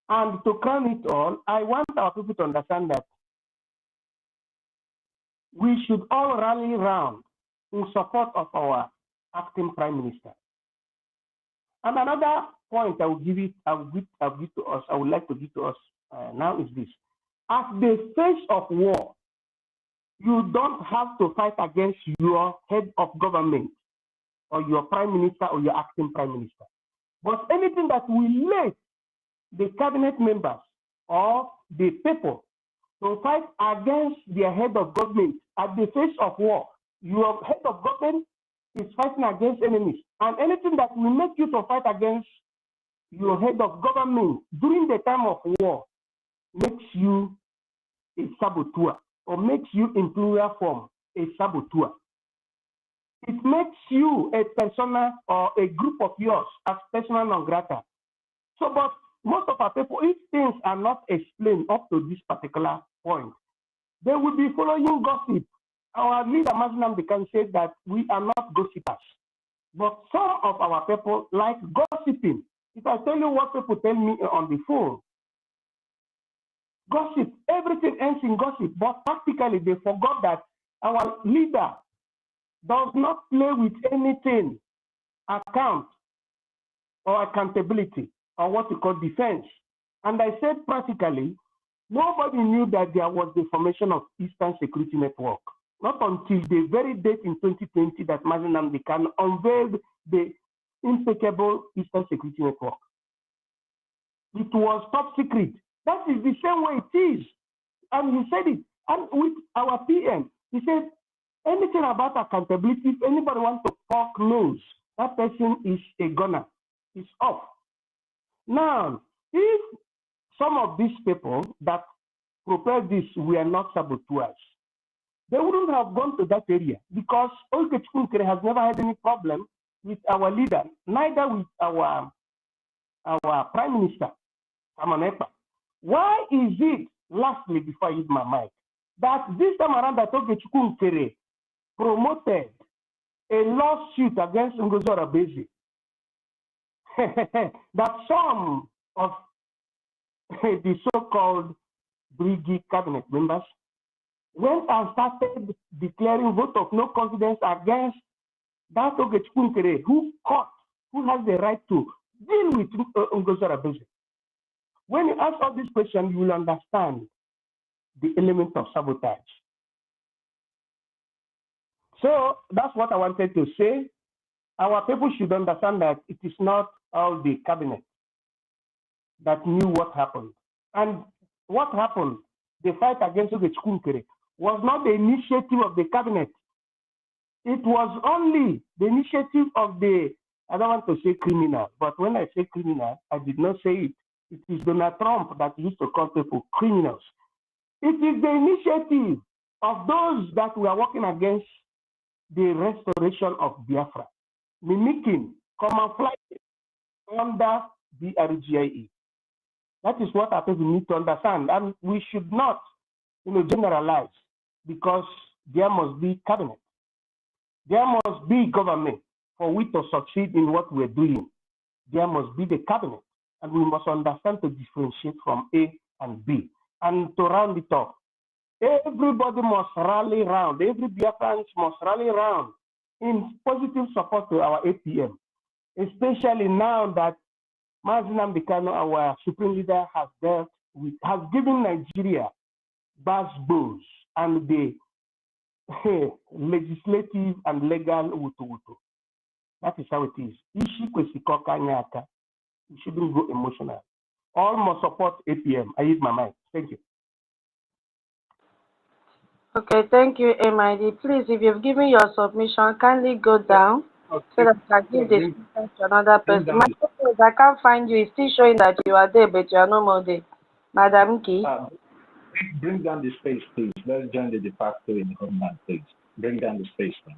And to crown it all, I want our people to understand that we should all rally round in support of our acting Prime Minister. And another point I would like to give to us now is this. At the face of war, you don't have to fight against your head of government or your Prime Minister or your acting Prime Minister. But anything that will make the cabinet members or the people to fight against their head of government at the face of war, your head of government is fighting against enemies. And anything that will make you to fight against your head of government during the time of war makes you a saboteur, or makes you in plural form a saboteur. It makes you a persona or a group of yours as persona non grata. So, but most of our people, if things are not explained up to this particular point, they will be following gossip. Our leader, Mazinam, can say that we are not gossipers. But some of our people like gossiping. If I tell you what people tell me on the phone, gossip, everything ends in gossip. But practically, they forgot that our leader does not play with anything, account or accountability, or what we call defense. And I said practically, nobody knew that there was the formation of Eastern Security Network. Not until the very date in 2020 that Mazinam Dekan unveiled the impeccable Eastern Security Network. It was top secret. That is the same way it is. And he said it. And with our PM, he said, anything about accountability, if anybody wants to poke nose, that person is a gunner. It's off. Now, if some of these people that prepared this were not saboteurs, they wouldn't have gone to that area, because Okechukwu has never had any problem with our leader, neither with our Prime Minister, Amanepa. Why is it, lastly, before I use my mic, that this time around that Okechukwu promoted a lawsuit against NGOZI Orabufulani, that some of the so-called BRGIE cabinet members went and started declaring vote of no confidence against that Okechukwu who has the right to deal with NGOZI Orabufulani. When you ask all these questions, you will understand the element of sabotage. So that's what I wanted to say. Our people should understand that it is not all the cabinet that knew what happened. And what happened, the fight against Okechukwu was not the initiative of the cabinet. It was only the initiative of the, I don't want to say criminal, but when I say criminal, I did not say it. It is Donald Trump that used to call people criminals. It is the initiative of those that were working against the restoration of Biafra, mimicking, camouflaging under BRGIE. That is what our people need to understand, and we should not, generalize, because there must be cabinet, there must be government for we to succeed in what we're doing. There must be the cabinet, and we must understand to differentiate from A and B. And to round it off, everybody must rally round, every Biafrans must rally round in positive support to our APM, especially now that Mazinam Dekano, our supreme leader, has given Nigeria backbones and the legislative and legal wutu. That is how it is. You shouldn't go emotional. All must support APM. I use my mind. Thank you. Okay, thank you, MID. Please, if you've given your submission, kindly go down so that I can give the speaker to another person. My question is, I can't find you. It's still showing that you are there, but you are no more there. Madam Key. Bring down the space, please. Let's join the de facto in the government, please. Bring down the space, please.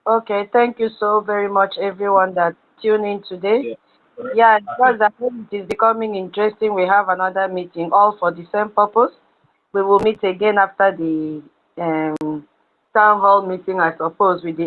Okay, thank you so very much, everyone that tuned in today. Yeah, because I think it is becoming interesting. We have another meeting, all for the same purpose. We will meet again after the town hall meeting, I suppose, with the